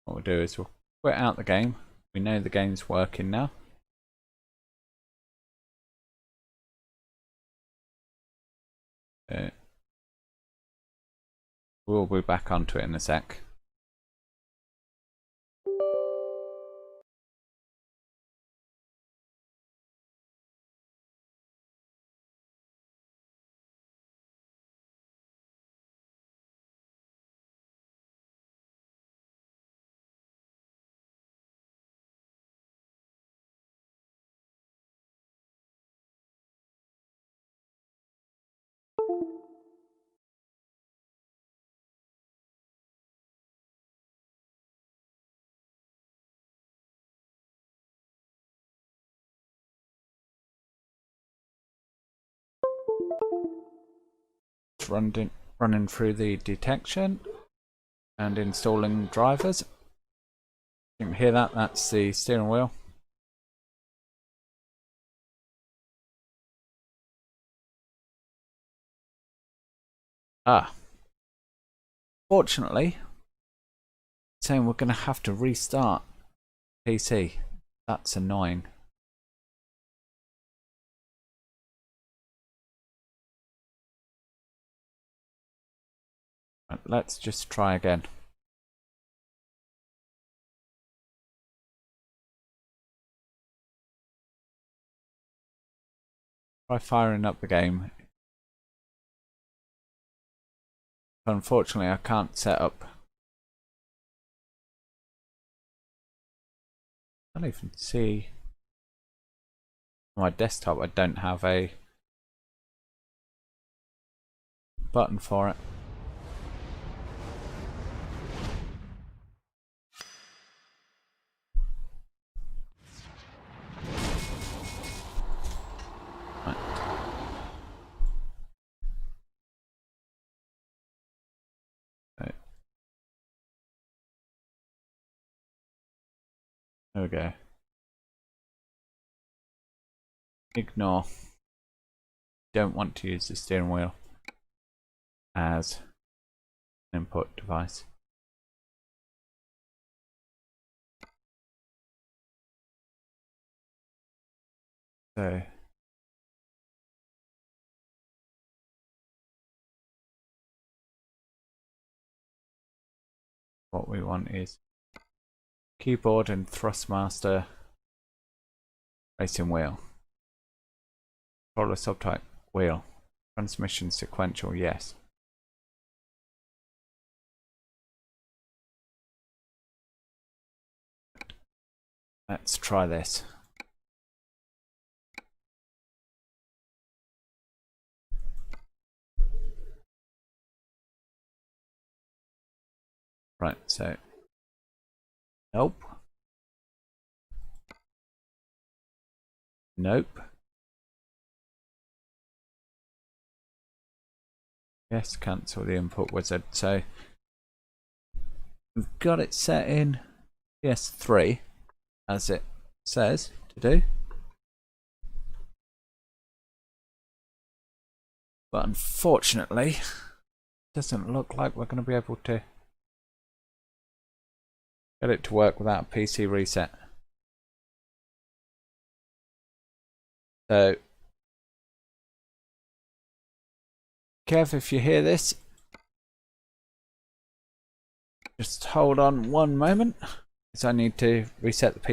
What we'll do is we'll quit out the game. We know the game's working now. We'll be back onto it in a sec. Running through the detection and installing drivers. You can hear that, that's the steering wheel. Fortunately, it's saying we're going to have to restart PC. That's annoying. Right, let's just try again. Try firing up the game. Unfortunately, I can't set up. I don't even see. On my desktop, I don't have a button for it. Right. Right. There we go. Ignore. Don't want to use the steering wheel as an input device. So what we want is keyboard and thrustmaster racing wheel. Controller subtype wheel. Transmission sequential, yes. Let's try this. Right, so nope. Nope. Yes, cancel the input wizard. So we've got it set in PS3 as it says to do. But unfortunately, it doesn't look like we're going to be able to get it to work without a PC reset. So Kev, if you hear this, just hold on one moment, because I need to reset the PC.